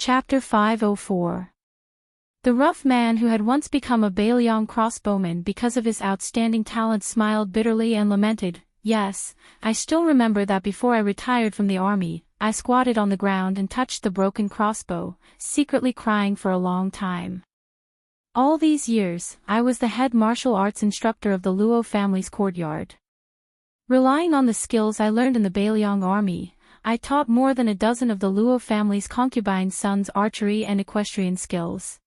Chapter 504. The rough man who had once become a Bailiang crossbowman because of his outstanding talent smiled bitterly and lamented, "Yes, I still remember that before I retired from the army, I squatted on the ground and touched the broken crossbow, secretly crying for a long time. All these years, I was the head martial arts instructor of the Luo family's courtyard. Relying on the skills I learned in the Bailiang army, I taught more than a dozen of the Luo family's concubine sons archery and equestrian skills.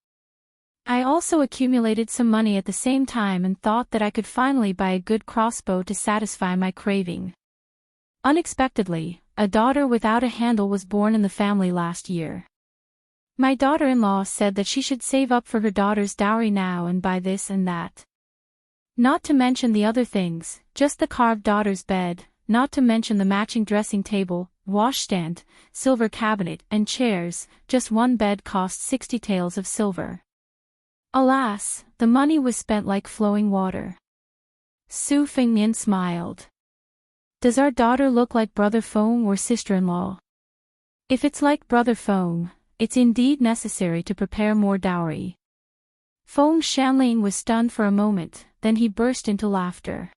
I also accumulated some money at the same time and thought that I could finally buy a good crossbow to satisfy my craving. Unexpectedly, a daughter without a handle was born in the family last year. My daughter-in-law said that she should save up for her daughter's dowry now and buy this and that. Not to mention the other things, just the carved daughter's bed, not to mention the matching dressing table, washstand, silver cabinet, and chairs. Just one bed cost 60 taels of silver. Alas, the money was spent like flowing water. Su Fengnian smiled. Does our daughter look like brother Feng or sister-in-law? If it's like brother Feng, it's indeed necessary to prepare more dowry. Feng Shanling was stunned for a moment, then he burst into laughter.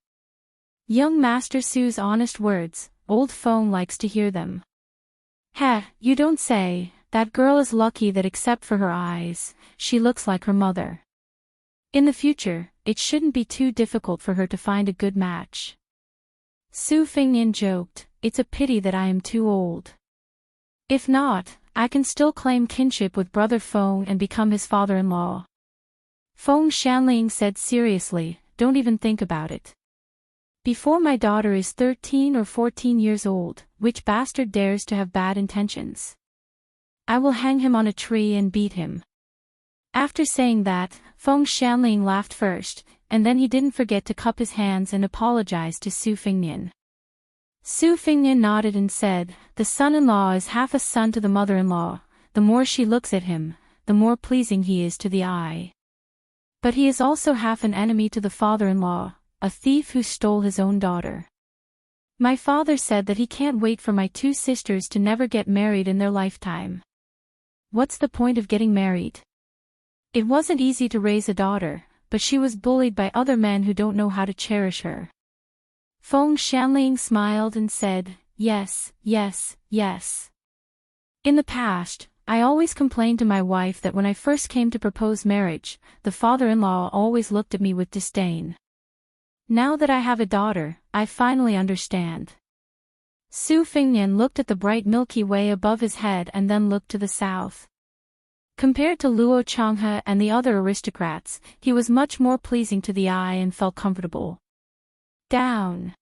Young Master Su's honest words, old Feng likes to hear them. Heh, you don't say, that girl is lucky that except for her eyes, she looks like her mother. In the future, it shouldn't be too difficult for her to find a good match. Su Fengnian joked, it's a pity that I am too old. If not, I can still claim kinship with brother Feng and become his father-in-law. Feng Shanling said seriously, don't even think about it. Before my daughter is 13 or 14 years old, which bastard dares to have bad intentions? I will hang him on a tree and beat him. After saying that, Feng Shanling laughed first, and then he didn't forget to cup his hands and apologize to Su Fengnian. Su Fengnian nodded and said, the son-in-law is half a son to the mother-in-law, the more she looks at him, the more pleasing he is to the eye. But he is also half an enemy to the father-in-law, a thief who stole his own daughter. My father said that he can't wait for my two sisters to never get married in their lifetime. What's the point of getting married? It wasn't easy to raise a daughter, but she was bullied by other men who don't know how to cherish her. Feng Shanling smiled and said, yes, yes, yes. In the past, I always complained to my wife that when I first came to propose marriage, the father-in-law always looked at me with disdain. Now that I have a daughter, I finally understand. Su Fengnian looked at the bright Milky Way above his head and then looked to the south. Compared to Luo Changhe and the other aristocrats, he was much more pleasing to the eye and felt comfortable. Down.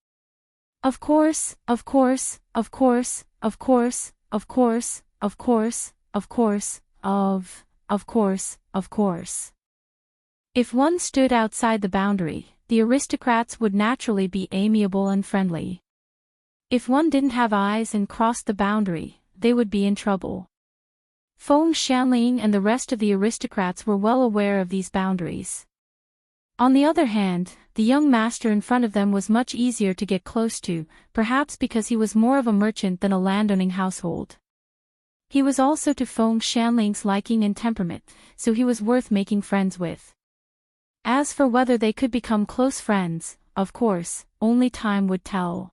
Of course, of course, of course, of course, of course, of course, of course, of course, of course. If one stood outside the boundary, the aristocrats would naturally be amiable and friendly. If one didn't have eyes and crossed the boundary, they would be in trouble. Feng Shanling and the rest of the aristocrats were well aware of these boundaries. On the other hand, the young master in front of them was much easier to get close to, perhaps because he was more of a merchant than a landowning household. He was also to Feng Shanling's liking and temperament, so he was worth making friends with. As for whether they could become close friends, of course, only time would tell.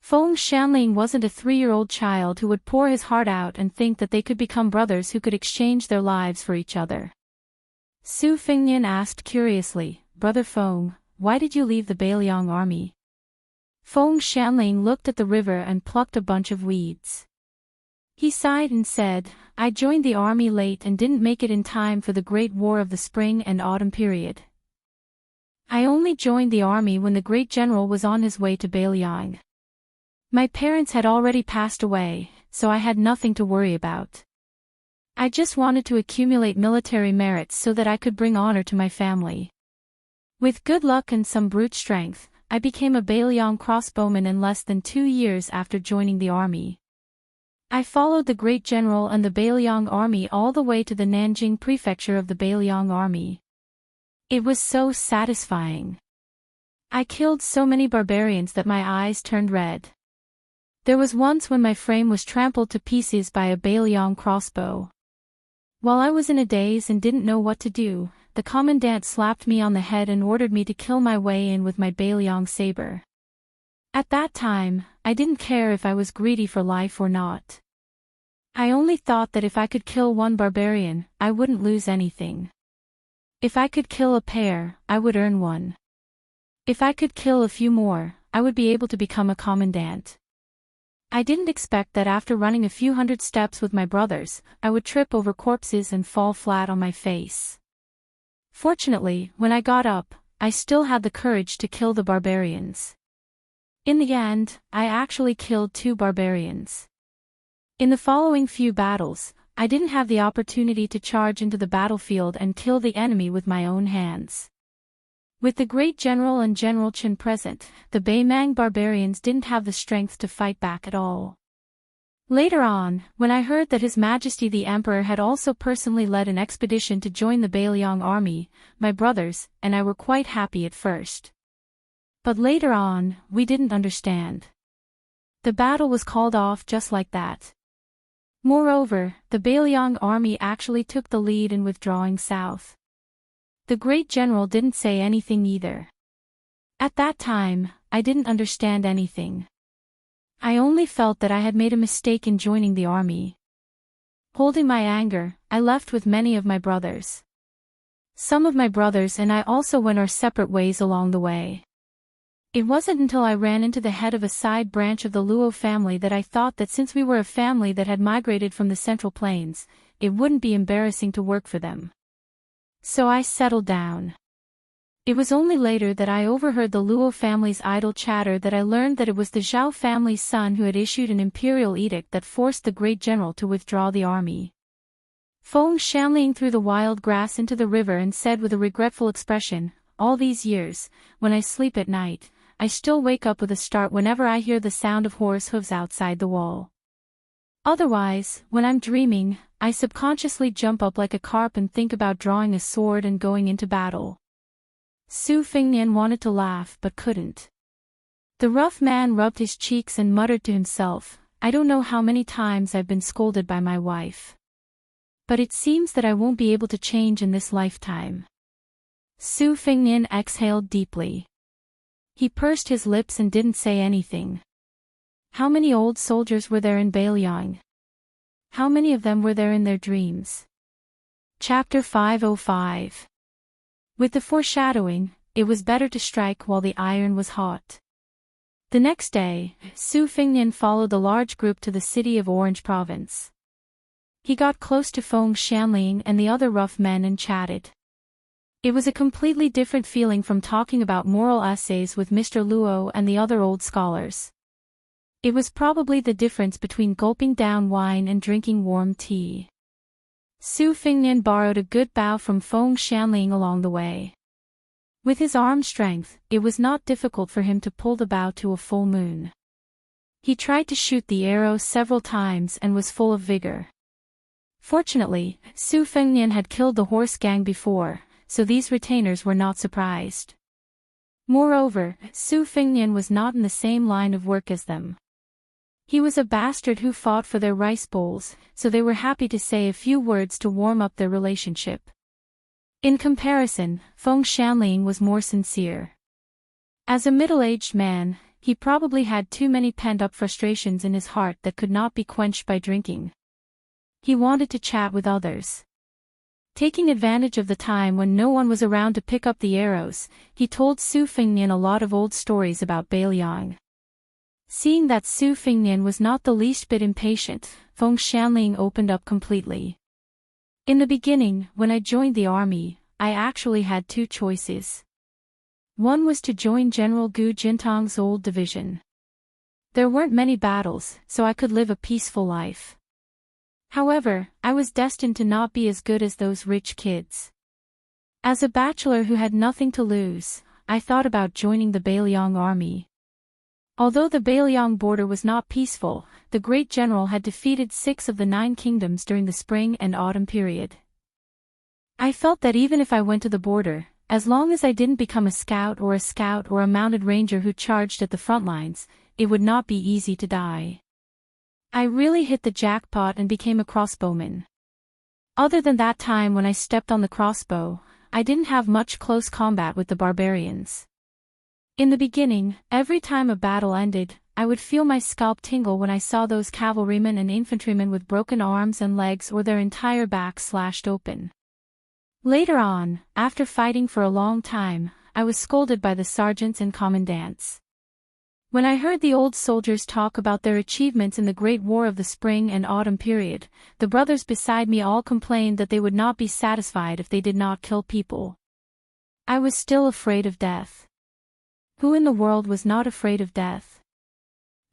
Feng Shanling wasn't a 3-year-old child who would pour his heart out and think that they could become brothers who could exchange their lives for each other. Su Fengnian asked curiously, Brother Feng, why did you leave the Bailiang army? Feng Shanling looked at the river and plucked a bunch of weeds. He sighed and said, I joined the army late and didn't make it in time for the Great War of the Spring and Autumn period. I only joined the army when the great general was on his way to Bailiang. My parents had already passed away, so I had nothing to worry about. I just wanted to accumulate military merits so that I could bring honor to my family. With good luck and some brute strength, I became a Bailiang crossbowman in less than 2 years after joining the army. I followed the great general and the Bailiang army all the way to the Nanjing prefecture of the Bailiang army. It was so satisfying. I killed so many barbarians that my eyes turned red. There was once when my frame was trampled to pieces by a Bailiang crossbow. While I was in a daze and didn't know what to do, the commandant slapped me on the head and ordered me to kill my way in with my Bailiang saber. At that time, I didn't care if I was greedy for life or not. I only thought that if I could kill one barbarian, I wouldn't lose anything. If I could kill a pair, I would earn one. If I could kill a few more, I would be able to become a commandant. I didn't expect that after running a few hundred steps with my brothers, I would trip over corpses and fall flat on my face. Fortunately, when I got up, I still had the courage to kill the barbarians. In the end, I actually killed 2 barbarians. In the following few battles, I didn't have the opportunity to charge into the battlefield and kill the enemy with my own hands. With the great general and General Chen present, the Baimang barbarians didn't have the strength to fight back at all. Later on, when I heard that His Majesty the Emperor had also personally led an expedition to join the Bailiang army, my brothers and I were quite happy at first. But later on, we didn't understand. The battle was called off just like that. Moreover, the Bailiang army actually took the lead in withdrawing south. The great general didn't say anything either. At that time, I didn't understand anything. I only felt that I had made a mistake in joining the army. Holding my anger, I left with many of my brothers. Some of my brothers and I also went our separate ways along the way. It wasn't until I ran into the head of a side branch of the Luo family that I thought that since we were a family that had migrated from the Central Plains, it wouldn't be embarrassing to work for them. So I settled down. It was only later that I overheard the Luo family's idle chatter that I learned that it was the Zhao family's son who had issued an imperial edict that forced the great general to withdraw the army. Feng Shanling threw the wild grass into the river and said with a regretful expression, "All these years, when I sleep at night, I still wake up with a start whenever I hear the sound of horse hooves outside the wall. Otherwise, when I'm dreaming, I subconsciously jump up like a carp and think about drawing a sword and going into battle." Su Fengnian wanted to laugh but couldn't. The rough man rubbed his cheeks and muttered to himself, "I don't know how many times I've been scolded by my wife. But it seems that I won't be able to change in this lifetime." Su Fengnian exhaled deeply. He pursed his lips and didn't say anything. How many old soldiers were there in Bailiang? How many of them were there in their dreams? Chapter 505. With the foreshadowing, it was better to strike while the iron was hot. The next day, Su Fengnian followed the large group to the city of Orange Province. He got close to Feng Shanling and the other rough men and chatted. It was a completely different feeling from talking about moral essays with Mr. Luo and the other old scholars. It was probably the difference between gulping down wine and drinking warm tea. Su Fengnian borrowed a good bow from Feng Shanling along the way. With his arm strength, it was not difficult for him to pull the bow to a full moon. He tried to shoot the arrow several times and was full of vigor. Fortunately, Su Fengnian had killed the horse gang before, so these retainers were not surprised. Moreover, Su Fengnian was not in the same line of work as them. He was a bastard who fought for their rice bowls, so they were happy to say a few words to warm up their relationship. In comparison, Feng Shanling was more sincere. As a middle-aged man, he probably had too many pent-up frustrations in his heart that could not be quenched by drinking. He wanted to chat with others. Taking advantage of the time when no one was around to pick up the arrows, he told Su Fengnian a lot of old stories about Bailiang. Seeing that Su Fengnian was not the least bit impatient, Feng Shanling opened up completely. In the beginning, when I joined the army, I actually had 2 choices. One was to join General Gu Jintang's old division. There weren't many battles, so I could live a peaceful life. However, I was destined to not be as good as those rich kids. As a bachelor who had nothing to lose, I thought about joining the Bailiang army. Although the Bailiang border was not peaceful, the great general had defeated 6 of the 9 kingdoms during the spring and autumn period. I felt that even if I went to the border, as long as I didn't become a scout or a mounted ranger who charged at the front lines, it would not be easy to die. I really hit the jackpot and became a crossbowman. Other than that time when I stepped on the crossbow, I didn't have much close combat with the barbarians. In the beginning, every time a battle ended, I would feel my scalp tingle when I saw those cavalrymen and infantrymen with broken arms and legs or their entire backs slashed open. Later on, after fighting for a long time, I was scolded by the sergeants and commandants. When I heard the old soldiers talk about their achievements in the Great War of the Spring and Autumn period, the brothers beside me all complained that they would not be satisfied if they did not kill people. I was still afraid of death. Who in the world was not afraid of death?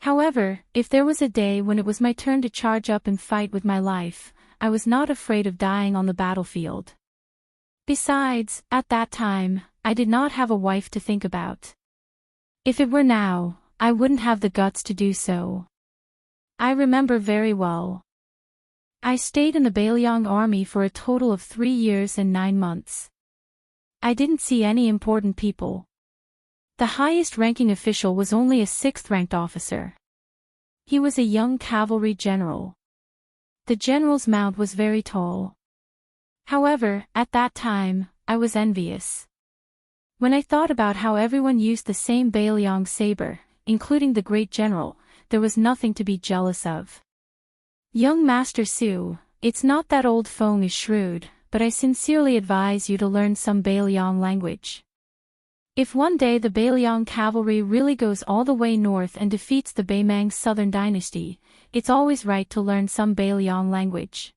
However, if there was a day when it was my turn to charge up and fight with my life, I was not afraid of dying on the battlefield. Besides, at that time, I did not have a wife to think about. If it were now, I wouldn't have the guts to do so. I remember very well. I stayed in the Bailiang army for a total of 3 years and 9 months. I didn't see any important people. The highest ranking official was only a 6th ranked officer. He was a young cavalry general. The general's mount was very tall. However, at that time, I was envious. When I thought about how everyone used the same Bailiang saber, including the great general, there was nothing to be jealous of. Young Master Su, it's not that old Feng is shrewd, but I sincerely advise you to learn some Bailiang language. If one day the Bailiang cavalry really goes all the way north and defeats the Baimang's southern dynasty, it's always right to learn some Bailiang language.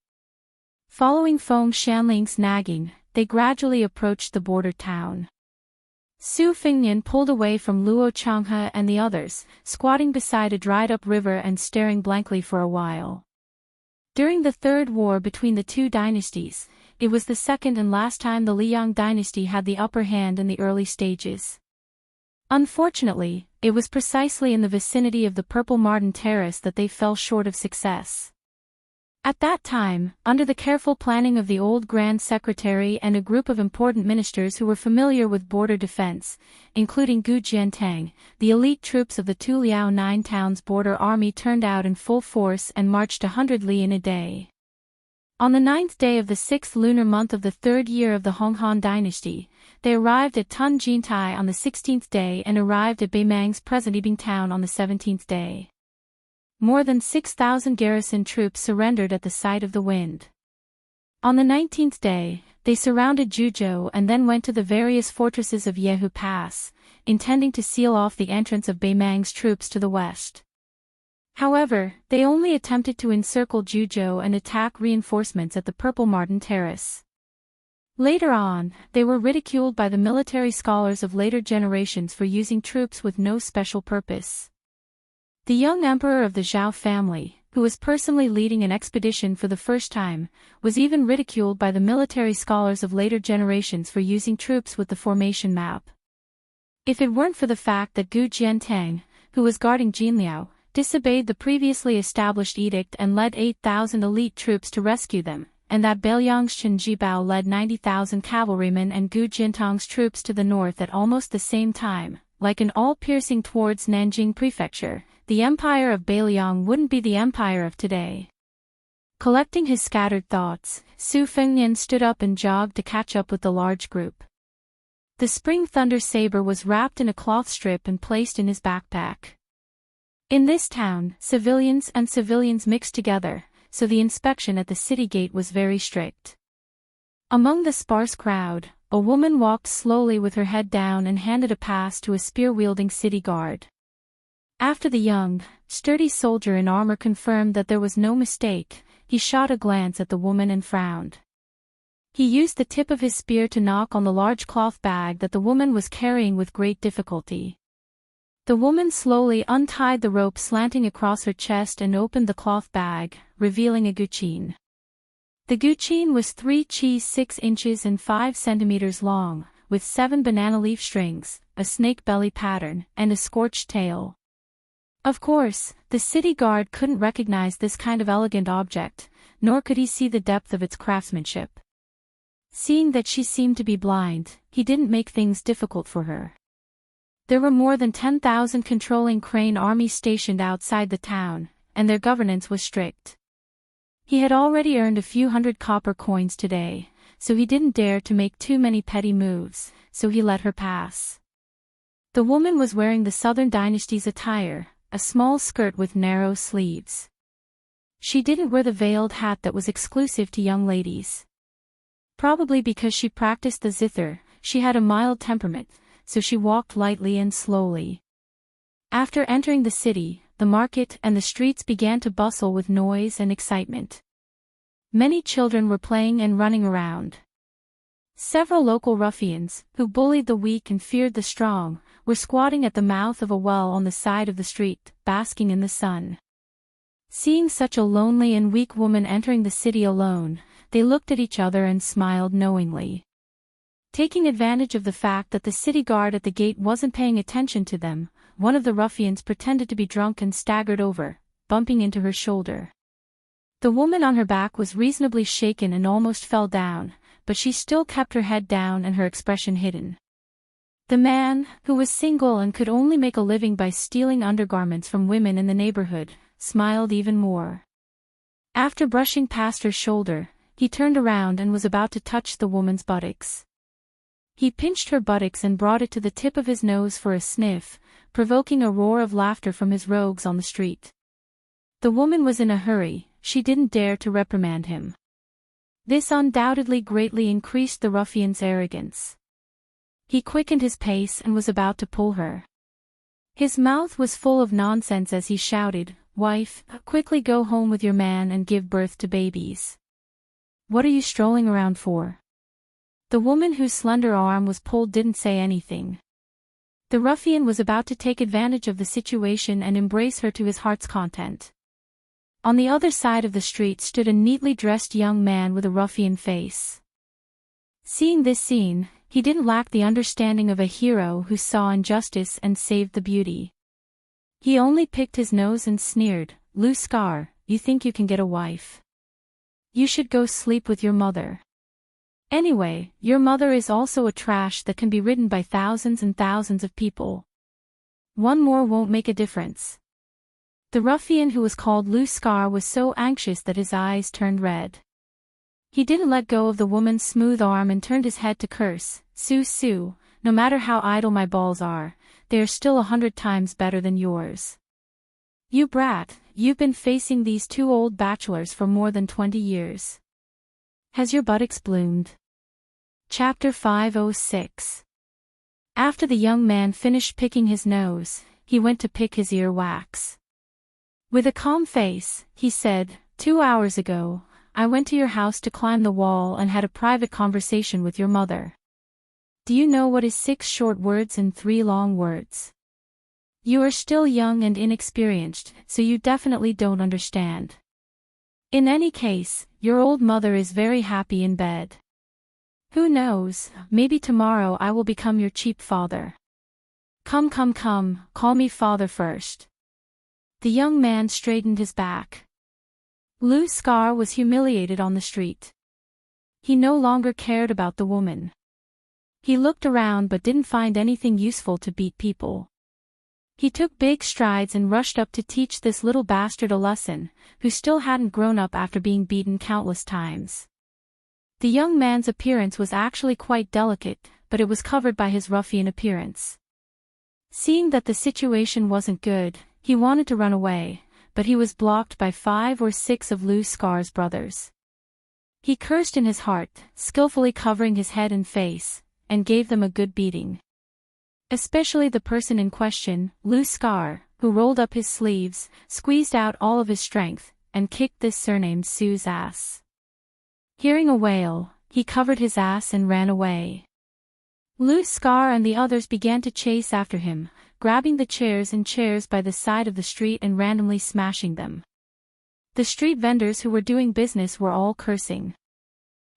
Following Feng Shanling's nagging, they gradually approached the border town. Su Fengnian pulled away from Luo Changhe and the others, squatting beside a dried-up river and staring blankly for a while. During the Third War between the two dynasties, it was the second and last time the Liang dynasty had the upper hand in the early stages. Unfortunately, it was precisely in the vicinity of the Purple Martin Terrace that they fell short of success. At that time, under the careful planning of the old Grand Secretary and a group of important ministers who were familiar with border defense, including Gu Jiantang, the elite troops of the Tuliao Nine Towns border army turned out in full force and marched 100 li in a day. On the 9th day of the 6th lunar month of the 3rd year of the Honghan dynasty, they arrived at Tun Jintai on the 16th day and arrived at Baimang's present Yibing town on the 17th day. More than 6,000 garrison troops surrendered at the sight of the wind. On the 19th day, they surrounded Juzhou and then went to the various fortresses of Yehu Pass, intending to seal off the entrance of Baimang's troops to the west. However, they only attempted to encircle Juzhou and attack reinforcements at the Purple Martin Terrace. Later on, they were ridiculed by the military scholars of later generations for using troops with no special purpose. The young emperor of the Zhao family, who was personally leading an expedition for the first time, was even ridiculed by the military scholars of later generations for using troops with the formation map. If it weren't for the fact that Gu Jiantang, who was guarding Jinliao, disobeyed the previously established edict and led 8,000 elite troops to rescue them, and that Bailiang's Chen Jibao led 90,000 cavalrymen and Gu Jiantang's troops to the north at almost the same time, like an all-piercing towards Nanjing Prefecture, the empire of Bailiang wouldn't be the empire of today. Collecting his scattered thoughts, Su Fengnian stood up and jogged to catch up with the large group. The Spring Thunder saber was wrapped in a cloth strip and placed in his backpack. In this town, civilians and civilians mixed together, so the inspection at the city gate was very strict. Among the sparse crowd, a woman walked slowly with her head down and handed a pass to a spear-wielding city guard. After the young, sturdy soldier in armor confirmed that there was no mistake, he shot a glance at the woman and frowned. He used the tip of his spear to knock on the large cloth bag that the woman was carrying with great difficulty. The woman slowly untied the rope slanting across her chest and opened the cloth bag, revealing a guqin. The guqin was 3 chi 6 inches and 5 centimeters long, with 7 banana leaf strings, a snake belly pattern, and a scorched tail. Of course, the city guard couldn't recognize this kind of elegant object, nor could he see the depth of its craftsmanship. Seeing that she seemed to be blind, he didn't make things difficult for her. There were more than 10,000 controlling crane armies stationed outside the town, and their governance was strict. He had already earned a few hundred copper coins today, so he didn't dare to make too many petty moves, so he let her pass. The woman was wearing the Southern Dynasty's attire, a small skirt with narrow sleeves. She didn't wear the veiled hat that was exclusive to young ladies. Probably because she practiced the zither, she had a mild temperament, so she walked lightly and slowly. After entering the city, the market and the streets began to bustle with noise and excitement. Many children were playing and running around. Several local ruffians, who bullied the weak and feared the strong, were squatting at the mouth of a well on the side of the street, basking in the sun. Seeing such a lonely and weak woman entering the city alone, they looked at each other and smiled knowingly. Taking advantage of the fact that the city guard at the gate wasn't paying attention to them, one of the ruffians pretended to be drunk and staggered over, bumping into her shoulder. The woman on her back was reasonably shaken and almost fell down, but she still kept her head down and her expression hidden. The man, who was single and could only make a living by stealing undergarments from women in the neighborhood, smiled even more. After brushing past her shoulder, he turned around and was about to touch the woman's buttocks. He pinched her buttocks and brought it to the tip of his nose for a sniff, provoking a roar of laughter from his rogues on the street. The woman was in a hurry, she didn't dare to reprimand him. This undoubtedly greatly increased the ruffian's arrogance. He quickened his pace and was about to pull her. His mouth was full of nonsense as he shouted, "Wife, quickly go home with your man and give birth to babies. What are you strolling around for?" The woman whose slender arm was pulled didn't say anything. The ruffian was about to take advantage of the situation and embrace her to his heart's content. On the other side of the street stood a neatly dressed young man with a ruffian face. Seeing this scene, he didn't lack the understanding of a hero who saw injustice and saved the beauty. He only picked his nose and sneered, "Lou Scar, you think you can get a wife? You should go sleep with your mother. Anyway, your mother is also a trash that can be ridden by thousands and thousands of people. One more won't make a difference." The ruffian who was called Lou Scar was so anxious that his eyes turned red. He didn't let go of the woman's smooth arm and turned his head to curse, "Sue, Sue, no matter how idle my balls are, they are still 100 times better than yours. You brat, you've been facing these two old bachelors for more than 20 years. Has your buttocks bloomed?" Chapter 506. After the young man finished picking his nose, he went to pick his ear wax. With a calm face, he said, "2 hours ago, I went to your house to climb the wall and had a private conversation with your mother. Do you know what is 6 short words and 3 long words? You are still young and inexperienced, so you definitely don't understand. In any case, your old mother is very happy in bed. Who knows, maybe tomorrow I will become your cheap father. Come, call me father first." The young man straightened his back. Lou Scar was humiliated on the street. He no longer cared about the woman. He looked around but didn't find anything useful to beat people. He took big strides and rushed up to teach this little bastard a lesson, who still hadn't grown up after being beaten countless times. The young man's appearance was actually quite delicate, but it was covered by his ruffian appearance. Seeing that the situation wasn't good, he wanted to run away, but he was blocked by 5 or 6 of Lou Scar's brothers. He cursed in his heart, skillfully covering his head and face, and gave them a good beating. Especially the person in question, Lou Scar, who rolled up his sleeves, squeezed out all of his strength, and kicked this surnamed Sue's ass. Hearing a wail, he covered his ass and ran away. Lou Scar and the others began to chase after him, grabbing the chairs by the side of the street and randomly smashing them. The street vendors who were doing business were all cursing.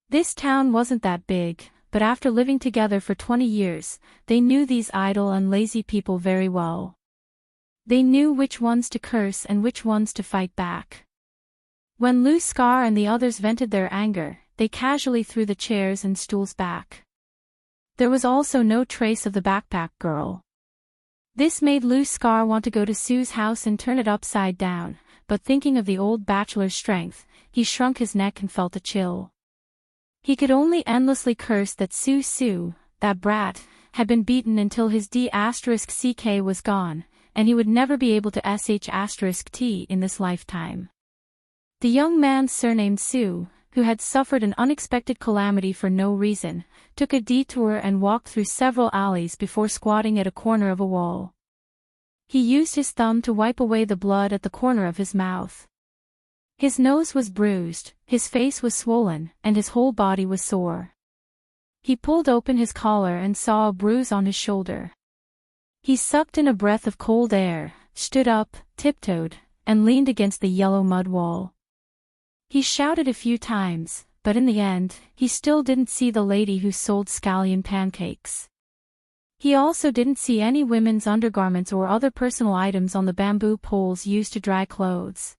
This town wasn't that big, but after living together for 20 years, they knew these idle and lazy people very well. They knew which ones to curse and which ones to fight back. When Lou Scar and the others vented their anger, they casually threw the chairs and stools back. There was also no trace of the backpack girl. This made Lou Scar want to go to Sue's house and turn it upside down, but thinking of the old bachelor's strength, he shrunk his neck and felt a chill. He could only endlessly curse that Su, that brat, had been beaten until his D*ck was gone, and he would never be able to sh*t in this lifetime. The young man surnamed Su, who had suffered an unexpected calamity for no reason, took a detour and walked through several alleys before squatting at a corner of a wall. He used his thumb to wipe away the blood at the corner of his mouth. His nose was bruised, his face was swollen, and his whole body was sore. He pulled open his collar and saw a bruise on his shoulder. He sucked in a breath of cold air, stood up, tiptoed, and leaned against the yellow mud wall. He shouted a few times, but in the end, he still didn't see the lady who sold scallion pancakes. He also didn't see any women's undergarments or other personal items on the bamboo poles used to dry clothes.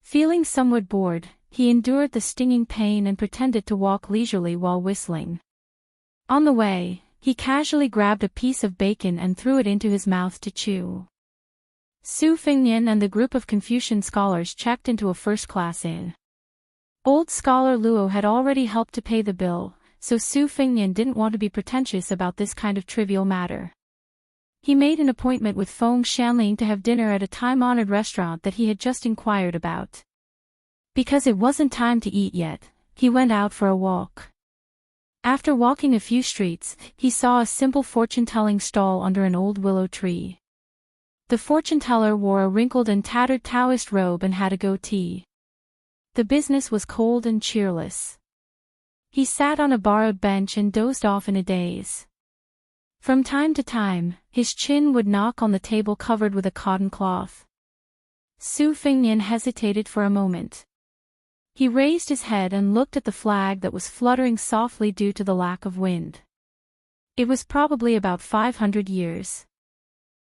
Feeling somewhat bored, he endured the stinging pain and pretended to walk leisurely while whistling. On the way, he casually grabbed a piece of bacon and threw it into his mouth to chew. Su Fengnian and the group of Confucian scholars checked into a first-class inn. Old scholar Luo had already helped to pay the bill, so Su Fengnian didn't want to be pretentious about this kind of trivial matter. He made an appointment with Feng Shanling to have dinner at a time-honored restaurant that he had just inquired about. Because it wasn't time to eat yet, he went out for a walk. After walking a few streets, he saw a simple fortune-telling stall under an old willow tree. The fortune-teller wore a wrinkled and tattered Taoist robe and had a goatee. The business was cold and cheerless. He sat on a borrowed bench and dozed off in a daze. From time to time, his chin would knock on the table covered with a cotton cloth. Su Fengnian hesitated for a moment. He raised his head and looked at the flag that was fluttering softly due to the lack of wind. It was probably about 500 years.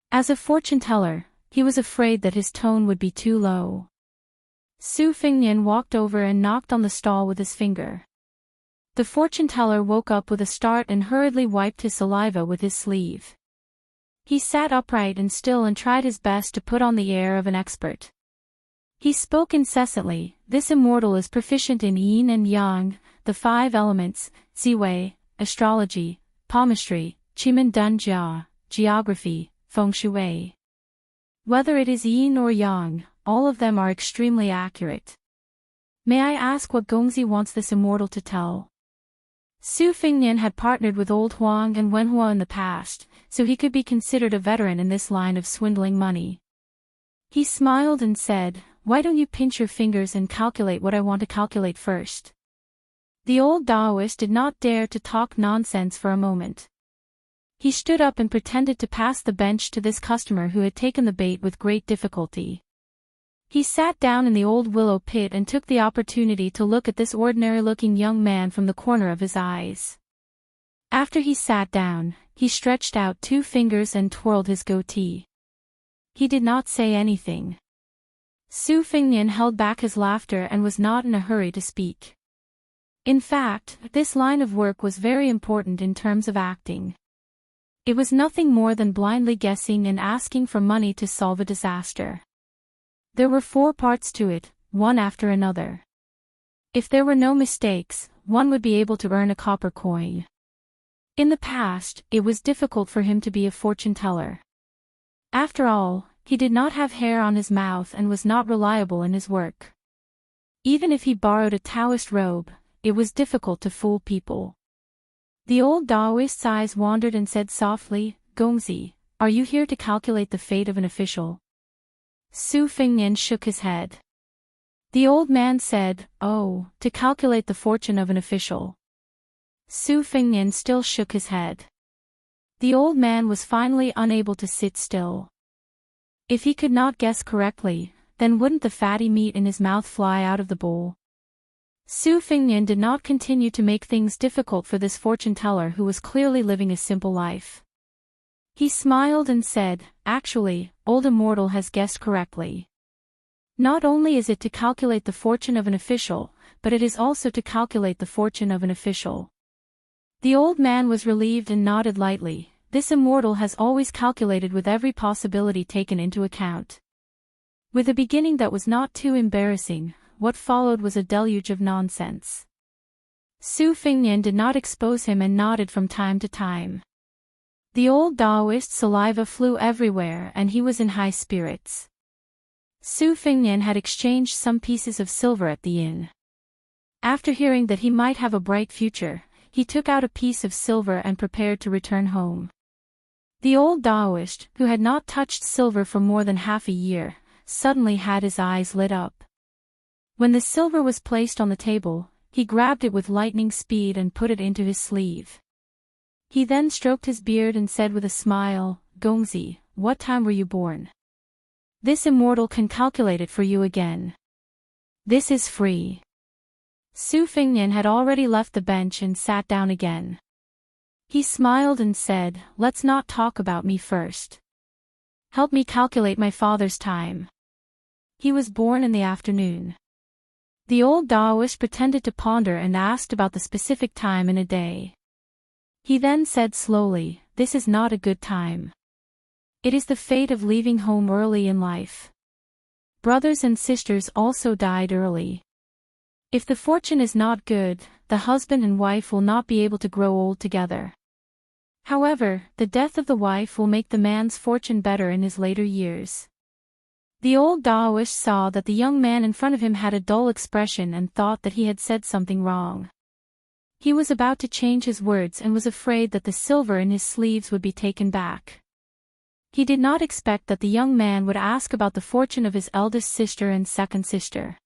As a fortune-teller, he was afraid that his tone would be too low. Su Fengnian walked over and knocked on the stall with his finger. The fortune-teller woke up with a start and hurriedly wiped his saliva with his sleeve. He sat upright and still and tried his best to put on the air of an expert. He spoke incessantly. This immortal is proficient in yin and yang, the 5 elements, ziwei, astrology, palmistry, qimen dunjia, geography, feng shui. Whether it is yin or yang, all of them are extremely accurate. May I ask what Gongzi wants this immortal to tell? Su Fengnian had partnered with Old Huang and Wenhua in the past, so he could be considered a veteran in this line of swindling money. He smiled and said, "Why don't you pinch your fingers and calculate what I want to calculate first?" The old Taoist did not dare to talk nonsense for a moment. He stood up and pretended to pass the bench to this customer who had taken the bait with great difficulty. He sat down in the old willow pit and took the opportunity to look at this ordinary-looking young man from the corner of his eyes. After he sat down, he stretched out 2 fingers and twirled his goatee. He did not say anything. Su Fengnian held back his laughter and was not in a hurry to speak. In fact, this line of work was very important in terms of acting. It was nothing more than blindly guessing and asking for money to solve a disaster. There were 4 parts to it, one after another. If there were no mistakes, one would be able to earn a copper coin. In the past, it was difficult for him to be a fortune-teller. After all, he did not have hair on his mouth and was not reliable in his work. Even if he borrowed a Taoist robe, it was difficult to fool people. The old Taoist's eyes wandered and said softly, "Gongzi, are you here to calculate the fate of an official?" Su Fengnian shook his head. The old man said, "Oh, to calculate the fortune of an official." Su Fengnian still shook his head. The old man was finally unable to sit still. If he could not guess correctly, then wouldn't the fatty meat in his mouth fly out of the bowl? Su Fengnian did not continue to make things difficult for this fortune-teller who was clearly living a simple life. He smiled and said, "Actually, old immortal has guessed correctly. Not only is it to calculate the fortune of an official, but it is also to calculate the fortune of an official." The old man was relieved and nodded lightly. This immortal has always calculated with every possibility taken into account. With a beginning that was not too embarrassing, what followed was a deluge of nonsense. Su Fingnian did not expose him and nodded from time to time. The old Taoist's saliva flew everywhere and he was in high spirits. Su Fingnian had exchanged some pieces of silver at the inn. After hearing that he might have a bright future, he took out a piece of silver and prepared to return home. The old Taoist, who had not touched silver for more than half a year, suddenly had his eyes lit up. When the silver was placed on the table, he grabbed it with lightning speed and put it into his sleeve. He then stroked his beard and said with a smile, "Gongzi, what time were you born? This immortal can calculate it for you again. This is free." Su Fingnian had already left the bench and sat down again. He smiled and said, "Let's not talk about me first. Help me calculate my father's time. He was born in the afternoon." The old Taoist pretended to ponder and asked about the specific time in a day. He then said slowly, "This is not a good time. It is the fate of leaving home early in life. Brothers and sisters also died early. If the fortune is not good, the husband and wife will not be able to grow old together. However, the death of the wife will make the man's fortune better in his later years." The old Taoist saw that the young man in front of him had a dull expression and thought that he had said something wrong. He was about to change his words and was afraid that the silver in his sleeves would be taken back. He did not expect that the young man would ask about the fortune of his eldest sister and second sister.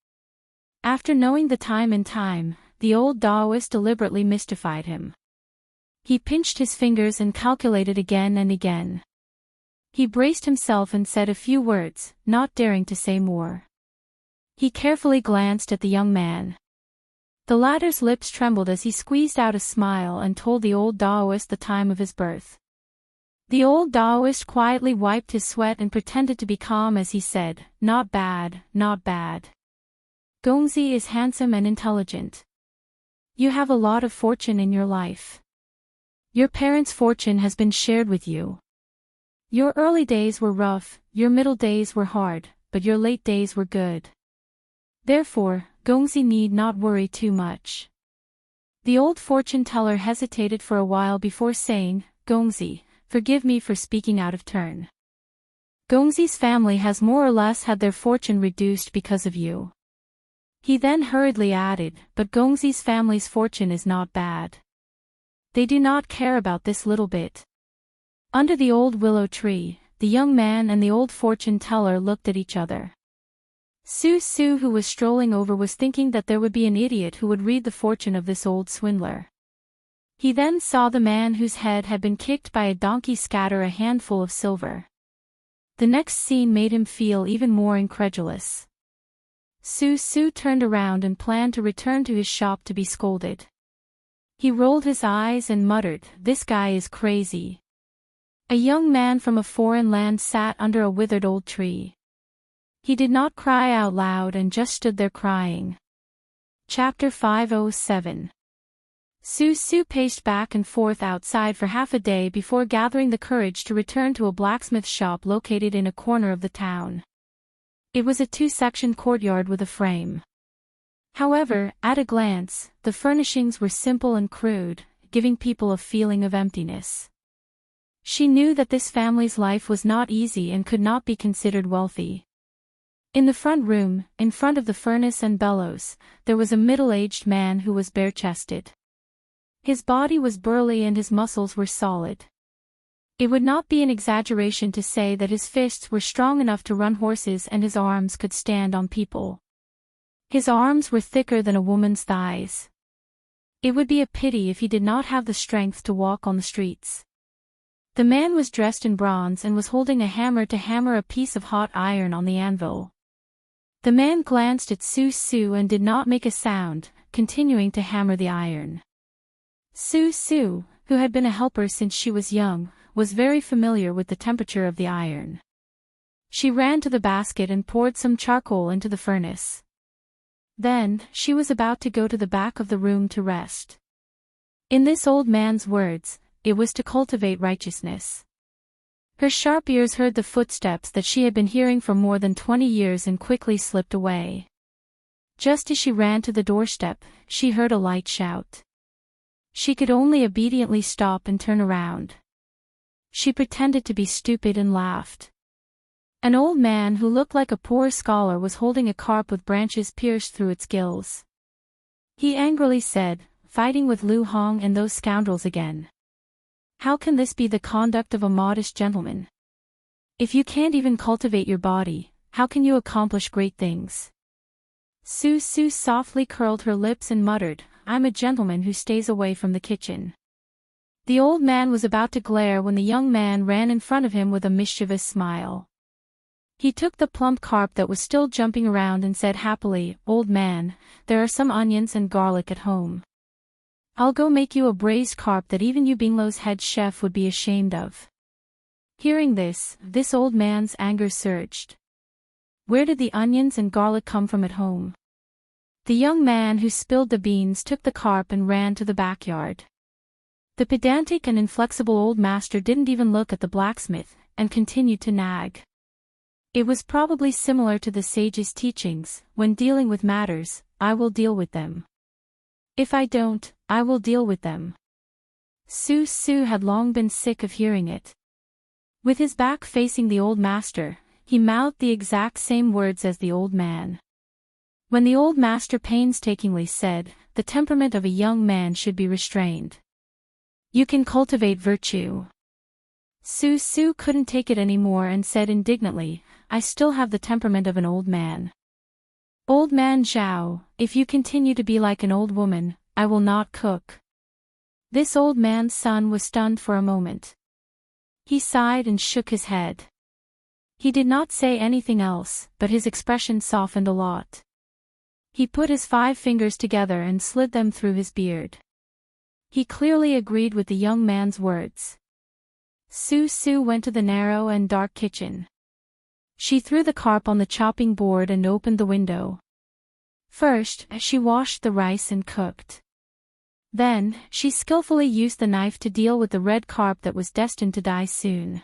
After knowing the time in time, the old Taoist deliberately mystified him. He pinched his fingers and calculated again and again. He braced himself and said a few words, not daring to say more. He carefully glanced at the young man. The latter's lips trembled as he squeezed out a smile and told the old Taoist the time of his birth. The old Taoist quietly wiped his sweat and pretended to be calm as he said, "Not bad, not bad. Gongzi is handsome and intelligent. You have a lot of fortune in your life. Your parents' fortune has been shared with you. Your early days were rough, your middle days were hard, but your late days were good. Therefore, Gongzi need not worry too much." The old fortune teller hesitated for a while before saying, "Gongzi, forgive me for speaking out of turn. Gongzi's family has more or less had their fortune reduced because of you." He then hurriedly added, "But Gongzi's family's fortune is not bad. They do not care about this little bit." Under the old willow tree, the young man and the old fortune teller looked at each other. Su, who was strolling over, was thinking that there would be an idiot who would read the fortune of this old swindler. He then saw the man whose head had been kicked by a donkey scatter a handful of silver. The next scene made him feel even more incredulous. Su turned around and planned to return to his shop to be scolded. He rolled his eyes and muttered, "This guy is crazy." A young man from a foreign land sat under a withered old tree. He did not cry out loud and just stood there crying. Chapter 507. Su paced back and forth outside for half a day before gathering the courage to return to a blacksmith shop located in a corner of the town. It was a 2-section courtyard with a frame. However, at a glance, the furnishings were simple and crude, giving people a feeling of emptiness. She knew that this family's life was not easy and could not be considered wealthy. In the front room, in front of the furnace and bellows, there was a middle-aged man who was bare-chested. His body was burly and his muscles were solid. It would not be an exaggeration to say that his fists were strong enough to run horses and his arms could stand on people. His arms were thicker than a woman's thighs. It would be a pity if he did not have the strength to walk on the streets. The man was dressed in bronze and was holding a hammer to hammer a piece of hot iron on the anvil. The man glanced at Su and did not make a sound, continuing to hammer the iron. Su, who had been a helper since she was young, was very familiar with the temperature of the iron. She ran to the basket and poured some charcoal into the furnace. Then, she was about to go to the back of the room to rest. In this old man's words, it was to cultivate righteousness. Her sharp ears heard the footsteps that she had been hearing for more than 20 years and quickly slipped away. Just as she ran to the doorstep, she heard a light shout. She could only obediently stop and turn around. She pretended to be stupid and laughed. An old man who looked like a poor scholar was holding a carp with branches pierced through its gills. He angrily said, "Fighting with Lu Hong and those scoundrels again. How can this be the conduct of a modest gentleman? If you can't even cultivate your body, how can you accomplish great things?" Su Su softly curled her lips and muttered, "I'm a gentleman who stays away from the kitchen." The old man was about to glare when the young man ran in front of him with a mischievous smile. He took the plump carp that was still jumping around and said happily, "Old man, there are some onions and garlic at home. I'll go make you a braised carp that even you Binglo's head chef would be ashamed of." Hearing this old man's anger surged. Where did the onions and garlic come from at home? The young man who spilled the beans took the carp and ran to the backyard. The pedantic and inflexible old master didn't even look at the blacksmith, and continued to nag. It was probably similar to the sage's teachings, when dealing with matters, I will deal with them. If I don't, I will deal with them. Su Su had long been sick of hearing it. With his back facing the old master, he mouthed the exact same words as the old man. When the old master painstakingly said, "The temperament of a young man should be restrained. You can cultivate virtue." Su Su couldn't take it anymore and said indignantly, "I still have the temperament of an old man. Old man Zhao, if you continue to be like an old woman, I will not cook." This old man's son was stunned for a moment. He sighed and shook his head. He did not say anything else, but his expression softened a lot. He put his 5 fingers together and slid them through his beard. He clearly agreed with the young man's words. Su Su went to the narrow and dark kitchen. She threw the carp on the chopping board and opened the window. First, she washed the rice and cooked. Then, she skillfully used the knife to deal with the red carp that was destined to die soon.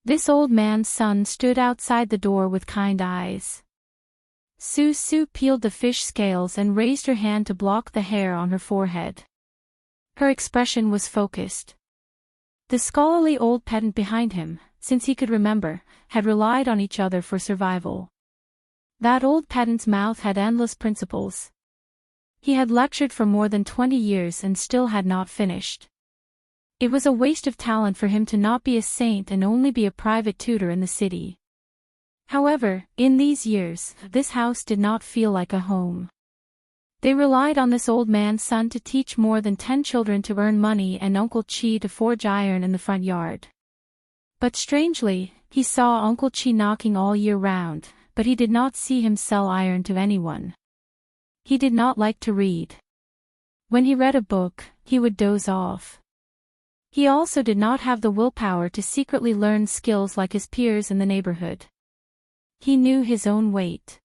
This old man's son stood outside the door with kind eyes. Su Su peeled the fish scales and raised her hand to block the hair on her forehead. Her expression was focused. The scholarly old pedant behind him, since he could remember, had relied on each other for survival. That old pedant's mouth had endless principles. He had lectured for more than 20 years and still had not finished. It was a waste of talent for him to not be a saint and only be a private tutor in the city. However, in these years, this house did not feel like a home. They relied on this old man's son to teach more than 10 children to earn money and Uncle Chi to forge iron in the front yard. But strangely, he saw Uncle Chi knocking all year round, but he did not see him sell iron to anyone. He did not like to read. When he read a book, he would doze off. He also did not have the willpower to secretly learn skills like his peers in the neighborhood. He knew his own weight.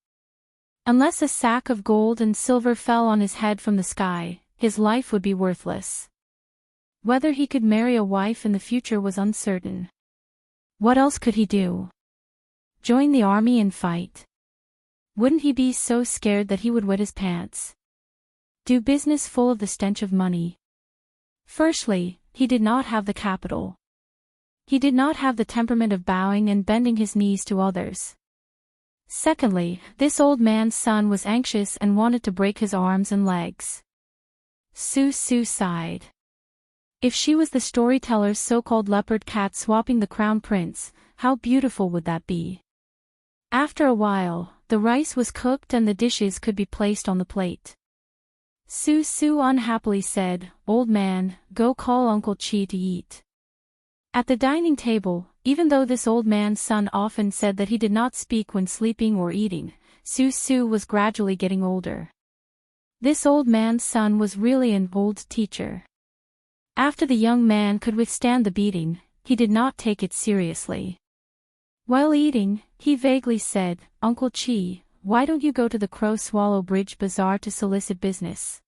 Unless a sack of gold and silver fell on his head from the sky, his life would be worthless. Whether he could marry a wife in the future was uncertain. What else could he do? Join the army and fight? Wouldn't he be so scared that he would wet his pants? Do business full of the stench of money? Firstly, he did not have the capital. He did not have the temperament of bowing and bending his knees to others. Secondly, this old man's son was anxious and wanted to break his arms and legs. Su Su sighed. If she was the storyteller's so-called leopard cat swapping the crown prince, how beautiful would that be? After a while, the rice was cooked and the dishes could be placed on the plate. Su Su unhappily said, "Old man, go call Uncle Chi to eat." At the dining table, even though this old man's son often said that he did not speak when sleeping or eating, Su Su was gradually getting older. This old man's son was really an old teacher. After the young man could withstand the beating, he did not take it seriously. While eating, he vaguely said, "Uncle Chi, why don't you go to the Crow Swallow Bridge Bazaar to solicit business?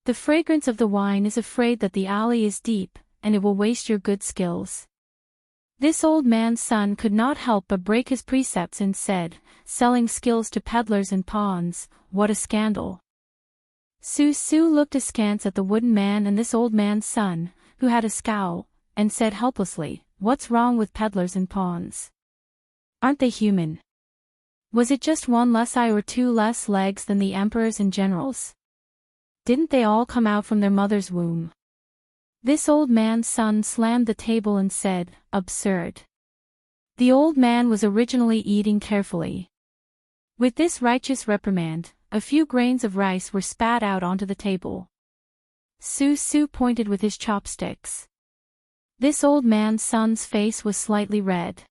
The fragrance of the wine is afraid that the alley is deep, and it will waste your good skills." This old man's son could not help but break his precepts and said, "Selling skills to peddlers and pawns, what a scandal." Su looked askance at the wooden man and this old man's son, who had a scowl, and said helplessly, "What's wrong with peddlers and pawns? Aren't they human? Was it just one less eye or two less legs than the emperors and generals? Didn't they all come out from their mother's womb?" This old man's son slammed the table and said, "Absurd." The old man was originally eating carefully. With this righteous reprimand, a few grains of rice were spat out onto the table. Su pointed with his chopsticks. This old man's son's face was slightly red.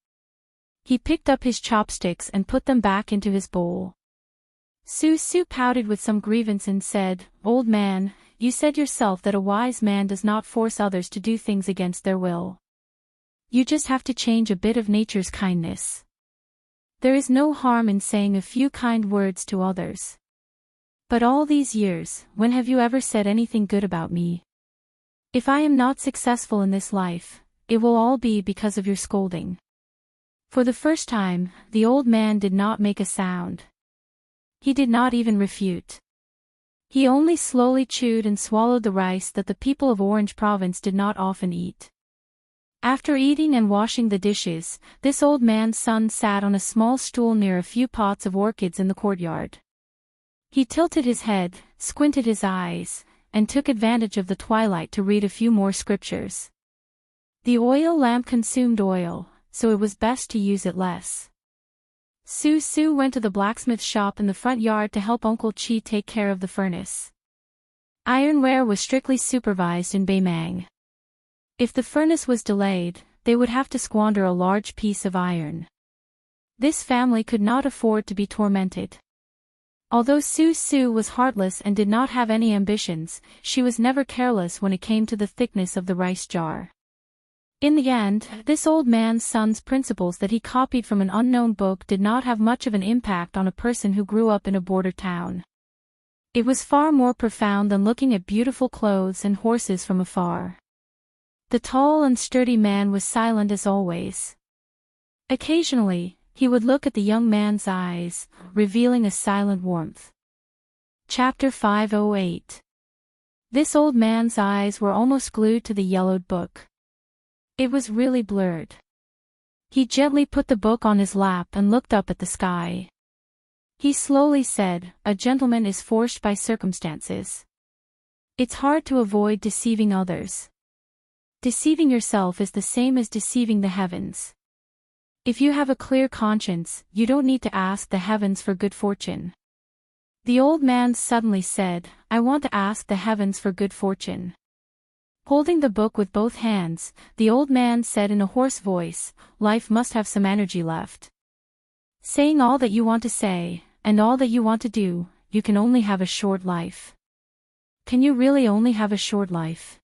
He picked up his chopsticks and put them back into his bowl. Su pouted with some grievance and said, "Old man, you said yourself that a wise man does not force others to do things against their will. You just have to change a bit of nature's kindness. There is no harm in saying a few kind words to others. But all these years, when have you ever said anything good about me? If I am not successful in this life, it will all be because of your scolding." For the first time, the old man did not make a sound. He did not even refute. He only slowly chewed and swallowed the rice that the people of Orange Province did not often eat. After eating and washing the dishes, this old man's son sat on a small stool near a few pots of orchids in the courtyard. He tilted his head, squinted his eyes, and took advantage of the twilight to read a few more scriptures. The oil lamp consumed oil, so it was best to use it less. Su went to the blacksmith shop in the front yard to help Uncle Chi take care of the furnace. Ironware was strictly supervised in Baimang. If the furnace was delayed, they would have to squander a large piece of iron. This family could not afford to be tormented. Although Su was heartless and did not have any ambitions, she was never careless when it came to the thickness of the rice jar. In the end, this old man's son's principles that he copied from an unknown book did not have much of an impact on a person who grew up in a border town. It was far more profound than looking at beautiful clothes and horses from afar. The tall and sturdy man was silent as always. Occasionally, he would look at the young man's eyes, revealing a silent warmth. Chapter 508. This old man's eyes were almost glued to the yellowed book. It was really blurred. He gently put the book on his lap and looked up at the sky. He slowly said, "A gentleman is forced by circumstances. It's hard to avoid deceiving others. Deceiving yourself is the same as deceiving the heavens. If you have a clear conscience, you don't need to ask the heavens for good fortune." The old man suddenly said, "I want to ask the heavens for good fortune." Holding the book with both hands, the old man said in a hoarse voice, "Life must have some energy left. Saying all that you want to say, and all that you want to do, you can only have a short life. Can you really only have a short life?"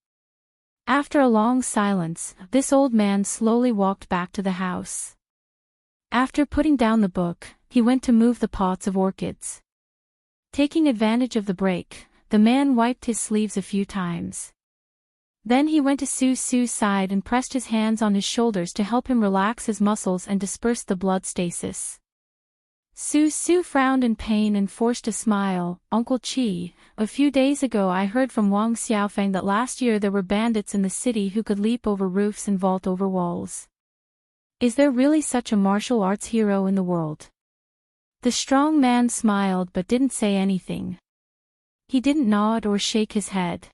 After a long silence, this old man slowly walked back to the house. After putting down the book, he went to move the pots of orchids. Taking advantage of the break, the man wiped his sleeves a few times. Then he went to Su's side and pressed his hands on his shoulders to help him relax his muscles and disperse the blood stasis. Su frowned in pain and forced a smile. "Uncle Chi, a few days ago I heard from Wang Xiaofeng that last year there were bandits in the city who could leap over roofs and vault over walls. Is there really such a martial arts hero in the world?" The strong man smiled but didn't say anything. He didn't nod or shake his head.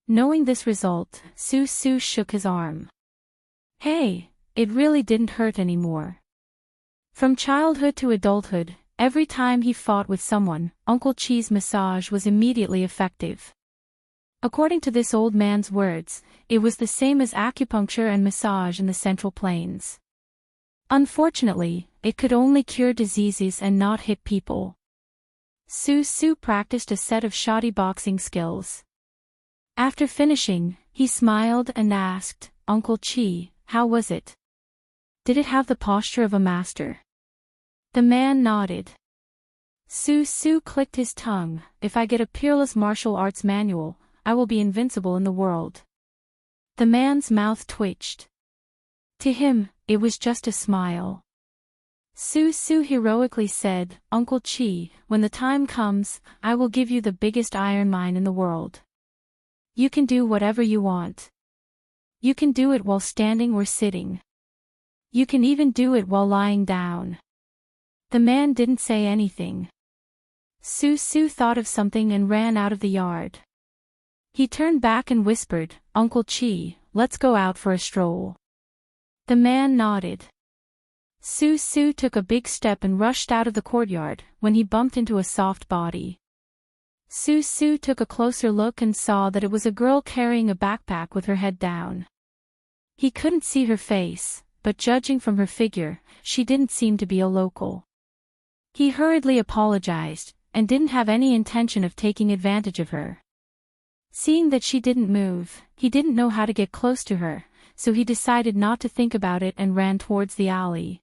Knowing this result, Su shook his arm. "Hey, it really didn't hurt anymore." From childhood to adulthood, every time he fought with someone, Uncle Chi's massage was immediately effective. According to this old man's words, it was the same as acupuncture and massage in the Central Plains. Unfortunately, it could only cure diseases and not hit people. Su practiced a set of shoddy boxing skills. After finishing, he smiled and asked, "Uncle Chi, how was it? Did it have the posture of a master?" The man nodded. Su clicked his tongue. "If I get a peerless martial arts manual, I will be invincible in the world." The man's mouth twitched. To him, it was just a smile. Su Su heroically said, "Uncle Chi, when the time comes, I will give you the biggest iron mine in the world. You can do whatever you want. You can do it while standing or sitting. You can even do it while lying down." The man didn't say anything. Su Su thought of something and ran out of the yard. He turned back and whispered, "Uncle Chi, let's go out for a stroll." The man nodded. Su Su took a big step and rushed out of the courtyard, when he bumped into a soft body. Su Su took a closer look and saw that it was a girl carrying a backpack with her head down. He couldn't see her face, but judging from her figure, she didn't seem to be a local. He hurriedly apologized, and didn't have any intention of taking advantage of her. Seeing that she didn't move, he didn't know how to get close to her, so he decided not to think about it and ran towards the alley.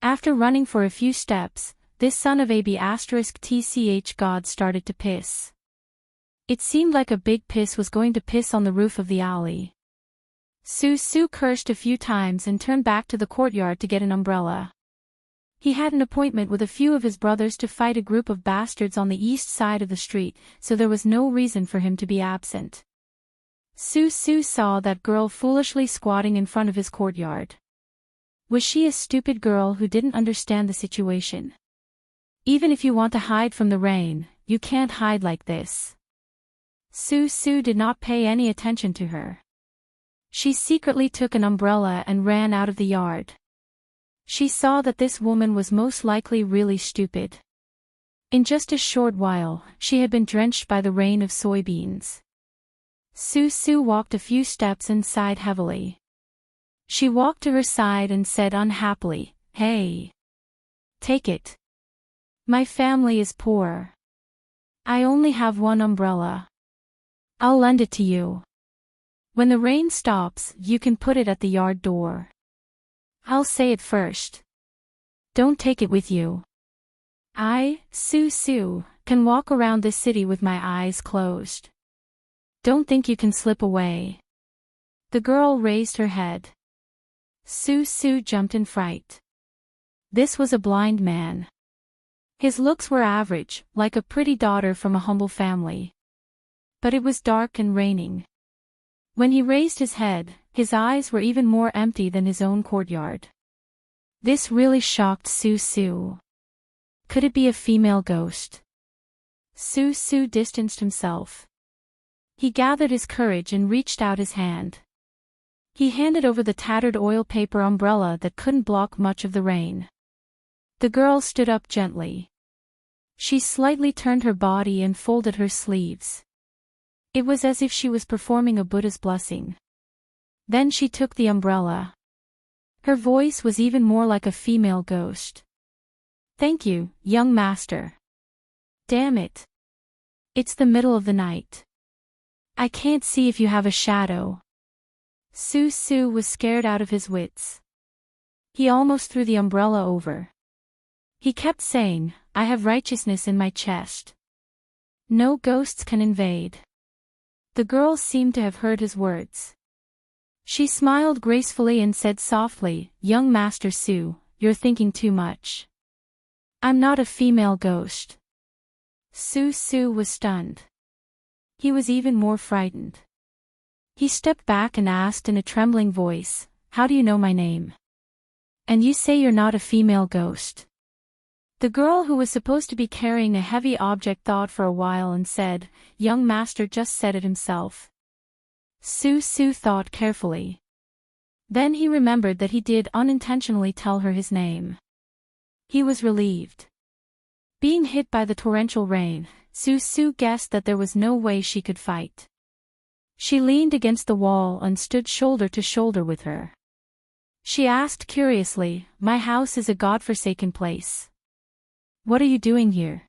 After running for a few steps, this son of AB*TCH God started to piss. It seemed like a big piss was going to piss on the roof of the alley. Su Su cursed a few times and turned back to the courtyard to get an umbrella. He had an appointment with a few of his brothers to fight a group of bastards on the east side of the street, so there was no reason for him to be absent. Su Su saw that girl foolishly squatting in front of his courtyard. Was she a stupid girl who didn't understand the situation? Even if you want to hide from the rain, you can't hide like this. Su Su did not pay any attention to her. She secretly took an umbrella and ran out of the yard. She saw that this woman was most likely really stupid. In just a short while, she had been drenched by the rain of soybeans. Su Su walked a few steps and sighed heavily. She walked to her side and said unhappily, "Hey. Take it. My family is poor. I only have one umbrella. I'll lend it to you. When the rain stops, you can put it at the yard door. I'll say it first. Don't take it with you. I, Su Su, can walk around this city with my eyes closed. Don't think you can slip away." The girl raised her head. Su Su jumped in fright. This was a blind man. His looks were average, like a pretty daughter from a humble family. But it was dark and raining. When he raised his head, his eyes were even more empty than his own courtyard. This really shocked Su Su. Could it be a female ghost? Su Su distanced himself. He gathered his courage and reached out his hand. He handed over the tattered oil paper umbrella that couldn't block much of the rain. The girl stood up gently. She slightly turned her body and folded her sleeves. It was as if she was performing a Buddha's blessing. Then she took the umbrella. Her voice was even more like a female ghost. "Thank you, young master. Damn it. It's the middle of the night. I can't see if you have a shadow." Su Su was scared out of his wits. He almost threw the umbrella over. He kept saying, "I have righteousness in my chest. No ghosts can invade." The girl seemed to have heard his words. She smiled gracefully and said softly, "Young Master Su, you're thinking too much. I'm not a female ghost." Su Su was stunned. He was even more frightened. He stepped back and asked in a trembling voice, "How do you know my name? And you say you're not a female ghost?" The girl who was supposed to be carrying a heavy object thought for a while and said, "Young master just said it himself." Su Su thought carefully. Then he remembered that he did unintentionally tell her his name. He was relieved. Being hit by the torrential rain, Su Su guessed that there was no way she could fight. She leaned against the wall and stood shoulder to shoulder with her. She asked curiously, "My house is a godforsaken place. What are you doing here?"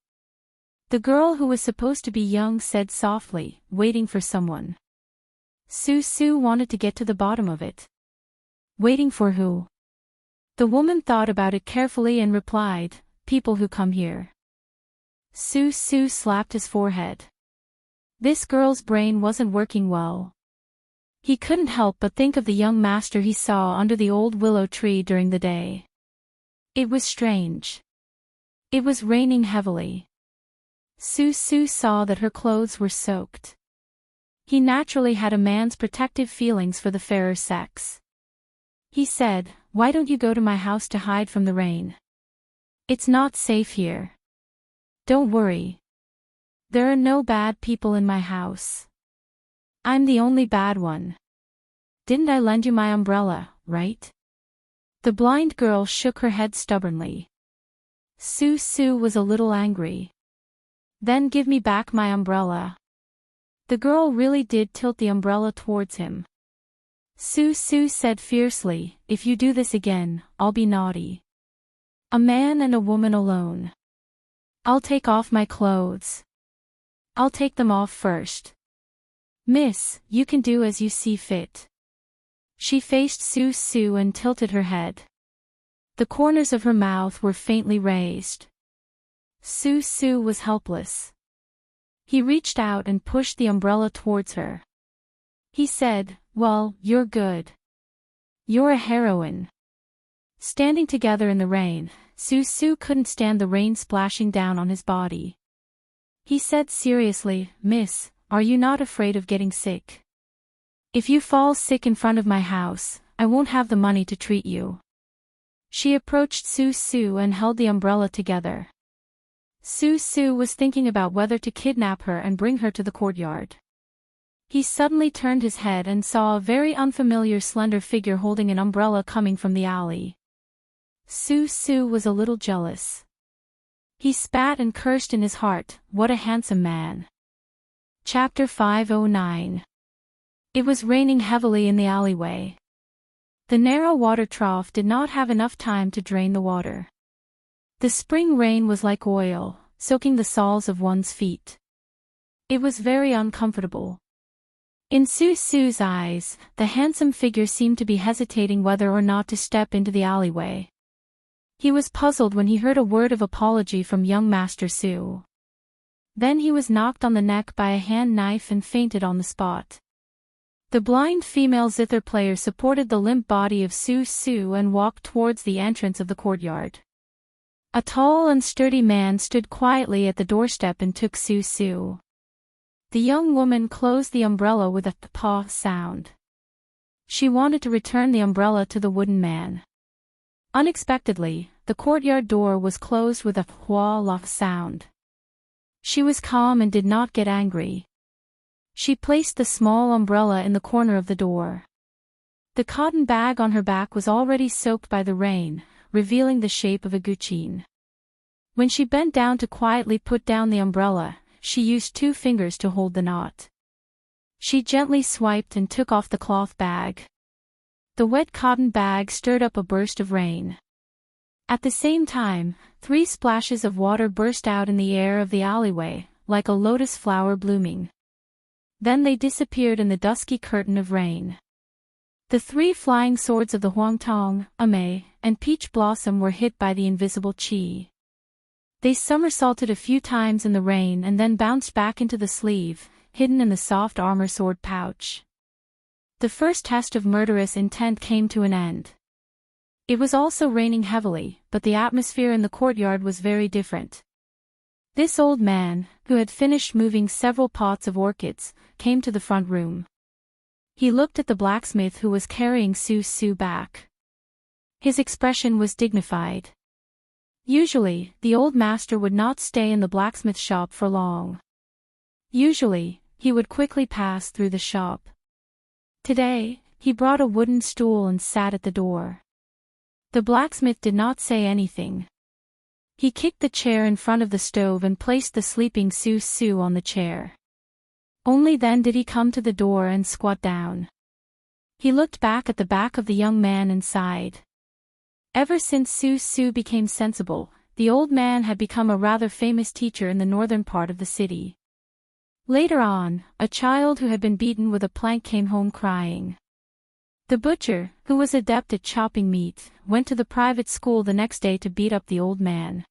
The girl who was supposed to be young said softly, "Waiting for someone." Su Su wanted to get to the bottom of it. Waiting for who? The woman thought about it carefully and replied, "People who come here." Su Su slapped his forehead. This girl's brain wasn't working well. He couldn't help but think of the young master he saw under the old willow tree during the day. It was strange. It was raining heavily. Su saw that her clothes were soaked. He naturally had a man's protective feelings for the fairer sex. He said, "Why don't you go to my house to hide from the rain? It's not safe here." "Don't worry. There are no bad people in my house. I'm the only bad one. Didn't I lend you my umbrella, right?" The blind girl shook her head stubbornly. Su was a little angry. "Then give me back my umbrella." The girl really did tilt the umbrella towards him. Su said fiercely, "If you do this again, I'll be naughty. A man and a woman alone. I'll take off my clothes. I'll take them off first." "Miss, you can do as you see fit." She faced Su and tilted her head. The corners of her mouth were faintly raised. Su was helpless. He reached out and pushed the umbrella towards her. He said, "Well, you're good. You're a heroine." Standing together in the rain, Su couldn't stand the rain splashing down on his body. He said seriously, "Miss, are you not afraid of getting sick? If you fall sick in front of my house, I won't have the money to treat you." She approached Su and held the umbrella together. Su was thinking about whether to kidnap her and bring her to the courtyard. He suddenly turned his head and saw a very unfamiliar slender figure holding an umbrella coming from the alley. Su was a little jealous. He spat and cursed in his heart, "What a handsome man." Chapter 509. It was raining heavily in the alleyway. The narrow water trough did not have enough time to drain the water. The spring rain was like oil, soaking the soles of one's feet. It was very uncomfortable. In Su's eyes, the handsome figure seemed to be hesitating whether or not to step into the alleyway. He was puzzled when he heard a word of apology from young Master Su. Then he was knocked on the neck by a hand knife and fainted on the spot. The blind female zither player supported the limp body of Su and walked towards the entrance of the courtyard. A tall and sturdy man stood quietly at the doorstep and took Su. The young woman closed the umbrella with a paw sound. She wanted to return the umbrella to the wooden man. Unexpectedly, the courtyard door was closed with a hua sound. She was calm and did not get angry. She placed the small umbrella in the corner of the door. The cotton bag on her back was already soaked by the rain, revealing the shape of a guqin. When she bent down to quietly put down the umbrella, she used 2 fingers to hold the knot. She gently swiped and took off the cloth bag. The wet cotton bag stirred up a burst of rain. At the same time, 3 splashes of water burst out in the air of the alleyway, like a lotus flower blooming. Then they disappeared in the dusky curtain of rain. The 3 flying swords of the Huangtong, Ame, and Peach Blossom were hit by the invisible chi. They somersaulted a few times in the rain and then bounced back into the sleeve, hidden in the soft armor sword pouch. The first test of murderous intent came to an end. It was also raining heavily, but the atmosphere in the courtyard was very different. This old man, who had finished moving several pots of orchids, came to the front room. He looked at the blacksmith who was carrying Su back. His expression was dignified. Usually, the old master would not stay in the blacksmith shop for long. Usually, he would quickly pass through the shop. Today, he brought a wooden stool and sat at the door. The blacksmith did not say anything. He kicked the chair in front of the stove and placed the sleeping Su on the chair. Only then did he come to the door and squat down. He looked back at the back of the young man and sighed. Ever since Su became sensible, the old man had become a rather famous teacher in the northern part of the city. Later on, a child who had been beaten with a plank came home crying. The butcher, who was adept at chopping meat, went to the private school the next day to beat up the old man.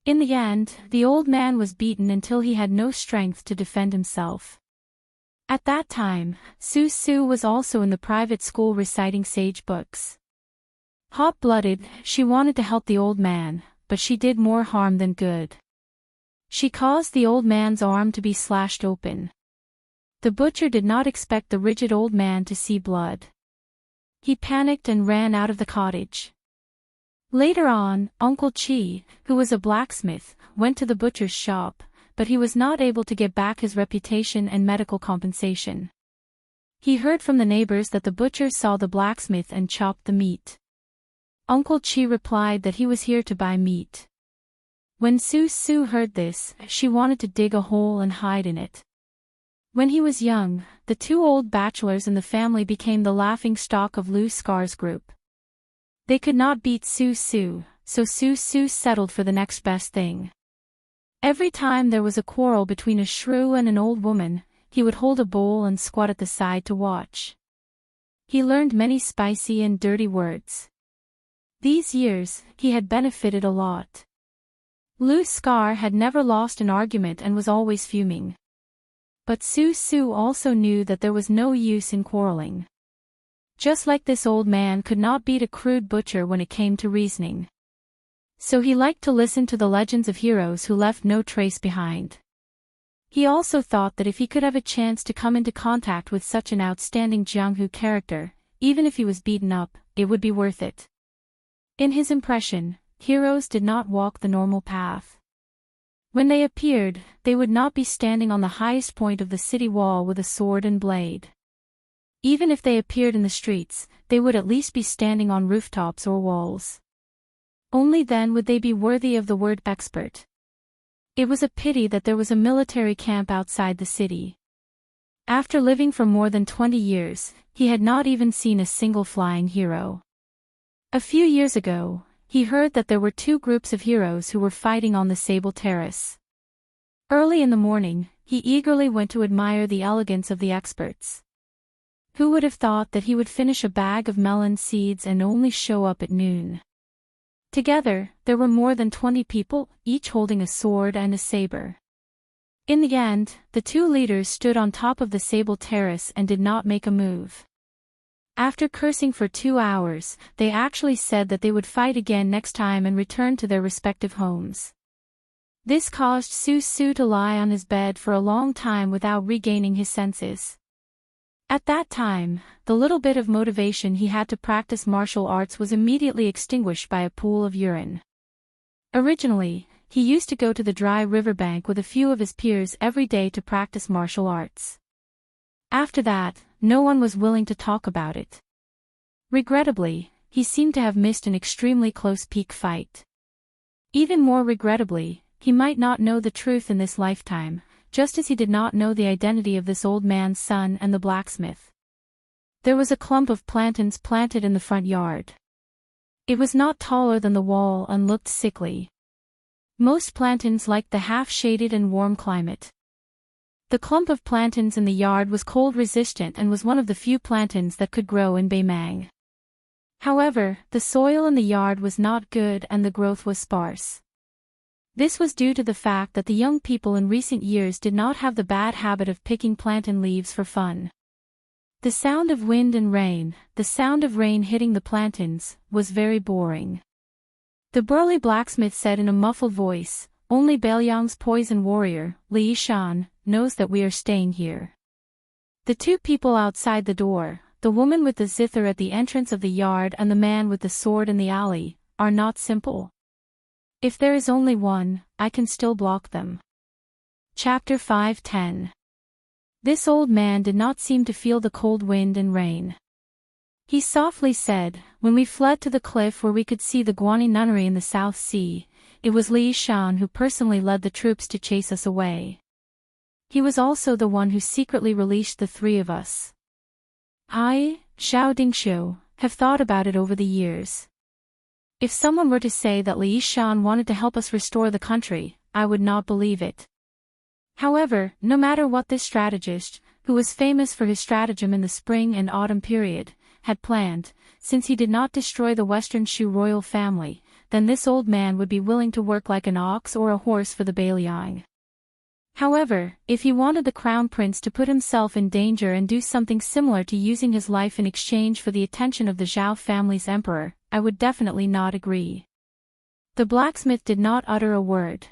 In the end, the old man was beaten until he had no strength to defend himself. At that time, Su Su was also in the private school reciting sage books. Hot-blooded, she wanted to help the old man, but she did more harm than good. She caused the old man's arm to be slashed open. The butcher did not expect the rigid old man to see blood. He panicked and ran out of the cottage. Later on, Uncle Chi, who was a blacksmith, went to the butcher's shop, but he was not able to get back his reputation and medical compensation. He heard from the neighbors that the butcher saw the blacksmith and chopped the meat. Uncle Chi replied that he was here to buy meat. When Su Su heard this, she wanted to dig a hole and hide in it. When he was young, the two old bachelors in the family became the laughing stock of Lu Scar's group. They could not beat Su Su, so Su Su settled for the next best thing. Every time there was a quarrel between a shrew and an old woman, he would hold a bowl and squat at the side to watch. He learned many spicy and dirty words. These years, he had benefited a lot. Lu Scar had never lost an argument and was always fuming. But Su Su also knew that there was no use in quarreling. Just like this old man could not beat a crude butcher when it came to reasoning. So he liked to listen to the legends of heroes who left no trace behind. He also thought that if he could have a chance to come into contact with such an outstanding Jianghu character, even if he was beaten up, it would be worth it. In his impression, heroes did not walk the normal path. When they appeared, they would not be standing on the highest point of the city wall with a sword and blade. Even if they appeared in the streets, they would at least be standing on rooftops or walls. Only then would they be worthy of the word expert. It was a pity that there was a military camp outside the city. After living for more than 20 years, he had not even seen a single flying hero. A few years ago, he heard that there were two groups of heroes who were fighting on the Sable Terrace. Early in the morning, he eagerly went to admire the elegance of the experts. Who would have thought that he would finish a bag of melon seeds and only show up at noon? Together, there were more than 20 people, each holding a sword and a saber. In the end, the two leaders stood on top of the Sable Terrace and did not make a move. After cursing for 2 hours, they actually said that they would fight again next time and return to their respective homes. This caused Su Su to lie on his bed for a long time without regaining his senses. At that time, the little bit of motivation he had to practice martial arts was immediately extinguished by a pool of urine. Originally, he used to go to the dry riverbank with a few of his peers every day to practice martial arts. After that, no one was willing to talk about it. Regrettably, he seemed to have missed an extremely close peak fight. Even more regrettably, he might not know the truth in this lifetime, just as he did not know the identity of this old man's son and the blacksmith. There was a clump of plantains planted in the front yard. It was not taller than the wall and looked sickly. Most plantains liked the half-shaded and warm climate. The clump of plantains in the yard was cold-resistant and was one of the few plantains that could grow in Beimang. However, the soil in the yard was not good and the growth was sparse. This was due to the fact that the young people in recent years did not have the bad habit of picking plantain leaves for fun. The sound of wind and rain, the sound of rain hitting the plantains, was very boring. The burly blacksmith said in a muffled voice, "Only Bailiang's poison warrior, Li Yishan, knows that we are staying here." The two people outside the door, the woman with the zither at the entrance of the yard and the man with the sword in the alley, are not simple. If there is only one, I can still block them. Chapter 5:10. This old man did not seem to feel the cold wind and rain. He softly said, "When we fled to the cliff where we could see the Guani nunnery in the South Sea, it was Li Shan who personally led the troops to chase us away. He was also the one who secretly released the three of us. I, Xiao Dingxiu, have thought about it over the years. If someone were to say that Li Shan wanted to help us restore the country, I would not believe it. However, no matter what this strategist, who was famous for his stratagem in the spring and autumn period, had planned, since he did not destroy the Western Shu royal family, then this old man would be willing to work like an ox or a horse for the Bailiang. However, if he wanted the crown prince to put himself in danger and do something similar to using his life in exchange for the attention of the Zhao family's emperor, I would definitely not agree. The blacksmith did not utter a word.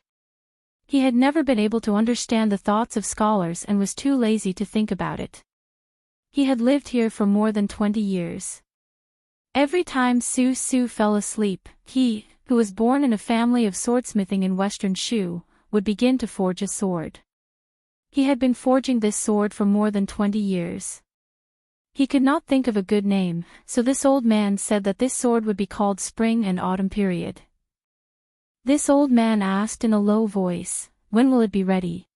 He had never been able to understand the thoughts of scholars and was too lazy to think about it. He had lived here for more than 20 years. Every time Su Su fell asleep, he, who was born in a family of swordsmithing in western Shu, would begin to forge a sword. He had been forging this sword for more than 20 years. He could not think of a good name, so this old man said that this sword would be called Spring and Autumn Period. This old man asked in a low voice, "When will it be ready?"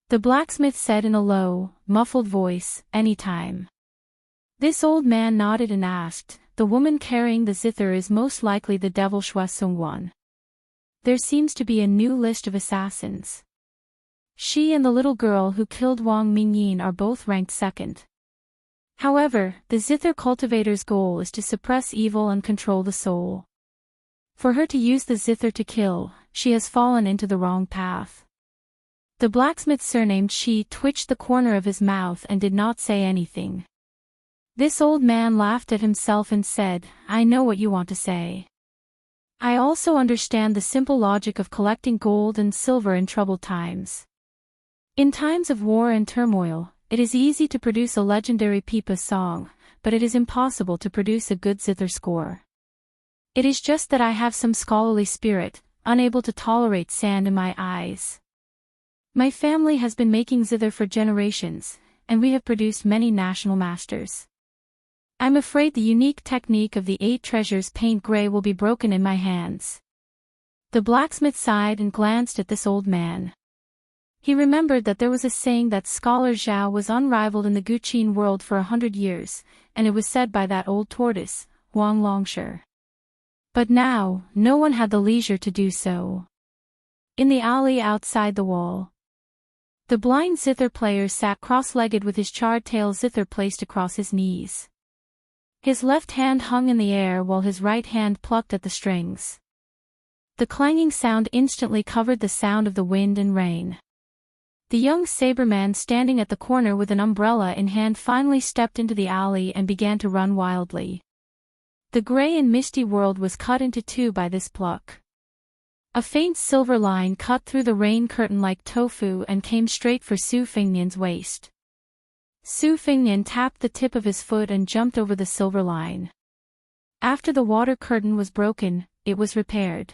The blacksmith said in a low, muffled voice, "Any time." This old man nodded and asked, "The woman carrying the zither is most likely the devil Shua Sungwan. There seems to be a new list of assassins. She and the little girl who killed Wang Mingyin are both ranked second. However, the zither cultivator's goal is to suppress evil and control the soul. For her to use the zither to kill, she has fallen into the wrong path." The blacksmith surnamed Shi twitched the corner of his mouth and did not say anything. This old man laughed at himself and said, "I know what you want to say. I also understand the simple logic of collecting gold and silver in troubled times. In times of war and turmoil, it is easy to produce a legendary pipa song, but it is impossible to produce a good zither score. It is just that I have some scholarly spirit, unable to tolerate sand in my eyes. My family has been making zither for generations, and we have produced many national masters. I'm afraid the unique technique of the 8 treasures paint gray will be broken in my hands." The blacksmith sighed and glanced at this old man. He remembered that there was a saying that Scholar Zhao was unrivaled in the Guqin world for 100 years, and it was said by that old tortoise, Huang Longshi. But now, no one had the leisure to do so. In the alley outside the wall, the blind zither player sat cross-legged with his charred tail zither placed across his knees. His left hand hung in the air while his right hand plucked at the strings. The clanging sound instantly covered the sound of the wind and rain. The young saberman standing at the corner with an umbrella in hand finally stepped into the alley and began to run wildly. The gray and misty world was cut into two by this pluck. A faint silver line cut through the rain curtain like tofu and came straight for Su Fengnian's waist. Su Fengnian tapped the tip of his foot and jumped over the silver line. After the water curtain was broken, it was repaired.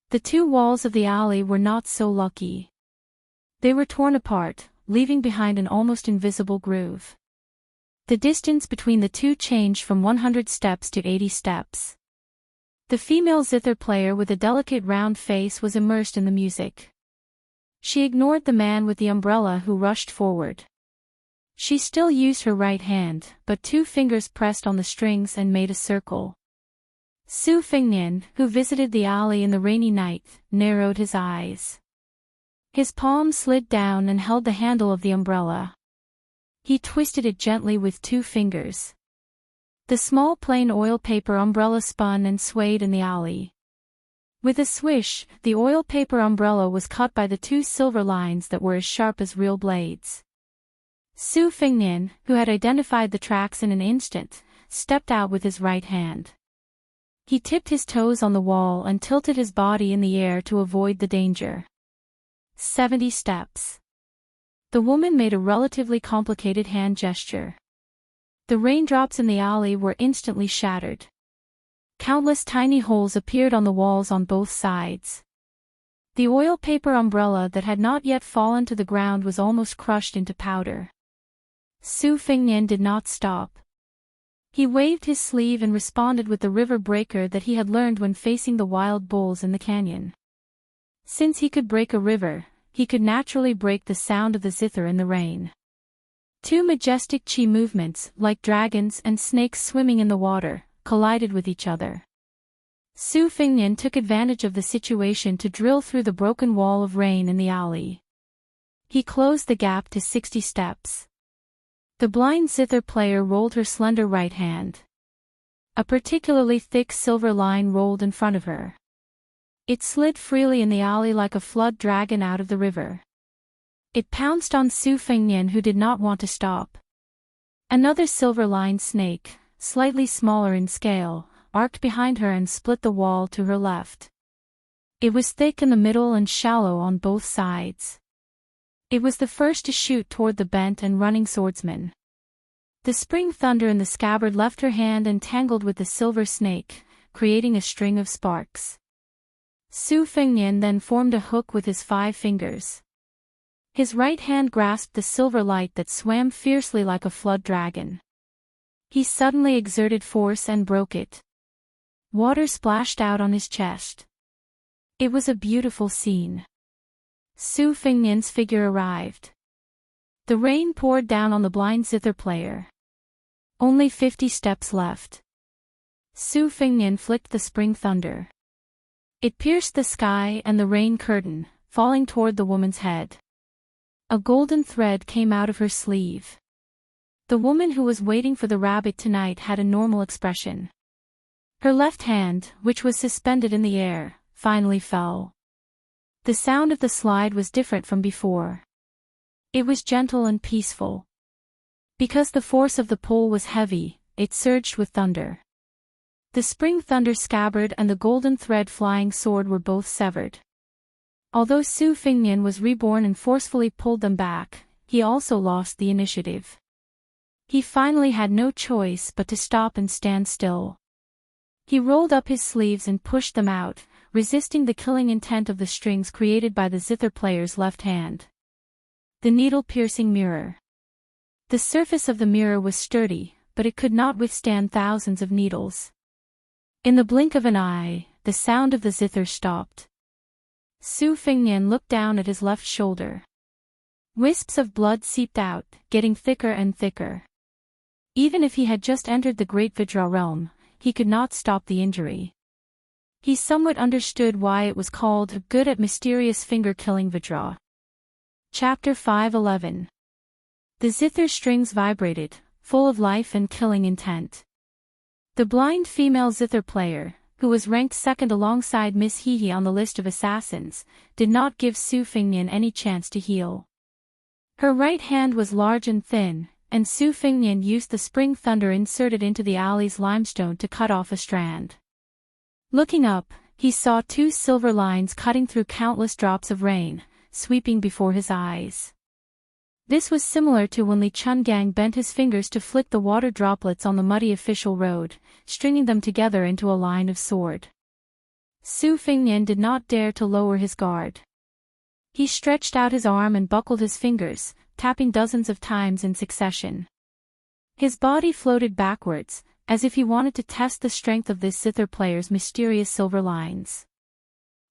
The two walls of the alley were not so lucky. They were torn apart, leaving behind an almost invisible groove. The distance between the two changed from 100 steps to 80 steps. The female zither player with a delicate round face was immersed in the music. She ignored the man with the umbrella who rushed forward. She still used her right hand, but 2 fingers pressed on the strings and made a circle. Su Fengnian, who visited the alley in the rainy night, narrowed his eyes. His palm slid down and held the handle of the umbrella. He twisted it gently with 2 fingers. The small plain oil paper umbrella spun and swayed in the alley. With a swish, the oil paper umbrella was cut by the 2 silver lines that were as sharp as real blades. Su Fengnian, who had identified the tracks in an instant, stepped out with his right hand. He tipped his toes on the wall and tilted his body in the air to avoid the danger. 70 steps. The woman made a relatively complicated hand gesture. The raindrops in the alley were instantly shattered. Countless tiny holes appeared on the walls on both sides. The oil paper umbrella that had not yet fallen to the ground was almost crushed into powder. Su Fengnian did not stop. He waved his sleeve and responded with the river breaker that he had learned when facing the wild bulls in the canyon. Since he could break a river, he could naturally break the sound of the zither in the rain. 2 majestic chi movements, like dragons and snakes swimming in the water, collided with each other. Su Fengnian took advantage of the situation to drill through the broken wall of rain in the alley. He closed the gap to 60 steps. The blind zither player rolled her slender right hand. A particularly thick silver line rolled in front of her. It slid freely in the alley like a flood dragon out of the river. It pounced on Su Fengnian, who did not want to stop. Another silver-lined snake, slightly smaller in scale, arced behind her and split the wall to her left. It was thick in the middle and shallow on both sides. It was the first to shoot toward the bent and running swordsman. The spring thunder in the scabbard left her hand entangled with the silver snake, creating a string of sparks. Su Fengnian then formed a hook with his 5 fingers. His right hand grasped the silver light that swam fiercely like a flood dragon. He suddenly exerted force and broke it. Water splashed out on his chest. It was a beautiful scene. Su Fengnian's figure arrived. The rain poured down on the blind zither player. Only 50 steps left. Su Fengnian flicked the spring thunder. It pierced the sky and the rain curtain, falling toward the woman's head. A golden thread came out of her sleeve. The woman who was waiting for the rabbit tonight had a normal expression. Her left hand, which was suspended in the air, finally fell. The sound of the slide was different from before. It was gentle and peaceful. Because the force of the pull was heavy, it surged with thunder. The spring thunder scabbard and the golden thread flying sword were both severed. Although Su Fengnian was reborn and forcefully pulled them back, he also lost the initiative. He finally had no choice but to stop and stand still. He rolled up his sleeves and pushed them out, resisting the killing intent of the strings created by the zither player's left hand. The needle-piercing mirror. The surface of the mirror was sturdy, but it could not withstand thousands of needles. In the blink of an eye, the sound of the zither stopped. Su Fengnian looked down at his left shoulder. Wisps of blood seeped out, getting thicker and thicker. Even if he had just entered the Great Vidra realm, he could not stop the injury. He somewhat understood why it was called good at mysterious finger-killing Vidra. Chapter 5:11. The zither strings vibrated, full of life and killing intent. The blind female zither player, who was ranked second alongside Miss Hehe on the list of assassins, did not give Su Fengnian any chance to heal. Her right hand was large and thin, and Su Fengnian used the spring thunder inserted into the alley's limestone to cut off a strand. Looking up, he saw 2 silver lines cutting through countless drops of rain, sweeping before his eyes. This was similar to when Li Chungang bent his fingers to flick the water droplets on the muddy official road, stringing them together into a line of sword. Su Fengnian did not dare to lower his guard. He stretched out his arm and buckled his fingers, tapping dozens of times in succession. His body floated backwards, as if he wanted to test the strength of this zither player's mysterious silver lines.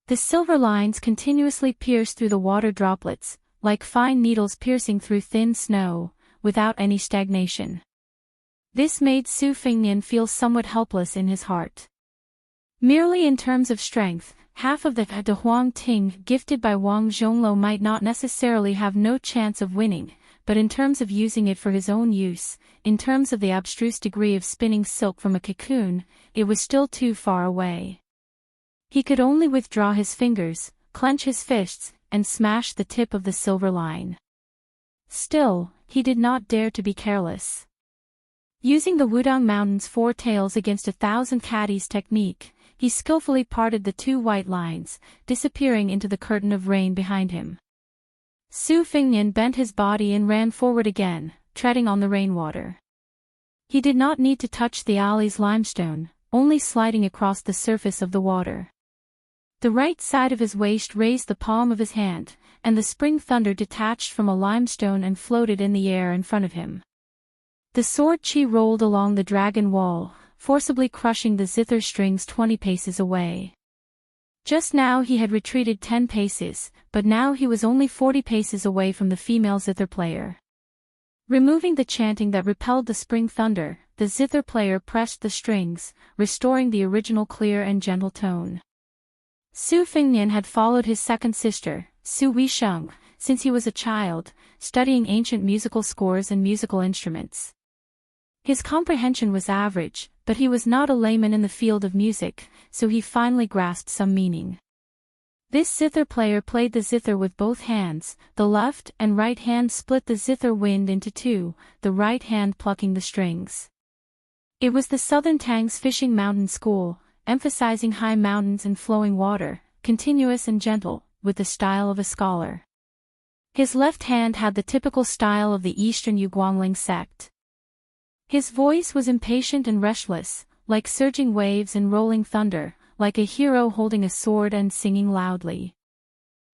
The silver lines continuously pierced through the water droplets, like fine needles piercing through thin snow, without any stagnation. This made Su Fengnian feel somewhat helpless in his heart. Merely in terms of strength, half of the De Huang Ting gifted by Wang Zhongluo might not necessarily have no chance of winning, but in terms of using it for his own use, in terms of the abstruse degree of spinning silk from a cocoon, it was still too far away. He could only withdraw his fingers, clench his fists, and smash the tip of the silver line. Still, he did not dare to be careless. Using the Wudang Mountain's 4 tails against 1,000 caddies technique, he skillfully parted the 2 white lines, disappearing into the curtain of rain behind him. Su Fengnian bent his body and ran forward again, treading on the rainwater. He did not need to touch the alley's limestone, only sliding across the surface of the water. The right side of his waist raised the palm of his hand, and the spring thunder detached from a limestone and floated in the air in front of him. The sword chi rolled along the dragon wall, forcibly crushing the zither strings 20 paces away. Just now he had retreated 10 paces, but now he was only 40 paces away from the female zither player. Removing the chanting that repelled the spring thunder, the zither player pressed the strings, restoring the original clear and gentle tone. Su Fengnian had followed his second sister, Su Weisheng, since he was a child, studying ancient musical scores and musical instruments. His comprehension was average, but he was not a layman in the field of music, so he finally grasped some meaning. This zither player played the zither with both hands, the left and right hand split the zither wind into two, the right hand plucking the strings. It was the Southern Tang's fishing mountain school, emphasizing high mountains and flowing water, continuous and gentle, with the style of a scholar. His left hand had the typical style of the Eastern Yuguangling sect. His voice was impatient and restless, like surging waves and rolling thunder, like a hero holding a sword and singing loudly.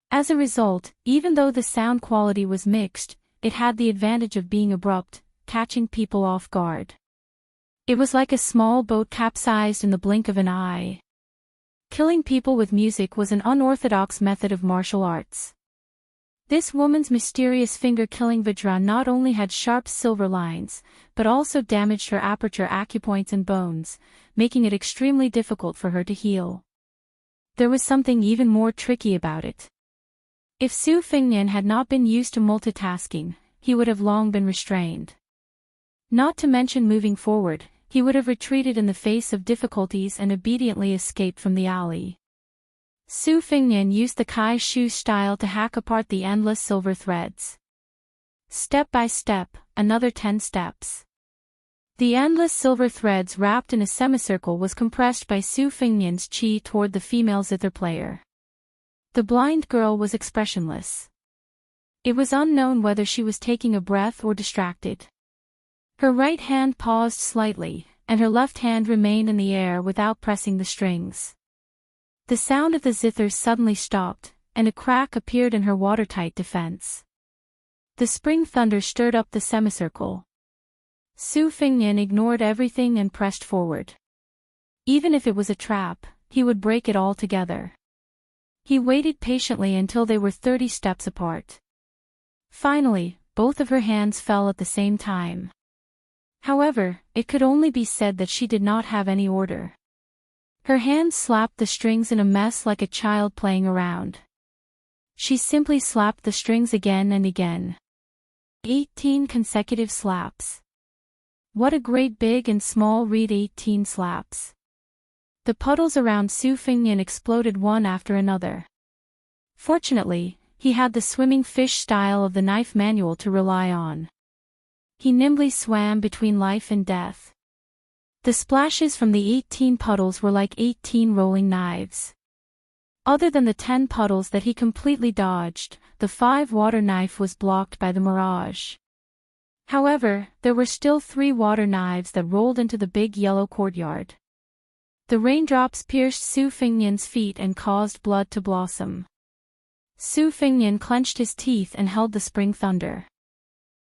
As a result, even though the sound quality was mixed, it had the advantage of being abrupt, catching people off guard. It was like a small boat capsized in the blink of an eye. Killing people with music was an unorthodox method of martial arts. This woman's mysterious finger-killing vajra not only had sharp silver lines, but also damaged her aperture acupoints and bones, making it extremely difficult for her to heal. There was something even more tricky about it. If Su Fengnian had not been used to multitasking, he would have long been restrained. Not to mention moving forward, he would have retreated in the face of difficulties and obediently escaped from the alley. Su Fengnian used the Kai Shu style to hack apart the endless silver threads. Step by step, another 10 steps. The endless silver threads wrapped in a semicircle was compressed by Su Fengnian's chi toward the female zither player. The blind girl was expressionless. It was unknown whether she was taking a breath or distracted. Her right hand paused slightly, and her left hand remained in the air without pressing the strings. The sound of the zithers suddenly stopped, and a crack appeared in her watertight defense. The spring thunder stirred up the semicircle. Su Fengnian ignored everything and pressed forward. Even if it was a trap, he would break it all together. He waited patiently until they were 30 steps apart. Finally, both of her hands fell at the same time. However, it could only be said that she did not have any order. Her hands slapped the strings in a mess like a child playing around. She simply slapped the strings again and again. 18 consecutive slaps. What a great big and small read 18 slaps. The puddles around Su Fengnian exploded one after another. Fortunately, he had the swimming fish style of the knife manual to rely on. He nimbly swam between life and death. The splashes from the 18 puddles were like 18 rolling knives. Other than the 10 puddles that he completely dodged, the 5 water knife was blocked by the mirage. However, there were still 3 water knives that rolled into the big yellow courtyard. The raindrops pierced Su Fengnian's feet and caused blood to blossom. Su Fengnian clenched his teeth and held the spring thunder.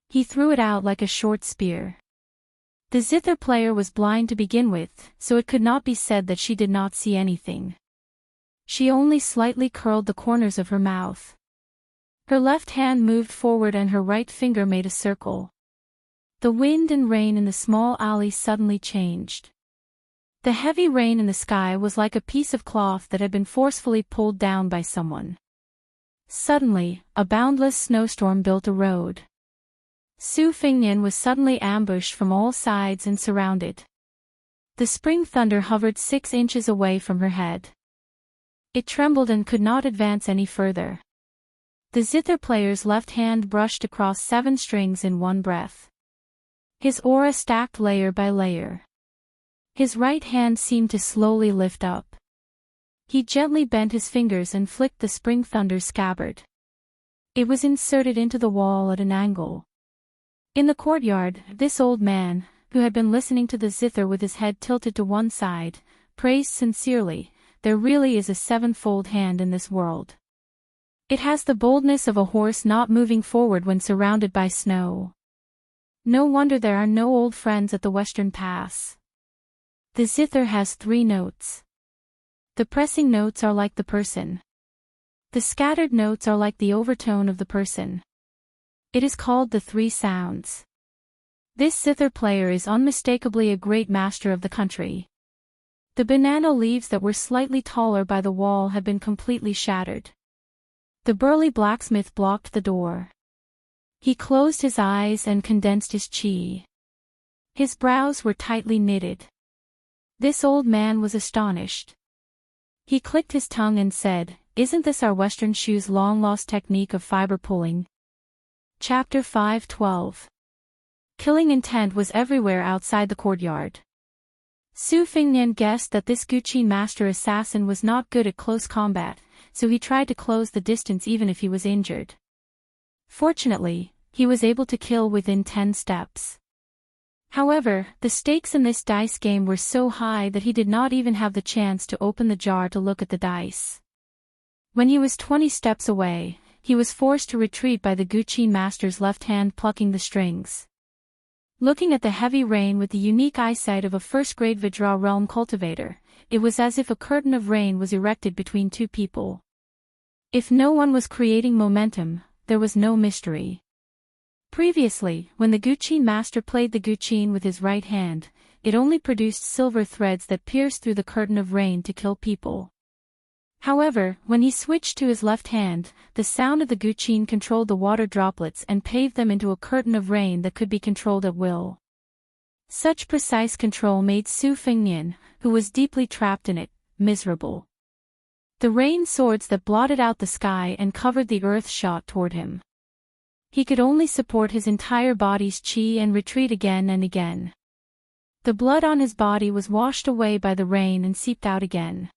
He threw it out like a short spear. The zither player was blind to begin with, so it could not be said that she did not see anything. She only slightly curled the corners of her mouth. Her left hand moved forward and her right finger made a circle. The wind and rain in the small alley suddenly changed. The heavy rain in the sky was like a piece of cloth that had been forcefully pulled down by someone. Suddenly, a boundless snowstorm built a road. Su Fengnian was suddenly ambushed from all sides and surrounded. The spring thunder hovered 6 inches away from her head. It trembled and could not advance any further. The zither player's left hand brushed across 7 strings in one breath. His aura stacked layer by layer. His right hand seemed to slowly lift up. He gently bent his fingers and flicked the spring thunder's scabbard. It was inserted into the wall at an angle. In the courtyard, this old man, who had been listening to the zither with his head tilted to one side, praised sincerely, "There really is a 7-fold hand in this world. It has the boldness of a horse not moving forward when surrounded by snow. No wonder there are no old friends at the Western Pass." The zither has 3 notes. The pressing notes are like the person. The scattered notes are like the overtone of the person. It is called the 3 sounds. This zither player is unmistakably a great master of the country. The banana leaves that were slightly taller by the wall had been completely shattered. The burly blacksmith blocked the door. He closed his eyes and condensed his chi. His brows were tightly knitted. This old man was astonished. He clicked his tongue and said, isn't this our Western shoe's long-lost technique of fiber pulling? Chapter 5:12. Killing intent was everywhere outside the courtyard. Su Fengnian guessed that this Guqin master assassin was not good at close combat, so he tried to close the distance even if he was injured. Fortunately, he was able to kill within 10 steps. However, the stakes in this dice game were so high that he did not even have the chance to open the jar to look at the dice. When he was 20 steps away, he was forced to retreat by the Guqin master's left hand plucking the strings. Looking at the heavy rain with the unique eyesight of a first-grade Vidra realm cultivator, it was as if a curtain of rain was erected between two people. If no one was creating momentum, there was no mystery. Previously, when the Guqin master played the Guqin with his right hand, it only produced silver threads that pierced through the curtain of rain to kill people. However, when he switched to his left hand, the sound of the Guqin controlled the water droplets and paved them into a curtain of rain that could be controlled at will. Such precise control made Su Fengnian, who was deeply trapped in it, miserable. The rain swords that blotted out the sky and covered the earth shot toward him. He could only support his entire body's qi and retreat again and again. The blood on his body was washed away by the rain and seeped out again.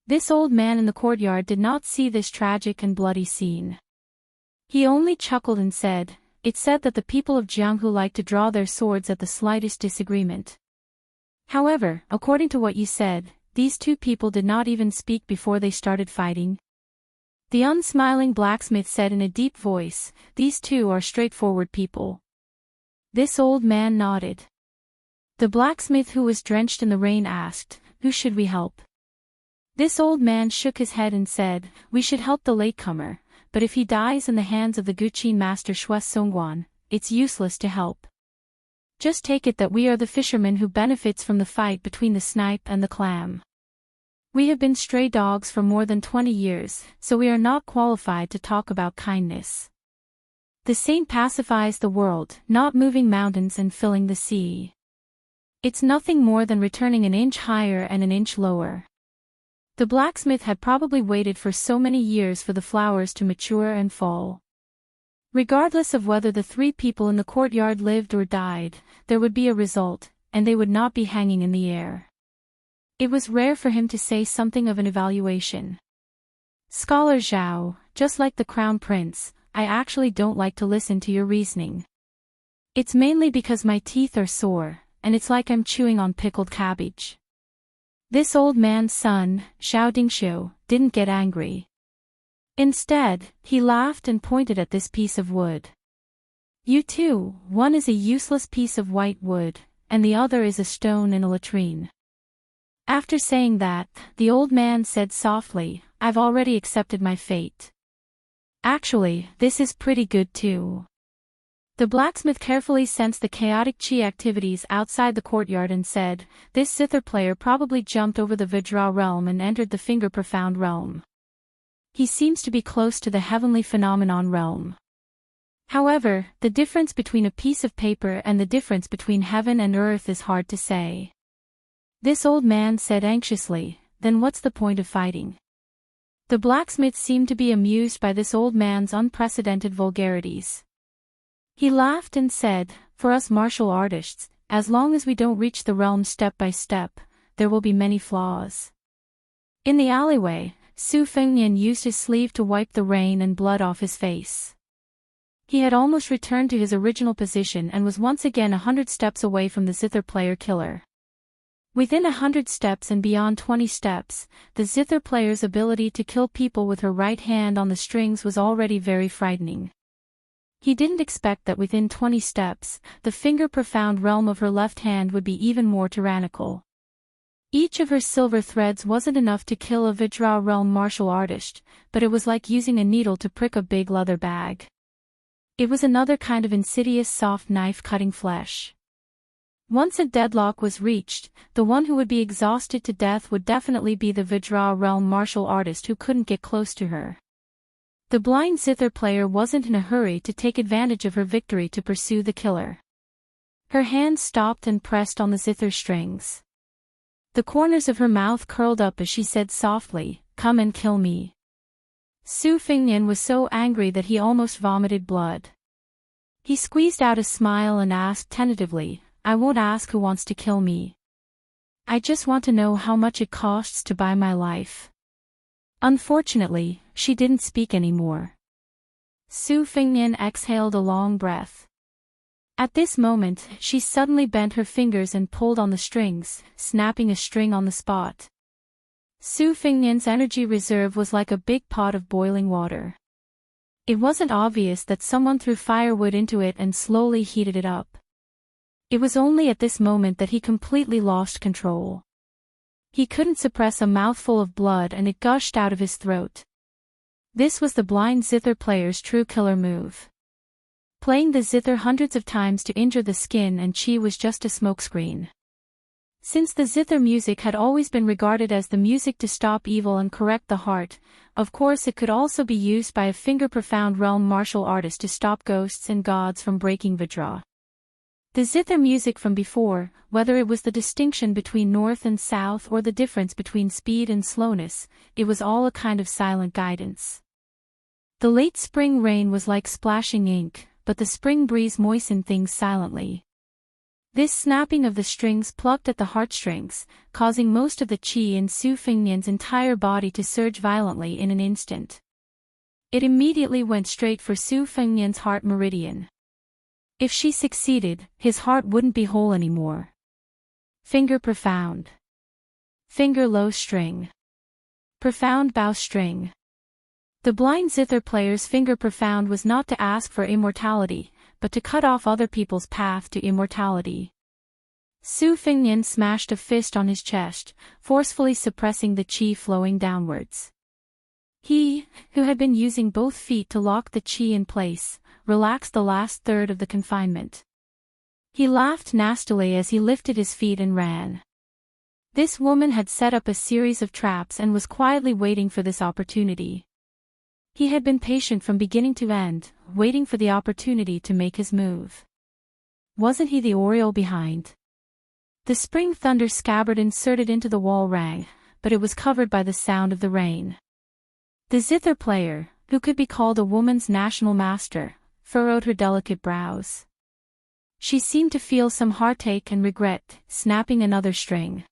This old man in the courtyard did not see this tragic and bloody scene. He only chuckled and said, "It's said that the people of Jianghu like to draw their swords at the slightest disagreement. However, according to what you said, these two people did not even speak before they started fighting." The unsmiling blacksmith said in a deep voice, "These two are straightforward people." This old man nodded. The blacksmith, who was drenched in the rain, asked, "Who should we help?" This old man shook his head and said, "We should help the latecomer, but if he dies in the hands of the Guqin master Shui Songguan, it's useless to help. Just take it that we are the fisherman who benefits from the fight between the snipe and the clam. We have been stray dogs for more than 20 years, so we are not qualified to talk about kindness. The saint pacifies the world, not moving mountains and filling the sea. It's nothing more than returning an inch higher and an inch lower." The blacksmith had probably waited for so many years for the flowers to mature and fall. Regardless of whether the three people in the courtyard lived or died, there would be a result, and they would not be hanging in the air. It was rare for him to say something of an evaluation. "Scholar Zhao, just like the crown prince, I actually don't like to listen to your reasoning. It's mainly because my teeth are sore, and it's like I'm chewing on pickled cabbage." This old man's son, Xiao Dingxiu, didn't get angry. Instead, he laughed and pointed at this piece of wood. "You two, one is a useless piece of white wood, and the other is a stone in a latrine." After saying that, the old man said softly, "I've already accepted my fate. Actually, this is pretty good too." The blacksmith carefully sensed the chaotic qi activities outside the courtyard and said, "This zither player probably jumped over the Vidra realm and entered the Finger Profound realm. He seems to be close to the heavenly phenomenon realm. However, the difference between a piece of paper and the difference between heaven and earth is hard to say." This old man said anxiously, "Then what's the point of fighting?" The blacksmith seemed to be amused by this old man's unprecedented vulgarities. He laughed and said, "For us martial artists, as long as we don't reach the realm step by step, there will be many flaws." In the alleyway, Su Fengnian used his sleeve to wipe the rain and blood off his face. He had almost returned to his original position and was once again 100 steps away from the zither player killer. Within 100 steps and beyond 20 steps, the zither player's ability to kill people with her right hand on the strings was already very frightening. He didn't expect that within 20 steps, the Finger Profound realm of her left hand would be even more tyrannical. Each of her silver threads wasn't enough to kill a Vidra realm martial artist, but it was like using a needle to prick a big leather bag. It was another kind of insidious soft knife cutting flesh. Once a deadlock was reached, the one who would be exhausted to death would definitely be the Vidra realm martial artist who couldn't get close to her. The blind zither player wasn't in a hurry to take advantage of her victory to pursue the killer. Her hand stopped and pressed on the zither strings. The corners of her mouth curled up as she said softly, "Come and kill me." Su Fengnian was so angry that he almost vomited blood. He squeezed out a smile and asked tentatively, "I won't ask who wants to kill me. I just want to know how much it costs to buy my life." Unfortunately, she didn't speak anymore. Su Fengnian exhaled a long breath. At this moment, she suddenly bent her fingers and pulled on the strings, snapping a string on the spot. Su Fengnian's energy reserve was like a big pot of boiling water. It wasn't obvious that someone threw firewood into it and slowly heated it up. It was only at this moment that he completely lost control. He couldn't suppress a mouthful of blood and it gushed out of his throat. This was the blind zither player's true killer move. Playing the zither hundreds of times to injure the skin and chi was just a smokescreen. Since the zither music had always been regarded as the music to stop evil and correct the heart, of course it could also be used by a finger-profound realm martial artist to stop ghosts and gods from breaking Vajra. The zither music from before, whether it was the distinction between north and south or the difference between speed and slowness, it was all a kind of silent guidance. The late spring rain was like splashing ink, but the spring breeze moistened things silently. This snapping of the strings plucked at the heartstrings, causing most of the chi in Su Fengnian's entire body to surge violently in an instant. It immediately went straight for Su Fengnian's heart meridian. If she succeeded, his heart wouldn't be whole anymore. Finger profound. Finger low string. Profound bow string. The blind zither player's finger profound was not to ask for immortality, but to cut off other people's path to immortality. Su Fengnian smashed a fist on his chest, forcefully suppressing the chi flowing downwards. He, who had been using both feet to lock the chi in place, relaxed the last third of the confinement. He laughed nastily as he lifted his feet and ran. This woman had set up a series of traps and was quietly waiting for this opportunity. He had been patient from beginning to end, waiting for the opportunity to make his move. Wasn't he the Oriole behind? The spring thunder scabbard inserted into the wall rang, but it was covered by the sound of the rain. The zither player, who could be called a woman's national master, furrowed her delicate brows. She seemed to feel some heartache and regret, snapping another string.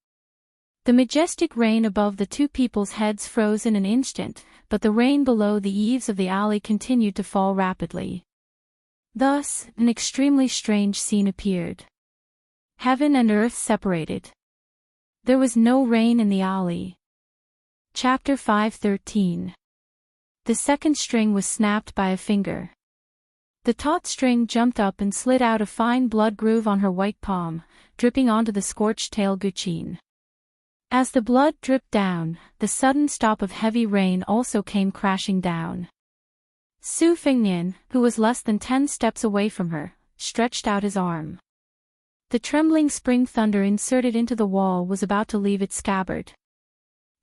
The majestic rain above the two people's heads froze in an instant, but the rain below the eaves of the alley continued to fall rapidly. Thus, an extremely strange scene appeared. Heaven and earth separated. There was no rain in the alley. Chapter 5:13. The second string was snapped by a finger. The taut string jumped up and slid out a fine blood groove on her white palm, dripping onto the scorched tail guqin. As the blood dripped down, the sudden stop of heavy rain also came crashing down. Su Fengnian, who was less than 10 steps away from her, stretched out his arm. The trembling spring thunder inserted into the wall was about to leave its scabbard.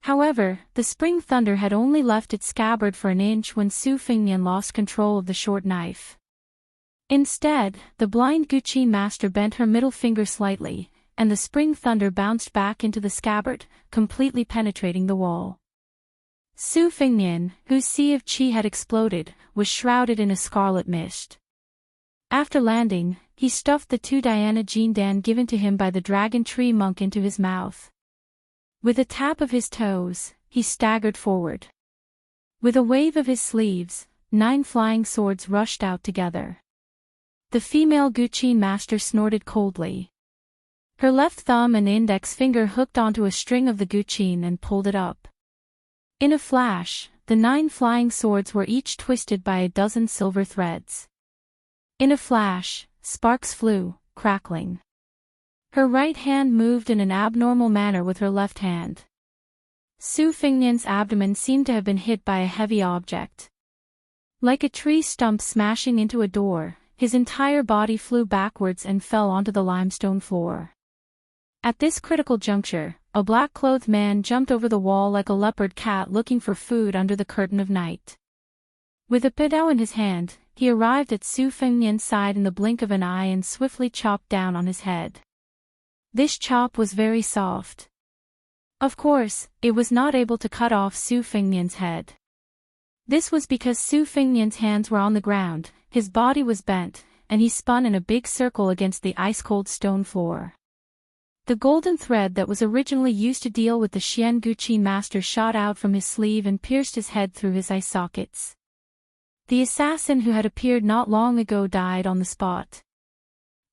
However, the spring thunder had only left its scabbard for an inch when Su Fengnian lost control of the short knife. Instead, the blind guqin master bent her middle finger slightly, and the spring thunder bounced back into the scabbard, completely penetrating the wall. Su Fengnian, whose sea of chi had exploded, was shrouded in a scarlet mist. After landing, he stuffed the 2 Diana Jindan given to him by the dragon tree monk into his mouth. With a tap of his toes, he staggered forward. With a wave of his sleeves, 9 flying swords rushed out together. The female guqin master snorted coldly. Her left thumb and index finger hooked onto a string of the guqin and pulled it up. In a flash, the 9 flying swords were each twisted by a dozen silver threads. In a flash, sparks flew, crackling. Her right hand moved in an abnormal manner with her left hand. Su Fengnian's abdomen seemed to have been hit by a heavy object. Like a tree stump smashing into a door, his entire body flew backwards and fell onto the limestone floor. At this critical juncture, a black-clothed man jumped over the wall like a leopard cat looking for food under the curtain of night. With a pedao in his hand, he arrived at Su Fengnian's side in the blink of an eye and swiftly chopped down on his head. This chop was very soft. Of course, it was not able to cut off Su Fengnian's head. This was because Su Fengnian's hands were on the ground, his body was bent, and he spun in a big circle against the ice-cold stone floor. The golden thread that was originally used to deal with the Xianguqi master shot out from his sleeve and pierced his head through his eye sockets. The assassin who had appeared not long ago died on the spot.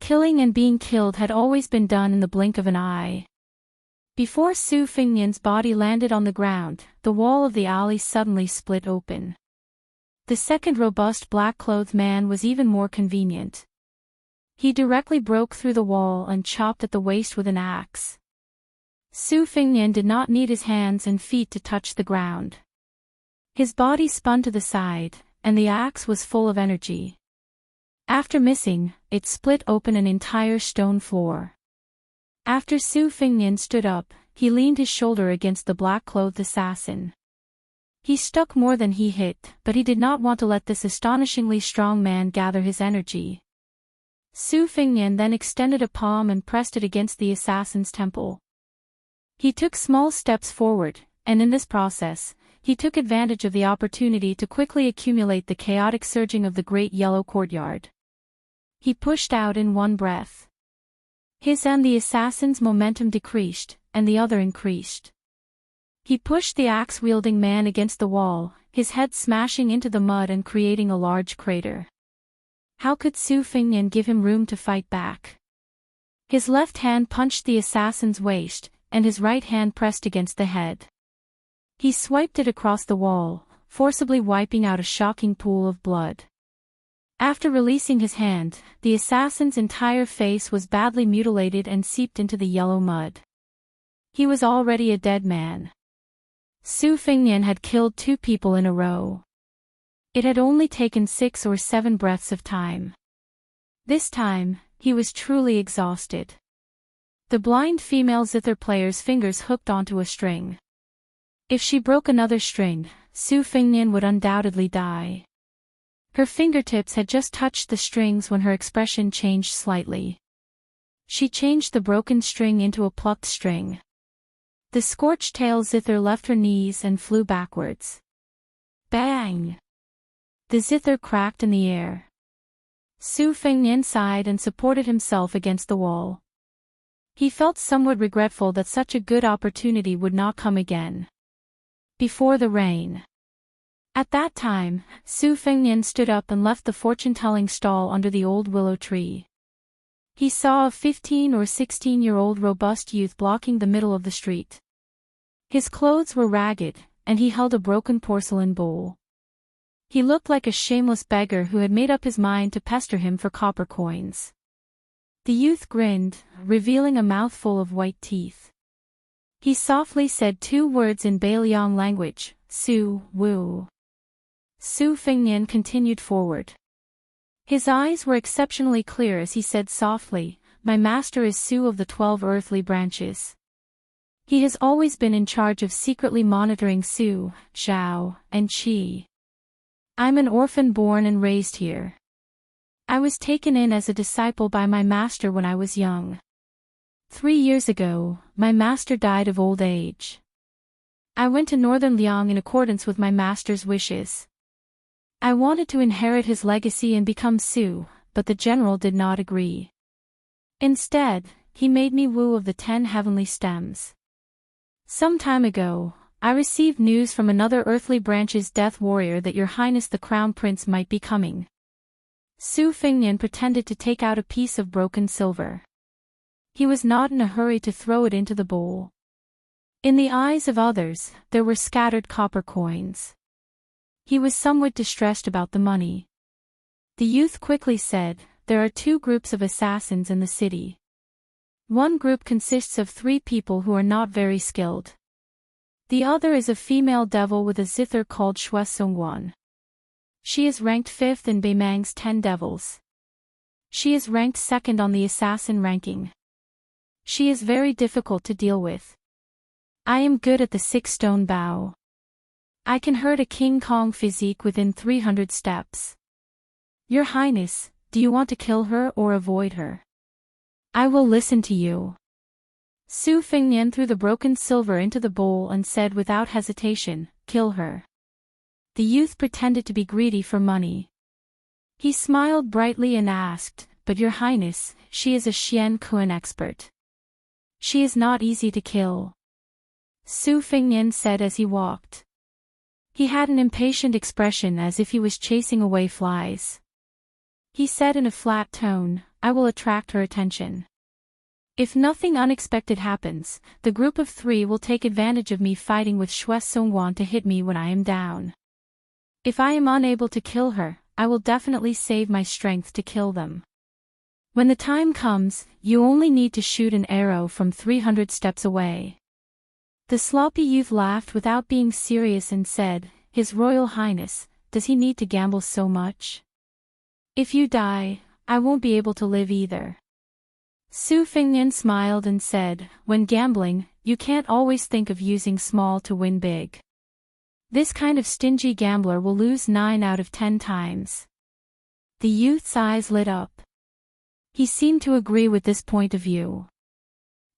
Killing and being killed had always been done in the blink of an eye. Before Su Fengnian's body landed on the ground, the wall of the alley suddenly split open. The second robust black-clothed man was even more convenient. He directly broke through the wall and chopped at the waist with an axe. Su Fengnian did not need his hands and feet to touch the ground. His body spun to the side, and the axe was full of energy. After missing, it split open an entire stone floor. After Su Fengnian stood up, he leaned his shoulder against the black-clothed assassin. He struck more than he hit, but he did not want to let this astonishingly strong man gather his energy. Su Fengnian then extended a palm and pressed it against the assassin's temple. He took small steps forward, and in this process, he took advantage of the opportunity to quickly accumulate the chaotic surging of the great yellow courtyard. He pushed out in one breath. His and the assassin's momentum decreased, and the other increased. He pushed the axe-wielding man against the wall, his head smashing into the mud and creating a large crater. How could Su Fengnian give him room to fight back? His left hand punched the assassin's waist, and his right hand pressed against the head. He swiped it across the wall, forcibly wiping out a shocking pool of blood. After releasing his hand, the assassin's entire face was badly mutilated and seeped into the yellow mud. He was already a dead man. Su Fengnian had killed 2 people in a row. It had only taken 6 or 7 breaths of time. This time, he was truly exhausted. The blind female zither player's fingers hooked onto a string. If she broke another string, Su Fengnian would undoubtedly die. Her fingertips had just touched the strings when her expression changed slightly. She changed the broken string into a plucked string. The scorched tail zither left her knees and flew backwards. Bang! The zither cracked in the air. Su Fengnian sighed and supported himself against the wall. He felt somewhat regretful that such a good opportunity would not come again. Before the rain. At that time, Su Fengnian stood up and left the fortune-telling stall under the old willow tree. He saw a 15 or 16-year-old robust youth blocking the middle of the street. His clothes were ragged, and he held a broken porcelain bowl. He looked like a shameless beggar who had made up his mind to pester him for copper coins. The youth grinned, revealing a mouthful of white teeth. He softly said 2 words in Bailiang language, Su, Wu. Su Fengnian continued forward. His eyes were exceptionally clear as he said softly, "My master is Su of the 12 earthly branches. He has always been in charge of secretly monitoring Su, Zhao, and Qi. I'm an orphan born and raised here. I was taken in as a disciple by my master when I was young. 3 years ago, my master died of old age. I went to northern Liang in accordance with my master's wishes. I wanted to inherit his legacy and become Su, but the general did not agree. Instead, he made me Wu of the 10 heavenly stems. Some time ago, I received news from another earthly branch's death warrior that Your Highness the Crown Prince might be coming." Su Fengnian pretended to take out a piece of broken silver. He was not in a hurry to throw it into the bowl. In the eyes of others, there were scattered copper coins. He was somewhat distressed about the money. The youth quickly said, "There are 2 groups of assassins in the city. One group consists of 3 people who are not very skilled. The other is a female devil with a zither called Xue Songguan. She is ranked 5th in Beimang's 10 devils. She is ranked 2nd on the assassin ranking. She is very difficult to deal with. I am good at the 6-stone bow. I can hurt a King Kong physique within 300 steps. Your Highness, do you want to kill her or avoid her? I will listen to you." Su Fengnian threw the broken silver into the bowl and said without hesitation, "Kill her." The youth pretended to be greedy for money. He smiled brightly and asked, "But your highness, she is a Xian Kuan expert. She is not easy to kill," Su Fengnian said as he walked. He had an impatient expression as if he was chasing away flies. He said in a flat tone, "I will attract her attention. If nothing unexpected happens, the group of 3 will take advantage of me fighting with Xue Songguan to hit me when I am down. If I am unable to kill her, I will definitely save my strength to kill them. When the time comes, you only need to shoot an arrow from 300 steps away." The sloppy youth laughed without being serious and said, "His Royal Highness, does he need to gamble so much? If you die, I won't be able to live either." Su Fengnian smiled and said, "When gambling, you can't always think of using small to win big. This kind of stingy gambler will lose 9 out of 10 times." The youth's eyes lit up. He seemed to agree with this point of view.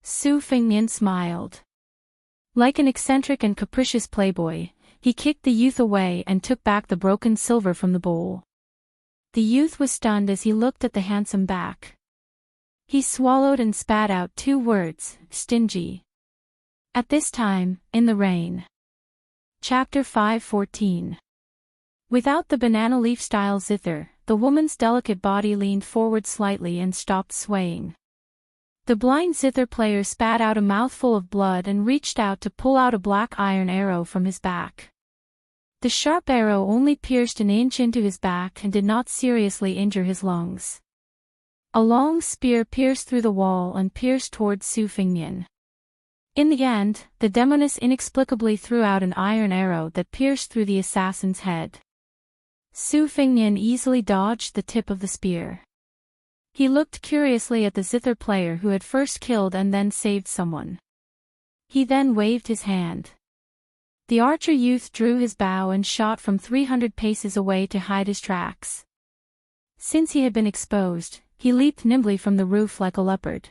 Su Fengnian smiled. Like an eccentric and capricious playboy, he kicked the youth away and took back the broken silver from the bowl. The youth was stunned as he looked at the handsome back. He swallowed and spat out 2 words, "Stingy." At this time, in the rain. Chapter 5:14. Without the banana leaf-style zither, the woman's delicate body leaned forward slightly and stopped swaying. The blind zither player spat out a mouthful of blood and reached out to pull out a black iron arrow from his back. The sharp arrow only pierced an inch into his back and did not seriously injure his lungs. A long spear pierced through the wall and pierced towards Su Fengnian. In the end, the demoness inexplicably threw out an iron arrow that pierced through the assassin's head. Su Fengnian easily dodged the tip of the spear. He looked curiously at the zither player who had first killed and then saved someone. He then waved his hand. The archer youth drew his bow and shot from 300 paces away to hide his tracks. Since he had been exposed, he leaped nimbly from the roof like a leopard.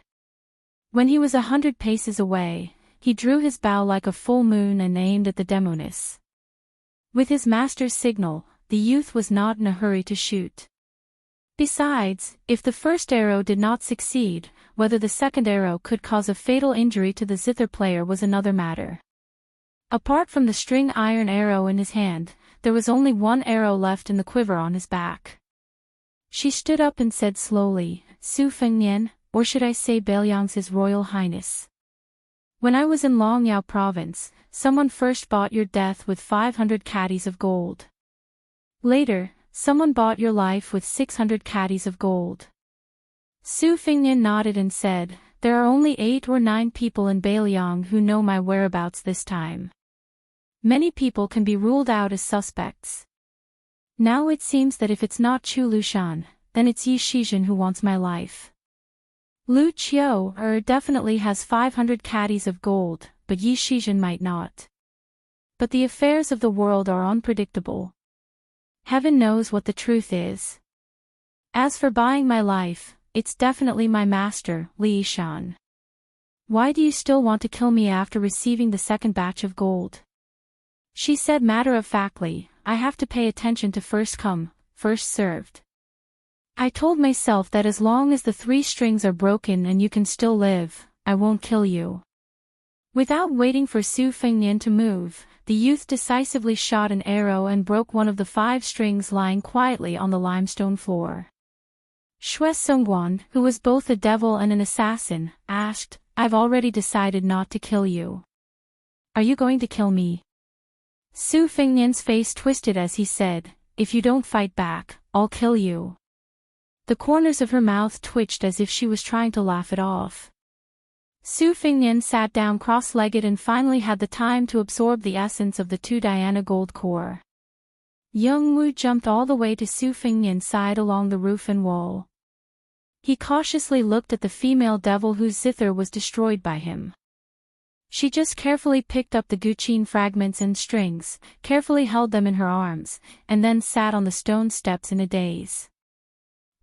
When he was 100 paces away, he drew his bow like a full moon and aimed at the demoness. With his master's signal, the youth was not in a hurry to shoot. Besides, if the first arrow did not succeed, whether the second arrow could cause a fatal injury to the zither player was another matter. Apart from the string iron arrow in his hand, there was only 1 arrow left in the quiver on his back. She stood up and said slowly, "Su Fengnian, or should I say Bailiang's His Royal Highness. When I was in Longyao province, someone first bought your death with 500 caddies of gold. Later, someone bought your life with 600 caddies of gold." Su Fengnian nodded and said, "There are only 8 or 9 people in Bailiang who know my whereabouts this time. Many people can be ruled out as suspects. Now it seems that if it's not Chu Lushan, then it's Yi Shizhen who wants my life. Lu Qiu definitely has 500 caddies of gold, but Yi Shizhen might not. But the affairs of the world are unpredictable. Heaven knows what the truth is. As for buying my life, it's definitely my master, Li Yishan. Why do you still want to kill me after receiving the second batch of gold?" She said matter-of-factly, "I have to pay attention to first come, first served. I told myself that as long as the 3 strings are broken and you can still live, I won't kill you." Without waiting for Su Fengnian to move, the youth decisively shot an arrow and broke one of the 5 strings lying quietly on the limestone floor. Xue Songguan, who was both a devil and an assassin, asked, "I've already decided not to kill you. Are you going to kill me?" Su Fengnian's face twisted as he said, "If you don't fight back, I'll kill you." The corners of her mouth twitched as if she was trying to laugh it off. Su Fengnian sat down cross-legged and finally had the time to absorb the essence of the 2 Diana gold core. Young Wu jumped all the way to Su Fengnian's side along the roof and wall. He cautiously looked at the female devil whose zither was destroyed by him. She just carefully picked up the guqin fragments and strings, carefully held them in her arms, and then sat on the stone steps in a daze.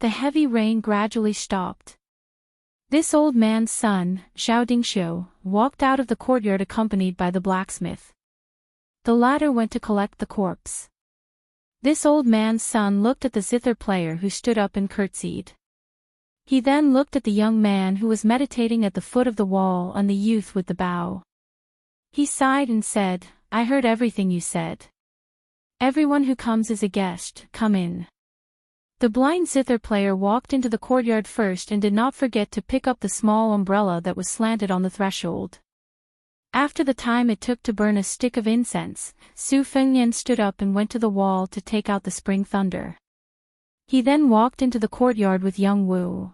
The heavy rain gradually stopped. This old man's son, Zhao Dingxiu, walked out of the courtyard accompanied by the blacksmith. The latter went to collect the corpse. This old man's son looked at the zither player who stood up and curtsied. He then looked at the young man who was meditating at the foot of the wall and the youth with the bow. He sighed and said, "I heard everything you said. Everyone who comes is a guest, come in." The blind zither player walked into the courtyard first and did not forget to pick up the small umbrella that was slanted on the threshold. After the time it took to burn a stick of incense, Su Fengnian stood up and went to the wall to take out the spring thunder. He then walked into the courtyard with young Wu.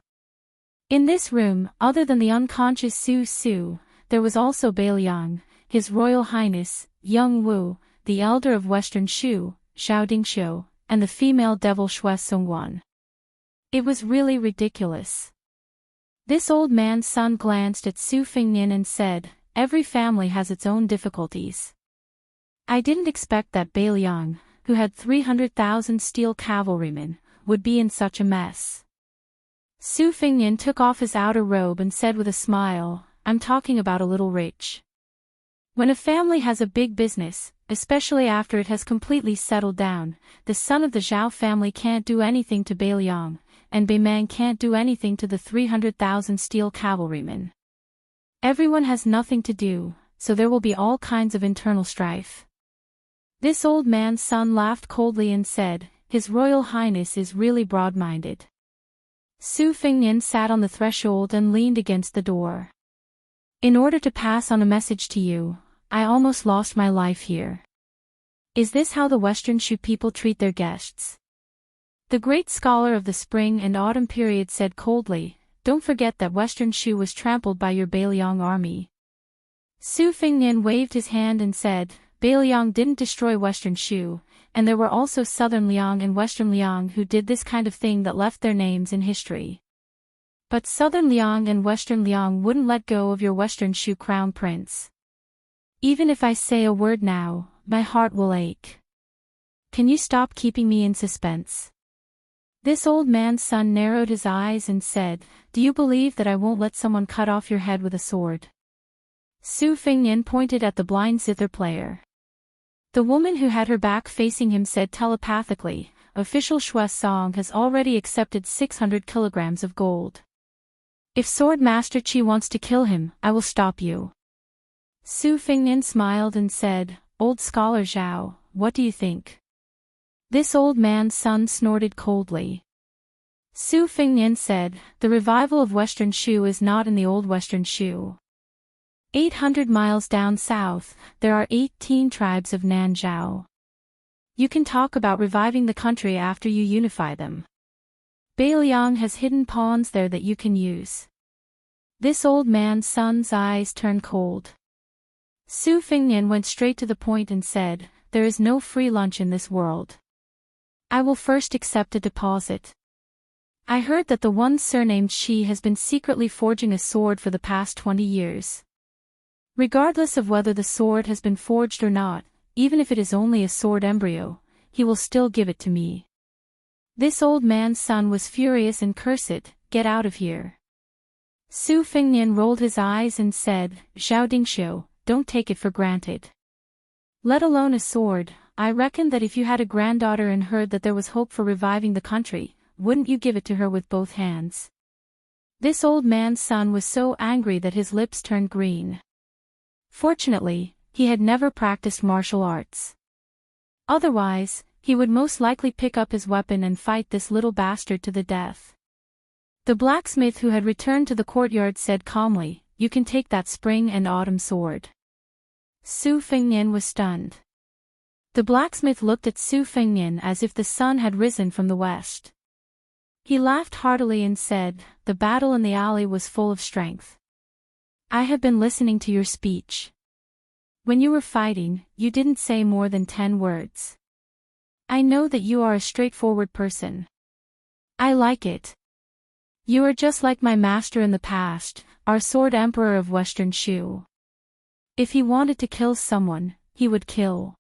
In this room, other than the unconscious Su, there was also Bailiang, His Royal Highness, young Wu, the elder of Western Shu, Xiao Dingxiu, and the female devil Shui Songguan. It was really ridiculous. This old man's son glanced at Su Fengnian and said, "Every family has its own difficulties. I didn't expect that Bailiang, who had 300,000 steel cavalrymen, would be in such a mess." Su Fengnian took off his outer robe and said with a smile, "I'm talking about a little rich. When a family has a big business, especially after it has completely settled down, the son of the Zhao family can't do anything to Bailiang, and Beimang can't do anything to the 300,000 steel cavalrymen. Everyone has nothing to do, so there will be all kinds of internal strife." This old man's son laughed coldly and said, "His Royal Highness is really broad-minded." Su Fengnian sat on the threshold and leaned against the door. "In order to pass on a message to you, I almost lost my life here. Is this how the Western Shu people treat their guests?" The great scholar of the spring and autumn period said coldly, "Don't forget that Western Shu was trampled by your Bailiang army." Su Fengnian waved his hand and said, "Bailiang didn't destroy Western Shu, and there were also Southern Liang and Western Liang who did this kind of thing that left their names in history. But Southern Liang and Western Liang wouldn't let go of your Western Shu crown prince. Even if I say a word now, my heart will ache. Can you stop keeping me in suspense?" This old man's son narrowed his eyes and said, "Do you believe that I won't let someone cut off your head with a sword?" Su Fengnian pointed at the blind zither player. The woman who had her back facing him said telepathically, "Official Shui Song has already accepted 600 kilograms of gold. If Sword Master Qi wants to kill him, I will stop you." Su Fengnian smiled and said, "Old scholar Zhao, what do you think?" This old man's son snorted coldly. Su Fengnian said, "The revival of Western Shu is not in the old Western Shu. 800 miles down south, there are 18 tribes of Nanzhao. You can talk about reviving the country after you unify them. Bailiang has hidden pawns there that you can use." This old man's son's eyes turned cold. Su Fengnian went straight to the point and said, "There is no free lunch in this world. I will first accept a deposit. I heard that the one surnamed Shi has been secretly forging a sword for the past 20 years. Regardless of whether the sword has been forged or not, even if it is only a sword embryo, he will still give it to me." This old man's son was furious and cursed, "Get out of here." Su Fengnian rolled his eyes and said, "Xiao Dingxiu, don't take it for granted. Let alone a sword, I reckon that if you had a granddaughter and heard that there was hope for reviving the country, wouldn't you give it to her with both hands?" This old man's son was so angry that his lips turned green. Fortunately, he had never practiced martial arts. Otherwise, he would most likely pick up his weapon and fight this little bastard to the death. The blacksmith who had returned to the courtyard said calmly, "You can take that spring and autumn sword." Su Fengnian was stunned. The blacksmith looked at Su Fengnian as if the sun had risen from the west. He laughed heartily and said, "The battle in the alley was full of strength. I have been listening to your speech. When you were fighting, you didn't say more than 10 words. I know that you are a straightforward person. I like it. You are just like my master in the past, our sword emperor of Western Shu. If he wanted to kill someone, he would kill.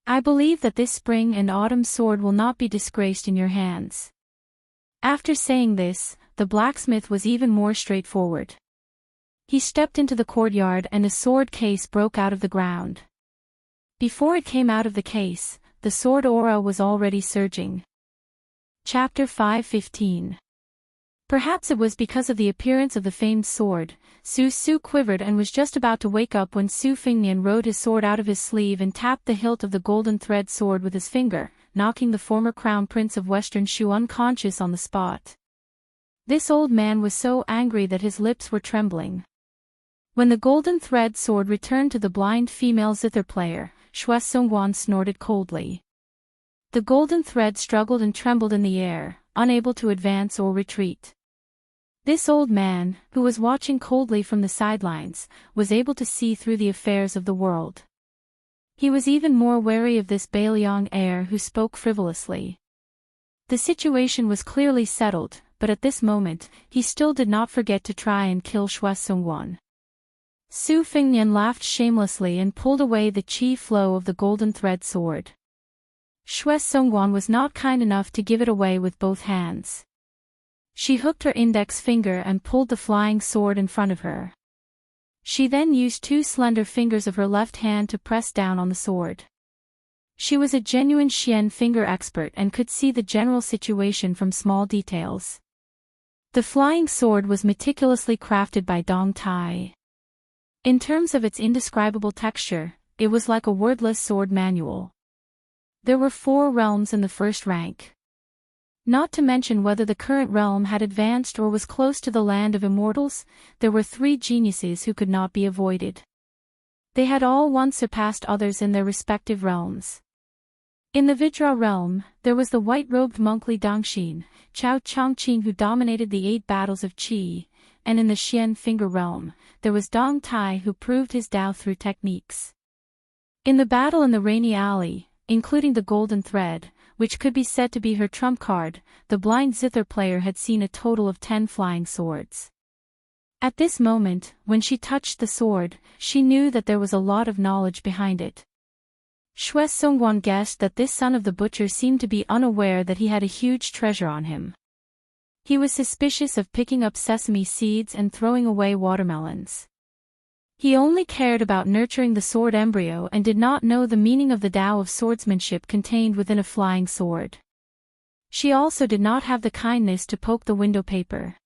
I believe that this spring and autumn sword will not be disgraced in your hands." After saying this, the blacksmith was even more straightforward. He stepped into the courtyard and a sword case broke out of the ground. Before it came out of the case, the sword aura was already surging. Chapter 5:15. Perhaps it was because of the appearance of the famed sword. Su quivered and was just about to wake up when Su Fengnian rode his sword out of his sleeve and tapped the hilt of the golden thread sword with his finger, knocking the former crown prince of Western Shu unconscious on the spot. This old man was so angry that his lips were trembling. When the golden thread sword returned to the blind female zither player, Xue Songguan snorted coldly. The golden thread struggled and trembled in the air, unable to advance or retreat. This old man, who was watching coldly from the sidelines, was able to see through the affairs of the world. He was even more wary of this Bailiang heir who spoke frivolously. The situation was clearly settled, but at this moment, he still did not forget to try and kill Xue Songguan. Su Fengnian laughed shamelessly and pulled away the qi flow of the golden thread sword. Xue Songguan was not kind enough to give it away with both hands. She hooked her index finger and pulled the flying sword in front of her. She then used two slender fingers of her left hand to press down on the sword. She was a genuine Xian finger expert and could see the general situation from small details. The flying sword was meticulously crafted by Dong Tai. In terms of its indescribable texture, it was like a wordless sword manual. There were 4 realms in the first rank. Not to mention whether the current realm had advanced or was close to the land of immortals, there were 3 geniuses who could not be avoided. They had all once surpassed others in their respective realms. In the Vidra realm, there was the white-robed monk Li Dongxin, Chao Chongqing who dominated the 8 battles of Qi, and in the Xian finger realm, there was Dong Tai who proved his Dao through techniques. In the battle in the Rainy Alley, including the golden thread, which could be said to be her trump card, the blind zither player had seen a total of 10 flying swords. At this moment, when she touched the sword, she knew that there was a lot of knowledge behind it. Xue Songguan guessed that this son of the butcher seemed to be unaware that he had a huge treasure on him. He was suspicious of picking up sesame seeds and throwing away watermelons. He only cared about nurturing the sword embryo and did not know the meaning of the Tao of swordsmanship contained within a flying sword. She also did not have the kindness to poke the window paper.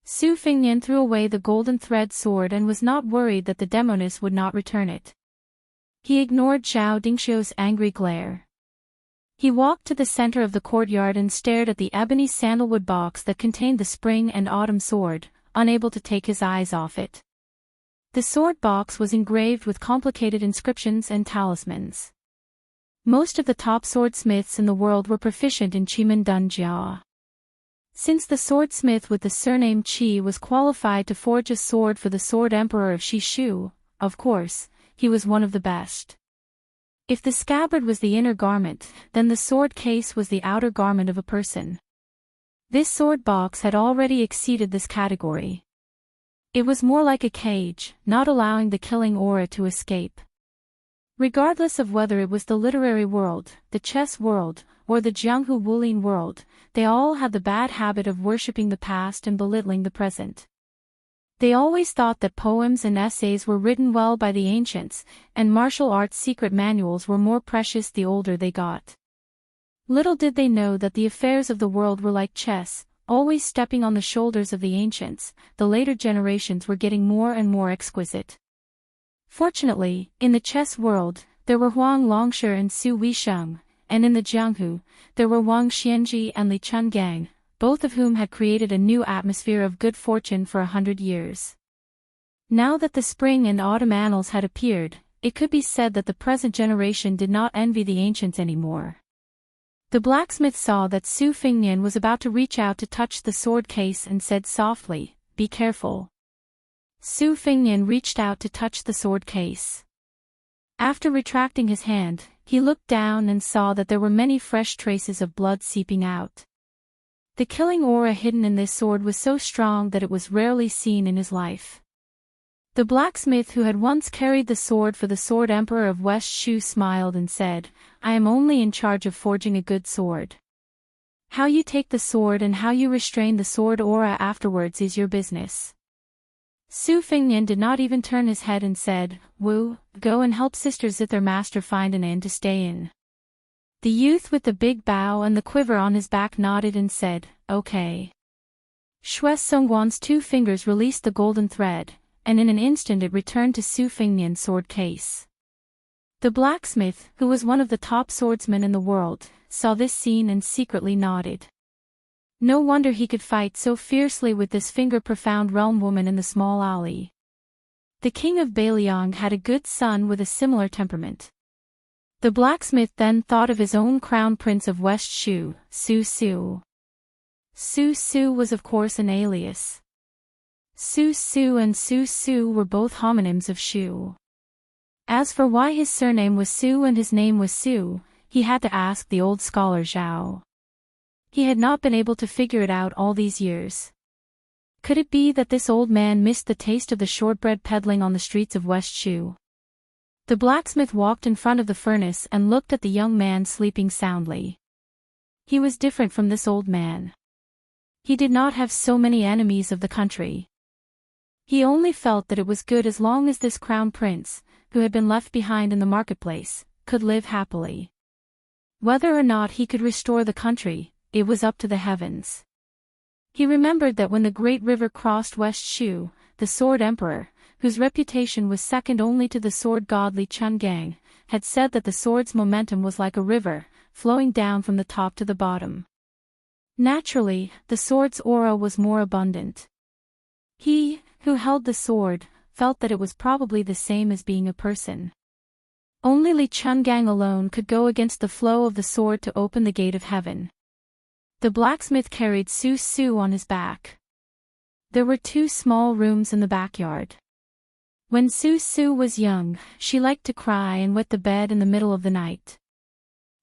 Su Fengnian threw away the golden thread sword and was not worried that the demoness would not return it. He ignored Zhao Dingxiu's angry glare. He walked to the center of the courtyard and stared at the ebony sandalwood box that contained the spring and autumn sword, unable to take his eyes off it. The sword box was engraved with complicated inscriptions and talismans. Most of the top swordsmiths in the world were proficient in Qimen Dun Jia. Since the swordsmith with the surname Qi was qualified to forge a sword for the sword emperor of Shishu, of course, he was one of the best. If the scabbard was the inner garment, then the sword case was the outer garment of a person. This sword box had already exceeded this category. It was more like a cage, not allowing the killing aura to escape. Regardless of whether it was the literary world, the chess world, or the Jianghu Wulin world, they all had the bad habit of worshipping the past and belittling the present. They always thought that poems and essays were written well by the ancients, and martial arts secret manuals were more precious the older they got. Little did they know that the affairs of the world were like chess, always stepping on the shoulders of the ancients. The later generations were getting more and more exquisite. Fortunately, in the chess world, there were Huang Longshi and Su Weisheng, and in the Jianghu, there were Wang Xianji and Li Chungang, both of whom had created a new atmosphere of good fortune for 100 years. Now that the spring and autumn annals had appeared, it could be said that the present generation did not envy the ancients anymore. The blacksmith saw that Su Fengnian was about to reach out to touch the sword case and said softly, "Be careful." Su Fengnian reached out to touch the sword case. After retracting his hand, he looked down and saw that there were many fresh traces of blood seeping out. The killing aura hidden in this sword was so strong that it was rarely seen in his life. The blacksmith who had once carried the sword for the sword emperor of West Shu smiled and said, "I am only in charge of forging a good sword. How you take the sword and how you restrain the sword aura afterwards is your business." Su Fengnian did not even turn his head and said, "Wu, go and help Sister Zither Master find an inn to stay in." The youth with the big bow and the quiver on his back nodded and said, "Okay." Shui Songguan's 2 fingers released the golden thread, and in an instant it returned to Su Fengnian's sword case. The blacksmith, who was one of the top swordsmen in the world, saw this scene and secretly nodded. No wonder he could fight so fiercely with this finger-profound realm woman in the small alley. The king of Bailiang had a good son with a similar temperament. The blacksmith then thought of his own crown prince of West Shu, Su Su. Su Su was of course an alias. Su Su and Su Su were both homonyms of Shu. As for why his surname was Su and his name was Su, he had to ask the old scholar Zhao. He had not been able to figure it out all these years. Could it be that this old man missed the taste of the shortbread peddling on the streets of West Shu? The blacksmith walked in front of the furnace and looked at the young man sleeping soundly. He was different from this old man. He did not have so many enemies of the country. He only felt that it was good as long as this crown prince, who had been left behind in the marketplace, could live happily. Whether or not he could restore the country, it was up to the heavens. He remembered that when the great river crossed West Shu, the Sword Emperor, whose reputation was second only to the sword god Li Chungang, had said that the sword's momentum was like a river, flowing down from the top to the bottom. Naturally, the sword's aura was more abundant. He, who held the sword, felt that it was probably the same as being a person. Only Li Chungang alone could go against the flow of the sword to open the gate of heaven. The blacksmith carried Su Su on his back. There were 2 small rooms in the backyard. When Su Su was young, she liked to cry and wet the bed in the middle of the night.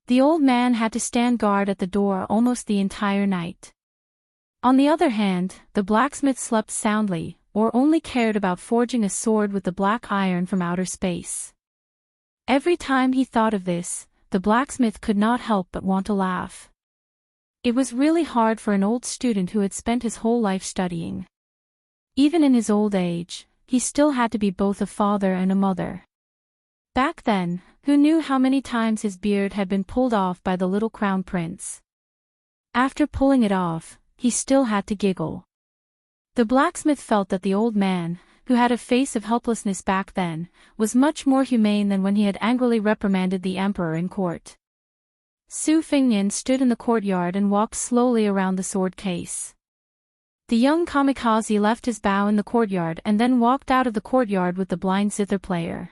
The old man had to stand guard at the door almost the entire night. On the other hand, the blacksmith slept soundly, or only cared about forging a sword with the black iron from outer space. Every time he thought of this, the blacksmith could not help but want to laugh. It was really hard for an old student who had spent his whole life studying. Even in his old age, he still had to be both a father and a mother. Back then, who knew how many times his beard had been pulled off by the little crown prince? After pulling it off, he still had to giggle. The blacksmith felt that the old man, who had a face of helplessness back then, was much more humane than when he had angrily reprimanded the emperor in court. Su Fengnian stood in the courtyard and walked slowly around the sword case. The young kamikaze left his bow in the courtyard and then walked out of the courtyard with the blind zither player.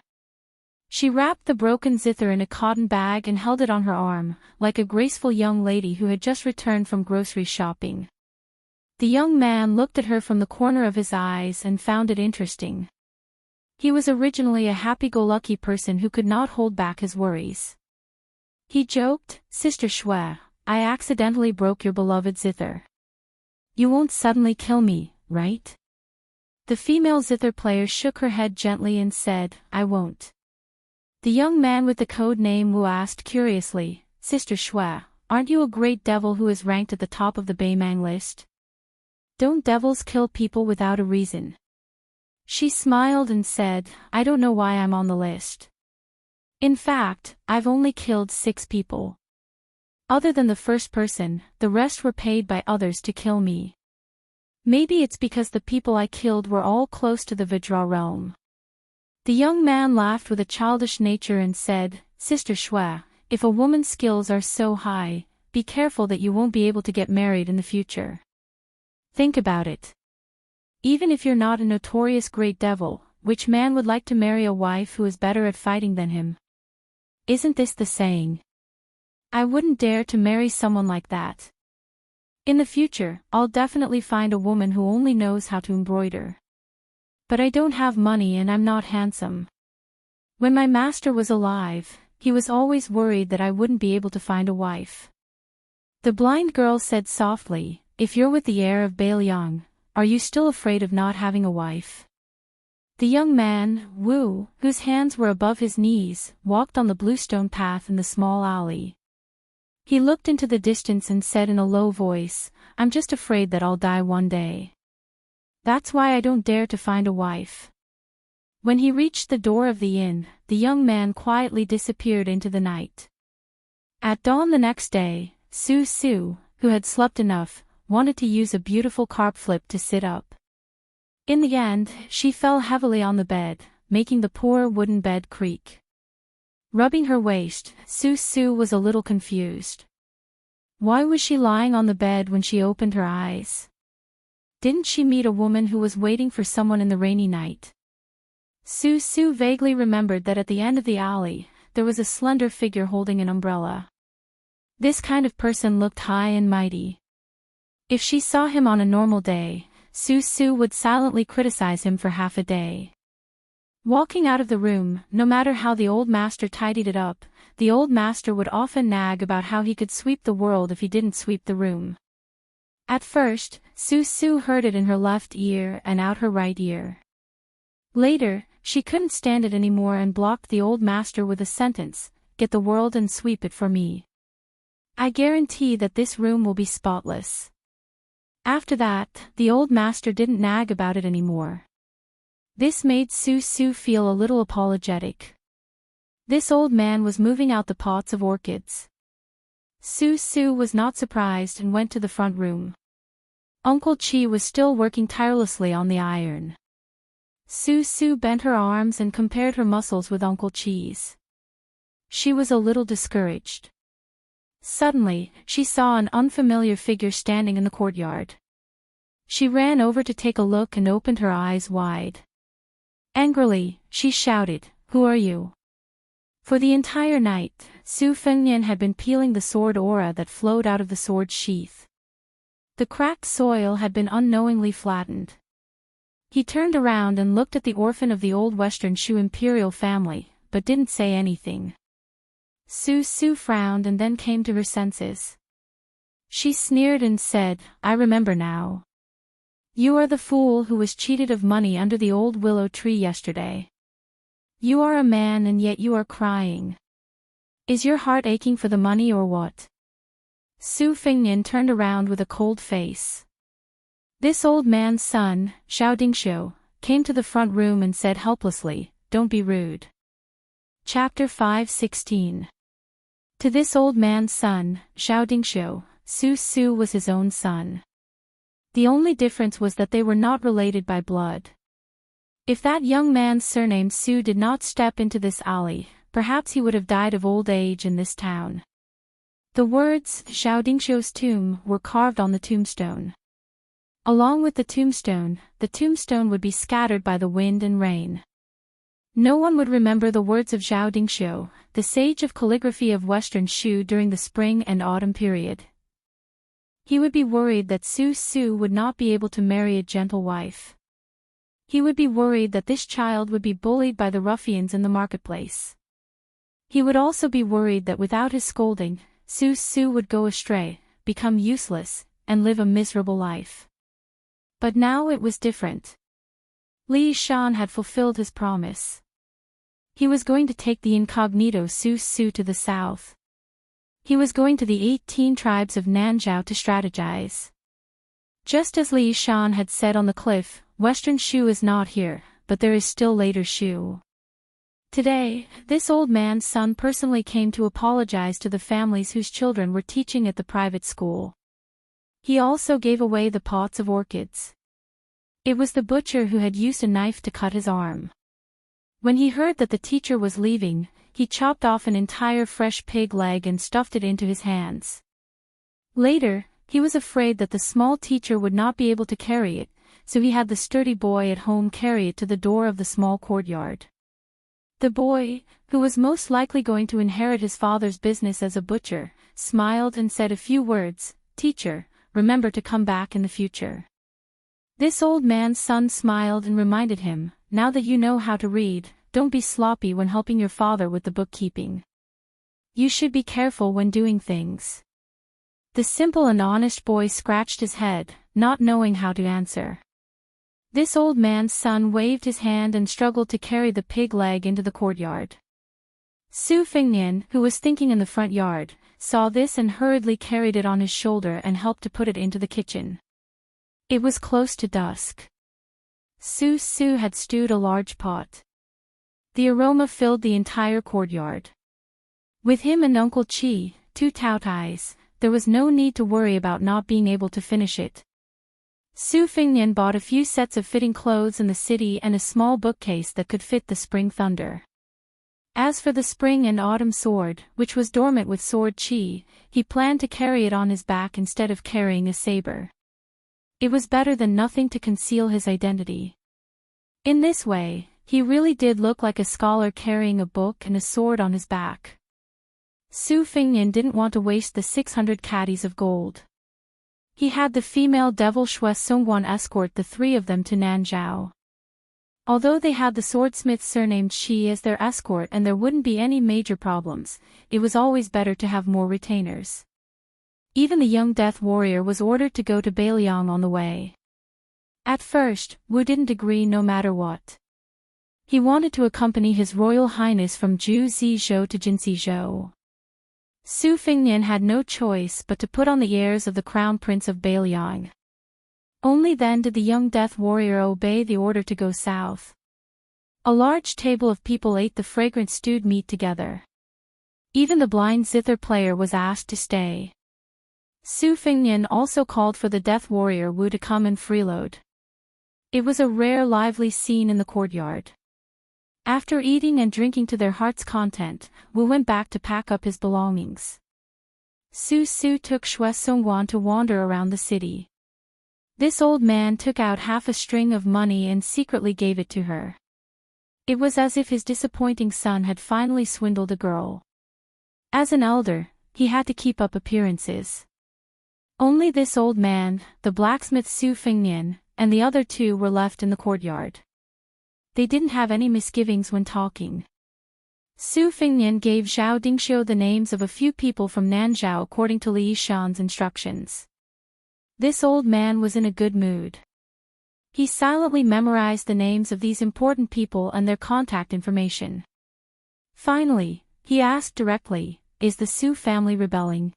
She wrapped the broken zither in a cotton bag and held it on her arm, like a graceful young lady who had just returned from grocery shopping. The young man looked at her from the corner of his eyes and found it interesting. He was originally a happy-go-lucky person who could not hold back his worries. He joked, "Sister Shui, I accidentally broke your beloved zither. You won't suddenly kill me, right?" The female zither player shook her head gently and said, "I won't." The young man with the code name Wu asked curiously, "Sister Shui, aren't you a great devil who is ranked at the top of the Beimang list? Don't devils kill people without a reason?" She smiled and said, "I don't know why I'm on the list. In fact, I've only killed 6 people. Other than the first person, the rest were paid by others to kill me. Maybe it's because the people I killed were all close to the Vajra realm." The young man laughed with a childish nature and said, "Sister Shui, if a woman's skills are so high, be careful that you won't be able to get married in the future. Think about it. Even if you're not a notorious great devil, which man would like to marry a wife who is better at fighting than him? Isn't this the saying? I wouldn't dare to marry someone like that. In the future, I'll definitely find a woman who only knows how to embroider. But I don't have money and I'm not handsome. When my master was alive, he was always worried that I wouldn't be able to find a wife." The blind girl said softly, "If you're with the heir of Bailiang, are you still afraid of not having a wife?" The young man, Wu, whose hands were above his knees, walked on the bluestone path in the small alley. He looked into the distance and said in a low voice, "I'm just afraid that I'll die one day. That's why I don't dare to find a wife." When he reached the door of the inn, the young man quietly disappeared into the night. At dawn the next day, Su, who had slept enough, wanted to use a beautiful carp flip to sit up. In the end, she fell heavily on the bed, making the poor wooden bed creak. Rubbing her waist, Su was a little confused. Why was she lying on the bed when she opened her eyes? Didn't she meet a woman who was waiting for someone in the rainy night? Su vaguely remembered that at the end of the alley, there was a slender figure holding an umbrella. This kind of person looked high and mighty. If she saw him on a normal day, Su would silently criticize him for half a day. Walking out of the room, no matter how the old master tidied it up, the old master would often nag about how he could sweep the world if he didn't sweep the room. At first, Su heard it in her left ear and out her right ear. Later, she couldn't stand it anymore and blocked the old master with a sentence, "Get the world and sweep it for me. I guarantee that this room will be spotless." After that, the old master didn't nag about it anymore. This made Su feel a little apologetic. This old man was moving out the pots of orchids. Su was not surprised and went to the front room. Uncle Chi was still working tirelessly on the iron. Su bent her arms and compared her muscles with Uncle Chi's. She was a little discouraged. Suddenly, she saw an unfamiliar figure standing in the courtyard. She ran over to take a look and opened her eyes wide. Angrily, she shouted, "Who are you?" For the entire night, Su Fengnian had been peeling the sword aura that flowed out of the sword's sheath. The cracked soil had been unknowingly flattened. He turned around and looked at the orphan of the old Western Shu imperial family, but didn't say anything. Su frowned and then came to her senses. She sneered and said, "I remember now. You are the fool who was cheated of money under the old willow tree yesterday. You are a man and yet you are crying. Is your heart aching for the money or what?" Su Fengnian turned around with a cold face. This old man's son, Xiao Dingxiu, came to the front room and said helplessly, "Don't be rude." Chapter 5:16. To this old man's son, Xiao Dingxiu, Su was his own son. The only difference was that they were not related by blood. If that young man's surname Su did not step into this alley, perhaps he would have died of old age in this town. The words, "Xiao Dingxiu's tomb," were carved on the tombstone. Along with the tombstone would be scattered by the wind and rain. No one would remember the words of Xiao Dingxiu, the sage of calligraphy of Western Shu during the spring and autumn period. He would be worried that Su would not be able to marry a gentle wife. He would be worried that this child would be bullied by the ruffians in the marketplace. He would also be worried that without his scolding, Su would go astray, become useless, and live a miserable life. But now it was different. Li Shan had fulfilled his promise. He was going to take the incognito Su to the south. He was going to the 18 tribes of Nanzhao to strategize. Just as Li Shan had said on the cliff, Western Shu is not here, but there is still later Shu. Today, this old man's son personally came to apologize to the families whose children were teaching at the private school. He also gave away the pots of orchids. It was the butcher who had used a knife to cut his arm. When he heard that the teacher was leaving, he chopped off an entire fresh pig leg and stuffed it into his hands. Later, he was afraid that the small teacher would not be able to carry it, so he had the sturdy boy at home carry it to the door of the small courtyard. The boy, who was most likely going to inherit his father's business as a butcher, smiled and said a few words, "Teacher, remember to come back in the future." This old man's son smiled and reminded him, "Now that you know how to read, don't be sloppy when helping your father with the bookkeeping. You should be careful when doing things." The simple and honest boy scratched his head, not knowing how to answer. This old man's son waved his hand and struggled to carry the pig leg into the courtyard. Su Fengnian, who was thinking in the front yard, saw this and hurriedly carried it on his shoulder and helped to put it into the kitchen. It was close to dusk. Su had stewed a large pot. The aroma filled the entire courtyard. With him and Uncle Chi, two Taotais, there was no need to worry about not being able to finish it. Su Fengnian bought a few sets of fitting clothes in the city and a small bookcase that could fit the spring thunder. As for the spring and autumn sword, which was dormant with sword chi, he planned to carry it on his back instead of carrying a saber. It was better than nothing to conceal his identity. In this way, he really did look like a scholar carrying a book and a sword on his back. Su Fengnian didn't want to waste the 600 caddies of gold. He had the female devil Shui Songguan escort the three of them to Nanzhao. Although they had the swordsmith surnamed Shi as their escort and there wouldn't be any major problems, it was always better to have more retainers. Even the young death warrior was ordered to go to Bailiang on the way. At first, Wu didn't agree no matter what. He wanted to accompany His Royal Highness from Zhuzhizhou to Jinsizhou. Su Fengnian had no choice but to put on the airs of the Crown Prince of Bailiang. Only then did the young death warrior obey the order to go south. A large table of people ate the fragrant stewed meat together. Even the blind zither player was asked to stay. Su Fengnian also called for the death warrior Wu to come and freeload. It was a rare lively scene in the courtyard. After eating and drinking to their heart's content, Wu went back to pack up his belongings. Su took Shui Songguan to wander around the city. This old man took out half a string of money and secretly gave it to her. It was as if his disappointing son had finally swindled a girl. As an elder, he had to keep up appearances. Only this old man, the blacksmith Su Fengnian, and the other two were left in the courtyard. They didn't have any misgivings when talking. Su Fengnian gave Zhao Dingxiu the names of a few people from Nanzhao according to Li Yishan's instructions. This old man was in a good mood. He silently memorized the names of these important people and their contact information. Finally, he asked directly, "Is the Su family rebelling?"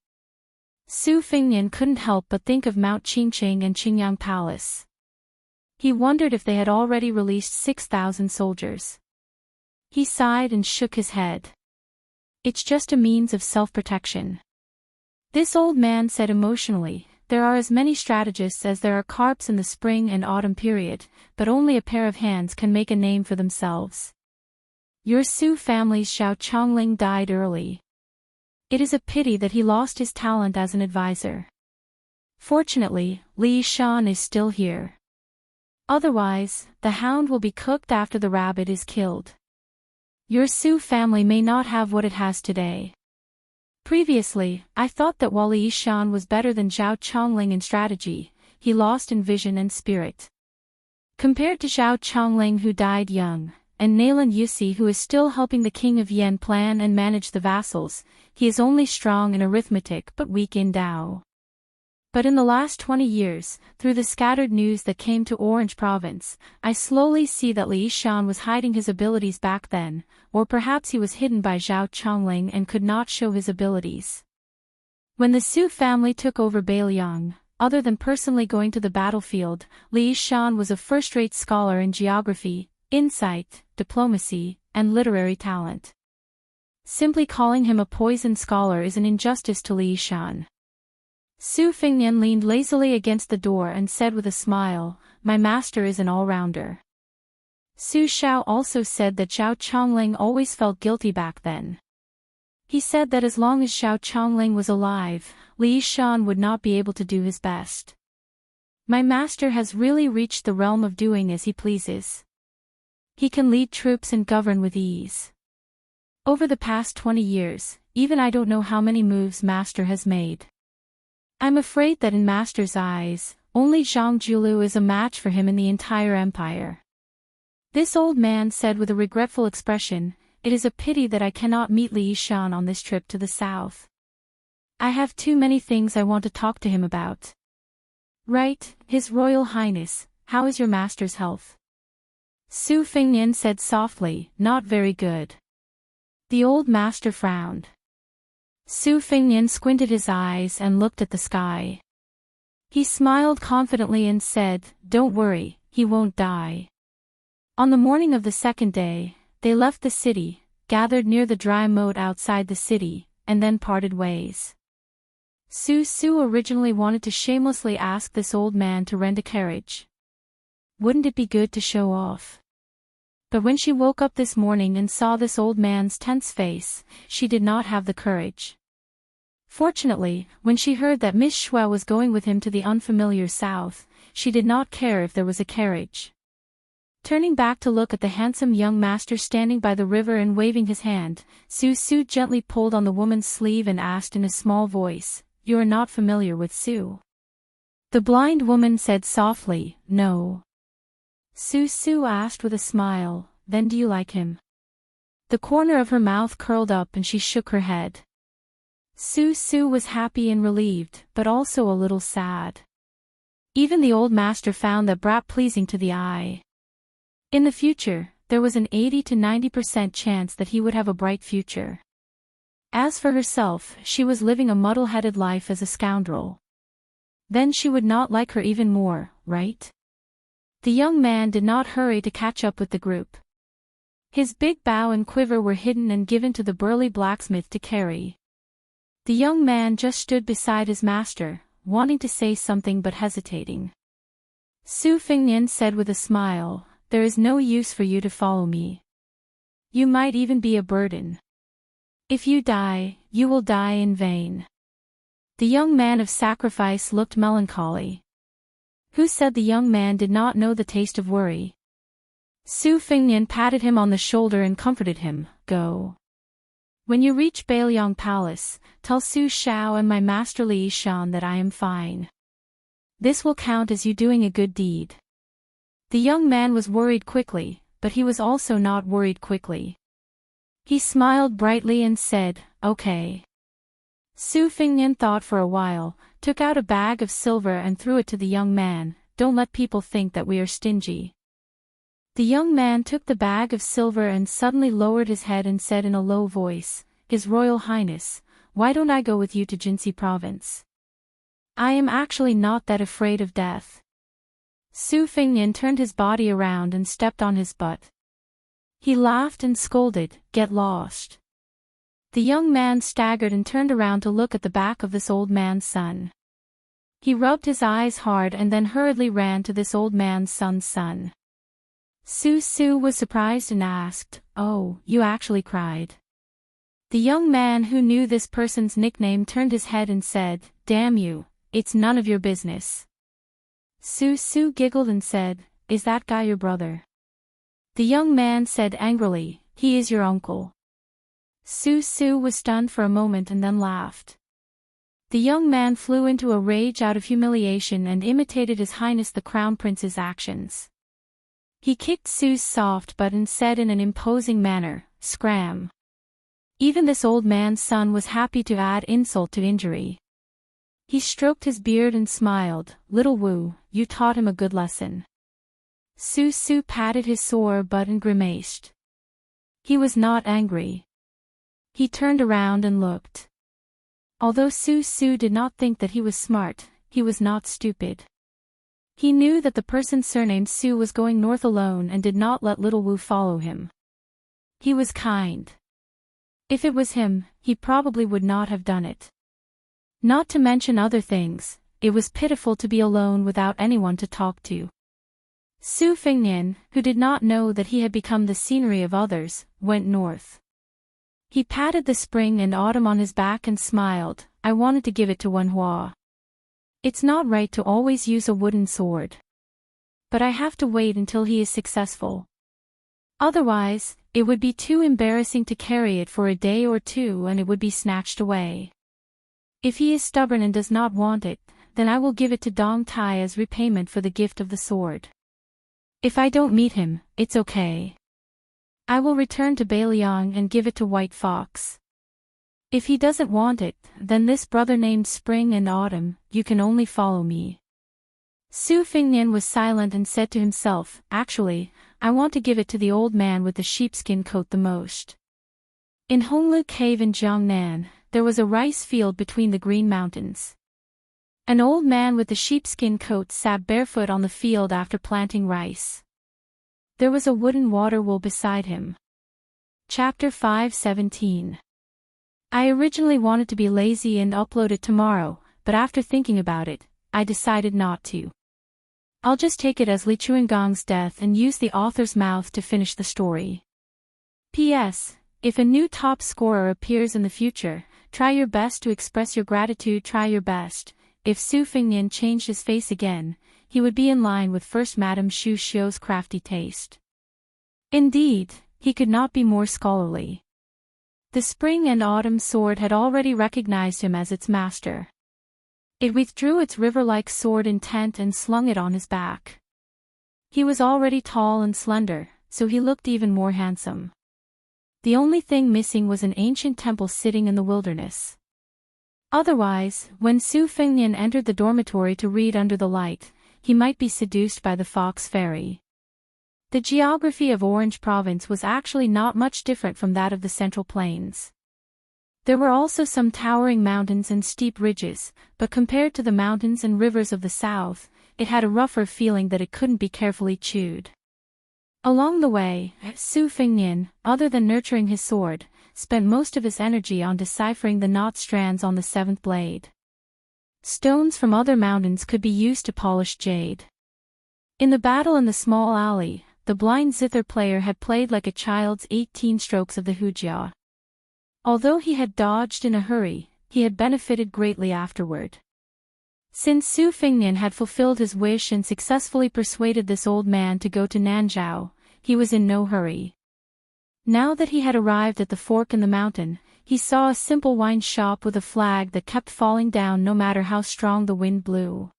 Su Fengnian couldn't help but think of Mount Qingqing and Qingyang Palace. He wondered if they had already released 6,000 soldiers. He sighed and shook his head. It's just a means of self-protection. This old man said emotionally, "There are as many strategists as there are carps in the spring and autumn period, but only a pair of hands can make a name for themselves. Your Su family's Xiao Chongling died early. It is a pity that he lost his talent as an advisor. Fortunately, Li Yishan is still here. Otherwise, the hound will be cooked after the rabbit is killed. Your Su family may not have what it has today. Previously, I thought that while Li Yishan was better than Zhao Chongling in strategy, he lost in vision and spirit. Compared to Zhao Chongling who died young, and Nayland Yusi who is still helping the king of Yen plan and manage the vassals, he is only strong in arithmetic but weak in Dao. But in the last 20 years, through the scattered news that came to Orange Province, I slowly see that Li Yishan was hiding his abilities back then, or perhaps he was hidden by Zhao Chongling and could not show his abilities. When the Su family took over Bailiang, other than personally going to the battlefield, Li Yishan was a first-rate scholar in geography, insight, diplomacy, and literary talent. Simply calling him a poisoned scholar is an injustice to Li Yishan. Su Fengnian leaned lazily against the door and said with a smile, "My master is an all-rounder." Su Xiao also said that Zhao Chongling always felt guilty back then. He said that as long as Zhao Chongling was alive, Li Yishan would not be able to do his best. My master has really reached the realm of doing as he pleases. He can lead troops and govern with ease. Over the past 20 years, even I don't know how many moves master has made. I'm afraid that in master's eyes, only Zhang Julu is a match for him in the entire empire. This old man said with a regretful expression, "It is a pity that I cannot meet Li Yishan on this trip to the south. I have too many things I want to talk to him about." "Right, His Royal Highness, how is your master's health?" Su Fengnian said softly, "Not very good." The old master frowned. Su Fengnian squinted his eyes and looked at the sky. He smiled confidently and said, "Don't worry, he won't die." On the morning of the second day, they left the city, gathered near the dry moat outside the city, and then parted ways. Su originally wanted to shamelessly ask this old man to rent a carriage. Wouldn't it be good to show off? But when she woke up this morning and saw this old man's tense face, she did not have the courage. Fortunately, when she heard that Miss Schwa was going with him to the unfamiliar south, she did not care if there was a carriage. Turning back to look at the handsome young master standing by the river and waving his hand, Su gently pulled on the woman's sleeve and asked in a small voice, "You are not familiar with Su?" The blind woman said softly, "No." Su asked with a smile, "Then do you like him?" The corner of her mouth curled up and she shook her head. Su was happy and relieved, but also a little sad. Even the old master found that brat pleasing to the eye. In the future, there was an 80 to 90% chance that he would have a bright future. As for herself, she was living a muddle-headed life as a scoundrel. Then she would not like her even more, right? The young man did not hurry to catch up with the group. His big bow and quiver were hidden and given to the burly blacksmith to carry. The young man just stood beside his master, wanting to say something but hesitating. Su Fingnian said with a smile, "There is no use for you to follow me. You might even be a burden. If you die, you will die in vain." The young man of sacrifice looked melancholy. Who said the young man did not know the taste of worry? Su Fingnian patted him on the shoulder and comforted him, "Go. When you reach Bailiang Palace, tell Su Xiao and my master Li Shan that I am fine. This will count as you doing a good deed." The young man was worried quickly, but he was also not worried quickly. He smiled brightly and said, "Okay." Su Fingnian thought for a while, took out a bag of silver and threw it to the young man. "Don't let people think that we are stingy." The young man took the bag of silver and suddenly lowered his head and said in a low voice, "His Royal Highness, why don't I go with you to Jinxi Province? I am actually not that afraid of death." Su Fingnian turned his body around and stepped on his butt. He laughed and scolded, "Get lost." The young man staggered and turned around to look at the back of this old man's son. He rubbed his eyes hard and then hurriedly ran to this old man's son's son. Su was surprised and asked, "Oh, you actually cried?" The young man who knew this person's nickname turned his head and said, "Damn you, it's none of your business." Su giggled and said, "Is that guy your brother?" The young man said angrily, "He is your uncle." Su was stunned for a moment and then laughed. The young man flew into a rage out of humiliation and imitated His Highness the Crown Prince's actions. He kicked Su's soft butt and said in an imposing manner, "Scram." Even this old man's son was happy to add insult to injury. He stroked his beard and smiled, "Little Wu, you taught him a good lesson." Su patted his sore butt and grimaced. He was not angry. He turned around and looked. Although Su did not think that he was smart, he was not stupid. He knew that the person surnamed Su was going north alone and did not let little Wu follow him. He was kind. If it was him, he probably would not have done it. Not to mention other things, it was pitiful to be alone without anyone to talk to. Su Fingnian, who did not know that he had become the scenery of others, went north. He patted the spring and autumn on his back and smiled, "I wanted to give it to Wenhua. It's not right to always use a wooden sword. But I have to wait until he is successful. Otherwise, it would be too embarrassing to carry it for a day or two and it would be snatched away. If he is stubborn and does not want it, then I will give it to Dong Tai as repayment for the gift of the sword. If I don't meet him, it's okay. I will return to Bailiang and give it to White Fox. If he doesn't want it, then this brother named Spring and Autumn, you can only follow me." Su Fingnian was silent and said to himself, "Actually, I want to give it to the old man with the sheepskin coat the most." In Honglu Cave in Jiangnan, there was a rice field between the green mountains. An old man with the sheepskin coat sat barefoot on the field after planting rice. There was a wooden water wheel beside him. Chapter 5:17 I originally wanted to be lazy and upload it tomorrow, but after thinking about it, I decided not to. I'll just take it as Li Chuangong's death and use the author's mouth to finish the story. P.S. If a new top scorer appears in the future, try your best to express your gratitude. Try your best. If Su Fengnian changed his face again, he would be in line with First Madame Xu Xiu's crafty taste. Indeed, he could not be more scholarly. The spring and autumn sword had already recognized him as its master. It withdrew its river-like sword intent and slung it on his back. He was already tall and slender, so he looked even more handsome. The only thing missing was an ancient temple sitting in the wilderness. Otherwise, when Su Fengnian entered the dormitory to read under the light, he might be seduced by the fox fairy. The geography of Orange Province was actually not much different from that of the Central Plains. There were also some towering mountains and steep ridges, but compared to the mountains and rivers of the south, it had a rougher feeling that it couldn't be carefully chewed. Along the way, Su Fengnian, other than nurturing his sword, spent most of his energy on deciphering the knot strands on the seventh blade. Stones from other mountains could be used to polish jade. In the battle in the small alley, the blind zither player had played like a child's 18 strokes of the hujia. Although he had dodged in a hurry, he had benefited greatly afterward. Since Su Fengnian had fulfilled his wish and successfully persuaded this old man to go to Nanzhao, he was in no hurry. Now that he had arrived at the fork in the mountain, he saw a simple wine shop with a flag that kept falling down no matter how strong the wind blew.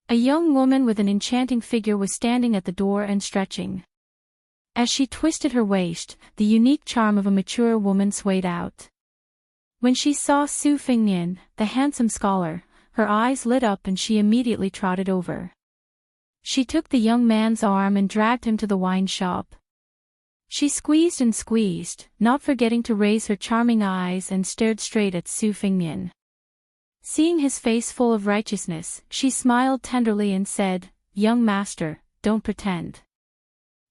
A young woman with an enchanting figure was standing at the door and stretching. As she twisted her waist, the unique charm of a mature woman swayed out. When she saw Su Fengnian, the handsome scholar, her eyes lit up and she immediately trotted over. She took the young man's arm and dragged him to the wine shop. She squeezed and squeezed, not forgetting to raise her charming eyes, and stared straight at Su Fengnian. Seeing his face full of righteousness, she smiled tenderly and said, "Young master, don't pretend.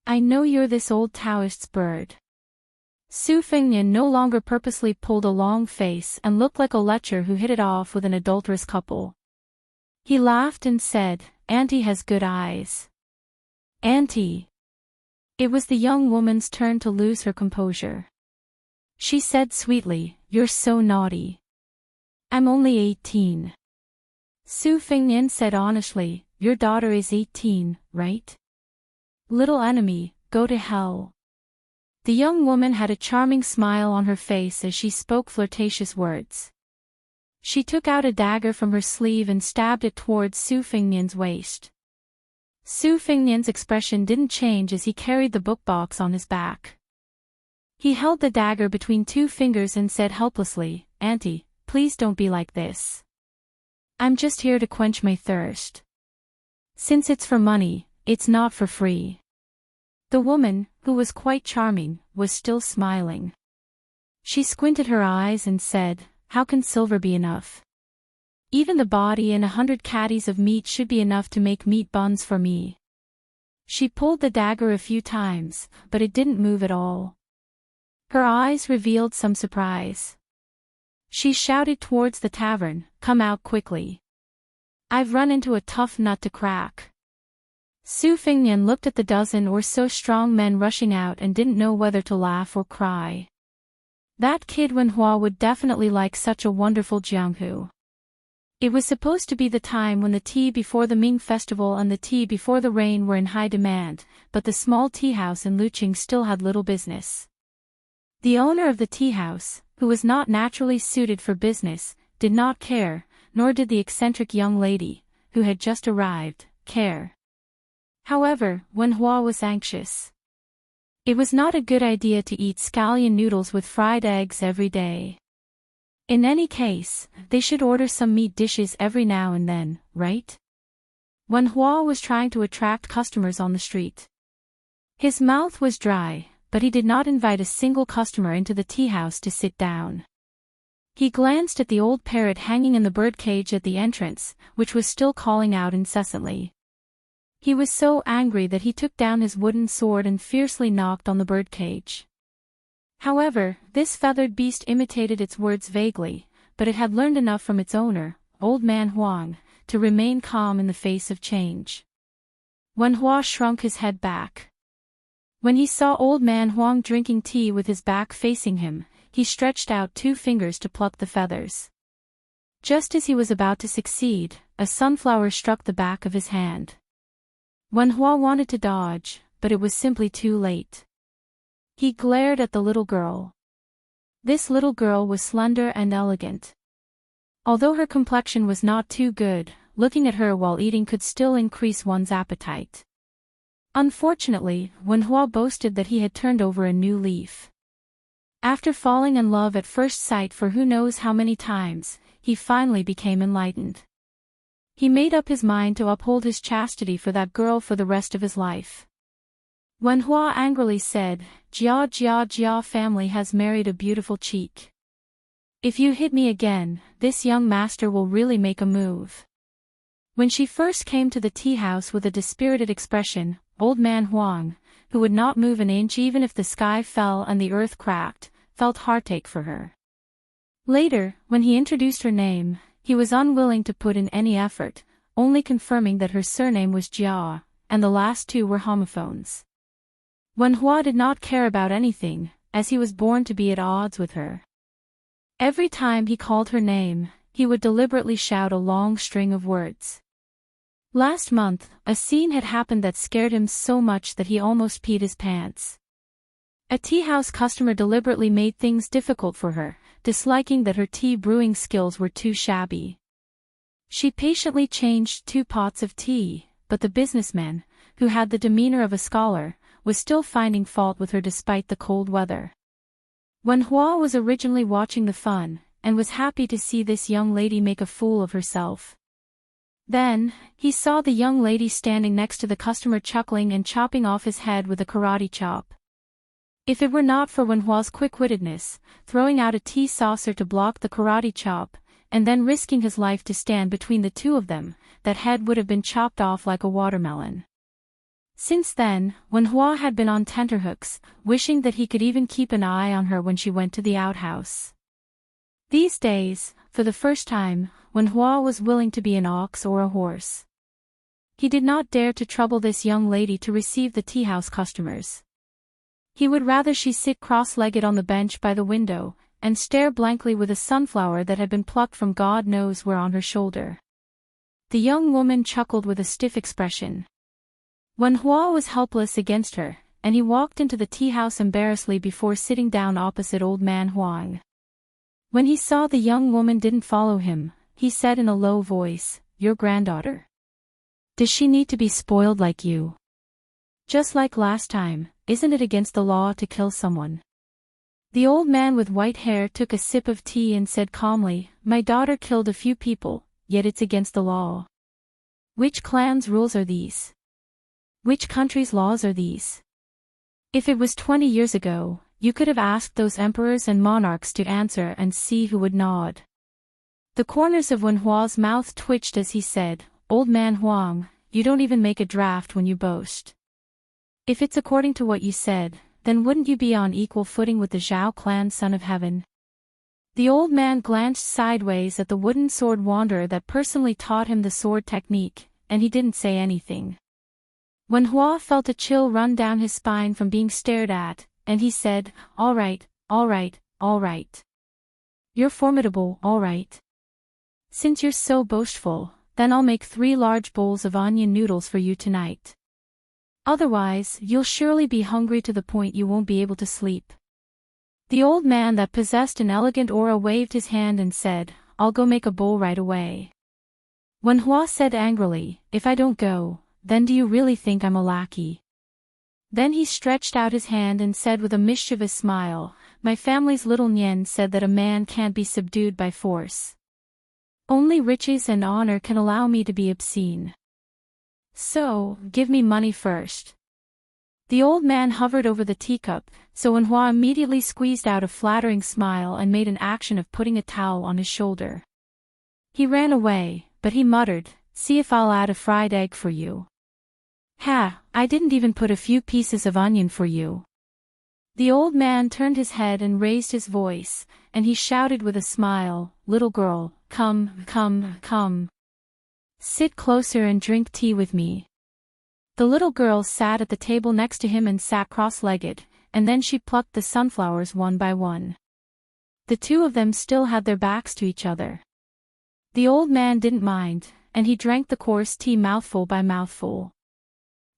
I know you're this old Taoist's bird." Su Fengnian no longer purposely pulled a long face and looked like a lecher who hit it off with an adulterous couple. He laughed and said, "Auntie has good eyes." "Auntie." It was the young woman's turn to lose her composure. She said sweetly, "You're so naughty. I'm only 18. Su Fengnian said honestly, "Your daughter is 18, right? Little enemy, go to hell." The young woman had a charming smile on her face as she spoke flirtatious words. She took out a dagger from her sleeve and stabbed it towards Su Fengnian's waist. Su Fengnian's expression didn't change as he carried the book box on his back. He held the dagger between two fingers and said helplessly, "Auntie, please don't be like this. I'm just here to quench my thirst. Since it's for money, it's not for free." The woman, who was quite charming, was still smiling. She squinted her eyes and said, "How can silver be enough? Even the body and 100 caddies of meat should be enough to make meat buns for me." She pulled the dagger a few times, but it didn't move at all. Her eyes revealed some surprise. She shouted towards the tavern, "Come out quickly. I've run into a tough nut to crack." Su Fengnian looked at the dozen or so strong men rushing out and didn't know whether to laugh or cry. That kid Wenhua would definitely like such a wonderful Jianghu. It was supposed to be the time when the tea before the Ming festival and the tea before the rain were in high demand, but the small tea house in Luqing still had little business. The owner of the tea house, who was not naturally suited for business, did not care, nor did the eccentric young lady, who had just arrived, care. However, Wenhua was anxious. It was not a good idea to eat scallion noodles with fried eggs every day. In any case, they should order some meat dishes every now and then, right? Wenhua was trying to attract customers on the street. His mouth was dry, but he did not invite a single customer into the tea house to sit down. He glanced at the old parrot hanging in the birdcage at the entrance, which was still calling out incessantly. He was so angry that he took down his wooden sword and fiercely knocked on the birdcage. However, this feathered beast imitated its words vaguely, but it had learned enough from its owner, Old Man Huang, to remain calm in the face of change. Wen Hua shrunk his head back. When he saw Old Man Huang drinking tea with his back facing him, he stretched out 2 fingers to pluck the feathers. Just as he was about to succeed, a sunflower struck the back of his hand. Wen Hua wanted to dodge, but it was simply too late. He glared at the little girl. This little girl was slender and elegant. Although her complexion was not too good, looking at her while eating could still increase one's appetite. Unfortunately, Wen Hua boasted that he had turned over a new leaf. After falling in love at first sight for who knows how many times, he finally became enlightened. He made up his mind to uphold his chastity for that girl for the rest of his life. Wen Hua angrily said, "Jia Jia Jia family has married a beautiful cheek. If you hit me again, this young master will really make a move." When she first came to the tea house with a dispirited expression, Old Man Huang, who would not move an inch even if the sky fell and the earth cracked, felt heartache for her. Later, when he introduced her name, he was unwilling to put in any effort, only confirming that her surname was Jia, and the last 2 were homophones. Wen Hua did not care about anything, as he was born to be at odds with her. Every time he called her name, he would deliberately shout a long string of words. Last month, a scene had happened that scared him so much that he almost peed his pants. A tea house customer deliberately made things difficult for her, disliking that her tea brewing skills were too shabby. She patiently changed 2 pots of tea, but the businessman, who had the demeanor of a scholar, was still finding fault with her despite the cold weather. Wen Hua was originally watching the fun, and was happy to see this young lady make a fool of herself. Then, he saw the young lady standing next to the customer chuckling and chopping off his head with a karate chop. If it were not for Wen Hua's quick-wittedness, throwing out a tea saucer to block the karate chop, and then risking his life to stand between the 2 of them, that head would have been chopped off like a watermelon. Since then, Wen Hua had been on tenterhooks, wishing that he could even keep an eye on her when she went to the outhouse. These days, for the first time, Wen Hua was willing to be an ox or a horse. He did not dare to trouble this young lady to receive the tea house customers. He would rather she sit cross-legged on the bench by the window, and stare blankly with a sunflower that had been plucked from God knows where on her shoulder. The young woman chuckled with a stiff expression. Wen Hua was helpless against her, and he walked into the tea house embarrassedly before sitting down opposite Old Man Huang. When he saw the young woman didn't follow him, he said in a low voice, "Your granddaughter? Does she need to be spoiled like you? Just like last time, isn't it against the law to kill someone?" The old man with white hair took a sip of tea and said calmly, "My daughter killed a few people, yet it's against the law. Which clan's rules are these? Which country's laws are these? If it was 20 years ago, you could have asked those emperors and monarchs to answer and see who would nod." The corners of Wen Hua's mouth twitched as he said, "Old Man Huang, you don't even make a draft when you boast. If it's according to what you said, then wouldn't you be on equal footing with the Zhao clan son of heaven?" The old man glanced sideways at the wooden sword wanderer that personally taught him the sword technique, and he didn't say anything. Wen Hua felt a chill run down his spine from being stared at, and he said, "All right, all right, all right. You're formidable, all right. Since you're so boastful, then I'll make 3 large bowls of onion noodles for you tonight. Otherwise, you'll surely be hungry to the point you won't be able to sleep." The old man that possessed an elegant aura waved his hand and said, "I'll go make a bowl right away." Wen Hua said angrily, "If I don't go, then do you really think I'm a lackey?" Then he stretched out his hand and said with a mischievous smile, "My family's little Nian said that a man can't be subdued by force. Only riches and honor can allow me to be obscene. So, give me money first." The old man hovered over the teacup, so Wen Hua immediately squeezed out a flattering smile and made an action of putting a towel on his shoulder. He ran away, but he muttered, "See if I'll add a fried egg for you. Ha, I didn't even put a few pieces of onion for you." The old man turned his head and raised his voice, and he shouted with a smile, "Little girl, come, come, come. Sit closer and drink tea with me." The little girl sat at the table next to him and sat cross-legged, and then she plucked the sunflowers one by one. The two of them still had their backs to each other. The old man didn't mind, and he drank the coarse tea mouthful by mouthful.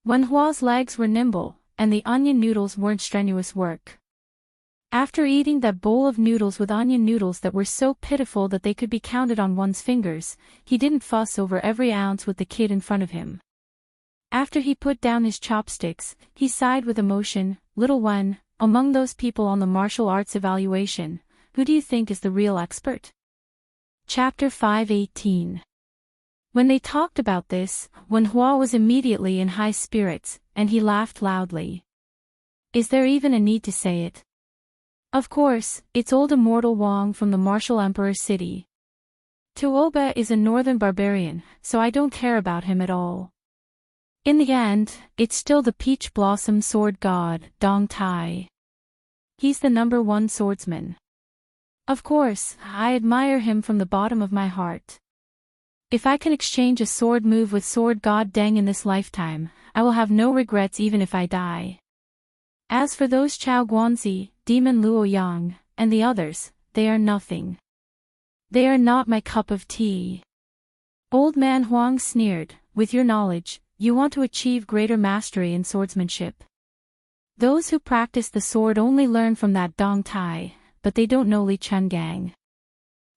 Wen Hua's legs were nimble, and the onion noodles weren't strenuous work. After eating that bowl of noodles with onion noodles that were so pitiful that they could be counted on one's fingers, he didn't fuss over every ounce with the kid in front of him. After he put down his chopsticks, he sighed with emotion, "Little one, among those people on the martial arts evaluation, who do you think is the real expert?" Chapter 5:18. When they talked about this, Wen Hua was immediately in high spirits, and he laughed loudly. Is there even a need to say it? Of course, it's old immortal Wang from the martial emperor city. Tuoba is a northern barbarian, so I don't care about him at all. In the end, it's still the peach blossom sword god, Dong Tai. He's the #1 swordsman. Of course, I admire him from the bottom of my heart. If I can exchange a sword move with sword god Deng in this lifetime, I will have no regrets even if I die. As for those Chao Guanzi, Demon Luo Yang, and the others, they are nothing. They are not my cup of tea. Old man Huang sneered, with your knowledge, you want to achieve greater mastery in swordsmanship. Those who practice the sword only learn from that Dong Tai, but they don't know Li Chungang.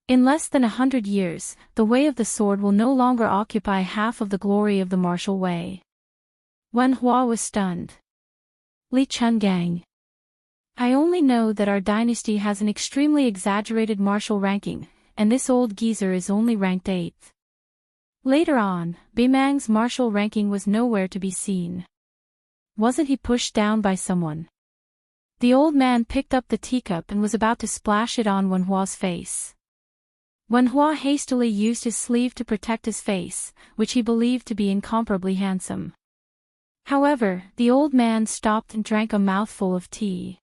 In less than 100 years, the way of the sword will no longer occupy half of the glory of the martial way. Wen Hua was stunned. Li Chungang. I only know that our dynasty has an extremely exaggerated martial ranking, and this old geezer is only ranked 8th. Later on, Bimang's martial ranking was nowhere to be seen. Wasn't he pushed down by someone? The old man picked up the teacup and was about to splash it on Wen Hua's face. Wen Hua hastily used his sleeve to protect his face, which he believed to be incomparably handsome. However, the old man stopped and drank a mouthful of tea.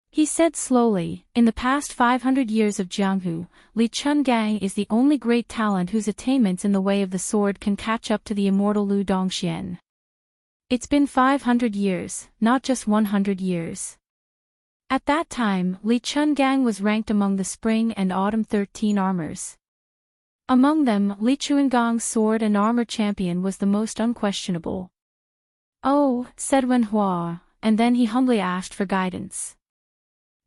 He said slowly, in the past 500 years of Jianghu, Li Chungang is the only great talent whose attainments in the way of the sword can catch up to the immortal Lu Dongxian. It's been 500 years, not just 100 years. At that time, Li Chungang was ranked among the Spring and Autumn 13 armors. Among them, Li Chuangang's sword and armor champion was the most unquestionable. Oh, said Wen Hua, and then he humbly asked for guidance.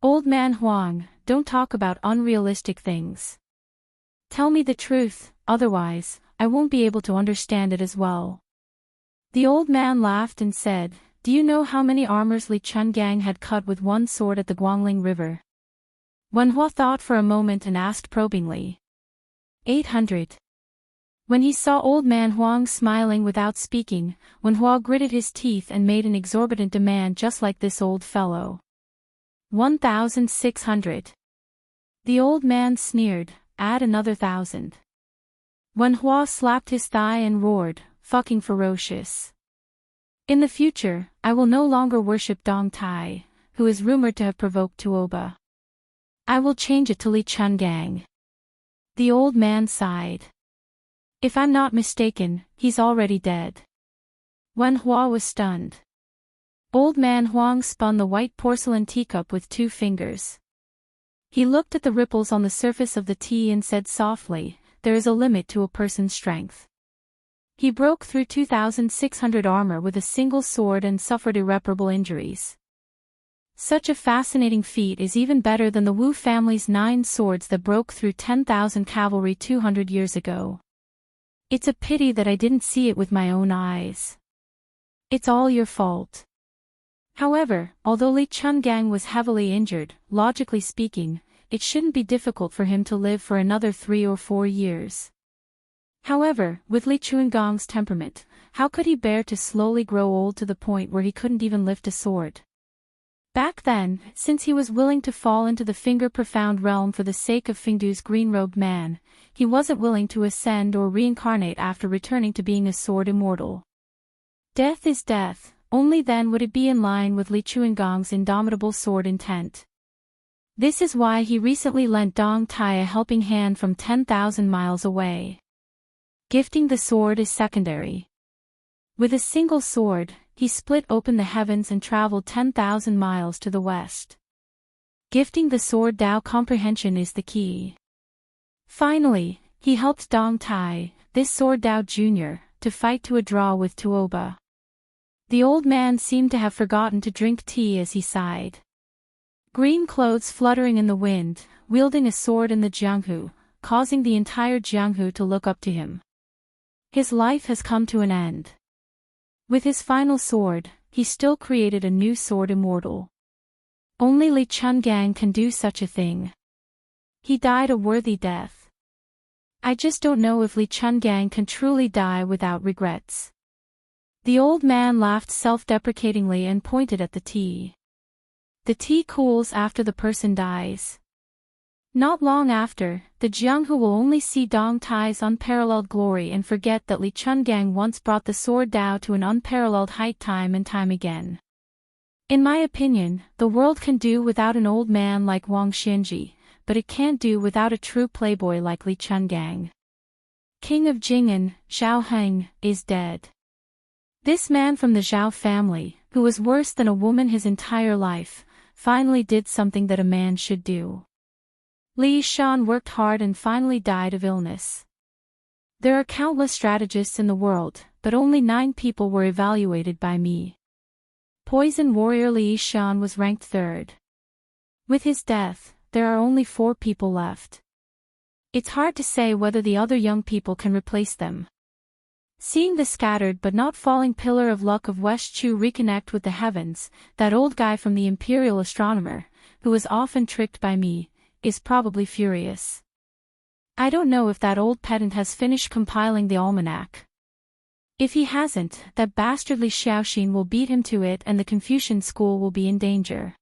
Old man Huang, don't talk about unrealistic things. Tell me the truth, otherwise, I won't be able to understand it as well. The old man laughed and said, do you know how many armors Li Chungang had cut with one sword at the Guangling River? Wen Hua thought for a moment and asked probingly. 800. When he saw old man Huang smiling without speaking, Wen Hua gritted his teeth and made an exorbitant demand just like this old fellow. 1,600. The old man sneered, add another 1,000. Wen Hua slapped his thigh and roared, fucking ferocious. In the future, I will no longer worship Dong Tai, who is rumored to have provoked Tuoba. I will change it to Li Chungang. The old man sighed. If I'm not mistaken, he's already dead. Wen Hua was stunned. Old man Huang spun the white porcelain teacup with 2 fingers. He looked at the ripples on the surface of the tea and said softly, there is a limit to a person's strength. He broke through 2,600 armor with a single sword and suffered irreparable injuries. Such a fascinating feat is even better than the Wu family's 9 swords that broke through 10,000 cavalry 200 years ago. It's a pity that I didn't see it with my own eyes. It's all your fault. However, although Li Chungang was heavily injured, logically speaking, it shouldn't be difficult for him to live for another 3 or 4 years. However, with Li Chunggang's temperament, how could he bear to slowly grow old to the point where he couldn't even lift a sword? Back then, since he was willing to fall into the finger-profound realm for the sake of Fingdu's green-robed man, he wasn't willing to ascend or reincarnate after returning to being a sword immortal. Death is death, only then would it be in line with Li Chuangong's indomitable sword intent. This is why he recently lent Dong Tai a helping hand from 10,000 miles away. Gifting the sword is secondary. With a single sword, he split open the heavens and traveled 10,000 miles to the west. Gifting the sword Dao comprehension is the key. Finally, he helped Dong Tai, this sword Dao Jr., to fight to a draw with Tuoba. The old man seemed to have forgotten to drink tea as he sighed. Green clothes fluttering in the wind, wielding a sword in the Jianghu, causing the entire Jianghu to look up to him. His life has come to an end. With his final sword, he still created a new sword immortal. Only Li Chungang can do such a thing. He died a worthy death. I just don't know if Li Chungang can truly die without regrets. The old man laughed self-deprecatingly and pointed at the tea. The tea cools after the person dies. Not long after, the Jianghu will only see Dong Tai's unparalleled glory and forget that Li Chungang once brought the sword Dao to an unparalleled height time and time again. In my opinion, the world can do without an old man like Wang Xinji, but it can't do without a true playboy like Li Chungang. King of Jing'an, Zhao Heng, is dead. This man from the Zhao family, who was worse than a woman his entire life, finally did something that a man should do. Li Shan worked hard and finally died of illness. There are countless strategists in the world, but only 9 people were evaluated by me. Poison warrior Li Shan was ranked 3rd. With his death, there are only 4 people left. It's hard to say whether the other young people can replace them. Seeing the scattered but not falling pillar of luck of West Chu reconnect with the heavens, that old guy from the Imperial Astronomer, who was often tricked by me, is probably furious. I don't know if that old pedant has finished compiling the almanac. If he hasn't, that bastardly Xiaoxin will beat him to it and the Confucian school will be in danger.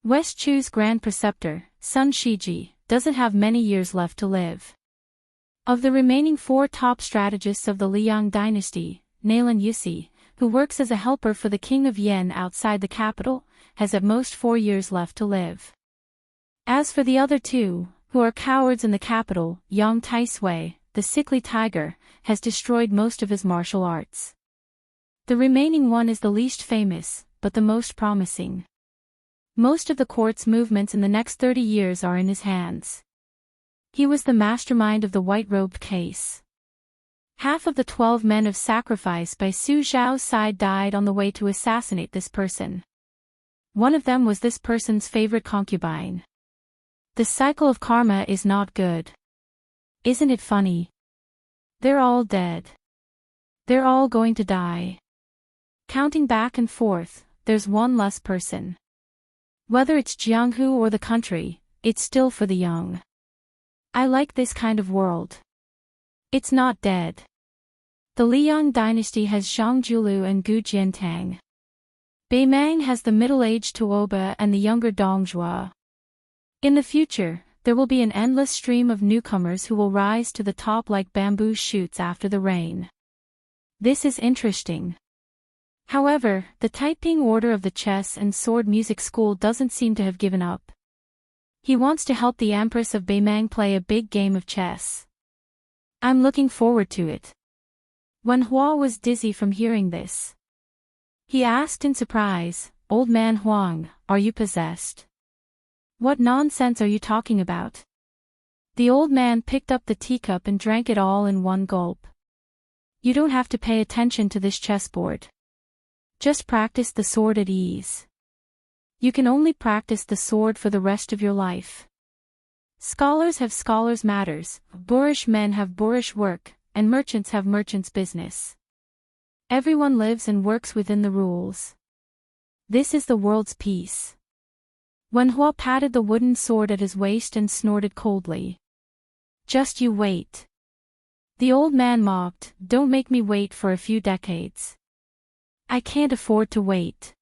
West Chu's grand preceptor, Sun Shiji, doesn't have many years left to live. Of the remaining 4 top strategists of the Liang dynasty, Nalan Yusi, who works as a helper for the king of Yen outside the capital, has at most 4 years left to live. As for the other 2, who are cowards in the capital, Yang Taisui, the sickly tiger, has destroyed most of his martial arts. The remaining one is the least famous, but the most promising. Most of the court's movements in the next 30 years are in his hands. He was the mastermind of the white-robed case. Half of the 12 men of sacrifice by Su Zhao's side died on the way to assassinate this person. One of them was this person's favorite concubine. The cycle of karma is not good. Isn't it funny? They're all dead. They're all going to die. Counting back and forth, there's one less person. Whether it's Jianghu or the country, it's still for the young. I like this kind of world. It's not dead. The Liang dynasty has Zhang Julu and Gu Jiantang. Beimang has the middle-aged Tuoba and the younger Dongzhua. In the future, there will be an endless stream of newcomers who will rise to the top like bamboo shoots after the rain. This is interesting. However, the Taiping Order of the Chess and Sword Music School doesn't seem to have given up. He wants to help the Empress of Beimang play a big game of chess. I'm looking forward to it. Wen Hua was dizzy from hearing this. He asked in surprise, "Old man Huang, are you possessed? What nonsense are you talking about?" The old man picked up the teacup and drank it all in one gulp. You don't have to pay attention to this chessboard. Just practice the sword at ease. You can only practice the sword for the rest of your life. Scholars have scholars' matters, boorish men have boorish work, and merchants have merchants' business. Everyone lives and works within the rules. This is the world's peace. Wen Hua patted the wooden sword at his waist and snorted coldly. Just you wait. The old man mocked, "Don't make me wait for a few decades. I can't afford to wait."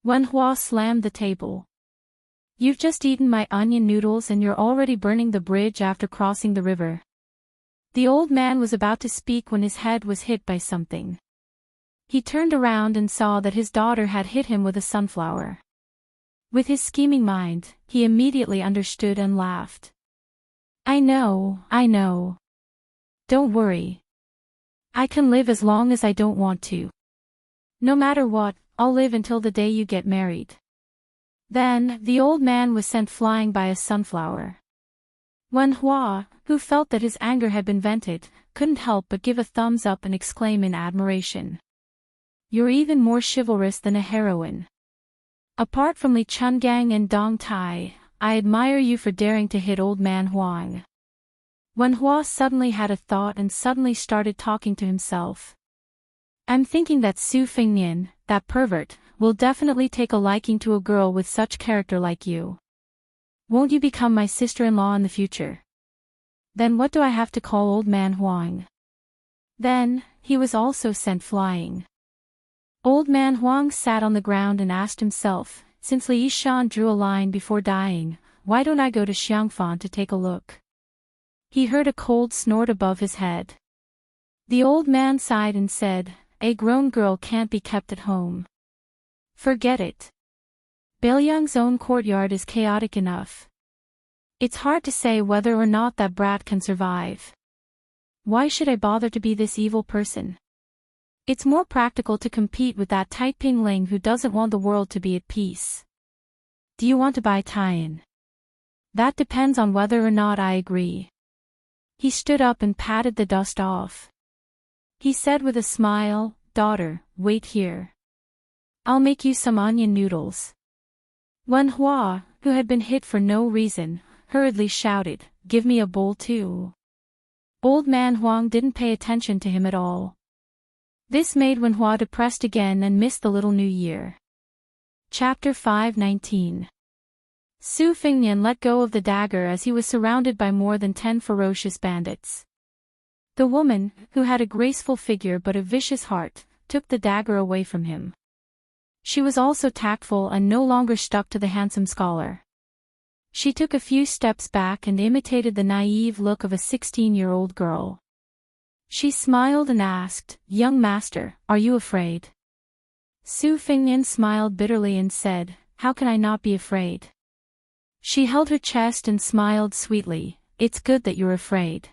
Wen Hua slammed the table. You've just eaten my onion noodles and you're already burning the bridge after crossing the river. The old man was about to speak when his head was hit by something. He turned around and saw that his daughter had hit him with a sunflower. With his scheming mind, he immediately understood and laughed. I know. Don't worry. I can live as long as I don't want to. No matter what, I'll live until the day you get married. Then, the old man was sent flying by a sunflower. Wen Hua, who felt that his anger had been vented, couldn't help but give a thumbs up and exclaim in admiration. You're even more chivalrous than a heroine. Apart from Li Chungang and Dong Tai, I admire you for daring to hit old man Huang. Wen Hua suddenly had a thought and suddenly started talking to himself. I'm thinking that Su Fingnian, that pervert, will definitely take a liking to a girl with such character like you. Won't you become my sister-in-law in the future? Then what do I have to call old man Huang? Then, he was also sent flying. Old man Huang sat on the ground and asked himself, since Li Yishan drew a line before dying, why don't I go to Xiangfan to take a look? He heard a cold snort above his head. The old man sighed and said, a grown girl can't be kept at home. Forget it. Bailiang's own courtyard is chaotic enough. It's hard to say whether or not that brat can survive. Why should I bother to be this evil person? It's more practical to compete with that Tai Pingling who doesn't want the world to be at peace. Do you want to buy Taiyan? That depends on whether or not I agree. He stood up and patted the dust off. He said with a smile, daughter, wait here. I'll make you some onion noodles. Wen Hua, who had been hit for no reason, hurriedly shouted, give me a bowl too. Old man Huang didn't pay attention to him at all. This made Wen Hua depressed again and missed the little new year. Chapter 5:19. Su Fingnian let go of the dagger as he was surrounded by more than 10 ferocious bandits. The woman, who had a graceful figure but a vicious heart, took the dagger away from him. She was also tactful and no longer stuck to the handsome scholar. She took a few steps back and imitated the naive look of a 16-year-old girl. She smiled and asked, young master, are you afraid? Su Fingnian smiled bitterly and said, how can I not be afraid? She held her chest and smiled sweetly, it's good that you're afraid.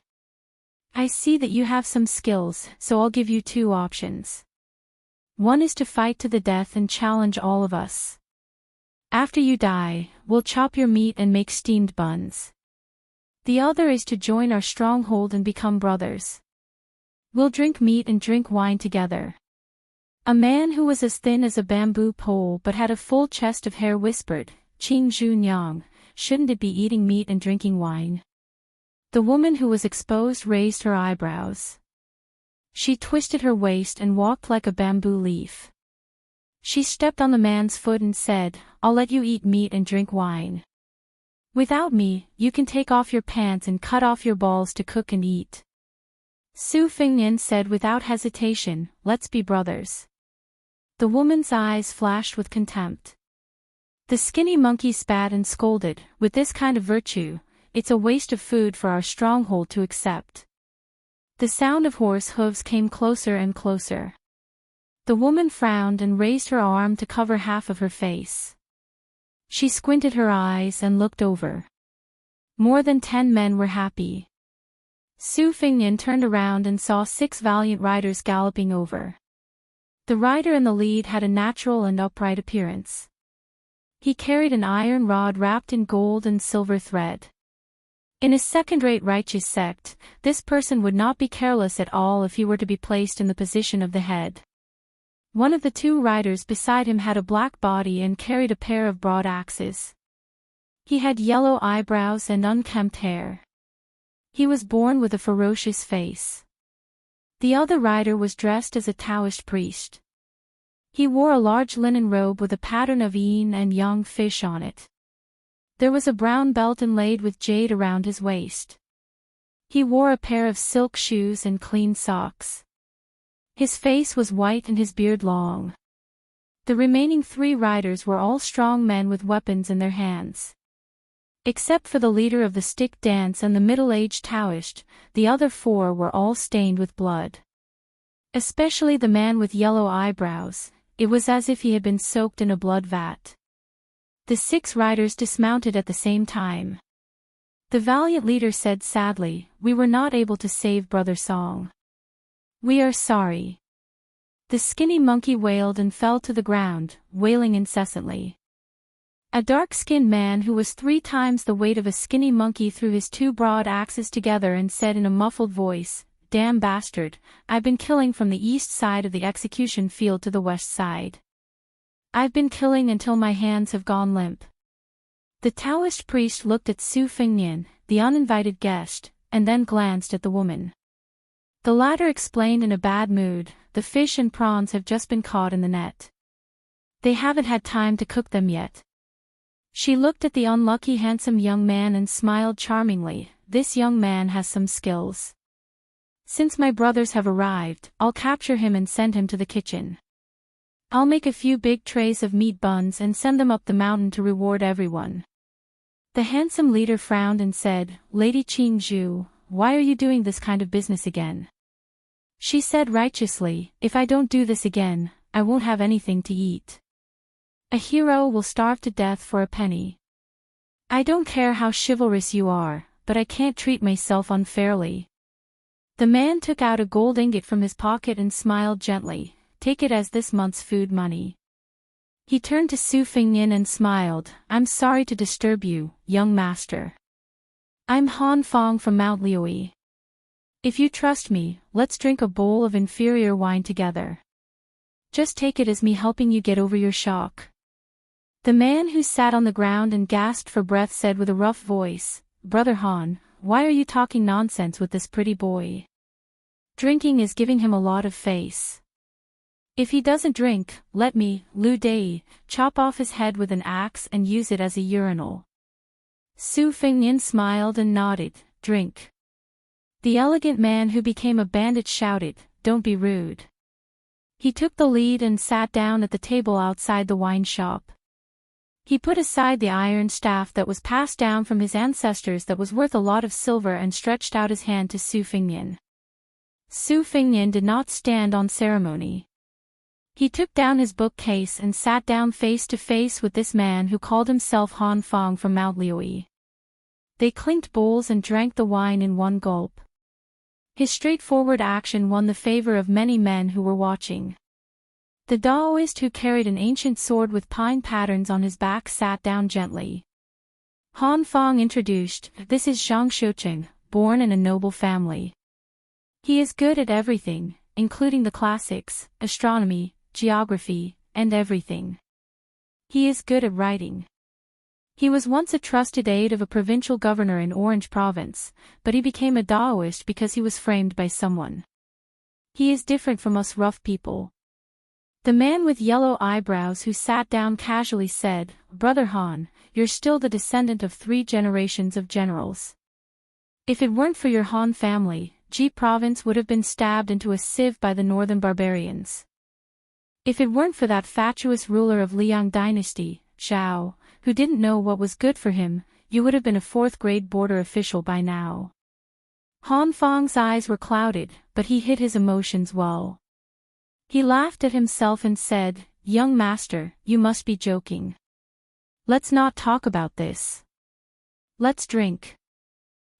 I see that you have some skills, so I'll give you 2 options. One is to fight to the death and challenge all of us. After you die, we'll chop your meat and make steamed buns. The other is to join our stronghold and become brothers. We'll drink meat and drink wine together. A man who was as thin as a bamboo pole but had a full chest of hair whispered, Qing Zhunyang, shouldn't it be eating meat and drinking wine? The woman who was exposed raised her eyebrows. She twisted her waist and walked like a bamboo leaf. She stepped on the man's foot and said, I'll let you eat meat and drink wine. Without me, you can take off your pants and cut off your balls to cook and eat. Su Fingnian said without hesitation, let's be brothers. The woman's eyes flashed with contempt. The skinny monkey spat and scolded, with this kind of virtue, it's a waste of food for our stronghold to accept. The sound of horse hooves came closer and closer. The woman frowned and raised her arm to cover half of her face. She squinted her eyes and looked over. More than 10 men were happy. Su Fingnian turned around and saw 6 valiant riders galloping over. The rider in the lead had a natural and upright appearance. He carried an iron rod wrapped in gold and silver thread. In a second-rate righteous sect, this person would not be careless at all if he were to be placed in the position of the head. One of the 2 riders beside him had a black body and carried a pair of broad axes. He had yellow eyebrows and unkempt hair. He was born with a ferocious face. The other rider was dressed as a Taoist priest. He wore a large linen robe with a pattern of yin and yang fish on it. There was a brown belt inlaid with jade around his waist. He wore a pair of silk shoes and clean socks. His face was white and his beard long. The remaining 3 riders were all strong men with weapons in their hands. Except for the leader of the stick dance and the middle-aged Taoist, the other 4 were all stained with blood. Especially the man with yellow eyebrows, it was as if he had been soaked in a blood vat. The 6 riders dismounted at the same time. The valiant leader said sadly, "We were not able to save Brother Song. We are sorry." The skinny monkey wailed and fell to the ground, wailing incessantly. A dark-skinned man who was 3 times the weight of a skinny monkey threw his 2 broad axes together and said in a muffled voice, "Damn bastard, I've been killing from the east side of the execution field to the west side. I've been killing until my hands have gone limp." The Taoist priest looked at Su Fingnian, the uninvited guest, and then glanced at the woman. The latter explained in a bad mood, "The fish and prawns have just been caught in the net. They haven't had time to cook them yet." She looked at the unlucky handsome young man and smiled charmingly. "This young man has some skills. Since my brothers have arrived, I'll capture him and send him to the kitchen. I'll make a few big trays of meat buns and send them up the mountain to reward everyone." The handsome leader frowned and said, "Lady Qingzhu, why are you doing this kind of business again?" She said righteously, "If I don't do this again, I won't have anything to eat. A hero will starve to death for a penny. I don't care how chivalrous you are, but I can't treat myself unfairly." The man took out a gold ingot from his pocket and smiled gently. "Take it as this month's food money." He turned to Su Fingnian and smiled, "I'm sorry to disturb you, young master. I'm Han Fong from Mount Liui. If you trust me, let's drink a bowl of inferior wine together. Just take it as me helping you get over your shock." The man who sat on the ground and gasped for breath said with a rough voice, "Brother Han, why are you talking nonsense with this pretty boy? Drinking is giving him a lot of face. If he doesn't drink, let me, Lu Dei, chop off his head with an axe and use it as a urinal." Su Fingnian smiled and nodded, "Drink." The elegant man who became a bandit shouted, "Don't be rude." He took the lead and sat down at the table outside the wine shop. He put aside the iron staff that was passed down from his ancestors that was worth a lot of silver and stretched out his hand to Su Fingnian. Su Fingnian did not stand on ceremony. He took down his bookcase and sat down face to face with this man who called himself Han Fong from Mount Liui. They clinked bowls and drank the wine in one gulp. His straightforward action won the favor of many men who were watching. The Taoist who carried an ancient sword with pine patterns on his back sat down gently. Han Fong introduced, "This is Zhang Shoucheng, born in a noble family. He is good at everything, including the classics, astronomy, geography, and everything. He is good at writing. He was once a trusted aide of a provincial governor in Orange Province, but he became a Taoist because he was framed by someone. He is different from us rough people." The man with yellow eyebrows who sat down casually said, "Brother Han, you're still the descendant of 3 generations of generals. If it weren't for your Han family, Ji Province would have been stabbed into a sieve by the northern barbarians. If it weren't for that fatuous ruler of Liang dynasty, Zhao, who didn't know what was good for him, you would have been a 4th-grade border official by now." Han Fong's eyes were clouded, but he hid his emotions well. He laughed at himself and said, "Young master, you must be joking. Let's not talk about this. Let's drink."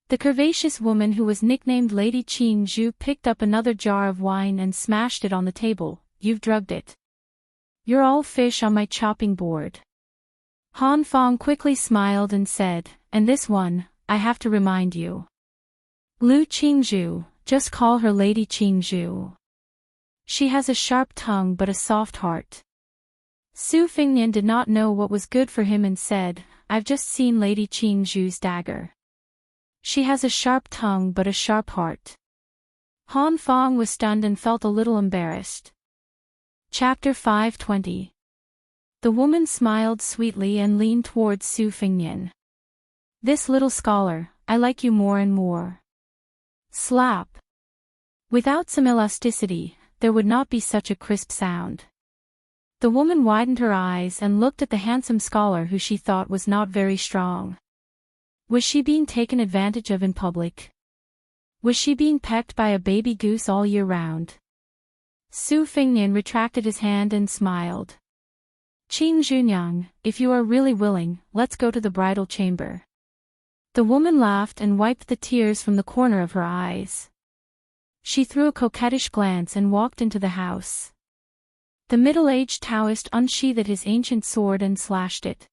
The curvaceous woman who was nicknamed Lady Qingzhu picked up another jar of wine and smashed it on the table. "You've drugged it. You're all fish on my chopping board." Han Fong quickly smiled and said, "And this one, I have to remind you. Lu Qingzhu, just call her Lady Qingzhu. She has a sharp tongue but a soft heart." Su Fingnian did not know what was good for him and said, "I've just seen Lady Qingzhu's dagger. She has a sharp tongue but a sharp heart." Han Fong was stunned and felt a little embarrassed. Chapter 520. The woman smiled sweetly and leaned towards Su Fingnian. "This little scholar, I like you more and more." Slap. Without some elasticity, there would not be such a crisp sound. The woman widened her eyes and looked at the handsome scholar who she thought was not very strong. Was she being taken advantage of in public? Was she being pecked by a baby goose all year round? Su Fingnian retracted his hand and smiled. Qin Junyang, if you are really willing, let's go to the bridal chamber. The woman laughed and wiped the tears from the corner of her eyes. She threw a coquettish glance and walked into the house. The middle-aged Taoist unsheathed his ancient sword and slashed it.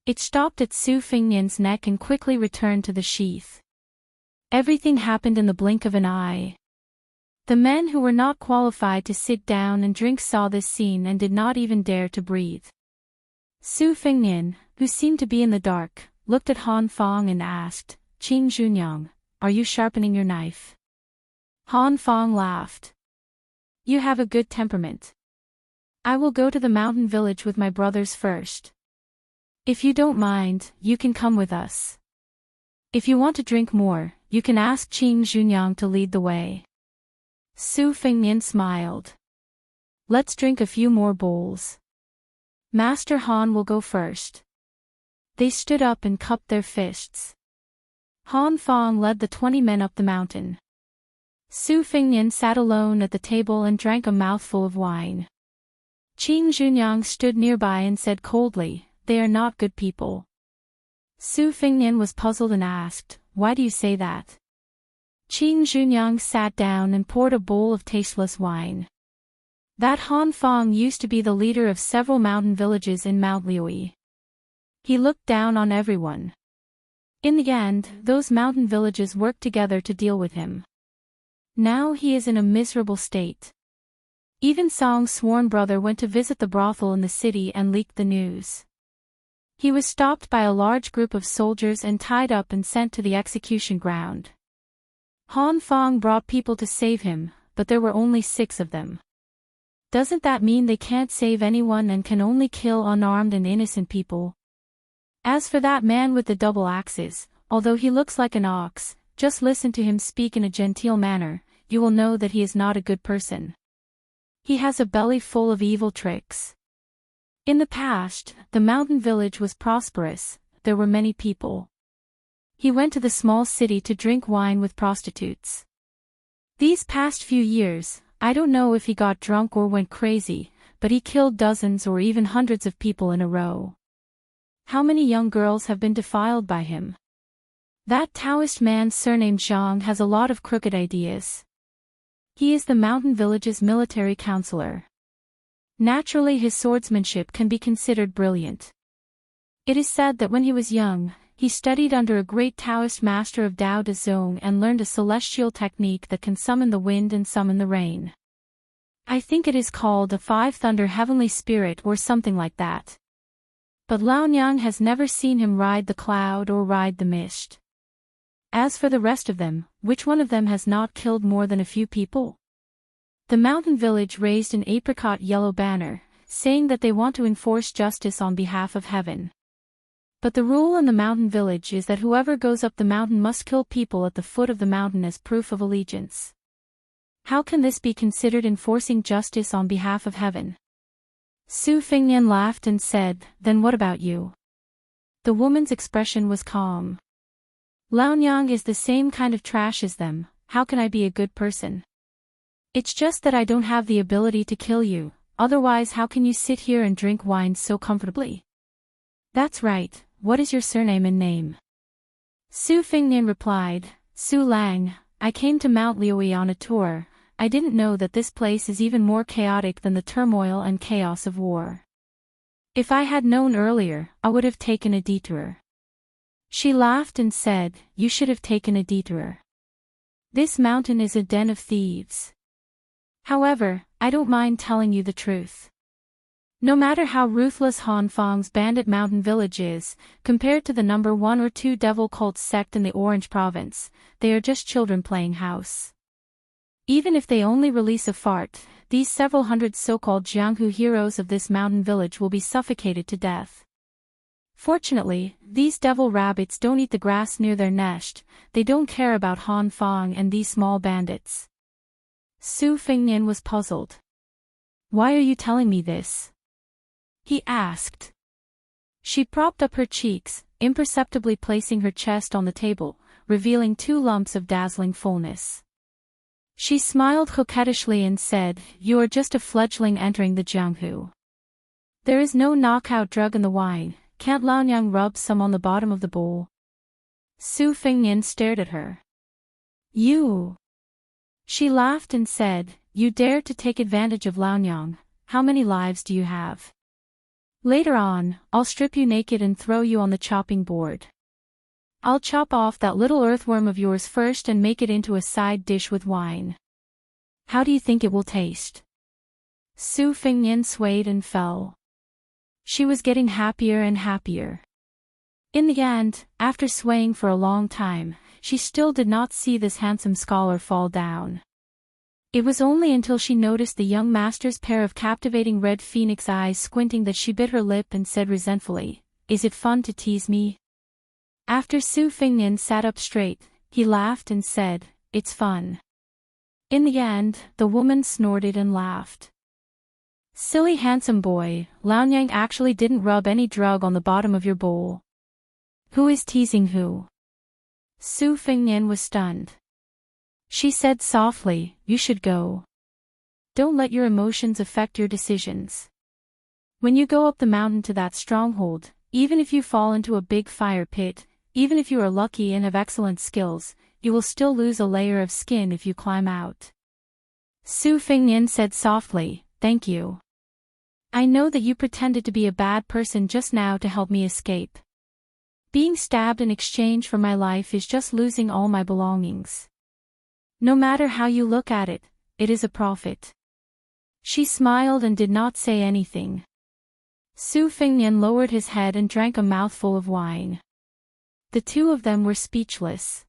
It stopped at Su Fingnian's neck and quickly returned to the sheath. Everything happened in the blink of an eye. The men who were not qualified to sit down and drink saw this scene and did not even dare to breathe. Su Fingnian, who seemed to be in the dark, looked at Han Fong and asked, Qin Junyang, are you sharpening your knife? Han Fong laughed. You have a good temperament. I will go to the mountain village with my brothers first. If you don't mind, you can come with us. If you want to drink more, you can ask Qin Junyang to lead the way. Su Fingnian smiled. Let's drink a few more bowls. Master Han will go first. They stood up and cupped their fists. Han Fong led the 20 men up the mountain. Su Fingnian sat alone at the table and drank a mouthful of wine. Qin Junyang stood nearby and said coldly, they are not good people. Su Fingnian was puzzled and asked, why do you say that? Qin Junyang sat down and poured a bowl of tasteless wine. That Han Fong used to be the leader of several mountain villages in Mount Liui. He looked down on everyone. In the end, those mountain villages worked together to deal with him. Now he is in a miserable state. Even Song's sworn brother went to visit the brothel in the city and leaked the news. He was stopped by a large group of soldiers and tied up and sent to the execution ground. Han Fong brought people to save him, but there were only 6 of them. Doesn't that mean they can't save anyone and can only kill unarmed and innocent people? As for that man with the double axes, although he looks like an ox, just listen to him speak in a genteel manner, you will know that he is not a good person. He has a belly full of evil tricks. In the past, the mountain village was prosperous, there were many people. He went to the small city to drink wine with prostitutes. These past few years, I don't know if he got drunk or went crazy, but he killed dozens or even hundreds of people in a row. How many young girls have been defiled by him? That Taoist man surnamed Zhang has a lot of crooked ideas. He is the mountain village's military counselor. Naturally, his swordsmanship can be considered brilliant. It is said that when he was young, he studied under a great Taoist master of Dao De Zong and learned a celestial technique that can summon the wind and summon the rain. I think it is called a 5-thunder heavenly spirit or something like that. But Laonyang has never seen him ride the cloud or ride the mist. As for the rest of them, which one of them has not killed more than a few people? The mountain village raised an apricot yellow banner, saying that they want to enforce justice on behalf of heaven. But the rule in the mountain village is that whoever goes up the mountain must kill people at the foot of the mountain as proof of allegiance. How can this be considered enforcing justice on behalf of heaven? Su Fingnian laughed and said, then what about you? The woman's expression was calm. Laonyang is the same kind of trash as them, how can I be a good person? It's just that I don't have the ability to kill you, otherwise how can you sit here and drink wine so comfortably? That's right, what is your surname and name? Su Fingnian replied, Su Lang, I came to Mount Liui on a tour, I didn't know that this place is even more chaotic than the turmoil and chaos of war. If I had known earlier, I would have taken a detour. She laughed and said, you should have taken a detour. This mountain is a den of thieves. However, I don't mind telling you the truth. No matter how ruthless Han Fong's bandit mountain village is, compared to the number 1 or 2 devil cult sect in the Orange province, they are just children playing house. Even if they only release a fart, these several hundred so-called Jianghu heroes of this mountain village will be suffocated to death. Fortunately, these devil rabbits don't eat the grass near their nest, they don't care about Han Fong and these small bandits. Su Fingnian was puzzled. Why are you telling me this? He asked. She propped up her cheeks, imperceptibly placing her chest on the table, revealing 2 lumps of dazzling fullness. She smiled coquettishly and said, "You are just a fledgling entering the Jianghu. There is no knockout drug in the wine, can't Laonyang rub some on the bottom of the bowl?" Su Fengnian stared at her. "You?" She laughed and said, "You dare to take advantage of Laonyang, how many lives do you have? Later on, I'll strip you naked and throw you on the chopping board. I'll chop off that little earthworm of yours first and make it into a side dish with wine. How do you think it will taste?" Su Fengnian swayed and fell. She was getting happier and happier. In the end, after swaying for a long time, she still did not see this handsome scholar fall down. It was only until she noticed the young master's pair of captivating red phoenix eyes squinting that she bit her lip and said resentfully, "Is it fun to tease me?" After Su Fengnian sat up straight, he laughed and said, "It's fun." In the end, the woman snorted and laughed. "Silly handsome boy, Laonyang actually didn't rub any drug on the bottom of your bowl. Who is teasing who?" Su Fengnian was stunned. She said softly, "You should go. Don't let your emotions affect your decisions. When you go up the mountain to that stronghold, even if you fall into a big fire pit, even if you are lucky and have excellent skills, you will still lose a layer of skin if you climb out." Su Fengnian said softly, "Thank you. I know that you pretended to be a bad person just now to help me escape. Being stabbed in exchange for my life is just losing all my belongings. No matter how you look at it, it is a profit." She smiled and did not say anything. Su Fengnian lowered his head and drank a mouthful of wine. The two of them were speechless.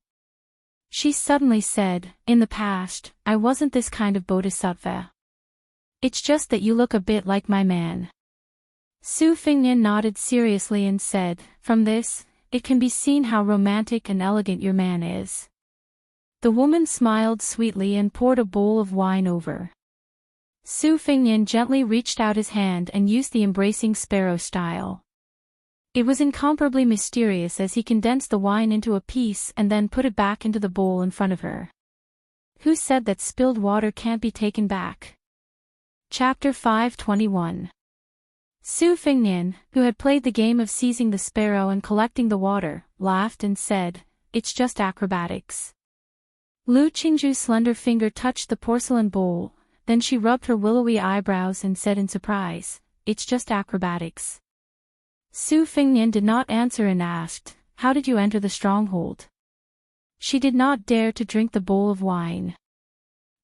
She suddenly said, "In the past, I wasn't this kind of bodhisattva. It's just that you look a bit like my man." Su Fengnian nodded seriously and said, "From this, it can be seen how romantic and elegant your man is." The woman smiled sweetly and poured a bowl of wine over. Su Fengnian gently reached out his hand and used the embracing sparrow style. It was incomparably mysterious as he condensed the wine into a piece and then put it back into the bowl in front of her. Who said that spilled water can't be taken back? Chapter 521. Su Fengnian, who had played the game of seizing the sparrow and collecting the water, laughed and said, "It's just acrobatics." Lu Qingju's slender finger touched the porcelain bowl, then she rubbed her willowy eyebrows and said in surprise, "It's just acrobatics." Su Fengnian did not answer and asked, "How did you enter the stronghold?" She did not dare to drink the bowl of wine.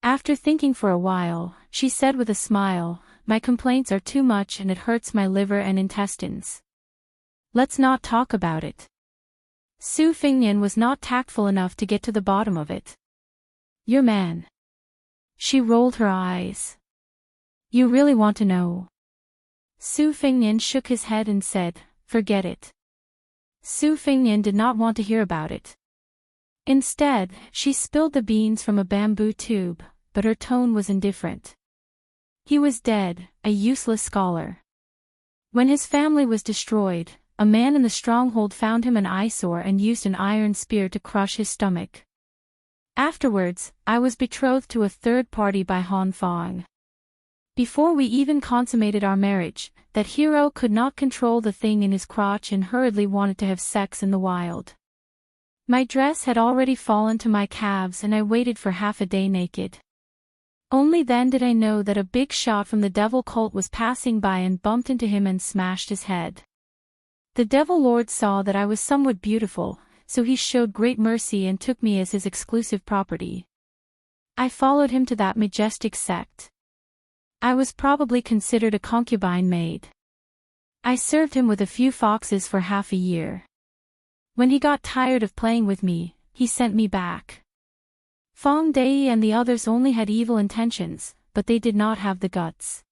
After thinking for a while, she said with a smile, "My complaints are too much and it hurts my liver and intestines. Let's not talk about it." Su Fengnian was not tactful enough to get to the bottom of it. "Your man." She rolled her eyes. "You really want to know?" Su Fengnian shook his head and said, "Forget it." Su Fengnian did not want to hear about it. Instead, she spilled the beans from a bamboo tube, but her tone was indifferent. He was dead, a useless scholar. When his family was destroyed, a man in the stronghold found him an eyesore and used an iron spear to crush his stomach. Afterwards, I was betrothed to a third party by Han Fang. Before we even consummated our marriage, that hero could not control the thing in his crotch and hurriedly wanted to have sex in the wild. My dress had already fallen to my calves and I waited for half a day naked. Only then did I know that a big shot from the devil cult was passing by and bumped into him and smashed his head. The devil lord saw that I was somewhat beautiful, so he showed great mercy and took me as his exclusive property. I followed him to that majestic sect. I was probably considered a concubine maid. I served him with a few foxes for half a year. When he got tired of playing with me, he sent me back. Fong Dei and the others only had evil intentions, but they did not have the guts.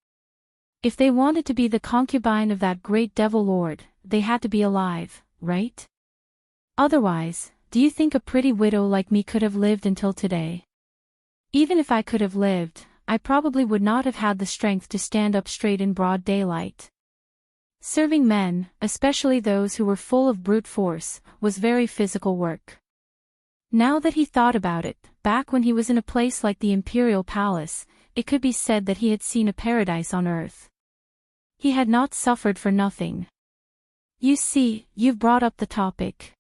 If they wanted to be the concubine of that great devil lord, they had to be alive, right? Otherwise, do you think a pretty widow like me could have lived until today? Even if I could have lived, I probably would not have had the strength to stand up straight in broad daylight. Serving men, especially those who were full of brute force, was very physical work. Now that he thought about it, back when he was in a place like the Imperial Palace, it could be said that he had seen a paradise on earth. He had not suffered for nothing. You see, you've brought up the topic.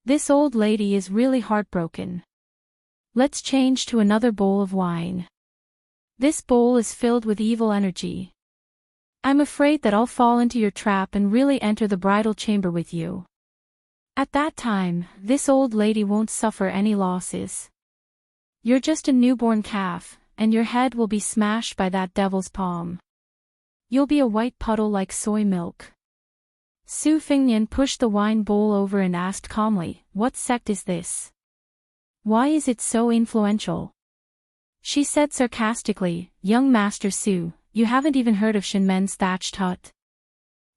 This old lady is really heartbroken. Let's change to another bowl of wine. This bowl is filled with evil energy. I'm afraid that I'll fall into your trap and really enter the bridal chamber with you. At that time, this old lady won't suffer any losses. You're just a newborn calf, and your head will be smashed by that devil's palm. You'll be a white puddle like soy milk. Su Fingnian pushed the wine bowl over and asked calmly, "What sect is this? Why is it so influential?" She said sarcastically, "Young Master Su, you haven't even heard of Shinmen's thatched hut.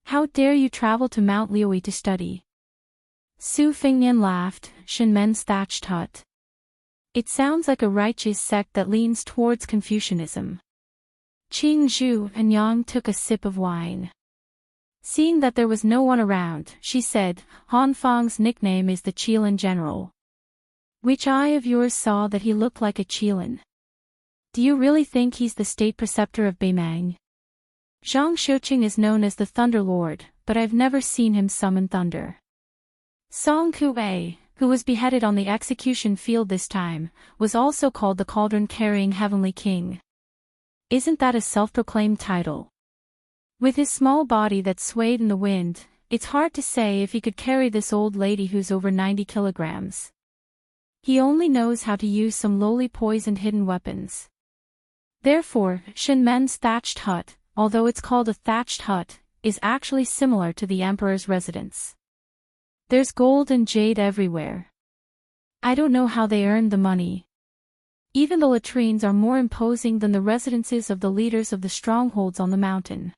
How dare you travel to Mount Liui to study?" Su Fingnian laughed. "Shinmen's thatched hut. It sounds like a righteous sect that leans towards Confucianism." Qing Zhu and Yang took a sip of wine. Seeing that there was no one around, she said, "Han Fang's nickname is the Qilin General. Which eye of yours saw that he looked like a Qilin? Do you really think he's the state preceptor of Beimang? Zhang Xiuqing is known as the Thunder Lord, but I've never seen him summon thunder." Song Kuei, who was beheaded on the execution field this time, was also called the Cauldron-Carrying Heavenly King. Isn't that a self-proclaimed title? With his small body that swayed in the wind, it's hard to say if he could carry this old lady who's over 90 kilograms. He only knows how to use some lowly poisoned hidden weapons. Therefore, Shinmen's thatched hut, although it's called a thatched hut, is actually similar to the emperor's residence. There's gold and jade everywhere. I don't know how they earned the money. Even the latrines are more imposing than the residences of the leaders of the strongholds on the mountain.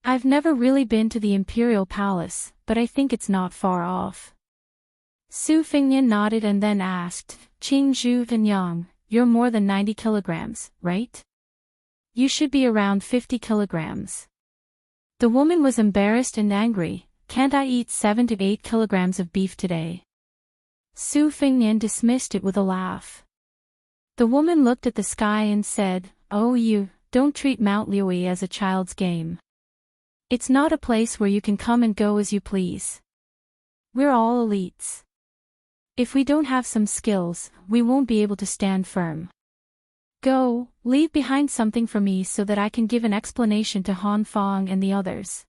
I've never really been to the Imperial Palace, but I think it's not far off. Su Fingnian nodded and then asked, "Qing Zhu and Yang, you're more than 90 kilograms, right? You should be around 50 kilograms. The woman was embarrassed and angry. "Can't I eat 7 to 8 kilograms of beef today?" Su Fingnian dismissed it with a laugh. The woman looked at the sky and said, "Oh, you, don't treat Mount Liui as a child's game. It's not a place where you can come and go as you please. We're all elites. If we don't have some skills, we won't be able to stand firm. Go, leave behind something for me so that I can give an explanation to Han Fang and the others.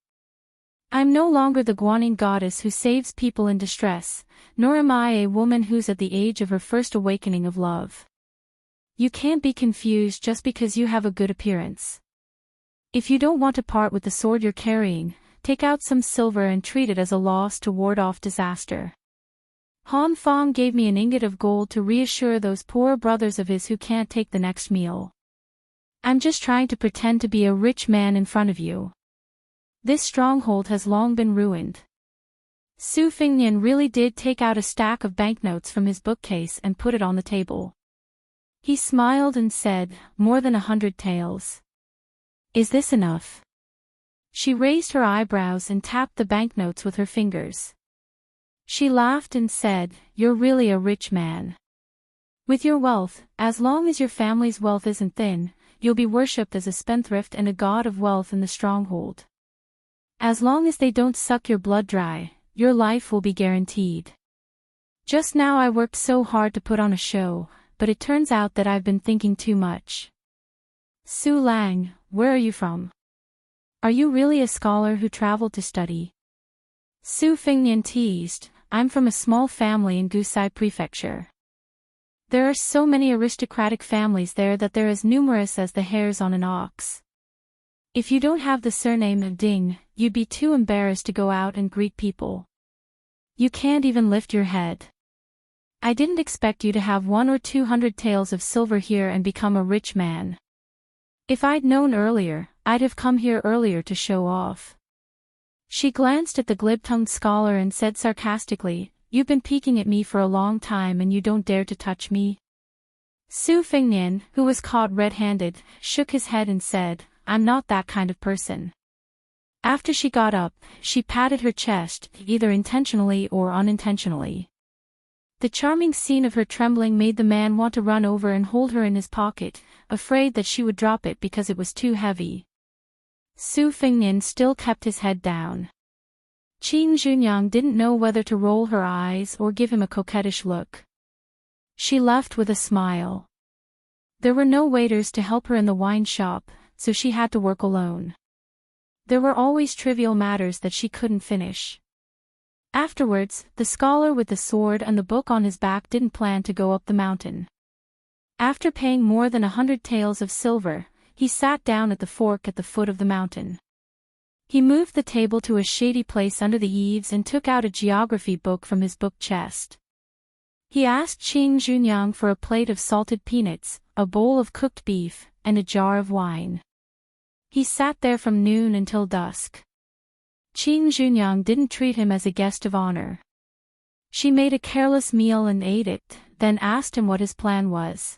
I'm no longer the Guanyin goddess who saves people in distress, nor am I a woman who's at the age of her first awakening of love. You can't be confused just because you have a good appearance. If you don't want to part with the sword you're carrying, take out some silver and treat it as a loss to ward off disaster. Han Fang gave me an ingot of gold to reassure those poor brothers of his who can't take the next meal. I'm just trying to pretend to be a rich man in front of you. This stronghold has long been ruined." Su Fingnian really did take out a stack of banknotes from his bookcase and put it on the table. He smiled and said, "More than 100 taels. Is this enough?" She raised her eyebrows and tapped the banknotes with her fingers. She laughed and said, "You're really a rich man. With your wealth, as long as your family's wealth isn't thin, you'll be worshipped as a spendthrift and a god of wealth in the stronghold. As long as they don't suck your blood dry, your life will be guaranteed. Just now I worked so hard to put on a show, but it turns out that I've been thinking too much. Su Lang, where are you from? Are you really a scholar who traveled to study?" Su Fingnian teased, "I'm from a small family in Gusai Prefecture. There are so many aristocratic families there that they're as numerous as the hairs on an ox. If you don't have the surname of Ding, you'd be too embarrassed to go out and greet people. You can't even lift your head. I didn't expect you to have 100 or 200 taels of silver here and become a rich man. If I'd known earlier, I'd have come here earlier to show off." She glanced at the glib-tongued scholar and said sarcastically, "You've been peeking at me for a long time and you don't dare to touch me?" Su Fingnian, who was caught red-handed, shook his head and said, "I'm not that kind of person." After she got up, she patted her chest, either intentionally or unintentionally. The charming scene of her trembling made the man want to run over and hold her in his pocket, afraid that she would drop it because it was too heavy. Su Fengnian still kept his head down. Qin Junyang didn't know whether to roll her eyes or give him a coquettish look. She left with a smile. There were no waiters to help her in the wine shop, so she had to work alone. There were always trivial matters that she couldn't finish. Afterwards, the scholar with the sword and the book on his back didn't plan to go up the mountain. After paying more than 100 taels of silver, he sat down at the fork at the foot of the mountain. He moved the table to a shady place under the eaves and took out a geography book from his book chest. He asked Qin Junyang for a plate of salted peanuts, a bowl of cooked beef, and a jar of wine. He sat there from noon until dusk. Qin Junyang didn't treat him as a guest of honor. She made a careless meal and ate it, then asked him what his plan was.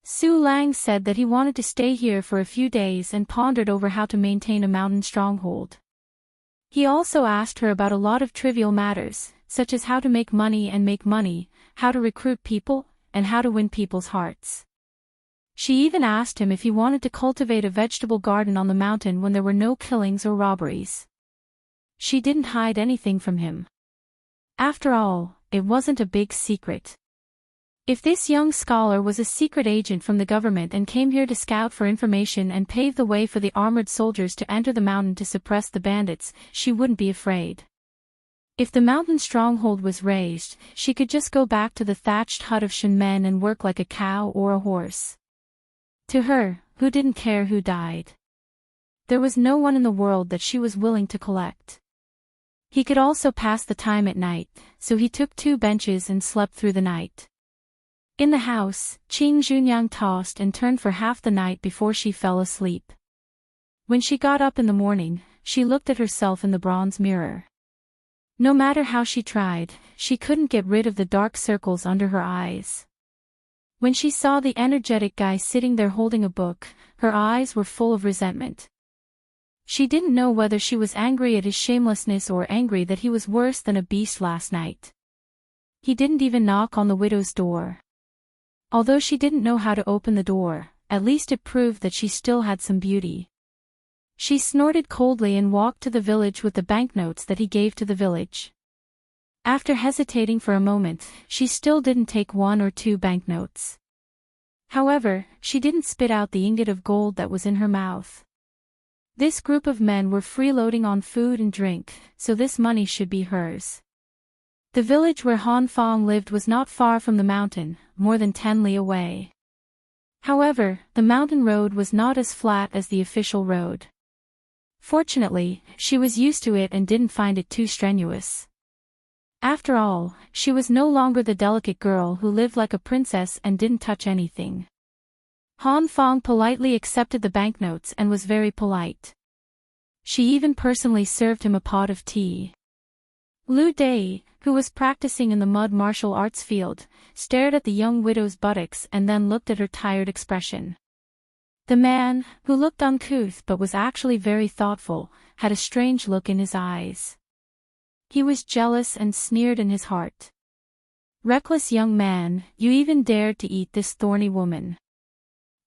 Su Lang said that he wanted to stay here for a few days and pondered over how to maintain a mountain stronghold. He also asked her about a lot of trivial matters, such as how to make money, how to recruit people, and how to win people's hearts. She even asked him if he wanted to cultivate a vegetable garden on the mountain when there were no killings or robberies. She didn't hide anything from him. After all, it wasn't a big secret. If this young scholar was a secret agent from the government and came here to scout for information and pave the way for the armored soldiers to enter the mountain to suppress the bandits, she wouldn't be afraid. If the mountain stronghold was razed, she could just go back to the thatched hut of Shenmen and work like a cow or a horse. To her, who didn't care who died, there was no one in the world that she was willing to collect. He could also pass the time at night, so he took 2 benches and slept through the night. In the house, Qin Junyang tossed and turned for half the night before she fell asleep. When she got up in the morning, she looked at herself in the bronze mirror. No matter how she tried, she couldn't get rid of the dark circles under her eyes. When she saw the energetic guy sitting there holding a book, her eyes were full of resentment. She didn't know whether she was angry at his shamelessness or angry that he was worse than a beast last night. He didn't even knock on the widow's door. Although she didn't know how to open the door, at least it proved that she still had some beauty. She snorted coldly and walked to the village with the banknotes that he gave to the village. After hesitating for a moment, she still didn't take 1 or 2 banknotes. However, she didn't spit out the ingot of gold that was in her mouth. This group of men were freeloading on food and drink, so this money should be hers. The village where Han Fong lived was not far from the mountain, more than 10 li away. However, the mountain road was not as flat as the official road. Fortunately, she was used to it and didn't find it too strenuous. After all, she was no longer the delicate girl who lived like a princess and didn't touch anything. Han Fong politely accepted the banknotes and was very polite. She even personally served him a pot of tea. Lu Dei, who was practicing in the mud martial arts field, stared at the young widow's buttocks and then looked at her tired expression. The man, who looked uncouth but was actually very thoughtful, had a strange look in his eyes. He was jealous and sneered in his heart. Reckless young man, you even dared to eat this thorny woman.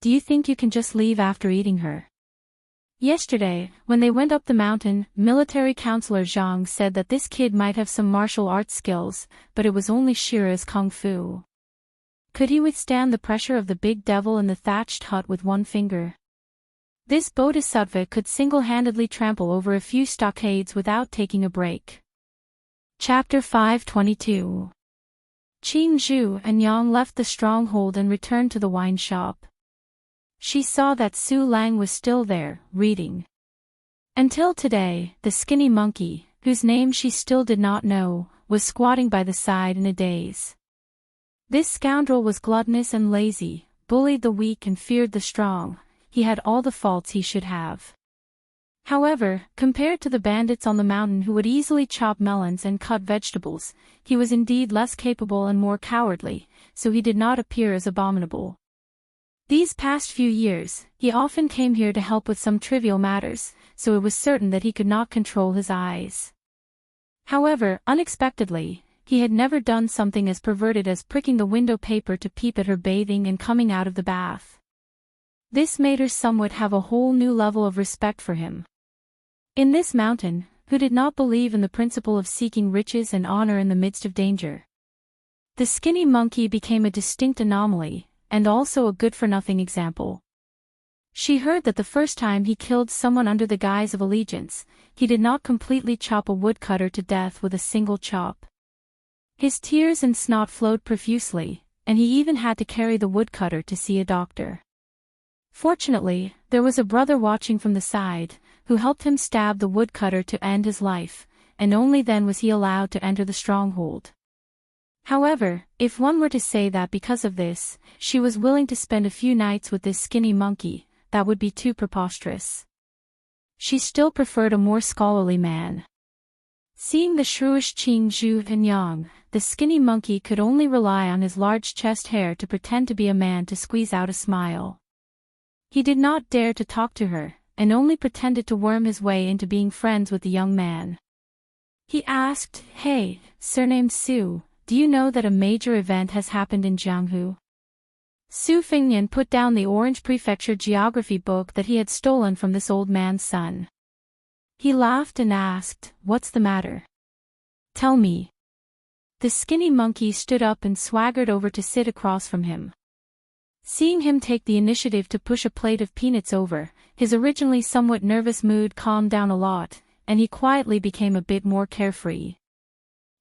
Do you think you can just leave after eating her? Yesterday, when they went up the mountain, military counselor Zhang said that this kid might have some martial arts skills, but it was only Shira's kung fu. Could he withstand the pressure of the big devil in the thatched hut with 1 finger? This bodhisattva could single-handedly trample over a few stockades without taking a break. Chapter 522. Qin Zhu and Yang left the stronghold and returned to the wine shop. She saw that Su Lang was still there, reading. Until today, the skinny monkey, whose name she still did not know, was squatting by the side in a daze. This scoundrel was gluttonous and lazy, bullied the weak and feared the strong. He had all the faults he should have. However, compared to the bandits on the mountain who would easily chop melons and cut vegetables, he was indeed less capable and more cowardly, so he did not appear as abominable. These past few years, he often came here to help with some trivial matters, so it was certain that he could not control his eyes. However, unexpectedly, he had never done something as perverted as pricking the window paper to peep at her bathing and coming out of the bath. This made her somewhat have a whole new level of respect for him. In this mountain, who did not believe in the principle of seeking riches and honor in the midst of danger? The skinny monkey became a distinct anomaly, and also a good-for-nothing example. She heard that the first time he killed someone under the guise of allegiance, he did not completely chop a woodcutter to death with a single chop. His tears and snot flowed profusely, and he even had to carry the woodcutter to see a doctor. Fortunately, there was a brother watching from the side, who helped him stab the woodcutter to end his life, and only then was he allowed to enter the stronghold. However, if one were to say that because of this, she was willing to spend a few nights with this skinny monkey, that would be too preposterous. She still preferred a more scholarly man. Seeing the shrewish Qing Zhu and Yang, the skinny monkey could only rely on his large chest hair to pretend to be a man to squeeze out a smile. He did not dare to talk to her, and only pretended to worm his way into being friends with the young man. He asked, "Hey, surnamed Su, do you know that a major event has happened in Jianghu?" Su Fengnian put down the orange prefecture geography book that he had stolen from this old man's son. He laughed and asked, "What's the matter? Tell me." The skinny monkey stood up and swaggered over to sit across from him. Seeing him take the initiative to push a plate of peanuts over, his originally somewhat nervous mood calmed down a lot, and he quietly became a bit more carefree.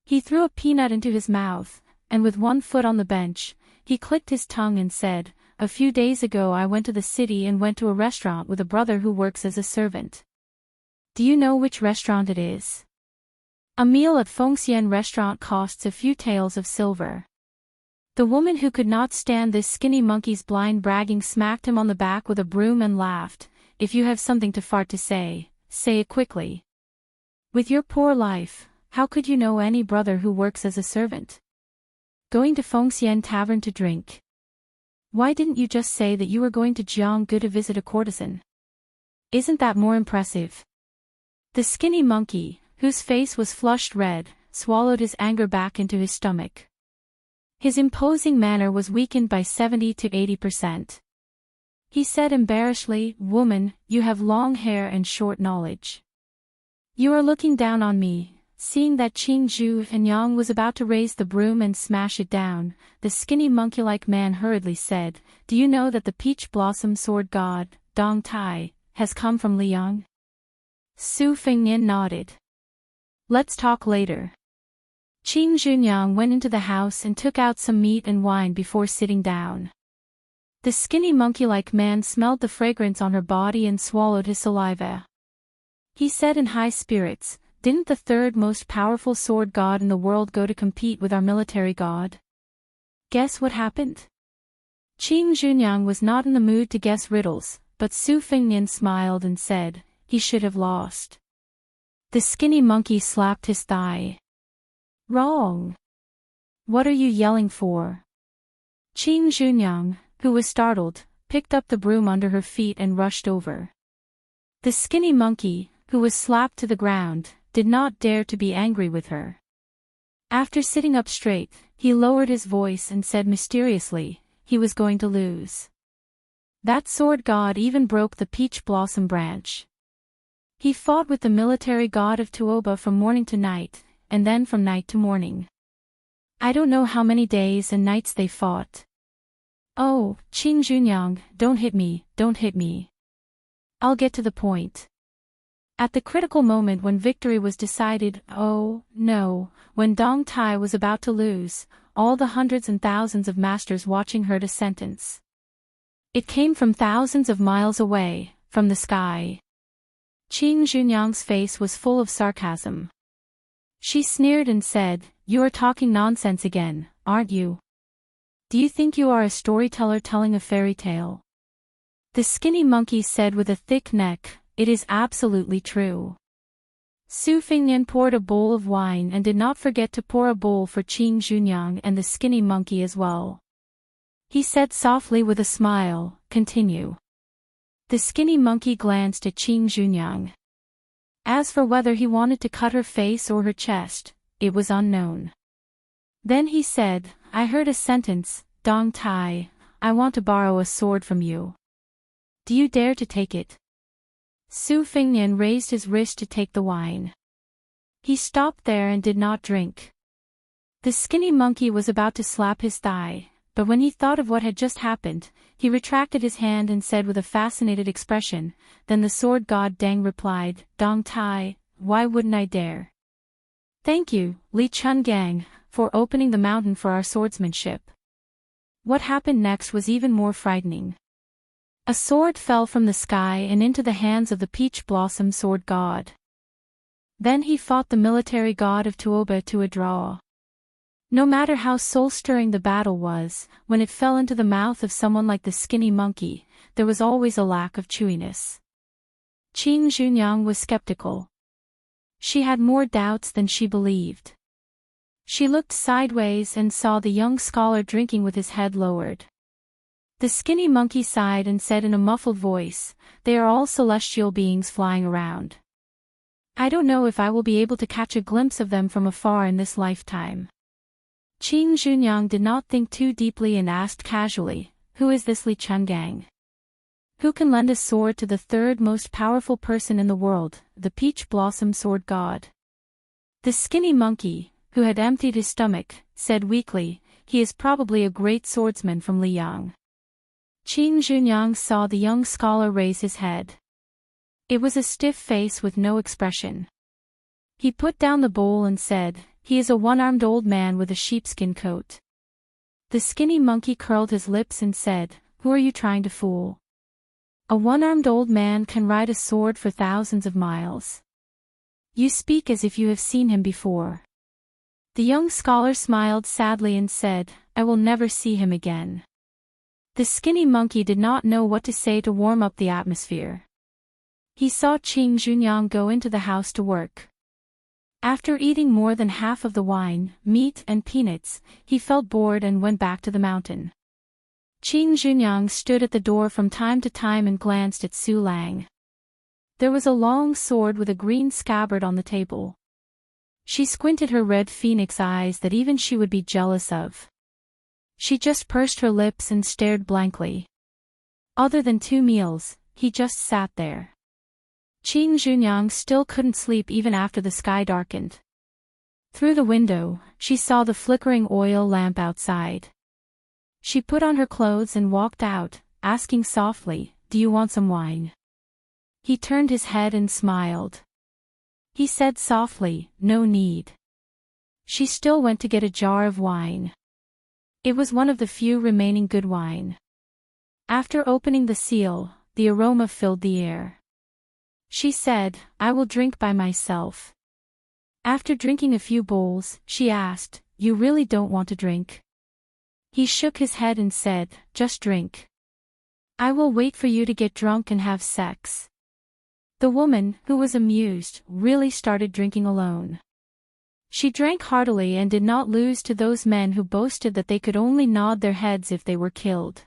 He threw a peanut into his mouth, and with one foot on the bench, he clicked his tongue and said, "A few days ago I went to the city and went to a restaurant with a brother who works as a servant. Do you know which restaurant it is? A meal at Fengxian restaurant costs a few taels of silver." The woman who could not stand this skinny monkey's blind bragging smacked him on the back with a broom and laughed, "If you have something to fart to say it quickly. With your poor life, how could you know any brother who works as a servant? Going to Fengxian Tavern to drink. Why didn't you just say that you were going to Jianghu to visit a courtesan? Isn't that more impressive?" The skinny monkey, whose face was flushed red, swallowed his anger back into his stomach. His imposing manner was weakened by 70 to 80%. He said embarrassedly, "Woman, you have long hair and short knowledge. You are looking down on me." Seeing that Qing Zhu and Yang was about to raise the broom and smash it down, the skinny monkey-like man hurriedly said, "Do you know that the peach blossom sword god, Dong Tai, has come from Liang?" Su Fengnian nodded. "Let's talk later." Qing Zhunyang went into the house and took out some meat and wine before sitting down. The skinny monkey-like man smelled the fragrance on her body and swallowed his saliva. He said in high spirits, "Didn't the third most powerful sword god in the world go to compete with our military god? Guess what happened?" Qing Zhunyang was not in the mood to guess riddles, but Su Fengnian smiled and said, "He should have lost." The skinny monkey slapped his thigh. "Wrong. What are you yelling for?" Qing Zhunyang, who was startled, picked up the broom under her feet and rushed over. The skinny monkey, who was slapped to the ground, did not dare to be angry with her. After sitting up straight, he lowered his voice and said mysteriously, he was going to lose. That sword god even broke the peach blossom branch. He fought with the military god of Tuoba from morning to night, and then from night to morning. I don't know how many days and nights they fought. Oh, Qing Zhunyang, don't hit me, don't hit me. I'll get to the point. At the critical moment when victory was decided, oh, no, when Dong Tai was about to lose, all the hundreds and thousands of masters watching heard a sentence. It came from thousands of miles away, from the sky. Qing Zhunyang's face was full of sarcasm. She sneered and said, "You are talking nonsense again, aren't you? Do you think you are a storyteller telling a fairy tale?" The skinny monkey said with a thick neck, "It is absolutely true." Su Fengnian poured a bowl of wine and did not forget to pour a bowl for Qing Zhunyang and the skinny monkey as well. He said softly with a smile, "Continue." The skinny monkey glanced at Qing Zhunyang. As for whether he wanted to cut her face or her chest, it was unknown. Then he said, I heard a sentence, Dong Tai, I want to borrow a sword from you. Do you dare to take it? Su Fingnian raised his wrist to take the wine. He stopped there and did not drink. The skinny monkey was about to slap his thigh, but when he thought of what had just happened, he retracted his hand and said with a fascinated expression, then the sword god Deng replied, Dong Tai, why wouldn't I dare? Thank you, Li Chungang, for opening the mountain for our swordsmanship. What happened next was even more frightening. A sword fell from the sky and into the hands of the peach blossom sword god. Then he fought the military god of Tuoba to a draw. No matter how soul-stirring the battle was, when it fell into the mouth of someone like the skinny monkey, there was always a lack of chewiness. Qing Junyang was skeptical. She had more doubts than she believed. She looked sideways and saw the young scholar drinking with his head lowered. The skinny monkey sighed and said in a muffled voice, they are all celestial beings flying around. I don't know if I will be able to catch a glimpse of them from afar in this lifetime. Qing Junyang did not think too deeply and asked casually, who is this Li Chungang? Who can lend a sword to the third most powerful person in the world, the peach blossom sword god? The skinny monkey, who had emptied his stomach, said weakly, he is probably a great swordsman from Liyang. Qing Junyang saw the young scholar raise his head. It was a stiff face with no expression. He put down the bowl and said, he is a one-armed old man with a sheepskin coat. The skinny monkey curled his lips and said, who are you trying to fool? A one-armed old man can ride a sword for thousands of miles. You speak as if you have seen him before. The young scholar smiled sadly and said, I will never see him again. The skinny monkey did not know what to say to warm up the atmosphere. He saw Qing Junyang go into the house to work. After eating more than half of the wine, meat and peanuts, he felt bored and went back to the mountain. Qing Junyang stood at the door from time to time and glanced at Su Lang. There was a long sword with a green scabbard on the table. She squinted her red phoenix eyes that even she would be jealous of. She just pursed her lips and stared blankly. Other than 2 meals, he just sat there. Qing Junyang still couldn't sleep even after the sky darkened. Through the window, she saw the flickering oil lamp outside. She put on her clothes and walked out, asking softly, do you want some wine? He turned his head and smiled. He said softly, no need. She still went to get a jar of wine. It was one of the few remaining good wine. After opening the seal, the aroma filled the air. She said, I will drink by myself. After drinking a few bowls, she asked, you really don't want to drink? He shook his head and said, just drink. I will wait for you to get drunk and have sex. The woman, who was amused, really started drinking alone. She drank heartily and did not lose to those men who boasted that they could only nod their heads if they were killed.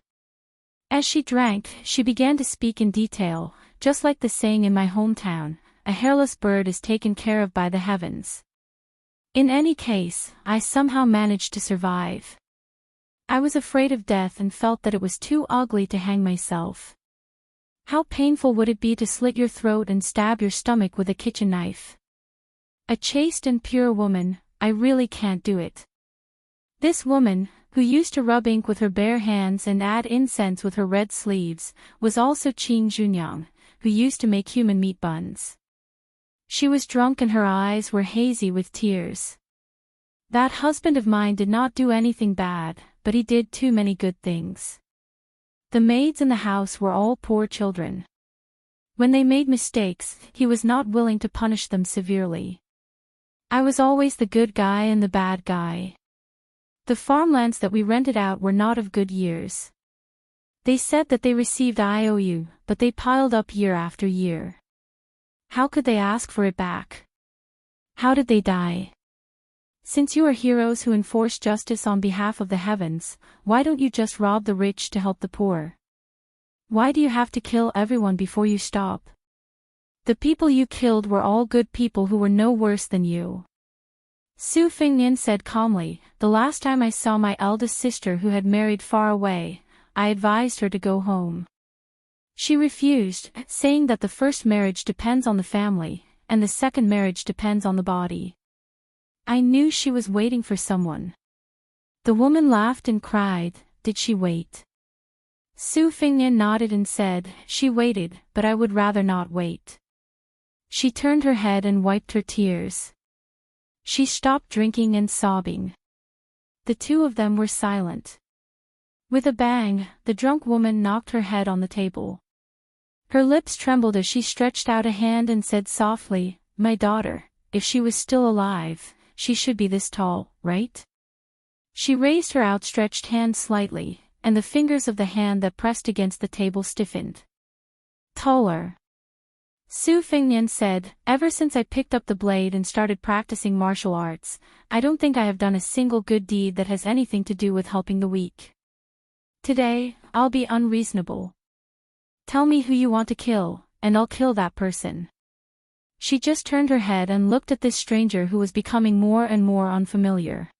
As she drank, she began to speak in detail, just like the saying in my hometown, a hairless bird is taken care of by the heavens. In any case, I somehow managed to survive. I was afraid of death and felt that it was too ugly to hang myself. How painful would it be to slit your throat and stab your stomach with a kitchen knife? A chaste and pure woman, I really can't do it. This woman, who used to rub ink with her bare hands and add incense with her red sleeves, was also Qing Junyang, who used to make human meat buns. She was drunk and her eyes were hazy with tears. That husband of mine did not do anything bad, but he did too many good things. The maids in the house were all poor children. When they made mistakes, he was not willing to punish them severely. I was always the good guy and the bad guy. The farmlands that we rented out were not of good years. They said that they received IOU, but they piled up year after year. How could they ask for it back? How did they die? Since you are heroes who enforce justice on behalf of the heavens, why don't you just rob the rich to help the poor? Why do you have to kill everyone before you stop? The people you killed were all good people who were no worse than you. Su Fingnian said calmly, the last time I saw my eldest sister who had married far away, I advised her to go home. She refused, saying that the first marriage depends on the family, and the second marriage depends on the body. I knew she was waiting for someone. The woman laughed and cried, did she wait? Su Fingnian nodded and said, she waited, but I would rather not wait. She turned her head and wiped her tears. She stopped drinking and sobbing. The two of them were silent. With a bang, the drunk woman knocked her head on the table. Her lips trembled as she stretched out a hand and said softly, my daughter, if she was still alive, she should be this tall, right? She raised her outstretched hand slightly, and the fingers of the hand that pressed against the table stiffened. Taller. Su Fingnian said, ever since I picked up the blade and started practicing martial arts, I don't think I have done a single good deed that has anything to do with helping the weak. Today, I'll be unreasonable. Tell me who you want to kill, and I'll kill that person. She just turned her head and looked at this stranger who was becoming more and more unfamiliar.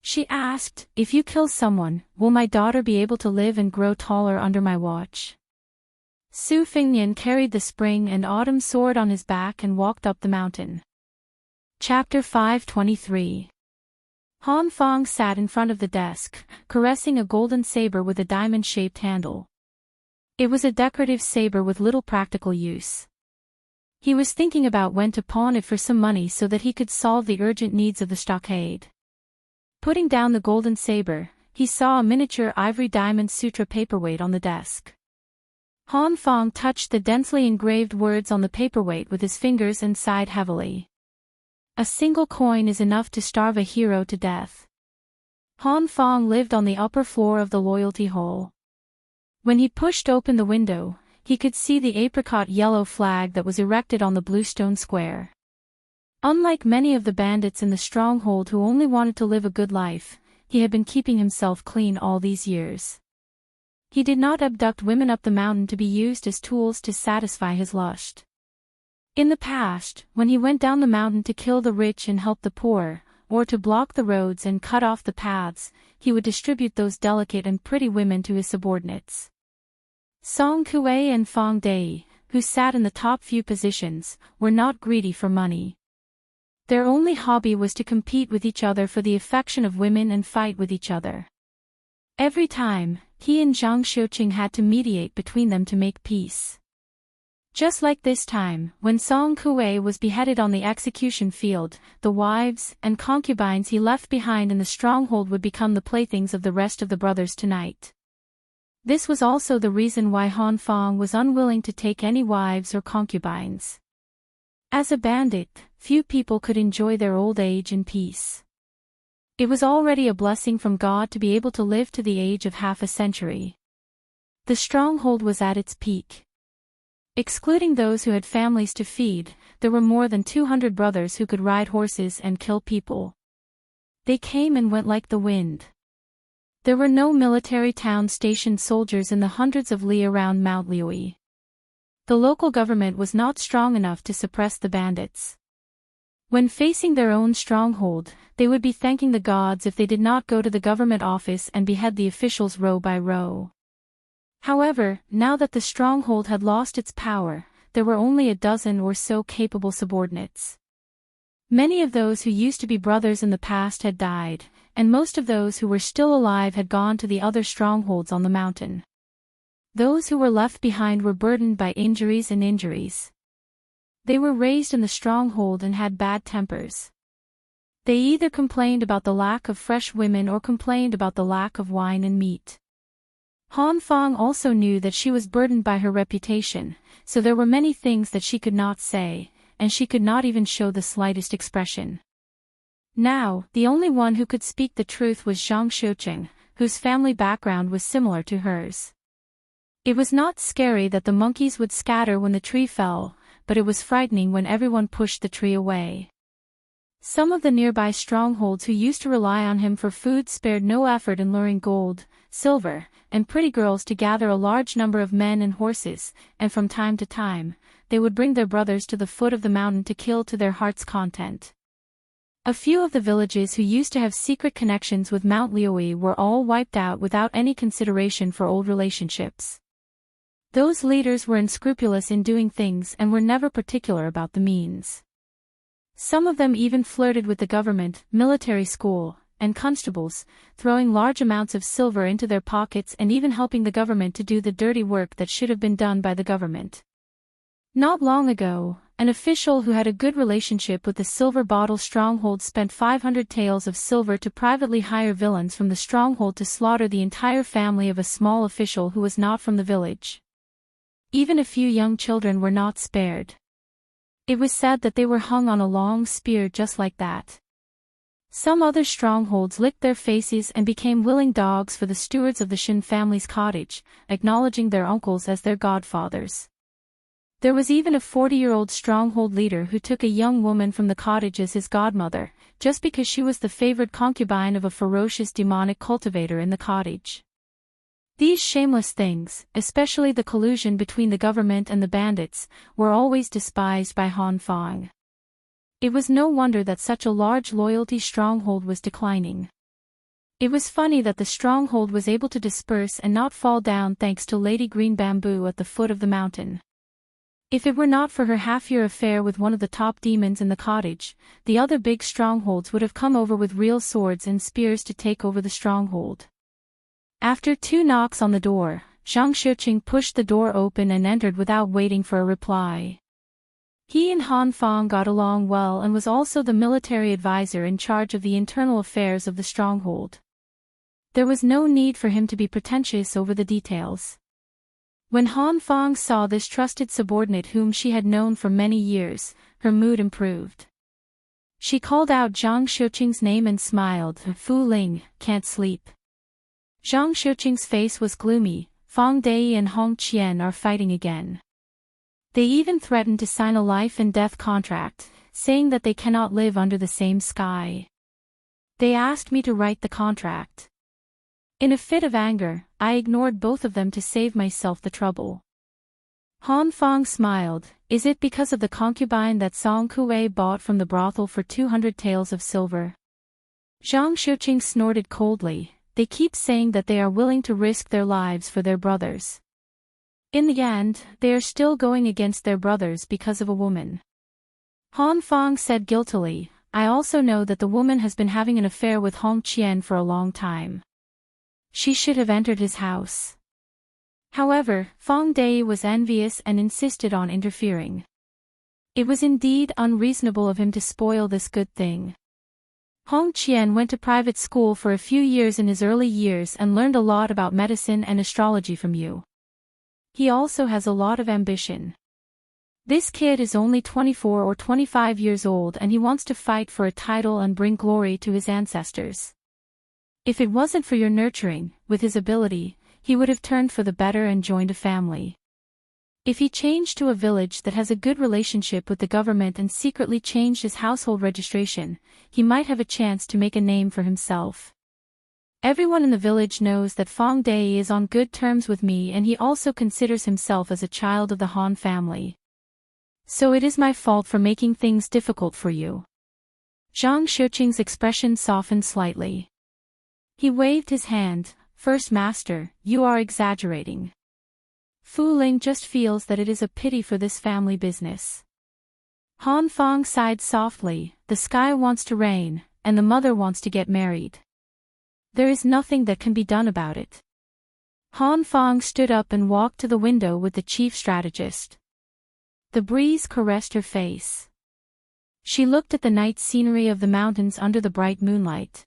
She asked, if you kill someone, will my daughter be able to live and grow taller under my watch? Su Fingnian carried the spring and autumn sword on his back and walked up the mountain. Chapter 523. Han Fong sat in front of the desk, caressing a golden saber with a diamond-shaped handle. It was a decorative saber with little practical use. He was thinking about when to pawn it for some money so that he could solve the urgent needs of the stockade. Putting down the golden saber, he saw a miniature ivory diamond sutra paperweight on the desk. Han Fong touched the densely engraved words on the paperweight with his fingers and sighed heavily. A single coin is enough to starve a hero to death. Han Fong lived on the upper floor of the Loyalty Hall. When he pushed open the window, he could see the apricot yellow flag that was erected on the bluestone square. Unlike many of the bandits in the stronghold who only wanted to live a good life, he had been keeping himself clean all these years. He did not abduct women up the mountain to be used as tools to satisfy his lust. In the past, when he went down the mountain to kill the rich and help the poor, or to block the roads and cut off the paths, he would distribute those delicate and pretty women to his subordinates. Song Kuei and Fong Dei, who sat in the top few positions, were not greedy for money. Their only hobby was to compete with each other for the affection of women and fight with each other. Every time, he and Zhang Xiuqing had to mediate between them to make peace. Just like this time, when Song Kuei was beheaded on the execution field, the wives and concubines he left behind in the stronghold would become the playthings of the rest of the brothers tonight. This was also the reason why Han Fong was unwilling to take any wives or concubines. As a bandit, few people could enjoy their old age in peace. It was already a blessing from God to be able to live to the age of half a century. The stronghold was at its peak. Excluding those who had families to feed, there were more than 200 brothers who could ride horses and kill people. They came and went like the wind. There were no military towns stationed soldiers in the hundreds of li around Mount Liui. The local government was not strong enough to suppress the bandits. When facing their own stronghold, they would be thanking the gods if they did not go to the government office and behead the officials row by row. However, now that the stronghold had lost its power, there were only a dozen or so capable subordinates. Many of those who used to be brothers in the past had died, and most of those who were still alive had gone to the other strongholds on the mountain. Those who were left behind were burdened by injuries and injuries. They were raised in the stronghold and had bad tempers. They either complained about the lack of fresh women or complained about the lack of wine and meat. Han Fong also knew that she was burdened by her reputation, so there were many things that she could not say, and she could not even show the slightest expression. Now, the only one who could speak the truth was Zhang Xiuqing, whose family background was similar to hers. It was not scary that the monkeys would scatter when the tree fell, but it was frightening when everyone pushed the tree away. Some of the nearby strongholds who used to rely on him for food spared no effort in luring gold, silver, and pretty girls to gather a large number of men and horses, and from time to time, they would bring their brothers to the foot of the mountain to kill to their heart's content. A few of the villages who used to have secret connections with Mount Lioi were all wiped out without any consideration for old relationships. Those leaders were unscrupulous in doing things and were never particular about the means. Some of them even flirted with the government, military school, and constables, throwing large amounts of silver into their pockets and even helping the government to do the dirty work that should have been done by the government. Not long ago, an official who had a good relationship with the Silver Bottle Stronghold spent 500 taels of silver to privately hire villains from the stronghold to slaughter the entire family of a small official who was not from the village. Even a few young children were not spared. It was said that they were hung on a long spear just like that. Some other strongholds licked their faces and became willing dogs for the stewards of the Shin family's cottage, acknowledging their uncles as their godfathers. There was even a 40-year-old stronghold leader who took a young woman from the cottage as his godmother, just because she was the favored concubine of a ferocious demonic cultivator in the cottage. These shameless things, especially the collusion between the government and the bandits, were always despised by Han Fang. It was no wonder that such a large loyalty stronghold was declining. It was funny that the stronghold was able to disperse and not fall down thanks to Lady Green Bamboo at the foot of the mountain. If it were not for her half-year affair with one of the top demons in the cottage, the other big strongholds would have come over with real swords and spears to take over the stronghold. After 2 knocks on the door, Zhang Xiuqing pushed the door open and entered without waiting for a reply. He and Han Fang got along well and was also the military advisor in charge of the internal affairs of the stronghold. There was no need for him to be pretentious over the details. When Han Fang saw this trusted subordinate whom she had known for many years, her mood improved. She called out Zhang Xiuqing's name and smiled. "Fu Ling, can't sleep." Zhang Xiuqing's face was gloomy. Fang Dai and Hong Qian are fighting again. They even threatened to sign a life and death contract, saying that they cannot live under the same sky. They asked me to write the contract. In a fit of anger, I ignored both of them to save myself the trouble. Han Fang smiled. "Is it because of the concubine that Song Kuei bought from the brothel for 200 taels of silver?" Zhang Xiuqing snorted coldly. "They keep saying that they are willing to risk their lives for their brothers. In the end, they are still going against their brothers because of a woman." Han Fang said guiltily, "I also know that the woman has been having an affair with Hong Qian for a long time. She should have entered his house." However, Fang Dai was envious and insisted on interfering. It was indeed unreasonable of him to spoil this good thing. Hong Qian went to private school for a few years in his early years and learned a lot about medicine and astrology from you. He also has a lot of ambition. This kid is only 24 or 25 years old and he wants to fight for a title and bring glory to his ancestors. If it wasn't for your nurturing, with his ability, he would have turned for the better and joined a family. If he changed to a village that has a good relationship with the government and secretly changed his household registration, he might have a chance to make a name for himself. Everyone in the village knows that Fang Dai is on good terms with me and he also considers himself as a child of the Han family. So it is my fault for making things difficult for you. Zhang Xiuqing's expression softened slightly. He waved his hand. "First Master, you are exaggerating. Fu Ling just feels that it is a pity for this family business." Han Fang sighed softly. "The sky wants to rain, and the mother wants to get married. There is nothing that can be done about it." Han Fang stood up and walked to the window with the chief strategist. The breeze caressed her face. She looked at the night scenery of the mountains under the bright moonlight.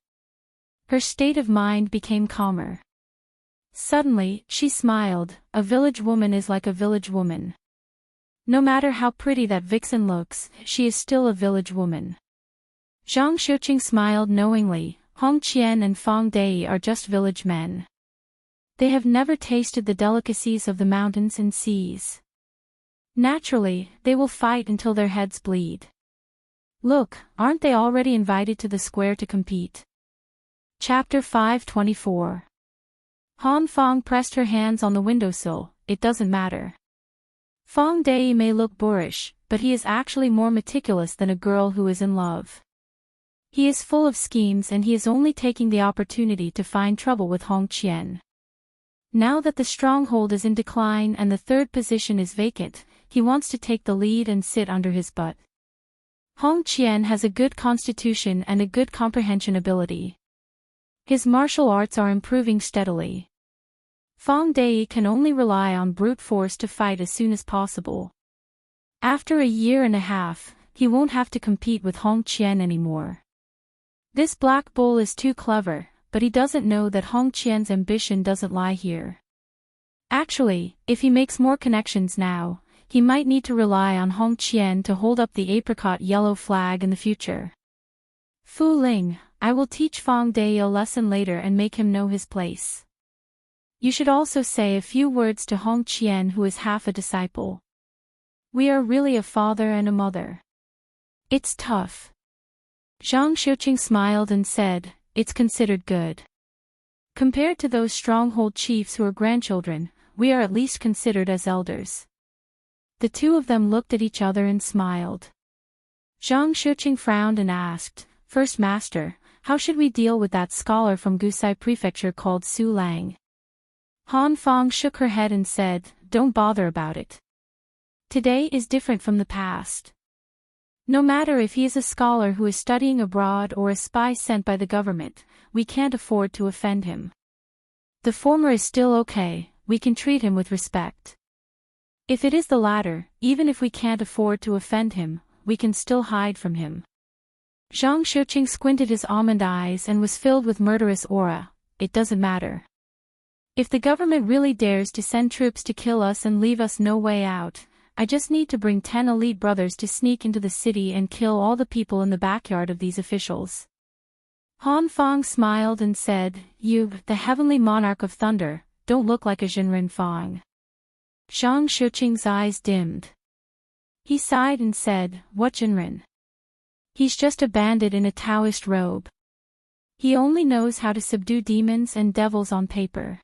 Her state of mind became calmer. Suddenly, she smiled. "A village woman is like a village woman. No matter how pretty that vixen looks, she is still a village woman." Zhang Xiuqing smiled knowingly. Hong Qian and Fang Dai are just village men. They have never tasted the delicacies of the mountains and seas. Naturally, they will fight until their heads bleed. Look, aren't they already invited to the square to compete? Chapter 524. Han Fang pressed her hands on the windowsill. "It doesn't matter. Fang Dai may look boorish, but he is actually more meticulous than a girl who is in love. He is full of schemes and he is only taking the opportunity to find trouble with Hong Qian. Now that the stronghold is in decline and the third position is vacant, he wants to take the lead and sit under his butt. Hong Qian has a good constitution and a good comprehension ability. His martial arts are improving steadily. Fong Dei can only rely on brute force to fight as soon as possible. After a year and a half, he won't have to compete with Hong Qian anymore. This black bull is too clever, but he doesn't know that Hong Qian's ambition doesn't lie here. Actually, if he makes more connections now, he might need to rely on Hong Qian to hold up the apricot yellow flag in the future. Fu Ling, I will teach Fong Dei a lesson later and make him know his place. You should also say a few words to Hong Qian, who is half a disciple. We are really a father and a mother. It's tough. Zhang Xiuqing smiled and said, it's considered good. Compared to those stronghold chiefs who are grandchildren, we are at least considered as elders. The two of them looked at each other and smiled. Zhang Xiuqing frowned and asked, First Master, how should we deal with that scholar from Gusai Prefecture called Su Lang? Han Fong shook her head and said, don't bother about it. Today is different from the past. No matter if he is a scholar who is studying abroad or a spy sent by the government, we can't afford to offend him. The former is still okay, we can treat him with respect. If it is the latter, even if we can't afford to offend him, we can still hide from him. Zhang Xiuqing squinted his almond eyes and was filled with murderous aura. It doesn't matter. If the government really dares to send troops to kill us and leave us no way out, I just need to bring 10 elite brothers to sneak into the city and kill all the people in the backyard of these officials. Han Fong smiled and said, You, the heavenly monarch of thunder, don't look like a Jinren Fong. Zhang Xiuqing's eyes dimmed. He sighed and said, What Jinren? He's just a bandit in a Taoist robe. He only knows how to subdue demons and devils on paper.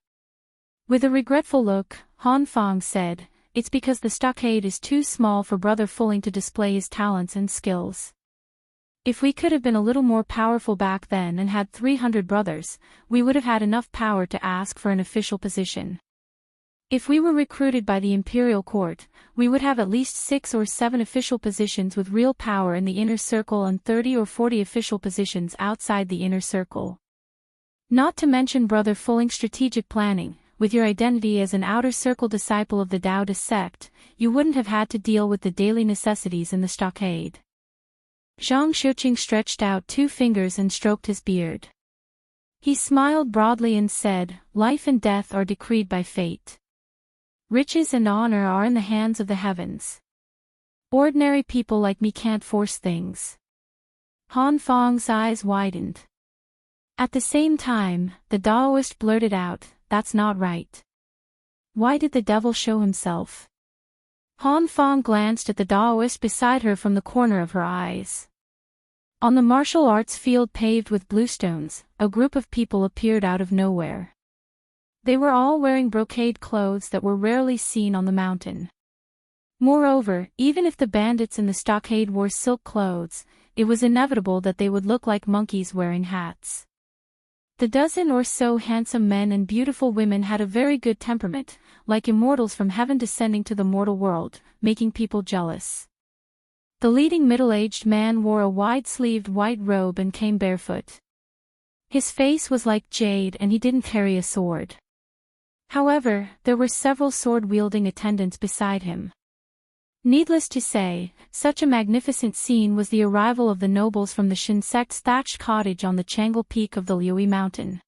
With a regretful look, Han Fong said, It's because the stockade is too small for Brother Fuling to display his talents and skills. If we could have been a little more powerful back then and had 300 brothers, we would have had enough power to ask for an official position. If we were recruited by the imperial court, we would have at least 6 or 7 official positions with real power in the inner circle and 30 or 40 official positions outside the inner circle. Not to mention Brother Fuling's strategic planning. With your identity as an outer circle disciple of the Taoist sect, you wouldn't have had to deal with the daily necessities in the stockade. Zhang Xiuqing stretched out 2 fingers and stroked his beard. He smiled broadly and said, Life and death are decreed by fate. Riches and honor are in the hands of the heavens. Ordinary people like me can't force things. Han Fong's eyes widened. At the same time, the Taoist blurted out, That's not right. Why did the devil show himself? Han Fong glanced at the Taoist beside her from the corner of her eyes. On the martial arts field paved with bluestones, a group of people appeared out of nowhere. They were all wearing brocade clothes that were rarely seen on the mountain. Moreover, even if the bandits in the stockade wore silk clothes, it was inevitable that they would look like monkeys wearing hats. The dozen or so handsome men and beautiful women had a very good temperament, like immortals from heaven descending to the mortal world, making people jealous. The leading middle-aged man wore a wide-sleeved white robe and came barefoot. His face was like jade and he didn't carry a sword. However, there were several sword-wielding attendants beside him. Needless to say, such a magnificent scene was the arrival of the nobles from the Shin sect's thatched cottage on the Changle peak of the Liui mountain.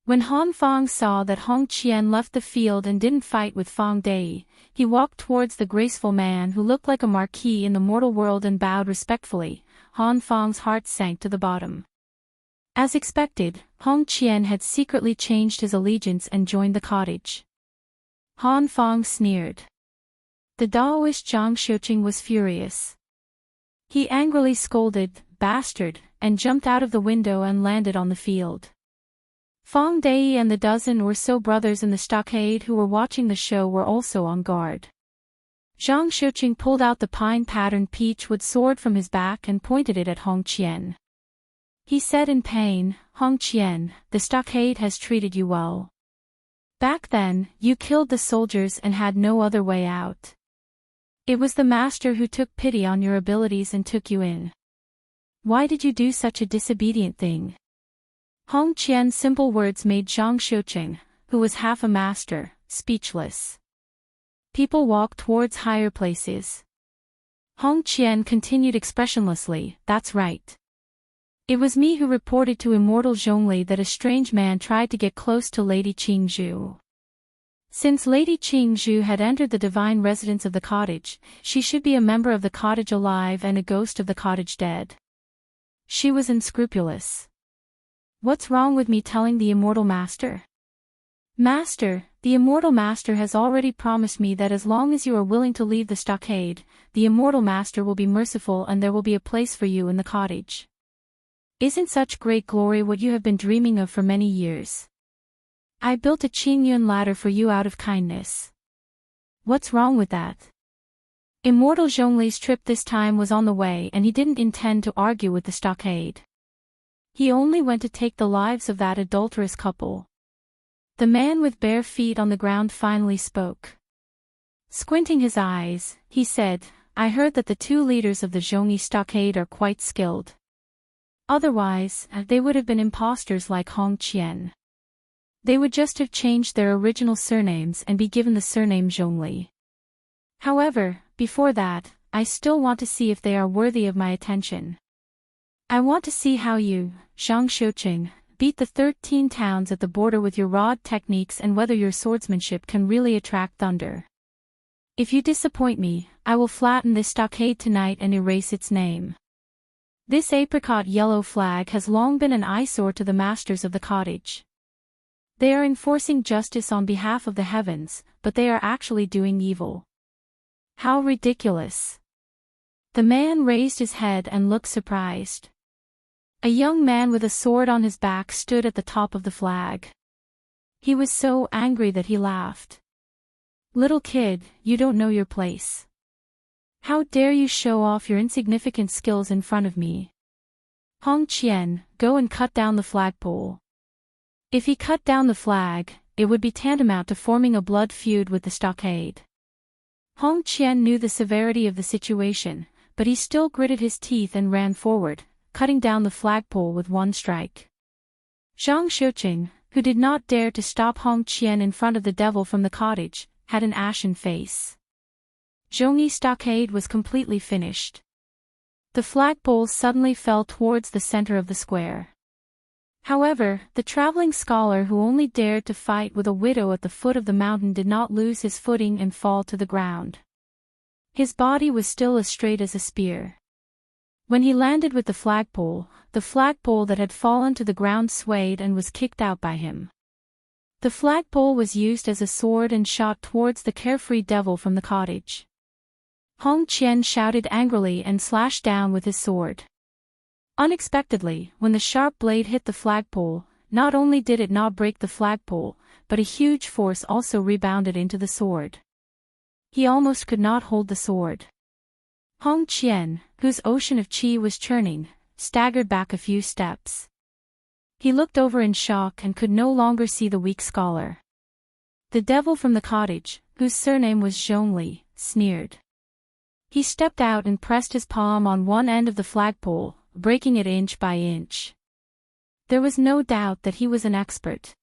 When Han Fong saw that Hong Qian left the field and didn't fight with Fong Dei, he walked towards the graceful man who looked like a marquis in the mortal world and bowed respectfully. Han Fong's heart sank to the bottom. As expected, Hong Qian had secretly changed his allegiance and joined the cottage. Han Fong sneered. The Taoist Zhang Xiuqing was furious. He angrily scolded, "Bastard," and jumped out of the window and landed on the field. Fong Dei and the dozen or so brothers in the stockade who were watching the show were also on guard. Zhang Xiuqing pulled out the pine-patterned peachwood sword from his back and pointed it at Hong Qian. he said in pain, Hong Qian, the stockade has treated you well. Back then, you killed the soldiers and had no other way out. It was the master who took pity on your abilities and took you in. Why did you do such a disobedient thing? Hong Qian's simple words made Zhang Xiuqing, who was half a master, speechless. People walked towards higher places. Hong Qian continued expressionlessly, that's right. It was me who reported to Immortal Zhongli that a strange man tried to get close to Lady Qingzhu. Since Lady Qingzhu had entered the divine residence of the cottage, she should be a member of the cottage alive and a ghost of the cottage dead. She was unscrupulous. What's wrong with me telling the Immortal Master? Master, the Immortal Master has already promised me that as long as you are willing to leave the stockade, the Immortal Master will be merciful and there will be a place for you in the cottage. Isn't such great glory what you have been dreaming of for many years? I built a Qingyun ladder for you out of kindness. What's wrong with that? Immortal Zhongli's trip this time was on the way and he didn't intend to argue with the stockade. He only went to take the lives of that adulterous couple. The man with bare feet on the ground finally spoke. Squinting his eyes, he said, I heard that the two leaders of the Zhongyi stockade are quite skilled. Otherwise, they would have been impostors like Hong Qian. They would just have changed their original surnames and be given the surname Zhongli. However, before that, I still want to see if they are worthy of my attention. I want to see how you, Zhang Xiuqing, beat the 13 towns at the border with your rod techniques and whether your swordsmanship can really attract thunder. If you disappoint me, I will flatten this stockade tonight and erase its name. This apricot yellow flag has long been an eyesore to the masters of the cottage. They are enforcing justice on behalf of the heavens, but they are actually doing evil. How ridiculous. The man raised his head and looked surprised. A young man with a sword on his back stood at the top of the flag. He was so angry that he laughed. Little kid, you don't know your place. How dare you show off your insignificant skills in front of me? Hong Qian, go and cut down the flagpole. If he cut down the flag, it would be tantamount to forming a blood feud with the stockade. Hong Qian knew the severity of the situation, but he still gritted his teeth and ran forward, cutting down the flagpole with one strike. Zhang Xiuqing, who did not dare to stop Hong Qian in front of the devil from the cottage, had an ashen face. Zhongyi stockade was completely finished. The flagpole suddenly fell towards the center of the square. However, the traveling scholar who only dared to fight with a widow at the foot of the mountain did not lose his footing and fall to the ground. His body was still as straight as a spear. When he landed with the flagpole that had fallen to the ground swayed and was kicked out by him. The flagpole was used as a sword and shot towards the carefree devil from the cottage. Hong Qian shouted angrily and slashed down with his sword. Unexpectedly, when the sharp blade hit the flagpole, not only did it not break the flagpole, but a huge force also rebounded into the sword. He almost could not hold the sword. Hong Qian, whose ocean of qi was churning, staggered back a few steps. He looked over in shock and could no longer see the weak scholar. The devil from the cottage, whose surname was Zhongli, sneered. He stepped out and pressed his palm on one end of the flagpole, breaking it inch by inch. There was no doubt that he was an expert.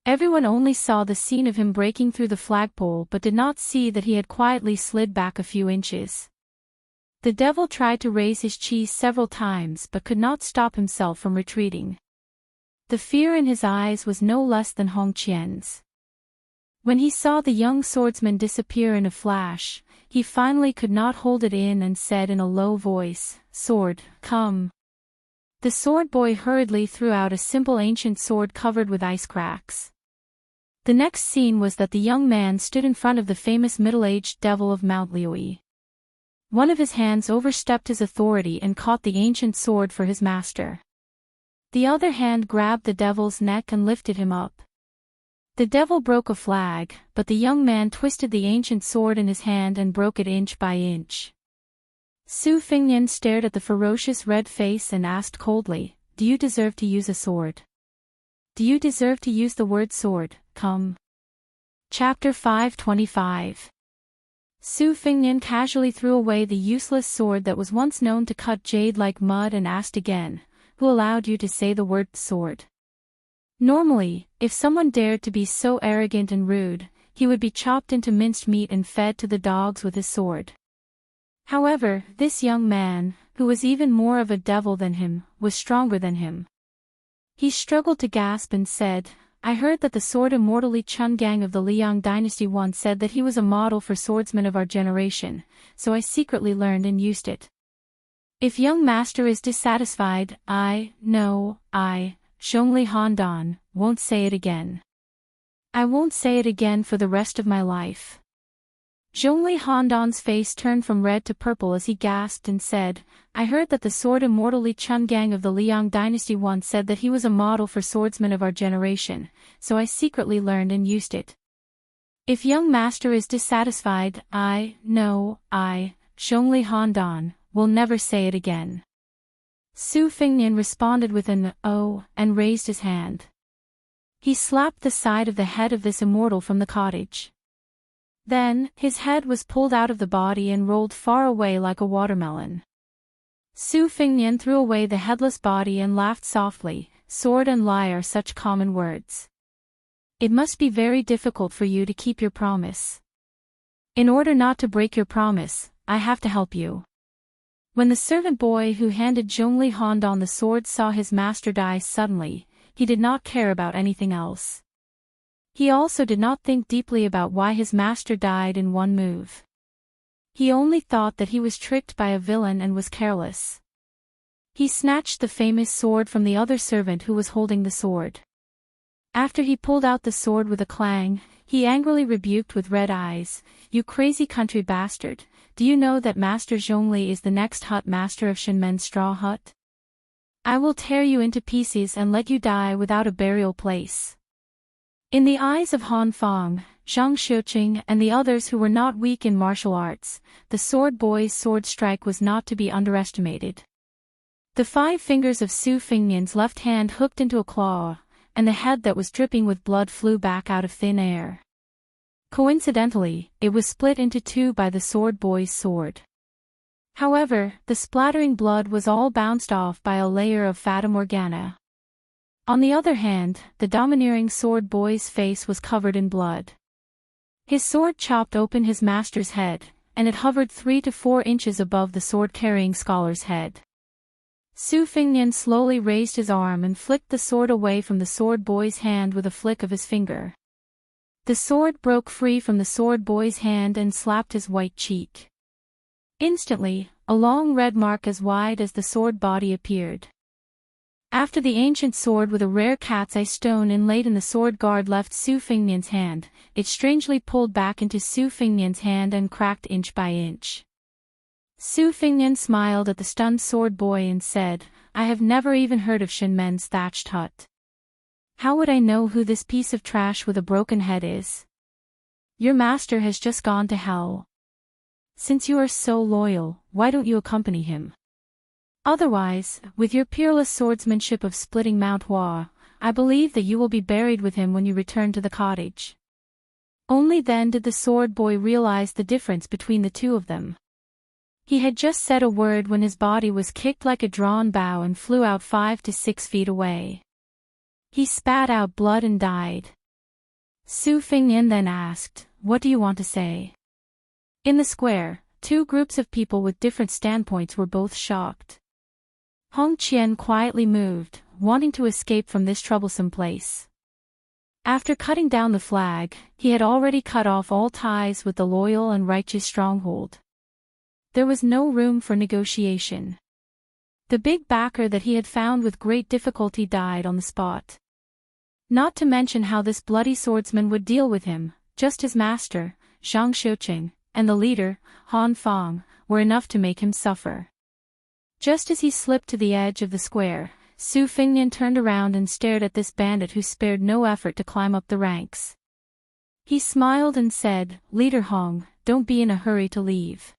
Everyone only saw the scene of him breaking through the flagpole but did not see that he had quietly slid back a few inches. The devil tried to raise his qi several times but could not stop himself from retreating. The fear in his eyes was no less than Hong Qian's. When he saw the young swordsman disappear in a flash, he finally could not hold it in and said in a low voice, "Sword, come." The sword boy hurriedly threw out a simple ancient sword covered with ice cracks. The next scene was that the young man stood in front of the famous middle-aged devil of Mount Liui. One of his hands overstepped his authority and caught the ancient sword for his master. The other hand grabbed the devil's neck and lifted him up. The devil broke a flag, but the young man twisted the ancient sword in his hand and broke it inch by inch. Su Fingnian stared at the ferocious red face and asked coldly, do you deserve to use a sword? Do you deserve to use the word sword? Come. Chapter 525. Su Fingnian casually threw away the useless sword that was once known to cut jade like mud and asked again, who allowed you to say the word sword? Normally, if someone dared to be so arrogant and rude, he would be chopped into minced meat and fed to the dogs with his sword. However, this young man, who was even more of a devil than him, was stronger than him. He struggled to gasp and said, I heard that the sword immortal Li Chungang of the Liang dynasty once said that he was a model for swordsmen of our generation, so I secretly learned and used it. If young master is dissatisfied, Zhongli Handan, won't say it again. I won't say it again for the rest of my life. Zhongli Handan's face turned from red to purple as he gasped and said, I heard that the sword immortal Li Chungang of the Liang dynasty once said that he was a model for swordsmen of our generation, so I secretly learned and used it. If young master is dissatisfied, Zhongli Handan, will never say it again. Su Fingnian responded with an "oh" and raised his hand. He slapped the side of the head of this immortal from the cottage. Then, his head was pulled out of the body and rolled far away like a watermelon. Su Fingnian threw away the headless body and laughed softly. Sword and lie are such common words. It must be very difficult for you to keep your promise. In order not to break your promise, I have to help you. When the servant boy who handed Zhongli Handan the sword saw his master die suddenly, he did not care about anything else. He also did not think deeply about why his master died in one move. He only thought that he was tricked by a villain and was careless. He snatched the famous sword from the other servant who was holding the sword. After he pulled out the sword with a clang, he angrily rebuked with red eyes, You crazy country bastard, do you know that Master Zhongli is the next hut master of Shenmen's straw hut? I will tear you into pieces and let you die without a burial place. In the eyes of Han Fang, Zhang Xiuqing and the others who were not weak in martial arts, the sword boy's sword strike was not to be underestimated. The 5 fingers of Su Fingnian's left hand hooked into a claw, and the head that was dripping with blood flew back out of thin air. Coincidentally, it was split into 2 by the sword boy's sword. However, the splattering blood was all bounced off by a layer of Fata Morgana. On the other hand, the domineering sword boy's face was covered in blood. His sword chopped open his master's head, and it hovered 3 to 4 inches above the sword-carrying scholar's head. Su Fingnian slowly raised his arm and flicked the sword away from the sword boy's hand with a flick of his finger. The sword broke free from the sword boy's hand and slapped his white cheek. Instantly, a long red mark as wide as the sword body appeared. After the ancient sword with a rare cat's eye stone inlaid in the sword guard left Su Fingnian's hand, it strangely pulled back into Su Fingnian's hand and cracked inch by inch. Su Fingnian smiled at the stunned sword boy and said, I have never even heard of Shenmen's thatched hut. How would I know who this piece of trash with a broken head is? Your master has just gone to hell. Since you are so loyal, why don't you accompany him? Otherwise, with your peerless swordsmanship of splitting Mount Hua, I believe that you will be buried with him when you return to the cottage. Only then did the sword boy realize the difference between the two of them. He had just said a word when his body was kicked like a drawn bow and flew out 5 to 6 feet away. He spat out blood and died. Su Fingnian then asked, What do you want to say? In the square, 2 groups of people with different standpoints were both shocked. Hong Qian quietly moved, wanting to escape from this troublesome place. After cutting down the flag, he had already cut off all ties with the loyal and righteous stronghold. There was no room for negotiation. The big backer that he had found with great difficulty died on the spot. Not to mention how this bloody swordsman would deal with him, just his master, Zhang Xiuqing, and the leader, Han Fang, were enough to make him suffer. Just as he slipped to the edge of the square, Su Fingnian turned around and stared at this bandit who spared no effort to climb up the ranks. He smiled and said, Leader Hong, don't be in a hurry to leave.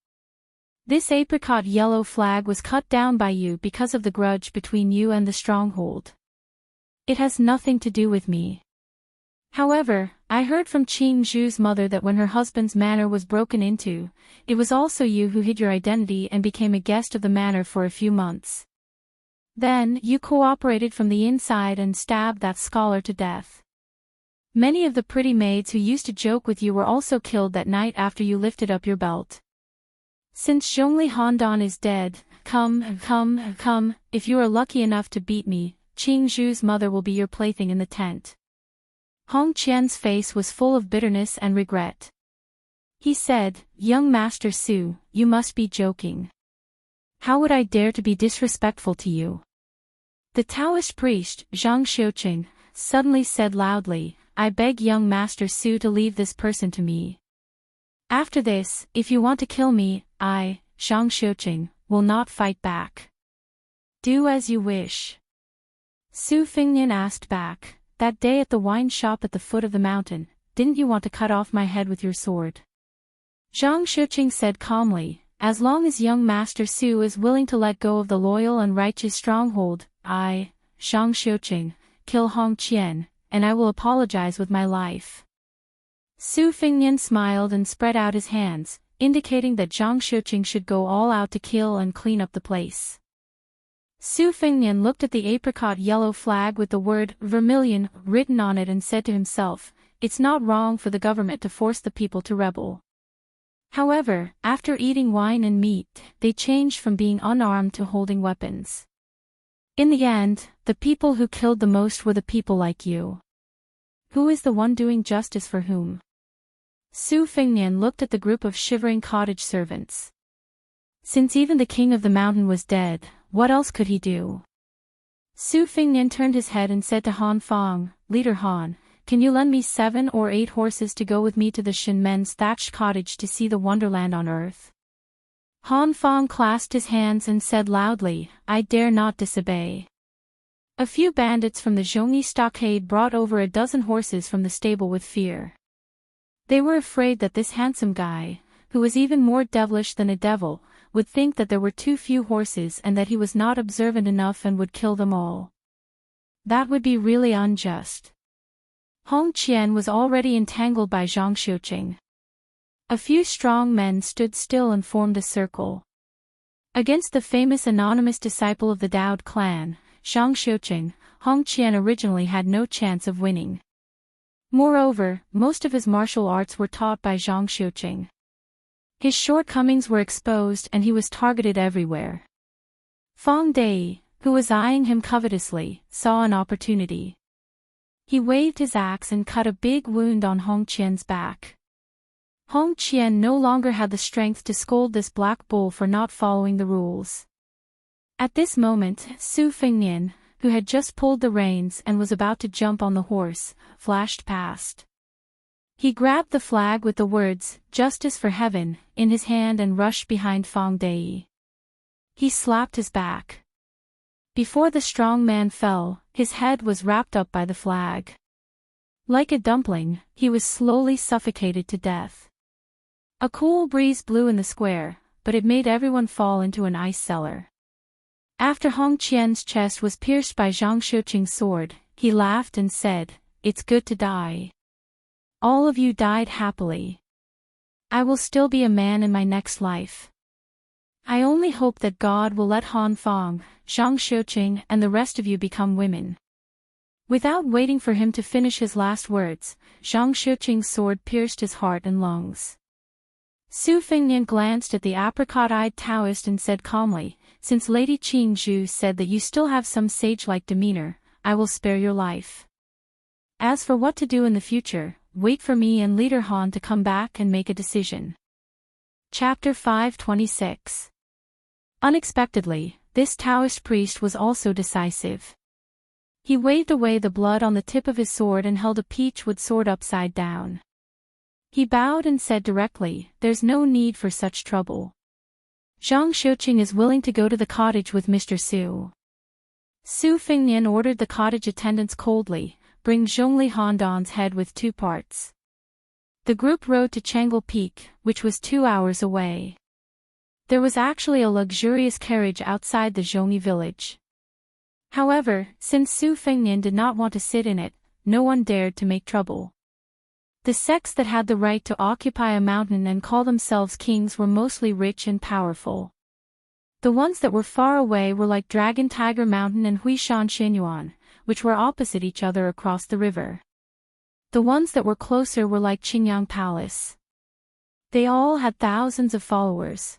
This apricot yellow flag was cut down by you because of the grudge between you and the stronghold. It has nothing to do with me. However, I heard from Qing Zhu's mother that when her husband's manor was broken into, it was also you who hid your identity and became a guest of the manor for a few months. Then, you cooperated from the inside and stabbed that scholar to death. Many of the pretty maids who used to joke with you were also killed that night after you lifted up your belt. Since Zhongli Handan is dead, come, if you are lucky enough to beat me, Qing Zhu's mother will be your plaything in the tent. Hong Qian's face was full of bitterness and regret. He said, Young Master Su, you must be joking. How would I dare to be disrespectful to you? The Taoist priest, Zhang Xiuqing, suddenly said loudly, I beg young Master Su to leave this person to me. After this, if you want to kill me, I, Zhang Xiuqing, will not fight back. Do as you wish. Su Fingnian asked back, that day at the wine shop at the foot of the mountain, didn't you want to cut off my head with your sword? Zhang Xiuqing said calmly, as long as young Master Su is willing to let go of the loyal and righteous stronghold, I, Zhang Xiuqing, kill Hong Qian, and I will apologize with my life. Su Fingnian smiled and spread out his hands, indicating that Zhang Xiuqing should go all out to kill and clean up the place. Su Fingnian looked at the apricot yellow flag with the word vermilion written on it and said to himself, it's not wrong for the government to force the people to rebel. However, after eating wine and meat, they changed from being unarmed to holding weapons. In the end, the people who killed the most were the people like you. Who is the one doing justice for whom? Su Fingnian looked at the group of shivering cottage servants. Since even the king of the mountain was dead, what else could he do? Su Fingnian turned his head and said to Han Fang, Leader Han, can you lend me 7 or 8 horses to go with me to the Shen Men's thatched cottage to see the wonderland on earth? Han Fang clasped his hands and said loudly, I dare not disobey. A few bandits from the Zhongyi stockade brought over a dozen horses from the stable with fear. They were afraid that this handsome guy, who was even more devilish than a devil, would think that there were too few horses and that he was not observant enough and would kill them all. That would be really unjust. Hong Qian was already entangled by Zhang Xiuqing. A few strong men stood still and formed a circle. Against the famous anonymous disciple of the Daoud clan, Zhang Xiuqing, Hong Qian originally had no chance of winning. Moreover, most of his martial arts were taught by Zhang Xiuqing. His shortcomings were exposed and he was targeted everywhere. Fang Dei, who was eyeing him covetously, saw an opportunity. He waved his axe and cut a big wound on Hong Qian's back. Hong Qian no longer had the strength to scold this black bull for not following the rules. At this moment, Su Fingnian, who had just pulled the reins and was about to jump on the horse, flashed past. He grabbed the flag with the words, Justice for Heaven, in his hand and rushed behind Fang Dei. He slapped his back. Before the strong man fell, his head was wrapped up by the flag. Like a dumpling, he was slowly suffocated to death. A cool breeze blew in the square, but it made everyone fall into an ice cellar. After Hong Qian's chest was pierced by Zhang Xiuqing's sword, he laughed and said, It's good to die. All of you died happily. I will still be a man in my next life. I only hope that God will let Han Fang, Zhang Xiuqing and the rest of you become women. Without waiting for him to finish his last words, Zhang Xiuqing's sword pierced his heart and lungs. Su Fingnian glanced at the apricot-eyed Taoist and said calmly, Since Lady Qing Zhu said that you still have some sage-like demeanor, I will spare your life. As for what to do in the future, wait for me and Leader Han to come back and make a decision. Chapter 526. Unexpectedly, this Taoist priest was also decisive. He waved away the blood on the tip of his sword and held a peachwood sword upside down. He bowed and said directly, There's no need for such trouble. Zhang Xiuqing is willing to go to the cottage with Mr. Su. Su Fingnian ordered the cottage attendants coldly, Bring Zhongli Handan's head with 2 parts. The group rode to Changle Peak, which was 2 hours away. There was actually a luxurious carriage outside the Zhongyi village. However, since Su Fengnian did not want to sit in it, no one dared to make trouble. The sects that had the right to occupy a mountain and call themselves kings were mostly rich and powerful. The ones that were far away were like Dragon Tiger Mountain and Huishan Xinyuan, which were opposite each other across the river. The ones that were closer were like Qingyang Palace. They all had thousands of followers.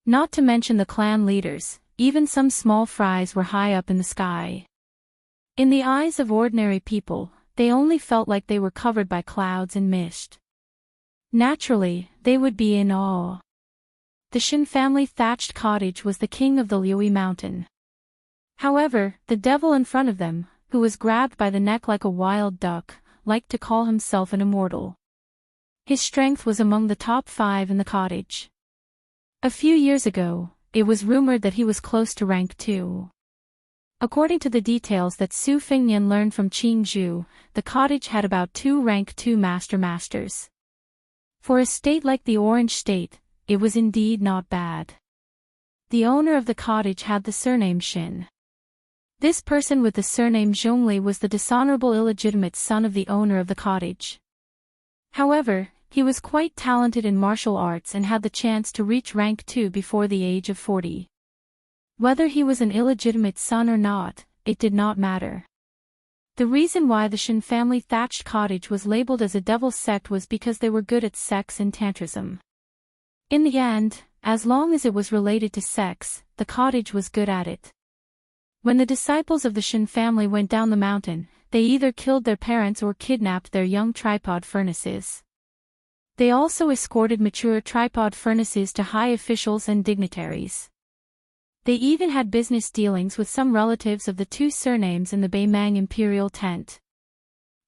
Not to mention the clan leaders, even some small fries were high up in the sky. In the eyes of ordinary people, they only felt like they were covered by clouds and mist. Naturally, they would be in awe. The Shin family thatched cottage was the king of the Liuyi mountain. However, the devil in front of them, who was grabbed by the neck like a wild duck, liked to call himself an immortal. His strength was among the top 5 in the cottage. A few years ago, it was rumored that he was close to rank 2. According to the details that Su Fengnian learned from Qing Zhu, the cottage had about 2 rank 2 masters. For a state like the Orange State, it was indeed not bad. The owner of the cottage had the surname Shin. This person with the surname Zhongli was the dishonorable illegitimate son of the owner of the cottage. However, he was quite talented in martial arts and had the chance to reach rank 2 before the age of 40. Whether he was an illegitimate son or not, it did not matter. The reason why the Shin family thatched cottage was labeled as a devil's sect was because they were good at sex and tantrism. In the end, as long as it was related to sex, the cottage was good at it. When the disciples of the Shin family went down the mountain, they either killed their parents or kidnapped their young tripod furnaces. They also escorted mature tripod furnaces to high officials and dignitaries. They even had business dealings with some relatives of the 2 surnames in the Beimang imperial tent.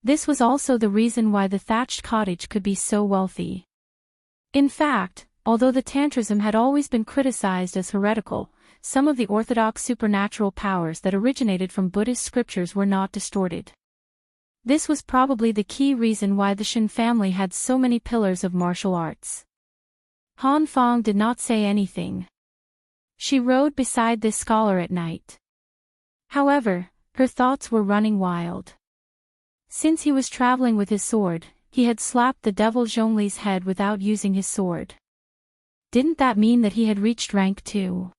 This was also the reason why the thatched cottage could be so wealthy. In fact, although the tantrism had always been criticized as heretical, some of the orthodox supernatural powers that originated from Buddhist scriptures were not distorted. This was probably the key reason why the Shin family had so many pillars of martial arts. Han Fong did not say anything. She rode beside this scholar at night. However, her thoughts were running wild. Since he was traveling with his sword, he had slapped the devil Zhongli's head without using his sword. Didn't that mean that he had reached rank 2?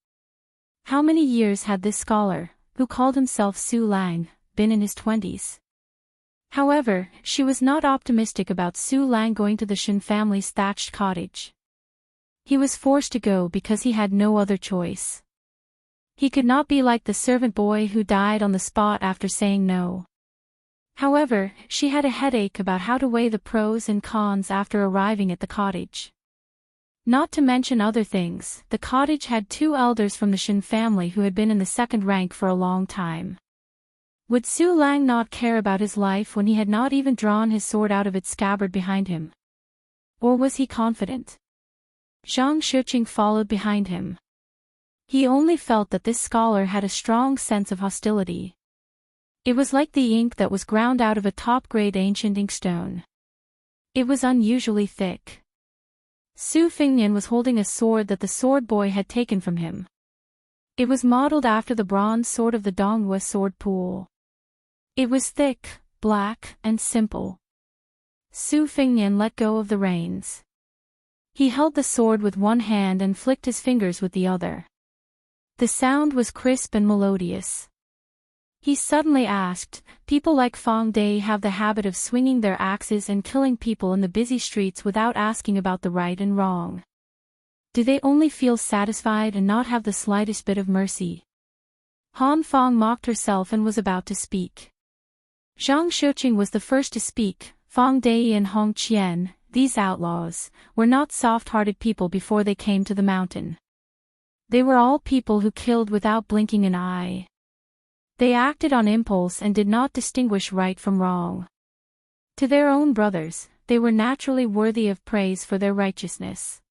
How many years had this scholar, who called himself Su Lang, been in his 20s? However, she was not optimistic about Su Lang going to the Shin family's thatched cottage. He was forced to go because he had no other choice. He could not be like the servant boy who died on the spot after saying no. However, she had a headache about how to weigh the pros and cons after arriving at the cottage. Not to mention other things, the cottage had 2 elders from the Shin family who had been in the 2nd rank for a long time. Would Su Lang not care about his life when he had not even drawn his sword out of its scabbard behind him? Or was he confident? Zhang Shiqing followed behind him. He only felt that this scholar had a strong sense of hostility. It was like the ink that was ground out of a top-grade ancient inkstone. It was unusually thick. Su Fengnian was holding a sword that the sword boy had taken from him. It was modeled after the bronze sword of the Donghua sword pool. It was thick, black, and simple. Su Fengnian let go of the reins. He held the sword with one hand and flicked his fingers with the other. The sound was crisp and melodious. He suddenly asked, people like Fang Dai have the habit of swinging their axes and killing people in the busy streets without asking about the right and wrong. Do they only feel satisfied and not have the slightest bit of mercy? Han Fang mocked herself and was about to speak. Zhang Shiqing was the first to speak. Fang Dai and Hong Qian, these outlaws, were not soft-hearted people before they came to the mountain. They were all people who killed without blinking an eye. They acted on impulse and did not distinguish right from wrong. To their own brothers, they were naturally worthy of praise for their righteousness.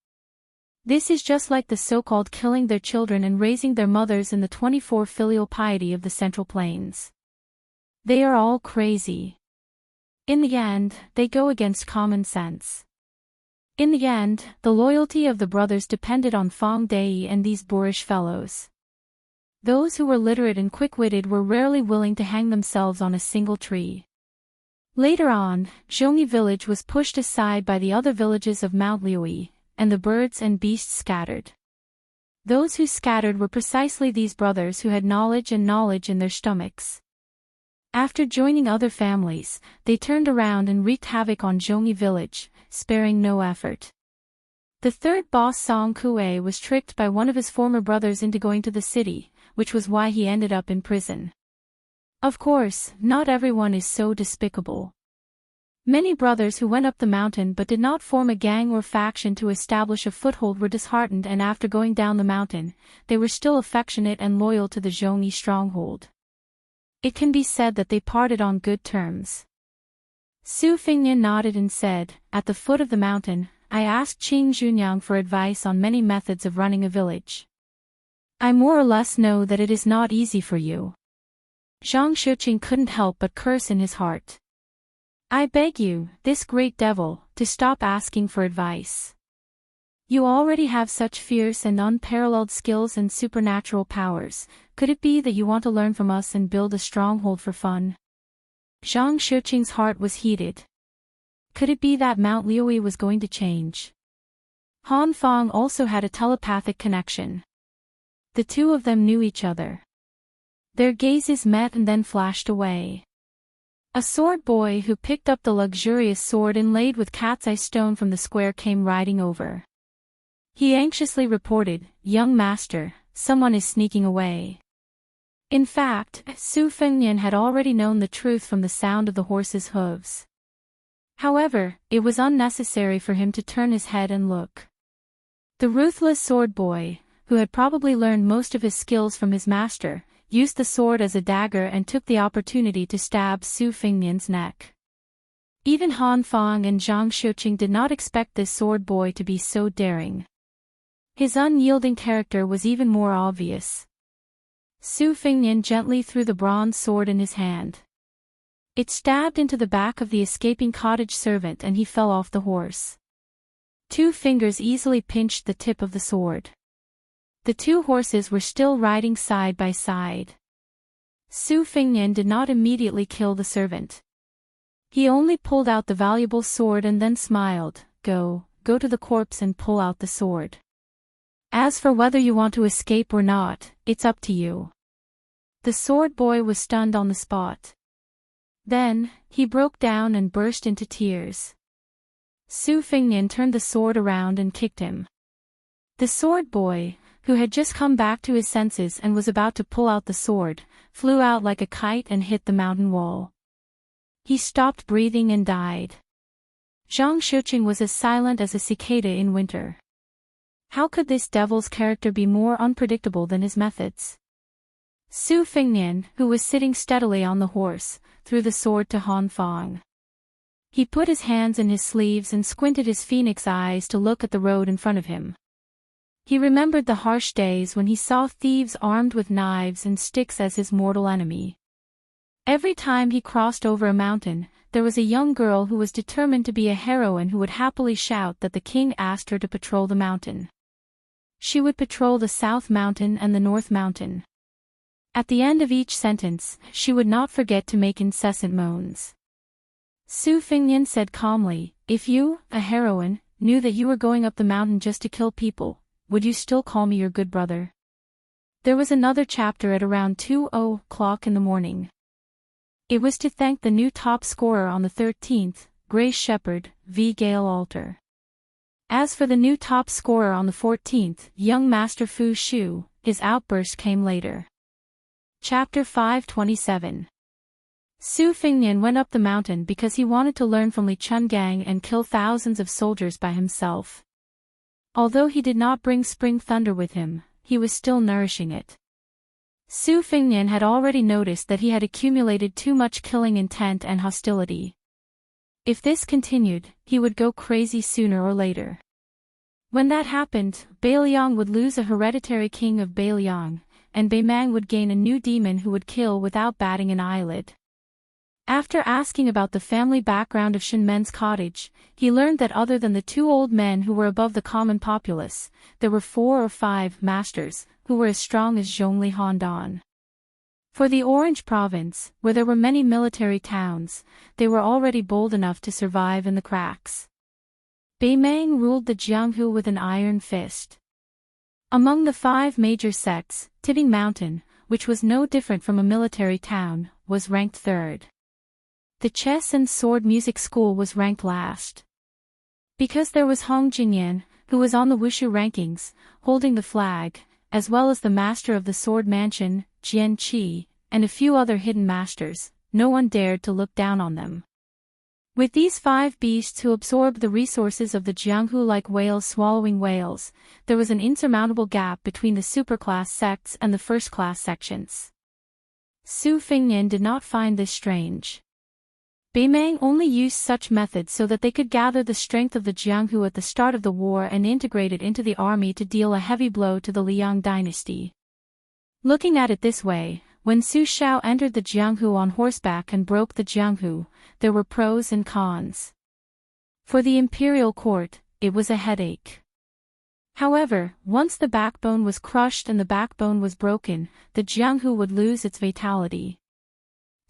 This is just like the so-called killing their children and raising their mothers in the 24 filial piety of the Central Plains. They are all crazy. In the end, they go against common sense. In the end, the loyalty of the brothers depended on Fong Dei and these boorish fellows. Those who were literate and quick-witted were rarely willing to hang themselves on a single tree. Later on, Zhongyi village was pushed aside by the other villages of Mount Liui, and the birds and beasts scattered. Those who scattered were precisely these brothers who had knowledge in their stomachs. After joining other families, they turned around and wreaked havoc on Zhongyi village, sparing no effort. The third boss Song Kue was tricked by one of his former brothers into going to the city, which was why he ended up in prison. Of course, not everyone is so despicable. Many brothers who went up the mountain but did not form a gang or faction to establish a foothold were disheartened, and after going down the mountain, they were still affectionate and loyal to the Zhongyi stronghold. It can be said that they parted on good terms. Su Fingyan nodded and said, "At the foot of the mountain, I asked Qing Junyang for advice on many methods of running a village. I more or less know that it is not easy for you." Zhang Shuqing couldn't help but curse in his heart. "I beg you, this great devil, to stop asking for advice. You already have such fierce and unparalleled skills and supernatural powers. Could it be that you want to learn from us and build a stronghold for fun?" Zhang Shuqing's heart was heated. Could it be that Mount Liui was going to change? Han Fong also had a telepathic connection. The two of them knew each other. Their gazes met and then flashed away. A sword boy who picked up the luxurious sword inlaid with cat's eye stone from the square came riding over. He anxiously reported, "Young master, someone is sneaking away." In fact, Su Fengnian had already known the truth from the sound of the horse's hooves. However, it was unnecessary for him to turn his head and look. The ruthless sword boy, who had probably learned most of his skills from his master, used the sword as a dagger and took the opportunity to stab Su Fengnian's neck. Even Han Fong and Zhang Shuqing did not expect this sword boy to be so daring. His unyielding character was even more obvious. Su Fengnian gently threw the bronze sword in his hand. It stabbed into the back of the escaping cottage servant and he fell off the horse. 2 fingers easily pinched the tip of the sword. The 2 horses were still riding side by side. Su Fengnian did not immediately kill the servant. He only pulled out the valuable sword and then smiled. Go to the corpse and pull out the sword. As for whether you want to escape or not, it's up to you." The sword boy was stunned on the spot. Then, he broke down and burst into tears. Su Fengnian turned the sword around and kicked him. The sword boy, who had just come back to his senses and was about to pull out the sword, flew out like a kite and hit the mountain wall. He stopped breathing and died. Zhang Shuqing was as silent as a cicada in winter. How could this devil's character be more unpredictable than his methods? Su Fengnian, who was sitting steadily on the horse, threw the sword to Han Fong. He put his hands in his sleeves and squinted his phoenix eyes to look at the road in front of him. He remembered the harsh days when he saw thieves armed with knives and sticks as his mortal enemy. Every time he crossed over a mountain, there was a young girl who was determined to be a heroine who would happily shout that the king asked her to patrol the mountain. She would patrol the South Mountain and the North Mountain. At the end of each sentence, she would not forget to make incessant moans. Su Fengnian said calmly, "If you, a heroine, knew that you were going up the mountain just to kill people, would you still call me your good brother?" There was another chapter at around 2:00 in the morning. It was to thank the new top scorer on the 13th, Grey Shepherd, v. Gale Alter. As for the new top scorer on the 14th, young Master Fu Shu, his outburst came later. Chapter 527. Su Fengnian went up the mountain because he wanted to learn from Li Chungang and kill thousands of soldiers by himself. Although he did not bring Spring Thunder with him, he was still nourishing it. Su Fengnian had already noticed that he had accumulated too much killing intent and hostility. If this continued, he would go crazy sooner or later. When that happened, Beiliang would lose a hereditary king of Beiliang, and Beimang would gain a new demon who would kill without batting an eyelid. After asking about the family background of Shen Men's cottage, he learned that other than the two old men who were above the common populace, there were 4 or 5 masters who were as strong as Zhongli Handan. For the Orange province, where there were many military towns, they were already bold enough to survive in the cracks. Beimang ruled the Jianghu with an iron fist. Among the 5 major sects, Tibing Mountain, which was no different from a military town, was ranked 3rd. The chess and sword music school was ranked last. Because there was Hong Jingyan, who was on the Wushu rankings, holding the flag, as well as the master of the sword mansion, Jian Qi, and a few other hidden masters, no one dared to look down on them. With these 5 beasts who absorbed the resources of the Jianghu like whales swallowing whales, there was an insurmountable gap between the superclass sects and the first-class sections. Su Fingnian did not find this strange. Beimang only used such methods so that they could gather the strength of the Jianghu at the start of the war and integrate it into the army to deal a heavy blow to the Liang dynasty. Looking at it this way, when Su Shao entered the Jianghu on horseback and broke the Jianghu, there were pros and cons. For the imperial court, it was a headache. However, once the backbone was crushed and the backbone was broken, the Jianghu would lose its vitality.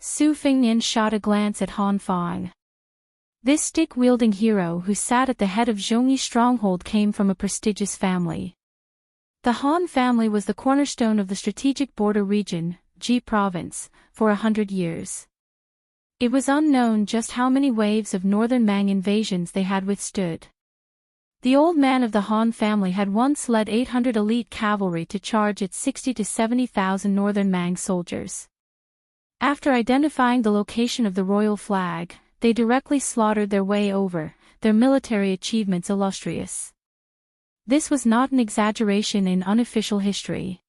Su Fingnian shot a glance at Han Fang. This stick-wielding hero who sat at the head of Zhongyi stronghold came from a prestigious family. The Han family was the cornerstone of the strategic border region, Ji province, for 100 years. It was unknown just how many waves of northern Mang invasions they had withstood. The old man of the Han family had once led 800 elite cavalry to charge at 60 to 70,000 northern Mang soldiers. After identifying the location of the royal flag, they directly slaughtered their way over, their military achievements illustrious. This was not an exaggeration in unofficial history.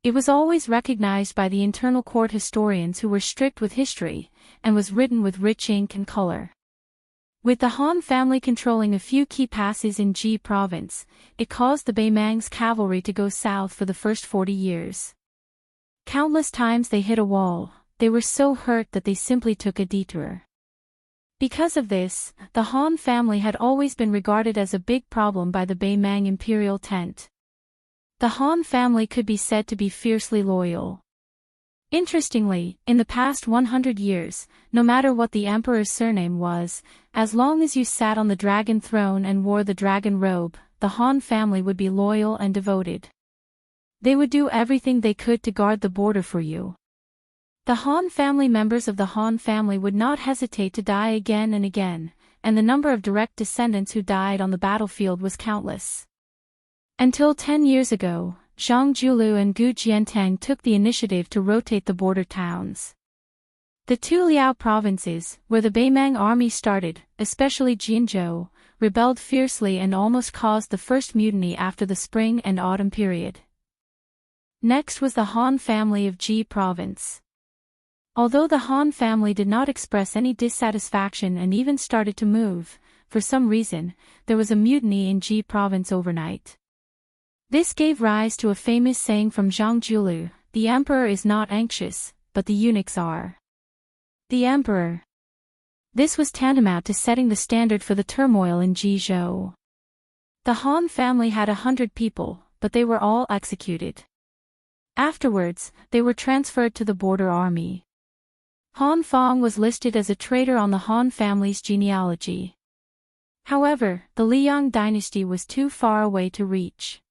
It was always recognized by the internal court historians who were strict with history, and was written with rich ink and color. With the Han family controlling a few key passes in Ji province, it caused the Beimang's cavalry to go south for the first 40 years. Countless times they hit a wall. They were so hurt that they simply took a detour. Because of this, the Han family had always been regarded as a big problem by the Beimang imperial tent. The Han family could be said to be fiercely loyal. Interestingly, in the past 100 years, no matter what the emperor's surname was, as long as you sat on the dragon throne and wore the dragon robe, the Han family would be loyal and devoted. They would do everything they could to guard the border for you. The Han family members of the Han family would not hesitate to die again and again, and the number of direct descendants who died on the battlefield was countless. Until 10 years ago, Zhang Julu and Gu Jiantang took the initiative to rotate the border towns. The 2 Liao provinces, where the Beimang army started, especially Jinzhou, rebelled fiercely and almost caused the first mutiny after the spring and autumn period. Next was the Han family of Ji province. Although the Han family did not express any dissatisfaction and even started to move, for some reason, there was a mutiny in Ji province overnight. This gave rise to a famous saying from Zhang Julu, "The emperor is not anxious, but the eunuchs are." The emperor. This was tantamount to setting the standard for the turmoil in Jizhou. The Han family had 100 people, but they were all executed. Afterwards, they were transferred to the border army. Han Fang was listed as a traitor on the Han family's genealogy. However, the Liang dynasty was too far away to reach.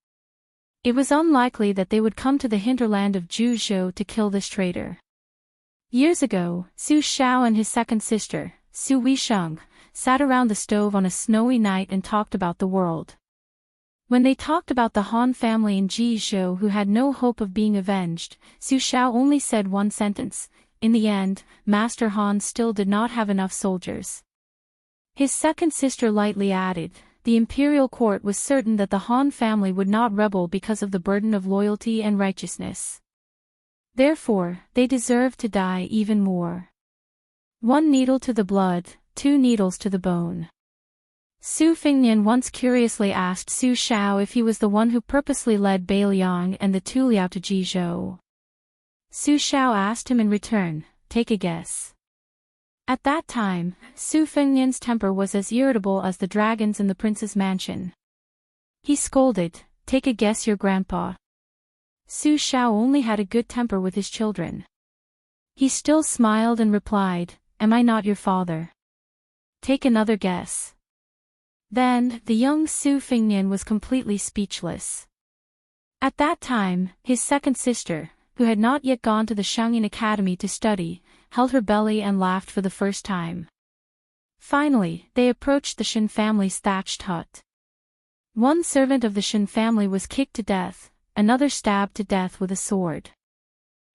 It was unlikely that they would come to the hinterland of Juzhou to kill this traitor. Years ago, Su Shao and his second sister, Su Weisheng, sat around the stove on a snowy night and talked about the world. When they talked about the Han family in Jizhou who had no hope of being avenged, Su Shao only said one sentence: "In the end, Master Han still did not have enough soldiers." His second sister lightly added, "The imperial court was certain that the Han family would not rebel because of the burden of loyalty and righteousness. Therefore, they deserved to die even more. 1 needle to the blood, 2 needles to the bone." Su Fingnian once curiously asked Su Shao if he was the one who purposely led Bai Liang and the 2 Liao to Jizhou. Su Shao asked him in return, "Take a guess." At that time, Su Fengnian's temper was as irritable as the dragons in the prince's mansion. He scolded, "Take a guess, your grandpa." Su Shao only had a good temper with his children. He still smiled and replied, "Am I not your father? Take another guess." Then, the young Su Fengnian was completely speechless. At that time, his second sister, who had not yet gone to the Shangyin Academy to study, held her belly and laughed for the first time. Finally, they approached the Shen family's thatched hut. One servant of the Shen family was kicked to death, another stabbed to death with a sword.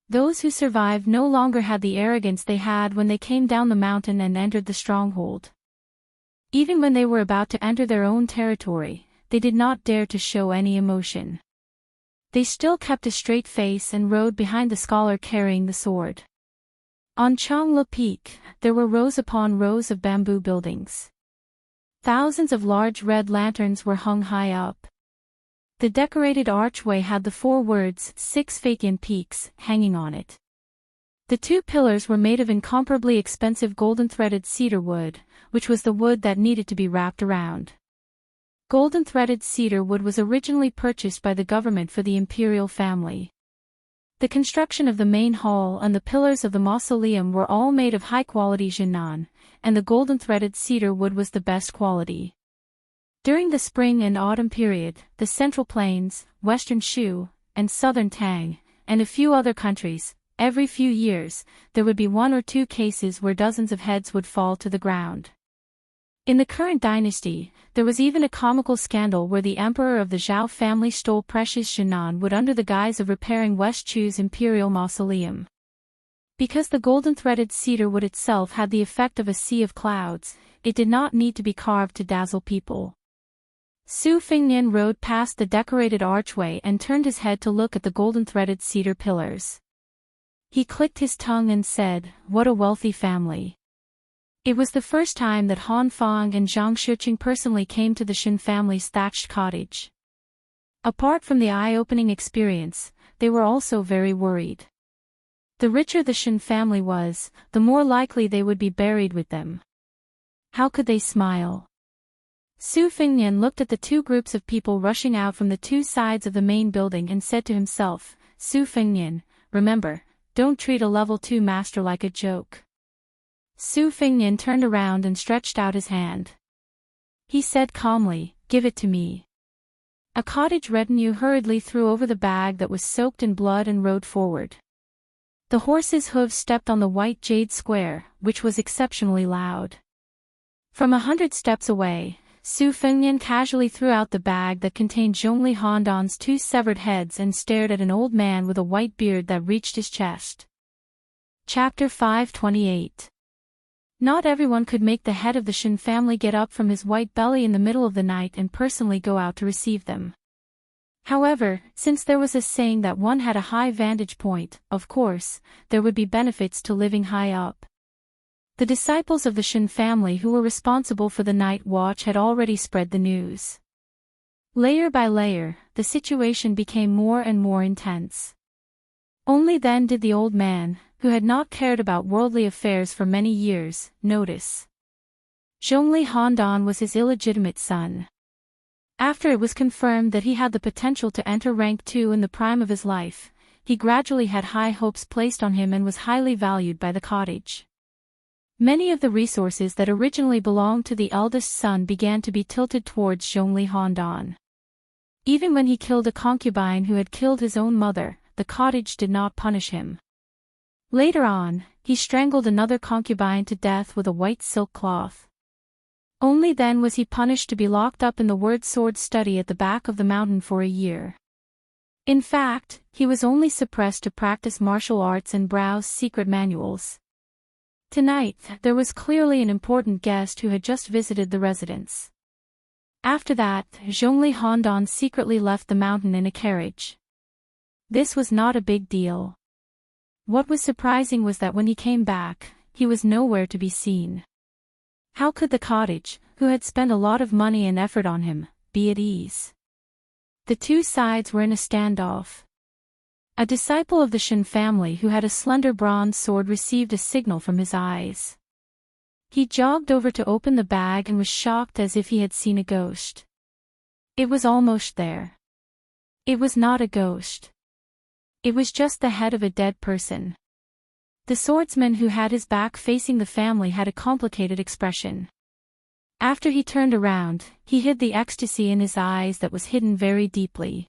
Those who survived no longer had the arrogance they had when they came down the mountain and entered the stronghold. Even when they were about to enter their own territory, they did not dare to show any emotion. They still kept a straight face and rode behind the scholar carrying the sword. On Changla Peak, there were rows upon rows of bamboo buildings. Thousands of large red lanterns were hung high up. The decorated archway had the 4 words, 6 Fakian Peaks, hanging on it. The 2 pillars were made of incomparably expensive golden-threaded cedar wood, which was the wood that needed to be wrapped around. Golden-threaded cedar wood was originally purchased by the government for the imperial family. The construction of the main hall and the pillars of the mausoleum were all made of high-quality jinan, and the golden-threaded cedar wood was the best quality. During the spring and autumn period, the Central Plains, Western Shu, and Southern Tang, and a few other countries, every few years, there would be 1 or 2 cases where dozens of heads would fall to the ground. In the current dynasty, there was even a comical scandal where the emperor of the Zhao family stole precious jinan wood under the guise of repairing West Chu's imperial mausoleum. Because the golden-threaded cedar wood itself had the effect of a sea of clouds, it did not need to be carved to dazzle people. Su Fengnian rode past the decorated archway and turned his head to look at the golden-threaded cedar pillars. He clicked his tongue and said, "What a wealthy family." It was the first time that Han Fang and Zhang Shiqing personally came to the Shen family's thatched cottage. Apart from the eye-opening experience, they were also very worried. The richer the Shen family was, the more likely they would be buried with them. How could they smile? Su Fengnian looked at the 2 groups of people rushing out from the 2 sides of the main building and said to himself, "Su Fengnian, remember, don't treat a level 2 master like a joke." Su Fengnian turned around and stretched out his hand. He said calmly, "Give it to me." A cottage retinue hurriedly threw over the bag that was soaked in blood and rode forward. The horse's hooves stepped on the white jade square, which was exceptionally loud. From 100 steps away, Su Fengnian casually threw out the bag that contained Zhongli Handan's 2 severed heads and stared at an old man with a white beard that reached his chest. Chapter 528. Not everyone could make the head of the Shen family get up from his white belly in the middle of the night and personally go out to receive them. However, since there was a saying that one had a high vantage point, of course, there would be benefits to living high up. The disciples of the Shen family who were responsible for the night watch had already spread the news. Layer by layer, the situation became more and more intense. Only then did the old man, who had not cared about worldly affairs for many years, notice. Zhongli Handan was his illegitimate son. After it was confirmed that he had the potential to enter rank 2 in the prime of his life, he gradually had high hopes placed on him and was highly valued by the cottage. Many of the resources that originally belonged to the eldest son began to be tilted towards Zhongli Handan. Even when he killed a concubine who had killed his own mother, the cottage did not punish him. Later on, he strangled another concubine to death with a white silk cloth. Only then was he punished to be locked up in the word sword study at the back of the mountain for a year. In fact, he was only suppressed to practice martial arts and browse secret manuals. Tonight, there was clearly an important guest who had just visited the residence. After that, Zhongli Handan secretly left the mountain in a carriage. This was not a big deal. What was surprising was that when he came back, he was nowhere to be seen. How could the cottage, who had spent a lot of money and effort on him, be at ease? The 2 sides were in a standoff. A disciple of the Shen family who had a slender bronze sword received a signal from his eyes. He jogged over to open the bag and was shocked as if he had seen a ghost. It was almost there. It was not a ghost. It was just the head of a dead person. The swordsman who had his back facing the family had a complicated expression. After he turned around, he hid the ecstasy in his eyes that was hidden very deeply.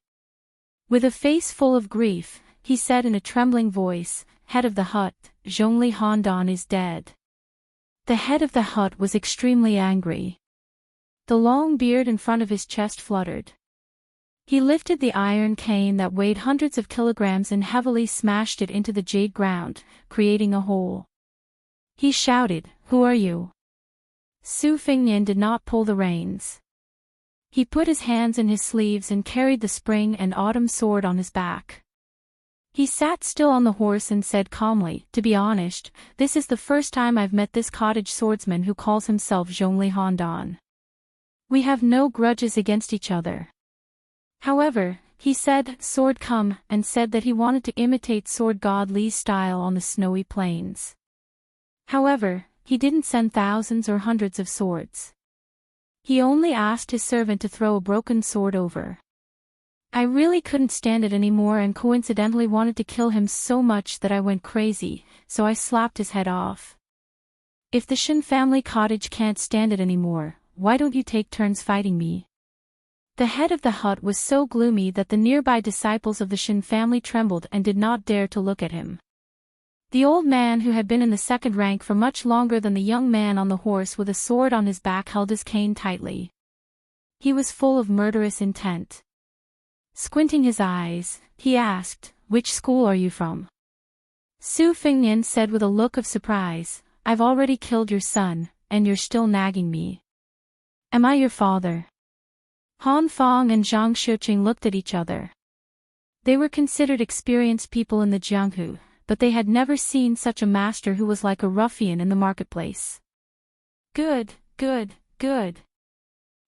With a face full of grief, he said in a trembling voice, "Head of the hut, Zhongli Handan is dead." The head of the hut was extremely angry. The long beard in front of his chest fluttered. He lifted the iron cane that weighed hundreds of kilograms and heavily smashed it into the jade ground, creating a hole. He shouted, "Who are you?" Su Fengnian did not pull the reins. He put his hands in his sleeves and carried the spring and autumn sword on his back. He sat still on the horse and said calmly, "To be honest, this is the first time I've met this cottage swordsman who calls himself Zhongli Handan. We have no grudges against each other. However, he said, sword come, and said that he wanted to imitate sword god Li's style on the snowy plains. However, he didn't send thousands or hundreds of swords. He only asked his servant to throw a broken sword over. I really couldn't stand it anymore and coincidentally wanted to kill him so much that I went crazy, so I slapped his head off. If the Shin family cottage can't stand it anymore, why don't you take turns fighting me?" The head of the hut was so gloomy that the nearby disciples of the Shin family trembled and did not dare to look at him. The old man who had been in the second rank for much longer than the young man on the horse with a sword on his back held his cane tightly. He was full of murderous intent. Squinting his eyes, he asked, "Which school are you from?" Su Fengnian said with a look of surprise, "I've already killed your son, and you're still nagging me. Am I your father?" Han Fong and Zhang Shuqing looked at each other. They were considered experienced people in the Jianghu, but they had never seen such a master who was like a ruffian in the marketplace. Good, good, good.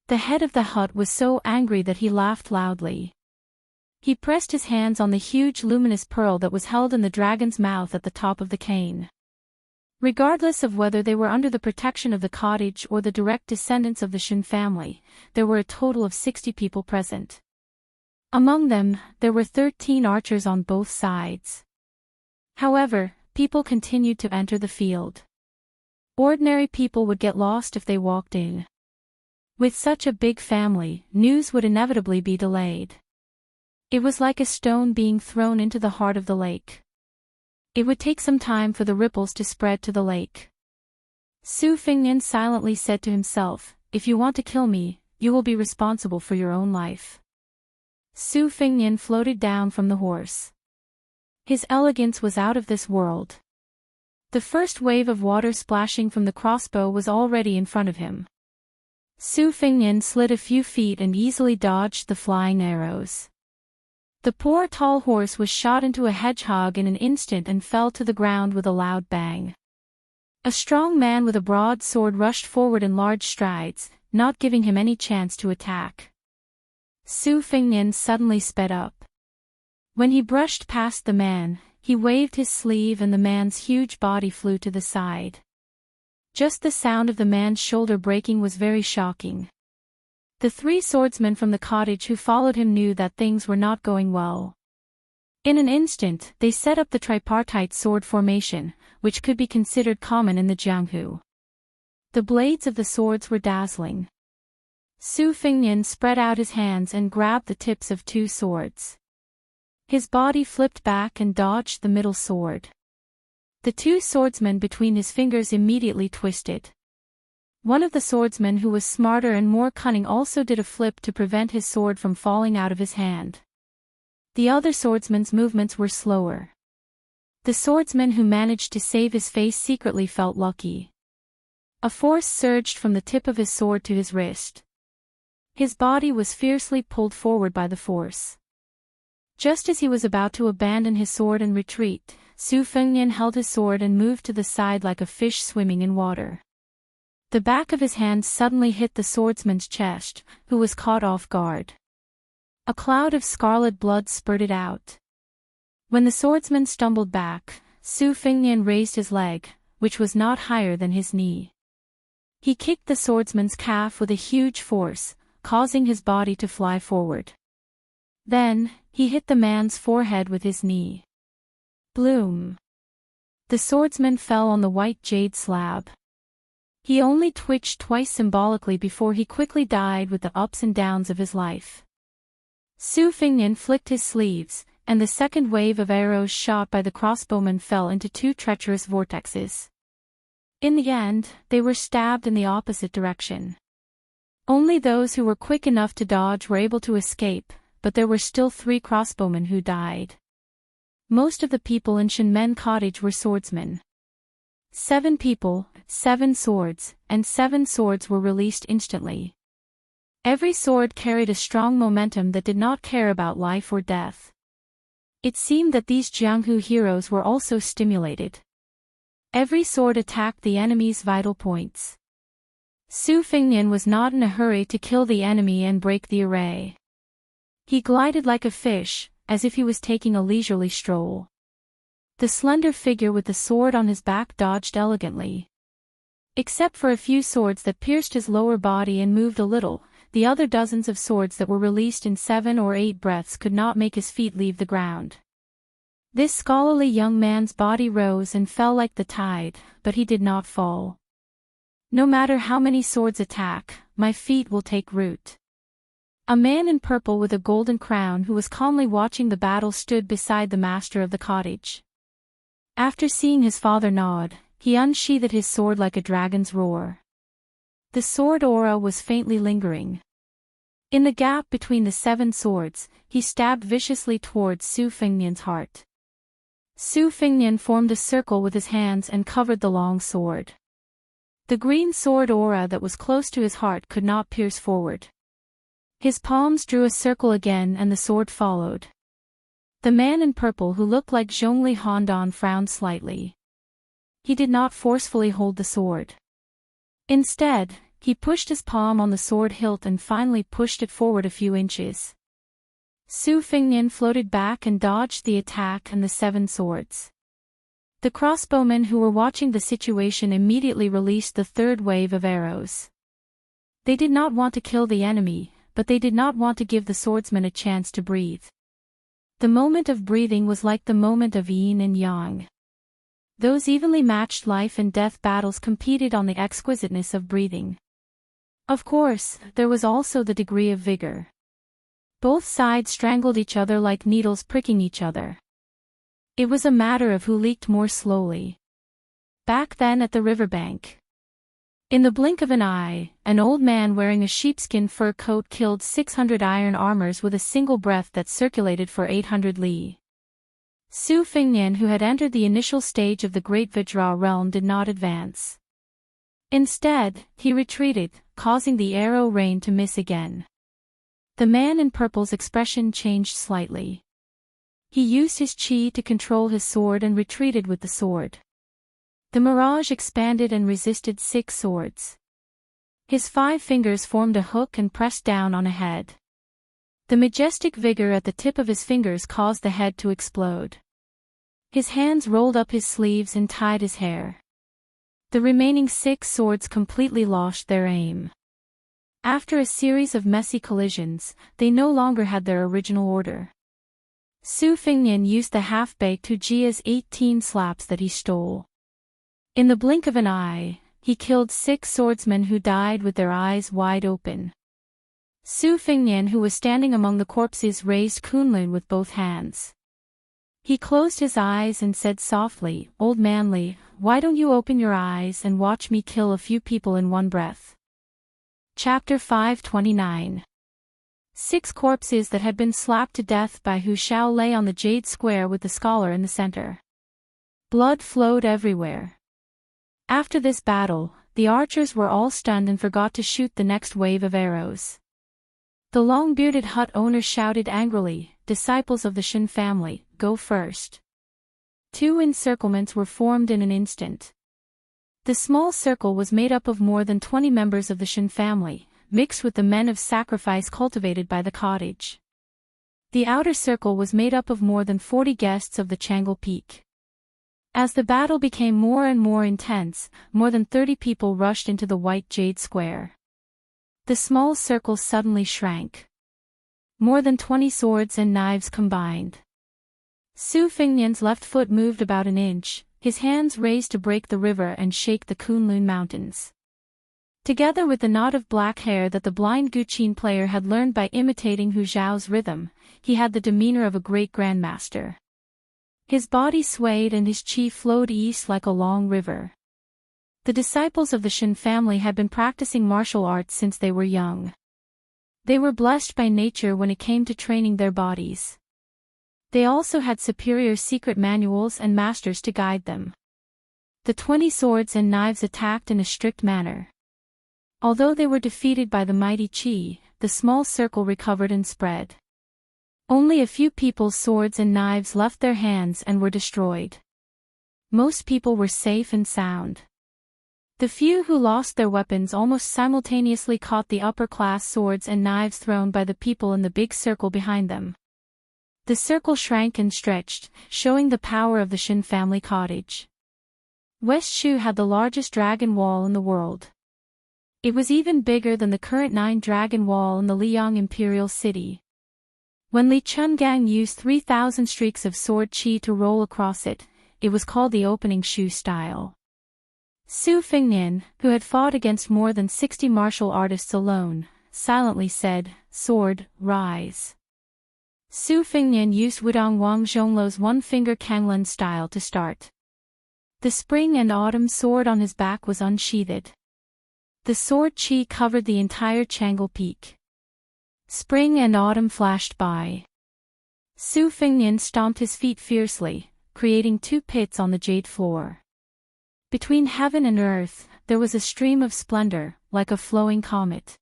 The head of the hut was so angry that he laughed loudly. He pressed his hands on the huge luminous pearl that was held in the dragon's mouth at the top of the cane. Regardless of whether they were under the protection of the cottage or the direct descendants of the Shin family, there were a total of 60 people present. Among them, there were 13 archers on both sides. However, people continued to enter the field. Ordinary people would get lost if they walked in. With such a big family, news would inevitably be delayed. It was like a stone being thrown into the heart of the lake. It would take some time for the ripples to spread to the lake. Su Fengnian silently said to himself, "If you want to kill me, you will be responsible for your own life." Su Fengnian floated down from the horse. His elegance was out of this world. The first wave of water splashing from the crossbow was already in front of him. Su Fengnian slid a few feet and easily dodged the flying arrows. The poor tall horse was shot into a hedgehog in an instant and fell to the ground with a loud bang. A strong man with a broad sword rushed forward in large strides, not giving him any chance to attack. Su Fengnian suddenly sped up. When he brushed past the man, he waved his sleeve and the man's huge body flew to the side. Just the sound of the man's shoulder breaking was very shocking. The 3 swordsmen from the cottage who followed him knew that things were not going well. In an instant, they set up the tripartite sword formation, which could be considered common in the Jianghu. The blades of the swords were dazzling. Su Fengnian spread out his hands and grabbed the tips of 2 swords. His body flipped back and dodged the middle sword. The 2 swordsmen between his fingers immediately twisted. One of the swordsmen who was smarter and more cunning also did a flip to prevent his sword from falling out of his hand. The other swordsman's movements were slower. The swordsman who managed to save his face secretly felt lucky. A force surged from the tip of his sword to his wrist. His body was fiercely pulled forward by the force. Just as he was about to abandon his sword and retreat, Su Fengnian held his sword and moved to the side like a fish swimming in water. The back of his hand suddenly hit the swordsman's chest, who was caught off guard. A cloud of scarlet blood spurted out. When the swordsman stumbled back, Su Fengnian raised his leg, which was not higher than his knee. He kicked the swordsman's calf with a huge force, causing his body to fly forward. Then, he hit the man's forehead with his knee. Bloom. The swordsman fell on the white jade slab. He only twitched twice symbolically before he quickly died with the ups and downs of his life. Su Fengnian flicked his sleeves, and the second wave of arrows shot by the crossbowman fell into two treacherous vortexes. In the end, they were stabbed in the opposite direction. Only those who were quick enough to dodge were able to escape, but there were still 3 crossbowmen who died. Most of the people in Shinmen Cottage were swordsmen. 7 people, 7 swords, and 7 swords were released instantly. Every sword carried a strong momentum that did not care about life or death. It seemed that these Jianghu heroes were also stimulated. Every sword attacked the enemy's vital points. Su Fengnian was not in a hurry to kill the enemy and break the array. He glided like a fish, as if he was taking a leisurely stroll. The slender figure with the sword on his back dodged elegantly. Except for a few swords that pierced his lower body and moved a little, the other dozens of swords that were released in 7 or 8 breaths could not make his feet leave the ground. This scholarly young man's body rose and fell like the tide, but he did not fall. No matter how many swords attack, my feet will take root. A man in purple with a golden crown who was calmly watching the battle stood beside the master of the cottage. After seeing his father nod, he unsheathed his sword like a dragon's roar. The sword aura was faintly lingering. In the gap between the 7 swords, he stabbed viciously towards Su Fengnian's heart. Su Fengnian formed a circle with his hands and covered the long sword. The green sword aura that was close to his heart could not pierce forward. His palms drew a circle again and the sword followed. The man in purple who looked like Zhongli Handan frowned slightly. He did not forcefully hold the sword. Instead, he pushed his palm on the sword hilt and finally pushed it forward a few inches. Su Fengnian floated back and dodged the attack and the 7 swords. The crossbowmen who were watching the situation immediately released the 3rd wave of arrows. They did not want to kill the enemy, but they did not want to give the swordsman a chance to breathe. The moment of breathing was like the moment of yin and yang. Those evenly matched life and death battles competed on the exquisiteness of breathing. Of course, there was also the degree of vigor. Both sides strangled each other like needles pricking each other. It was a matter of who leaked more slowly. Back then at the riverbank. In the blink of an eye, an old man wearing a sheepskin fur coat killed 600 iron armors with a single breath that circulated for 800 li. Su Fengnian, who had entered the initial stage of the Great Vajra realm, did not advance. Instead, he retreated, causing the arrow rain to miss again. The man in purple's expression changed slightly. He used his chi to control his sword and retreated with the sword. The mirage expanded and resisted 6 swords. His 5 fingers formed a hook and pressed down on a head. The majestic vigor at the tip of his fingers caused the head to explode. His hands rolled up his sleeves and tied his hair. The remaining 6 swords completely lost their aim. After a series of messy collisions, they no longer had their original order. Su Fengnian used the half-baked Hujia's 18 slaps that he stole. In the blink of an eye, he killed 6 swordsmen who died with their eyes wide open. Su Fengnian, who was standing among the corpses, raised Kunlun with both hands. He closed his eyes and said softly, "Old manly, why don't you open your eyes and watch me kill a few people in one breath?" Chapter 529. 6 corpses that had been slapped to death by Hu Shao lay on the jade square with the scholar in the center. Blood flowed everywhere. After this battle, the archers were all stunned and forgot to shoot the next wave of arrows. The long-bearded hut owner shouted angrily, "Disciples of the Shin family, go first." 2 encirclements were formed in an instant. The small circle was made up of more than 20 members of the Shin family, mixed with the men of sacrifice cultivated by the cottage. The outer circle was made up of more than 40 guests of the Changle Peak. As the battle became more and more intense, more than 30 people rushed into the white jade square. The small circle suddenly shrank. More than 20 swords and knives combined. Su Fengnian's left foot moved about an inch, his hands raised to break the river and shake the Kunlun mountains. Together with the knot of black hair that the blind Guqin player had learned by imitating Hu Zhao's rhythm, he had the demeanor of a great grandmaster. His body swayed and his qi flowed east like a long river. The disciples of the Shen family had been practicing martial arts since they were young. They were blessed by nature when it came to training their bodies. They also had superior secret manuals and masters to guide them. The 20 swords and knives attacked in a strict manner. Although they were defeated by the mighty qi, the small circle recovered and spread. Only a few people's swords and knives left their hands and were destroyed. Most people were safe and sound. The few who lost their weapons almost simultaneously caught the upper-class swords and knives thrown by the people in the big circle behind them. The circle shrank and stretched, showing the power of the Shen family cottage. West Shu had the largest dragon wall in the world. It was even bigger than the current 9-dragon wall in the Liang imperial city. When Li Chungang used 3,000 streaks of sword qi to roll across it, it was called the opening Shu style. Su Fengnian, who had fought against more than 60 martial artists alone, silently said, "Sword, rise." Su Fengnian used Wudong Wang Zhongluo's one-finger Kanglen style to start. The spring and autumn sword on his back was unsheathed. The sword qi covered the entire Changle Peak. Spring and autumn flashed by. Su Fengnian stomped his feet fiercely, creating 2 pits on the jade floor. Between heaven and earth, there was a stream of splendor, like a flowing comet.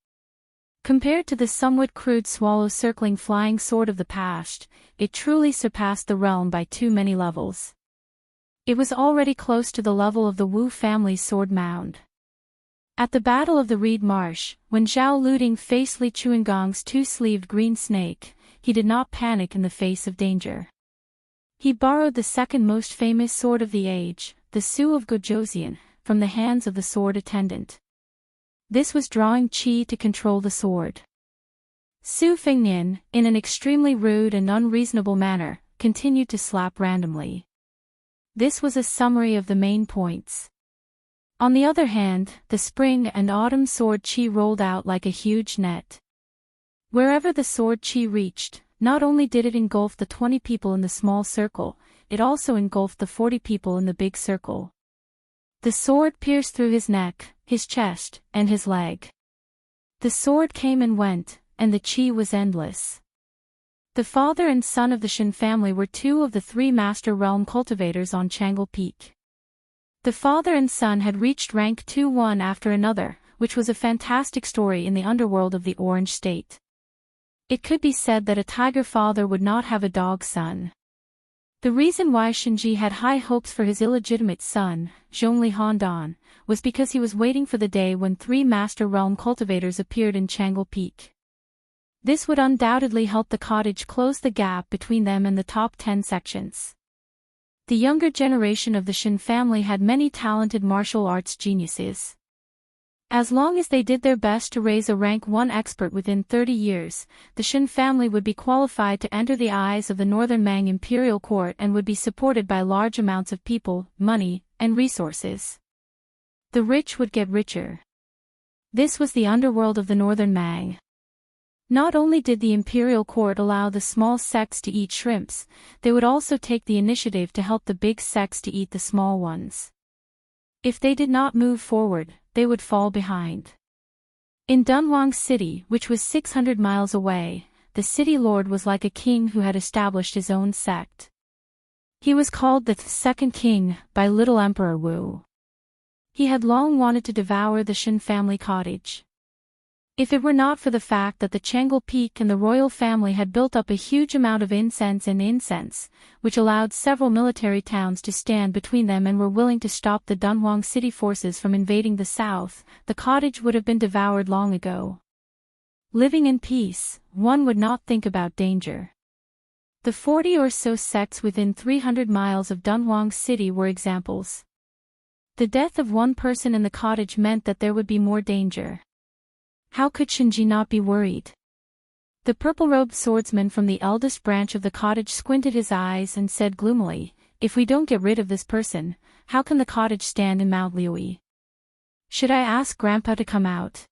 Compared to the somewhat crude swallow circling flying sword of the past, it truly surpassed the realm by too many levels. It was already close to the level of the Wu family's sword mound. At the Battle of the Reed Marsh, when Zhao Luding faced Li Chuangong's 2-sleeved green snake, he did not panic in the face of danger. He borrowed the second most famous sword of the age, the Su of Gojoseon, from the hands of the sword attendant. This was drawing qi to control the sword. Su Fengnian, in an extremely rude and unreasonable manner, continued to slap randomly. This was a summary of the main points. On the other hand, the spring and autumn sword qi rolled out like a huge net. Wherever the sword qi reached, not only did it engulf the 20 people in the small circle, it also engulfed the 40 people in the big circle. The sword pierced through his neck, his chest, and his leg. The sword came and went, and the qi was endless. The father and son of the Shen family were 2 of the 3 master realm cultivators on Changle Peak. The father and son had reached rank 2 one after another, which was a fantastic story in the underworld of the Orange State. It could be said that a tiger father would not have a dog son. The reason why Shenji had high hopes for his illegitimate son, Zhongli Handan, was because he was waiting for the day when 3 master realm cultivators appeared in Changle Peak. This would undoubtedly help the cottage close the gap between them and the top 10 sections. The younger generation of the Shen family had many talented martial arts geniuses. As long as they did their best to raise a rank 1 expert within 30 years, the Shen family would be qualified to enter the eyes of the Northern Mang imperial court and would be supported by large amounts of people, money, and resources. The rich would get richer. This was the underworld of the Northern Mang. Not only did the imperial court allow the small sects to eat shrimps, they would also take the initiative to help the big sects to eat the small ones. If they did not move forward, they would fall behind. In Dunhuang City, which was 600 miles away, the city lord was like a king who had established his own sect. He was called the Second King by Little Emperor Wu. He had long wanted to devour the Shen family cottage. If it were not for the fact that the Changle Peak and the royal family had built up a huge amount of incense, which allowed several military towns to stand between them and were willing to stop the Dunhuang city forces from invading the south, the cottage would have been devoured long ago. Living in peace, one would not think about danger. The 40 or so sects within 300 miles of Dunhuang City were examples. The death of one person in the cottage meant that there would be more danger. How could Shinji not be worried? The purple-robed swordsman from the eldest branch of the cottage squinted his eyes and said gloomily, "If we don't get rid of this person, how can the cottage stand in Mount Liui? Should I ask Grandpa to come out?"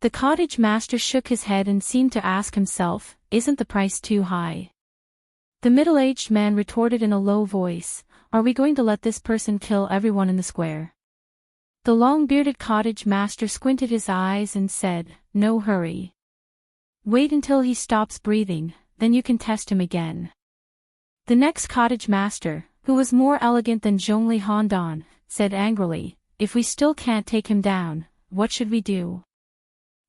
The cottage master shook his head and seemed to ask himself, "Isn't the price too high?" The middle-aged man retorted in a low voice, "Are we going to let this person kill everyone in the square?" The long-bearded cottage master squinted his eyes and said, "No hurry. Wait until he stops breathing, then you can test him again." The next cottage master, who was more elegant than Zhongli Handan, said angrily, "If we still can't take him down, what should we do?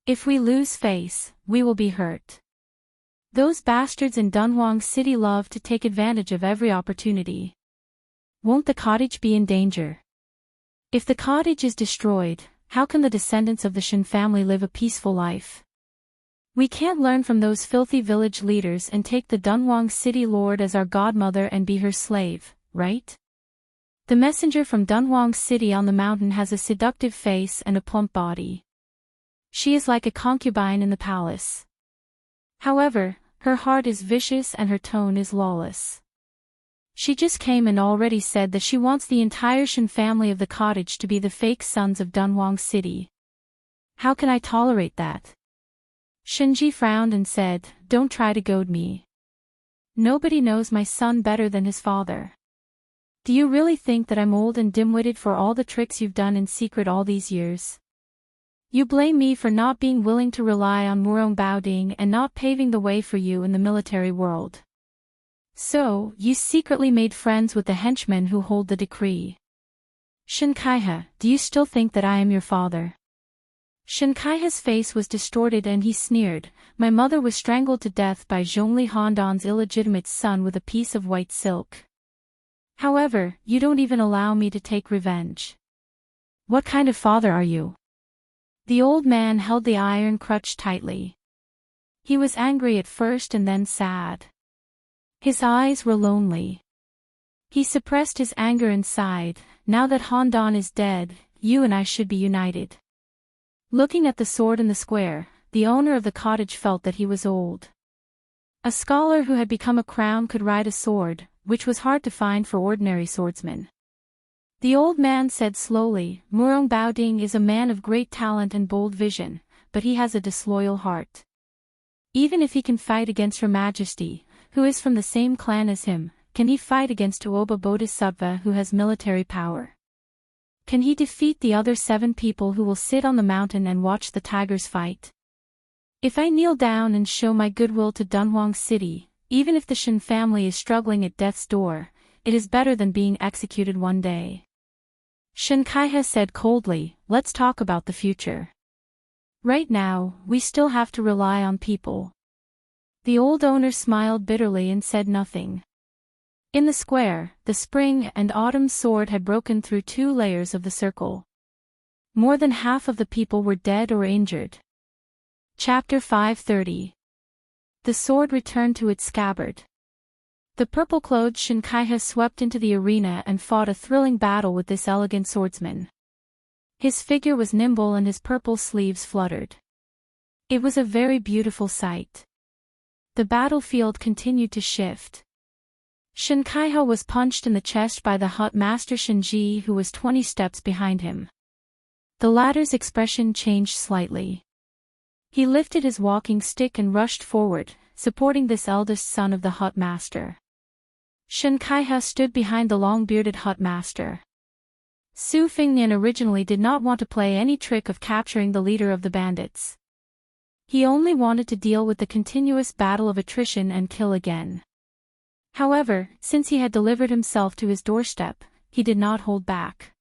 If we lose face, we will be hurt. Those bastards in Dunhuang City love to take advantage of every opportunity. Won't the cottage be in danger? If the cottage is destroyed, how can the descendants of the Shin family live a peaceful life? We can't learn from those filthy village leaders and take the Dunhuang City lord as our godmother and be her slave, right? The messenger from Dunhuang City on the mountain has a seductive face and a plump body. She is like a concubine in the palace. However, her heart is vicious and her tone is lawless. She just came and already said that she wants the entire Shin family of the cottage to be the fake sons of Dunhuang City. How can I tolerate that?" Shinji frowned and said, "Don't try to goad me. Nobody knows my son better than his father. Do you really think that I'm old and dim-witted for all the tricks you've done in secret all these years? You blame me for not being willing to rely on Murong Baoding and not paving the way for you in the military world. So, you secretly made friends with the henchmen who hold the decree. Shinkaiha, do you still think that I am your father?" Shinkaiha's face was distorted and he sneered, "My mother was strangled to death by Zhongli Handan's illegitimate son with a piece of white silk. However, you don't even allow me to take revenge. What kind of father are you?" The old man held the iron crutch tightly. He was angry at first and then sad. His eyes were lonely. He suppressed his anger and sighed, "Now that Handan is dead, you and I should be united." Looking at the sword in the square, the owner of the cottage felt that he was old. A scholar who had become a crown could ride a sword, which was hard to find for ordinary swordsmen. The old man said slowly, "Murong Baoding is a man of great talent and bold vision, but he has a disloyal heart. Even if he can fight against Her Majesty, who is from the same clan as him, can he fight against Uoba Bodhisattva who has military power? Can he defeat the other 7 people who will sit on the mountain and watch the tigers fight? If I kneel down and show my goodwill to Dunhuang City, even if the Shin family is struggling at death's door, it is better than being executed one day." Shinkaiha said coldly, "Let's talk about the future. Right now, we still have to rely on people." The old owner smiled bitterly and said nothing. In the square, the spring and autumn sword had broken through 2 layers of the circle. More than half of the people were dead or injured. Chapter 530. The sword returned to its scabbard. The purple-clothed Shinkaiha swept into the arena and fought a thrilling battle with this elegant swordsman. His figure was nimble and his purple sleeves fluttered. It was a very beautiful sight. The battlefield continued to shift. Shinkaiha was punched in the chest by the hut master Shinji, who was 20 steps behind him. The latter's expression changed slightly. He lifted his walking stick and rushed forward, supporting this eldest son of the hut master. Shinkaiha stood behind the long-bearded hut master. Su Fengnian originally did not want to play any trick of capturing the leader of the bandits. He only wanted to deal with the continuous battle of attrition and kill again. However, since he had delivered himself to his doorstep, he did not hold back.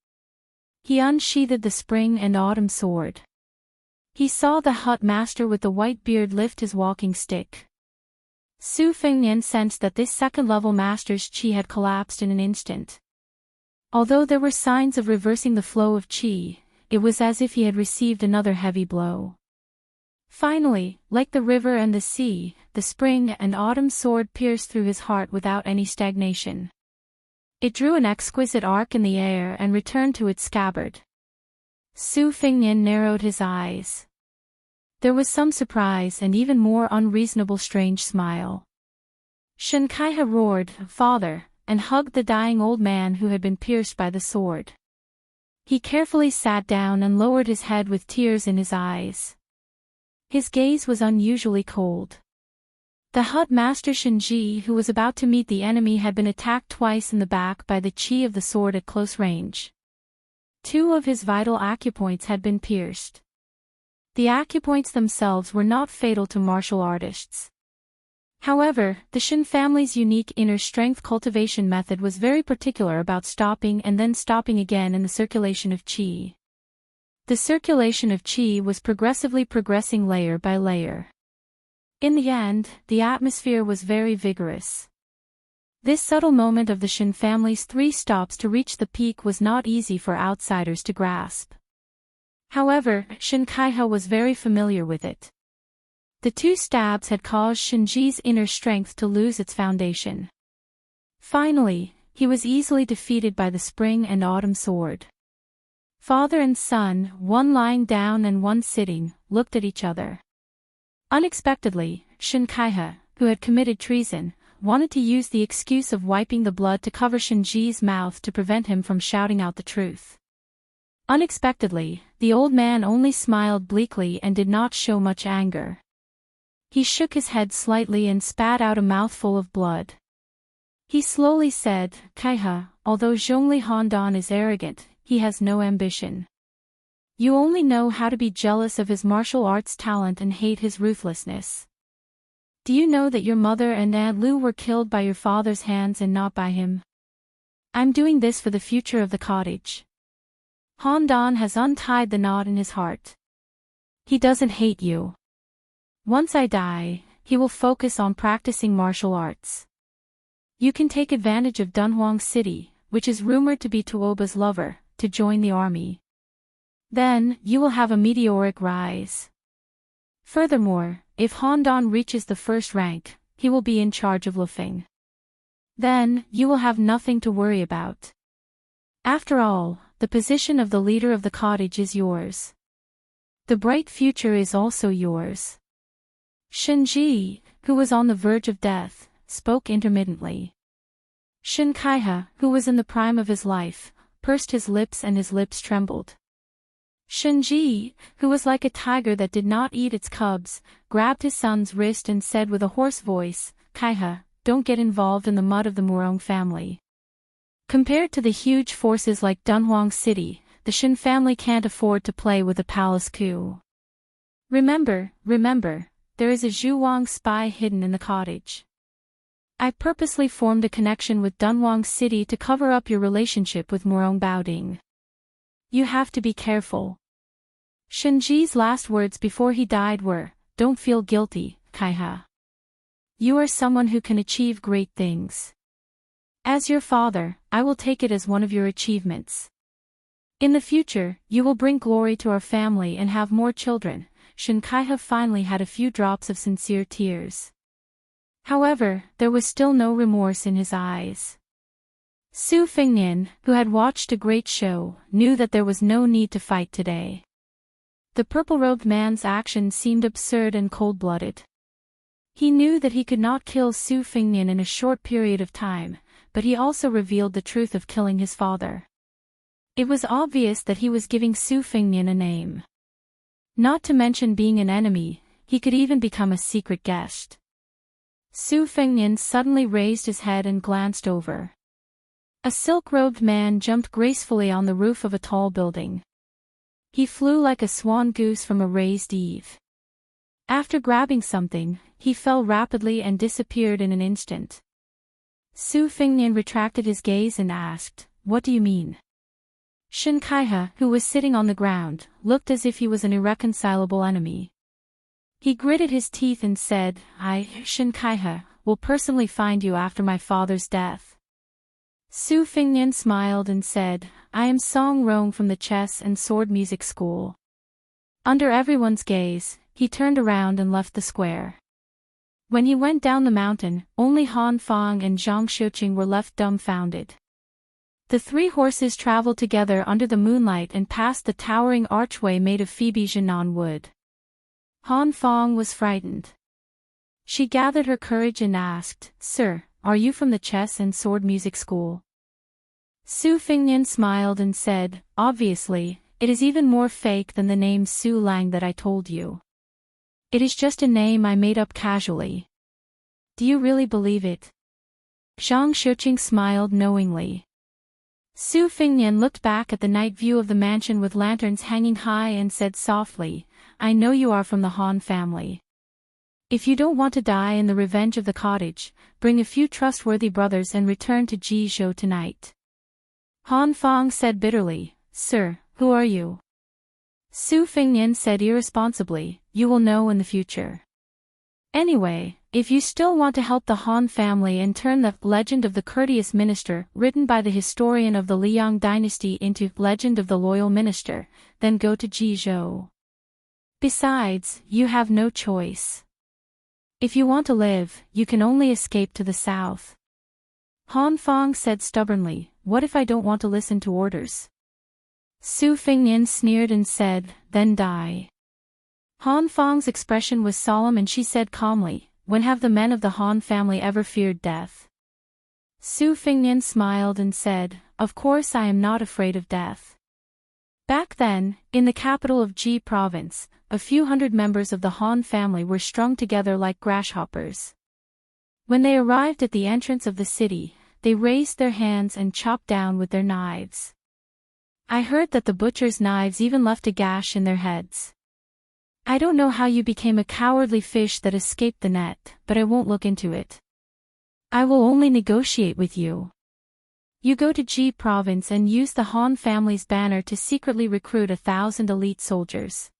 He unsheathed the spring and autumn sword. He saw the hut master with the white beard lift his walking stick. Su Fengnian sensed that this second-level master's chi had collapsed in an instant. Although there were signs of reversing the flow of chi, it was as if he had received another heavy blow. Finally, like the river and the sea, the spring and autumn sword pierced through his heart without any stagnation. It drew an exquisite arc in the air and returned to its scabbard. Su Fengnian narrowed his eyes. There was some surprise and even more unreasonable strange smile. Shen Kaihe roared, "Father," and hugged the dying old man who had been pierced by the sword. He carefully sat down and lowered his head with tears in his eyes. His gaze was unusually cold. The Hut Master Shinji, who was about to meet the enemy, had been attacked twice in the back by the chi of the sword at close range. 2 of his vital acupoints had been pierced. The acupoints themselves were not fatal to martial artists. However, the Shin family's unique inner strength cultivation method was very particular about stopping and then stopping again in the circulation of qi. The circulation of qi was progressing layer by layer. In the end, the atmosphere was very vigorous. This subtle moment of the Shin family's 3 stops to reach the peak was not easy for outsiders to grasp. However, Shin Kaihe was very familiar with it. The 2 stabs had caused Shinji's inner strength to lose its foundation. Finally, he was easily defeated by the spring and autumn sword. Father and son, one lying down and one sitting, looked at each other. Unexpectedly, Shin Kaihe, who had committed treason, wanted to use the excuse of wiping the blood to cover Shinji's mouth to prevent him from shouting out the truth. Unexpectedly, the old man only smiled bleakly and did not show much anger. He shook his head slightly and spat out a mouthful of blood. He slowly said, "Kaihe, although Zhongli Handan is arrogant, he has no ambition. You only know how to be jealous of his martial arts talent and hate his ruthlessness. Do you know that your mother and Aunt Lu were killed by your father's hands and not by him? I'm doing this for the future of the cottage. Handan has untied the knot in his heart. He doesn't hate you. Once I die, he will focus on practicing martial arts. You can take advantage of Dunhuang City, which is rumored to be Tuoba's lover, to join the army. Then, you will have a meteoric rise. Furthermore, if Handan reaches the 1st rank, he will be in charge of Lufeng. Then, you will have nothing to worry about. After all, the position of the leader of the cottage is yours. The bright future is also yours." Shinji, who was on the verge of death, spoke intermittently. Shin Kaihe, who was in the prime of his life, pursed his lips and his lips trembled. Shinji, who was like a tiger that did not eat its cubs, grabbed his son's wrist and said with a hoarse voice, "Kaihe, don't get involved in the mud of the Murong family. Compared to the huge forces like Dunhuang City, the Shin family can't afford to play with a palace coup. Remember, there is a Zhuang spy hidden in the cottage. I purposely formed a connection with Dunhuang City to cover up your relationship with Murong Baoding. You have to be careful." Shinji's last words before he died were, "Don't feel guilty, Kaihe. You are someone who can achieve great things. As your father, I will take it as one of your achievements. In the future, you will bring glory to our family and have more children." Shin Kaihe finally had a few drops of sincere tears. However, there was still no remorse in his eyes. Su Fengnian, who had watched a great show, knew that there was no need to fight today. The purple-robed man's action seemed absurd and cold-blooded. He knew that he could not kill Su Fengnian in a short period of time, but he also revealed the truth of killing his father. It was obvious that he was giving Su Fengnian a name. Not to mention being an enemy, he could even become a secret guest. Su Fengnian suddenly raised his head and glanced over. A silk-robed man jumped gracefully on the roof of a tall building. He flew like a swan goose from a raised eave. After grabbing something, he fell rapidly and disappeared in an instant. Su Fengnian retracted his gaze and asked, "What do you mean?" Shin Kaihe, who was sitting on the ground, looked as if he was an irreconcilable enemy. He gritted his teeth and said, "I, Shin Kaihe, will personally find you after my father's death." Su Fengnian smiled and said, "I am Song Rong from the chess and sword music school." Under everyone's gaze, he turned around and left the square. When he went down the mountain, only Han Fang and Zhang Xiuqing were left dumbfounded. The three horses traveled together under the moonlight and passed the towering archway made of Phoebe Jinan wood. Han Fang was frightened. She gathered her courage and asked, "Sir, are you from the chess and sword music school?" Su Fingnian smiled and said, "Obviously, it is even more fake than the name Su Lang that I told you. It is just a name I made up casually." "Do you really believe it?" Zhang Xiuqing smiled knowingly. Su Fingnian looked back at the night view of the mansion with lanterns hanging high and said softly, "I know you are from the Han family. If you don't want to die in the revenge of the cottage, bring a few trustworthy brothers and return to Jizhou tonight." Han Fang said bitterly, "Sir, who are you?" Su Fingnian said irresponsibly, "You will know in the future. Anyway, if you still want to help the Han family and turn the Legend of the Courteous Minister, written by the historian of the Liang dynasty, into Legend of the Loyal Minister, then go to Jizhou. Besides, you have no choice. If you want to live, you can only escape to the south." Han Fang said stubbornly, "What if I don't want to listen to orders?" Su Fingnian sneered and said, "Then die." Han Fang's expression was solemn and she said calmly, "When have the men of the Han family ever feared death?" Su Fingnian smiled and said, "Of course I am not afraid of death." Back then, in the capital of Ji province, a few hundred members of the Han family were strung together like grasshoppers. When they arrived at the entrance of the city, they raised their hands and chopped down with their knives. I heard that the butchers' knives even left a gash in their heads. I don't know how you became a cowardly fish that escaped the net, but I won't look into it. I will only negotiate with you. You go to Ji province and use the Han family's banner to secretly recruit 1,000 elite soldiers.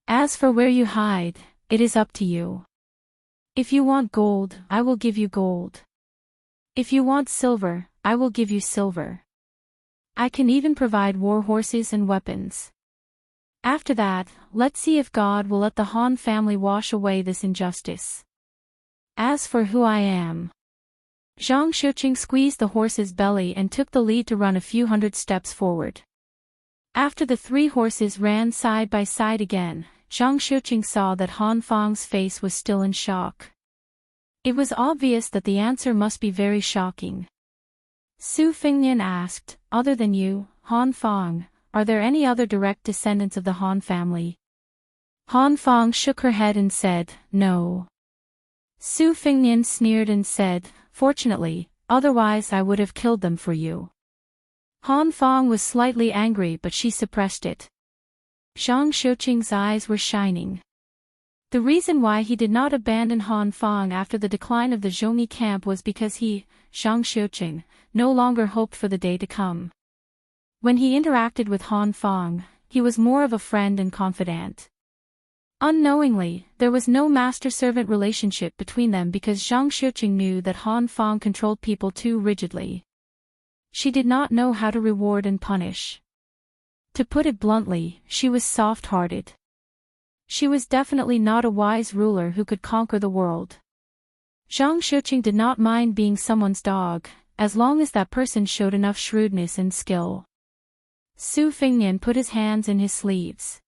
As for where you hide, it is up to you. If you want gold, I will give you gold. If you want silver, I will give you silver. I can even provide war horses and weapons. After that, let's see if God will let the Han family wash away this injustice. As for who I am..." Zhang Xiuqing squeezed the horse's belly and took the lead to run a few hundred steps forward. After the three horses ran side by side again, Zhang Xiuqing saw that Han Fang's face was still in shock. It was obvious that the answer must be very shocking. Su Fingnian asked, "Other than you, Han Fang, are there any other direct descendants of the Han family?" Han Fang shook her head and said, "No." Su Fingnian sneered and said, "Fortunately, otherwise I would have killed them for you." Han Fang was slightly angry but she suppressed it. Zhang Xiuqing's eyes were shining. The reason why he did not abandon Han Fang after the decline of the Zhongyi camp was because he, Zhang Xiuqing, no longer hoped for the day to come. When he interacted with Han Fang, he was more of a friend and confidant. Unknowingly, there was no master-servant relationship between them because Zhang Xiuqing knew that Han Fang controlled people too rigidly. She did not know how to reward and punish. To put it bluntly, she was soft-hearted. She was definitely not a wise ruler who could conquer the world. Zhang Xiuqing did not mind being someone's dog, as long as that person showed enough shrewdness and skill. Su Fingnian put his hands in his sleeves.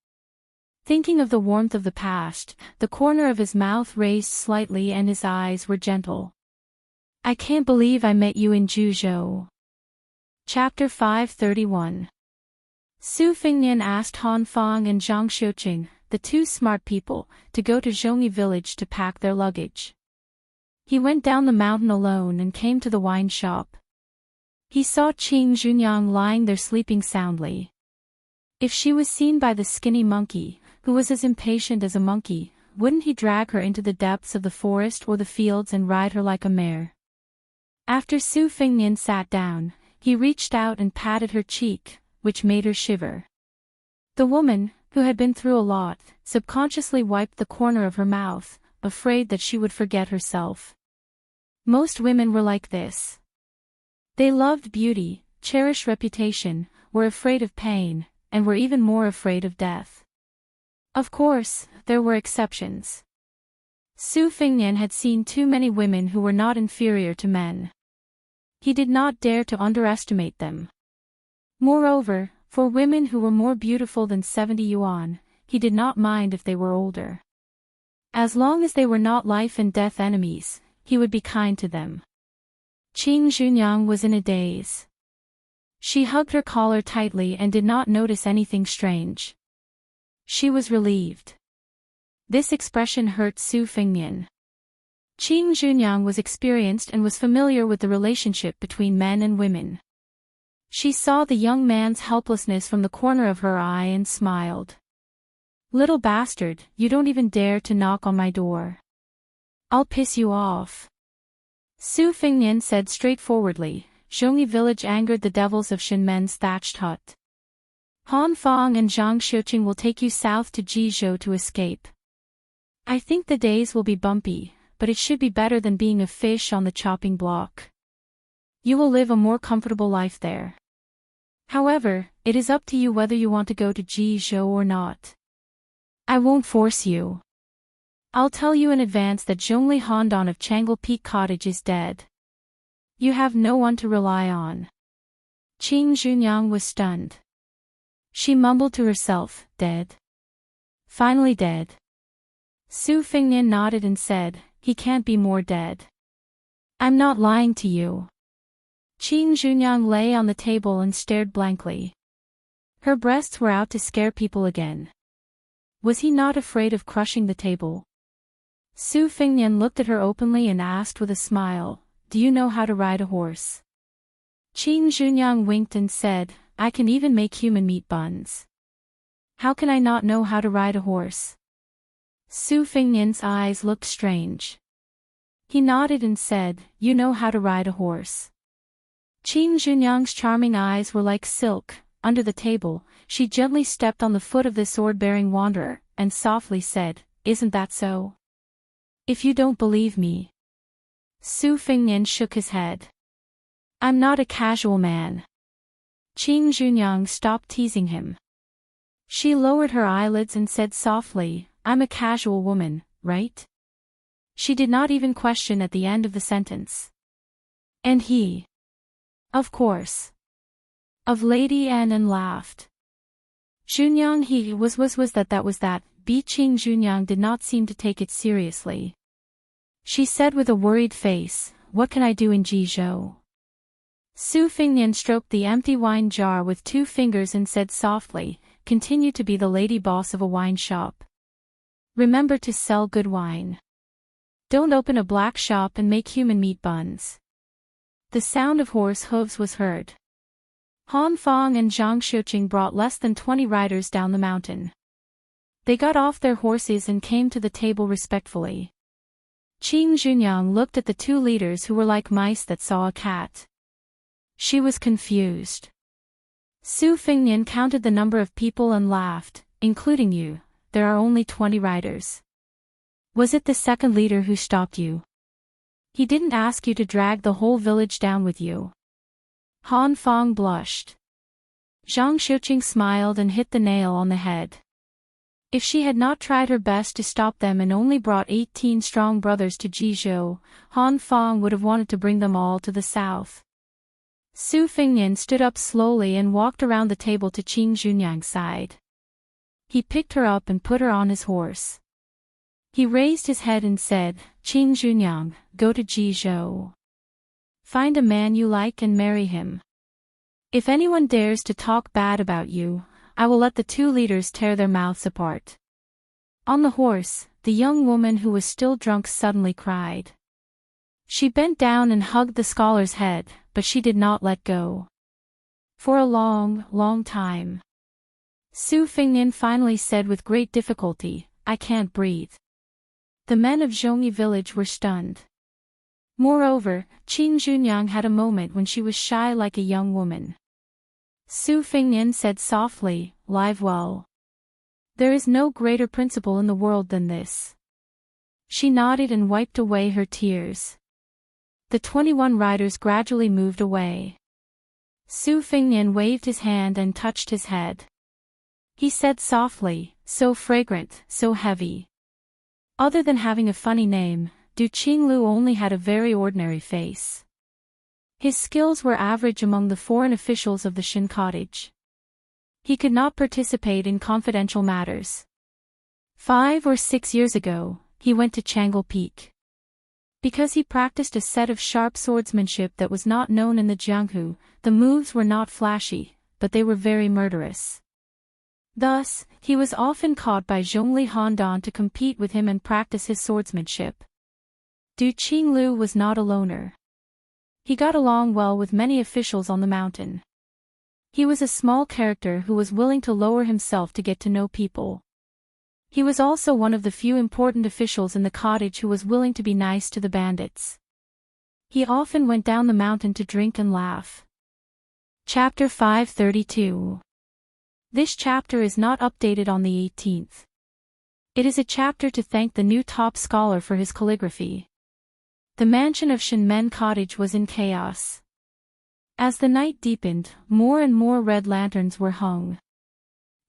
Thinking of the warmth of the past, the corner of his mouth raised slightly and his eyes were gentle. "I can't believe I met you in Juzhou." Chapter 531. Su Fingnian asked Han Fang and Zhang Xiuqing, the two smart people, to go to Zhongyi village to pack their luggage. He went down the mountain alone and came to the wine shop. He saw Qing Junyang lying there sleeping soundly. If she was seen by the skinny monkey, who was as impatient as a monkey, wouldn't he drag her into the depths of the forest or the fields and ride her like a mare? After Su Fingnian sat down, he reached out and patted her cheek, which made her shiver. The woman, who had been through a lot, subconsciously wiped the corner of her mouth, afraid that she would forget herself. Most women were like this. They loved beauty, cherished reputation, were afraid of pain, and were even more afraid of death. Of course, there were exceptions. Su Fingnian had seen too many women who were not inferior to men. He did not dare to underestimate them. Moreover, for women who were more beautiful than 70 yuan, he did not mind if they were older. As long as they were not life and death enemies, he would be kind to them. Qing Junyang was in a daze. She hugged her collar tightly and did not notice anything strange. She was relieved. This expression hurt Su Fingnian. Qing Junyang was experienced and was familiar with the relationship between men and women. She saw the young man's helplessness from the corner of her eye and smiled. "Little bastard, you don't even dare to knock on my door. I'll piss you off." Su Fingnian said straightforwardly. Zhongyi village angered the devils of Shinmen's thatched hut. Han Fang and Zhang Xiuqing will take you south to Jizhou to escape. I think the days will be bumpy, but it should be better than being a fish on the chopping block. You will live a more comfortable life there. However, it is up to you whether you want to go to Jizhou or not. I won't force you. I'll tell you in advance that Zhongli Handan of Changle Peak Cottage is dead. You have no one to rely on. Qing Junyang was stunned. She mumbled to herself, "Dead? Finally dead." Su Fingnian nodded and said, "He can't be more dead. I'm not lying to you." Qing Junyang lay on the table and stared blankly. Her breasts were out to scare people again. Was he not afraid of crushing the table? Su Fingnian looked at her openly and asked with a smile, "Do you know how to ride a horse?" Qing Junyang winked and said, "I can even make human meat buns. How can I not know how to ride a horse?" Su Fingnian's eyes looked strange. He nodded and said, "You know how to ride a horse." Qing Junyang's charming eyes were like silk. Under the table, she gently stepped on the foot of the sword-bearing wanderer, and softly said, "Isn't that so? If you don't believe me." Su Fingnian shook his head. "I'm not a casual man." Qing Junyang stopped teasing him. She lowered her eyelids and said softly, "I'm a casual woman, right?" She did not even question at the end of the sentence. "And he?" "Of course." Of Lady Anne and laughed. Junyang he was that. Bi Qing Junyang did not seem to take it seriously. She said with a worried face, "What can I do in Jizhou?" Su Fingnian stroked the empty wine jar with 2 fingers and said softly, "Continue to be the lady boss of a wine shop. Remember to sell good wine. Don't open a black shop and make human meat buns." The sound of horse hooves was heard. Han Fang and Zhang Xiuqing brought less than 20 riders down the mountain. They got off their horses and came to the table respectfully. Qing Junyang looked at the 2 leaders who were like mice that saw a cat. She was confused. Su Fingnian counted the number of people and laughed, "Including you, there are only 20 riders. Was it the second leader who stopped you? He didn't ask you to drag the whole village down with you." Han Fang blushed. Zhang Xiuqing smiled and hit the nail on the head. If she had not tried her best to stop them and only brought 18 strong brothers to Jizhou, Han Fang would have wanted to bring them all to the south. Su Fingnian stood up slowly and walked around the table to Qing Junyang's side. He picked her up and put her on his horse. He raised his head and said, "Qing Junyang, go to Jizhou. Find a man you like and marry him. If anyone dares to talk bad about you, I will let the 2 leaders tear their mouths apart." On the horse, the young woman who was still drunk suddenly cried. She bent down and hugged the scholar's head, but she did not let go. For a long, long time. Su Fingnian finally said with great difficulty, "I can't breathe." The men of Zhongyi village were stunned. Moreover, Qing Junyang had a moment when she was shy like a young woman. Su Fingnian said softly, "Live well. There is no greater principle in the world than this." She nodded and wiped away her tears. The 21 riders gradually moved away. Su Fingnian waved his hand and touched his head. He said softly, "So fragrant, so heavy. Other than having a funny name, Du Qinglu only had a very ordinary face. His skills were average among the foreign officials of the Shin cottage. He could not participate in confidential matters. 5 or 6 years ago, he went to Changle Peak. Because he practiced a set of sharp swordsmanship that was not known in the Jianghu, the moves were not flashy, but they were very murderous. Thus, he was often caught by Zhongli Handan to compete with him and practice his swordsmanship. Du Qinglu was not a loner. He got along well with many officials on the mountain. He was a small character who was willing to lower himself to get to know people. He was also one of the few important officials in the cottage who was willing to be nice to the bandits. He often went down the mountain to drink and laugh. Chapter 532. This chapter is not updated on the 18th. It is a chapter to thank the new top scholar for his calligraphy. The mansion of Shinmen Cottage was in chaos. As the night deepened, more and more red lanterns were hung.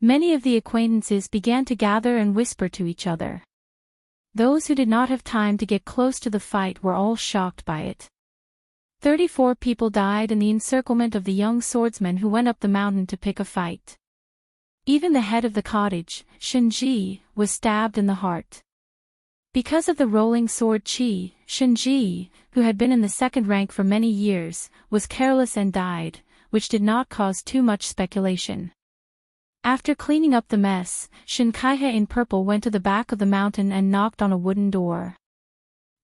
Many of the acquaintances began to gather and whisper to each other. Those who did not have time to get close to the fight were all shocked by it. 34 people died in the encirclement of the young swordsman who went up the mountain to pick a fight. Even the head of the cottage, Shenji, was stabbed in the heart. Because of the rolling sword Qi, Shenji, who had been in the second rank for many years, was careless and died, which did not cause too much speculation. After cleaning up the mess, Shinkaihe in purple went to the back of the mountain and knocked on a wooden door.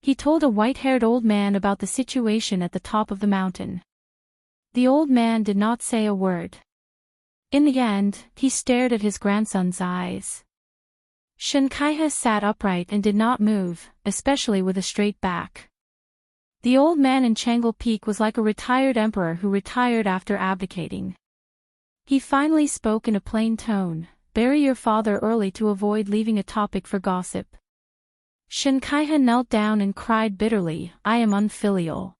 He told a white-haired old man about the situation at the top of the mountain. The old man did not say a word. In the end, he stared at his grandson's eyes. Shinkaihe sat upright and did not move, especially with a straight back. The old man in Changle Peak was like a retired emperor who retired after abdicating. He finally spoke in a plain tone, "Bury your father early to avoid leaving a topic for gossip." Shinkaihe knelt down and cried bitterly, "I am unfilial."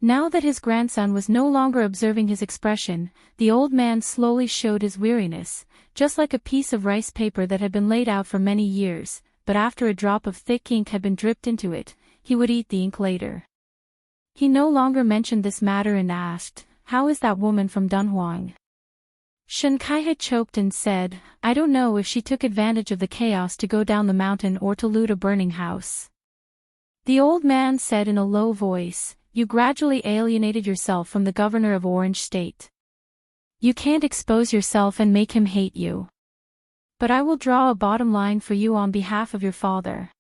Now that his grandson was no longer observing his expression, the old man slowly showed his weariness, just like a piece of rice paper that had been laid out for many years, but after a drop of thick ink had been dripped into it, he would eat the ink later. He no longer mentioned this matter and asked, "How is that woman from Dunhuang?" Shinkaihe choked and said, "I don't know if she took advantage of the chaos to go down the mountain or to loot a burning house." The old man said in a low voice, "You gradually alienated yourself from the governor of Orange State. You can't expose yourself and make him hate you. But I will draw a bottom line for you on behalf of your father.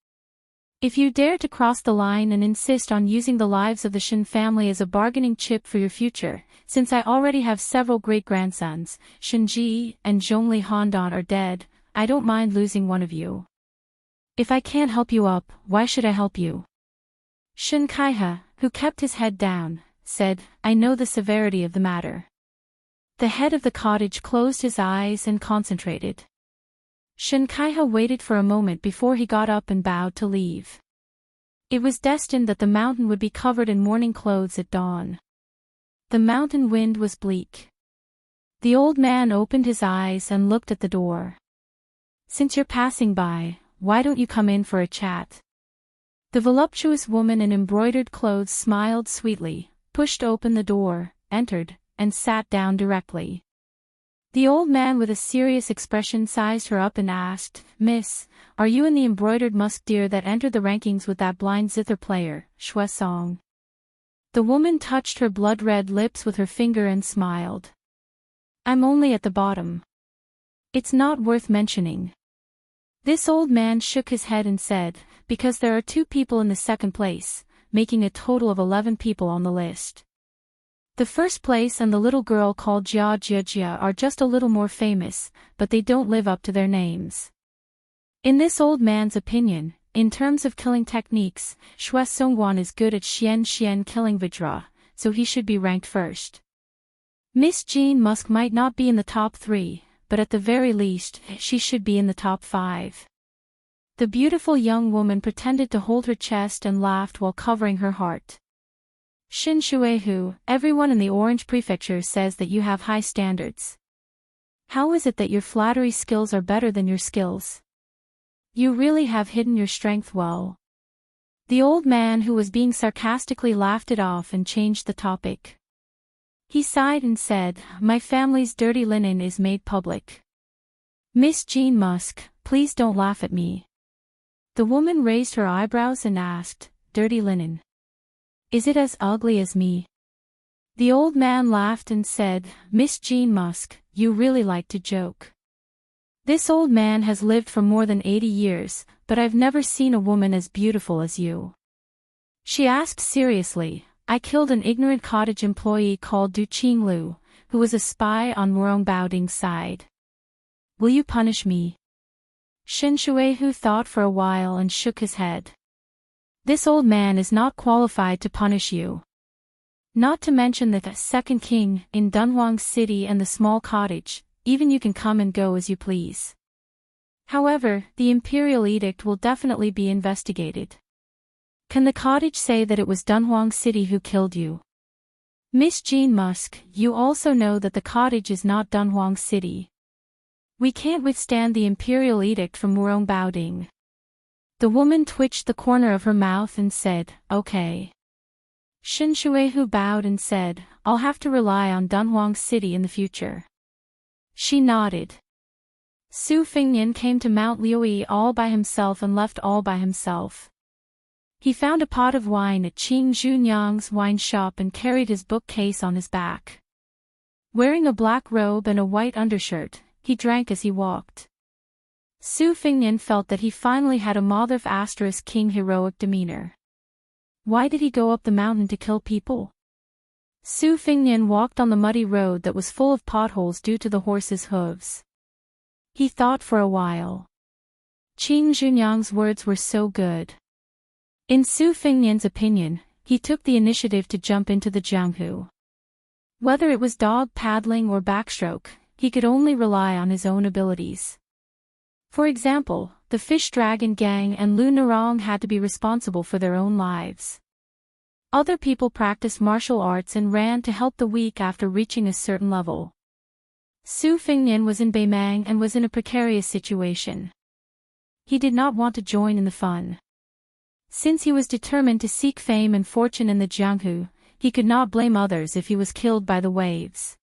If you dare to cross the line and insist on using the lives of the Shin family as a bargaining chip for your future, since I already have several great-grandsons, Shinji and Zhongli Handan are dead, I don't mind losing one of you. If I can't help you up, why should I help you?" Shinkaihe, who kept his head down, said, "I know the severity of the matter." The head of the cottage closed his eyes and concentrated. Shinkaihe waited for a moment before he got up and bowed to leave. It was destined that the mountain would be covered in mourning clothes at dawn. The mountain wind was bleak. The old man opened his eyes and looked at the door. "Since you're passing by, why don't you come in for a chat?" The voluptuous woman in embroidered clothes smiled sweetly, pushed open the door, entered, and sat down directly. The old man with a serious expression sized her up and asked, "Miss, are you in the embroidered musk deer that entered the rankings with that blind zither player, Shui Song?" The woman touched her blood-red lips with her finger and smiled. "I'm only at the bottom. It's not worth mentioning." This old man shook his head and said, "Because there are 2 people in the second place, making a total of 11 people on the list. The first place and the little girl called Jia Jia Jia are just a little more famous, but they don't live up to their names." In this old man's opinion, in terms of killing techniques, Shui Songguan is good at Xian killing Vajra, so he should be ranked first. Miss Jean Musk might not be in the top 3, but at the very least, she should be in the top 5. The beautiful young woman pretended to hold her chest and laughed while covering her heart. "Shin Shuehu, everyone in the Orange Prefecture says that you have high standards. How is it that your flattery skills are better than your skills?" You really have hidden your strength well. The old man who was being sarcastically laughed it off and changed the topic. He sighed and said, "My family's dirty linen is made public. Miss Jean Musk, please don't laugh at me." The woman raised her eyebrows and asked, "Dirty linen? Is it as ugly as me?" The old man laughed and said, "Miss Jean Musk, you really like to joke. This old man has lived for more than 80 years, but I've never seen a woman as beautiful as you." She asked seriously, "I killed an ignorant cottage employee called Du Qinglu, who was a spy on Murong Baoding's side. Will you punish me?" Shen Shuihu thought for a while and shook his head. "This old man is not qualified to punish you. Not to mention the second king in Dunhuang City and the small cottage, even you can come and go as you please. However, the imperial edict will definitely be investigated. Can the cottage say that it was Dunhuang City who killed you? Miss Jean Musk, you also know that the cottage is not Dunhuang City. We can't withstand the imperial edict from Murong Baoding." The woman twitched the corner of her mouth and said, "Okay." Shen Shuihu bowed and said, "I'll have to rely on Dunhuang City in the future." She nodded. Su Fingyan came to Mount Liuyi all by himself and left all by himself. He found a pot of wine at Qing Zhunyang's wine shop and carried his bookcase on his back. Wearing a black robe and a white undershirt, he drank as he walked. Su Fingyan felt that he finally had a Mother * King heroic demeanor. Why did he go up the mountain to kill people? Su Fingyan walked on the muddy road that was full of potholes due to the horse's hooves. He thought for a while. Qing Zhunyang's words were so good. In Su Fingyan's opinion, he took the initiative to jump into the Jianghu. Whether it was dog paddling or backstroke, he could only rely on his own abilities. For example, the Fish Dragon Gang and Lu Narong had to be responsible for their own lives. Other people practiced martial arts and ran to help the weak after reaching a certain level. Su Fingyan was in Beimang and was in a precarious situation. He did not want to join in the fun. Since he was determined to seek fame and fortune in the Jianghu, he could not blame others if he was killed by the waves.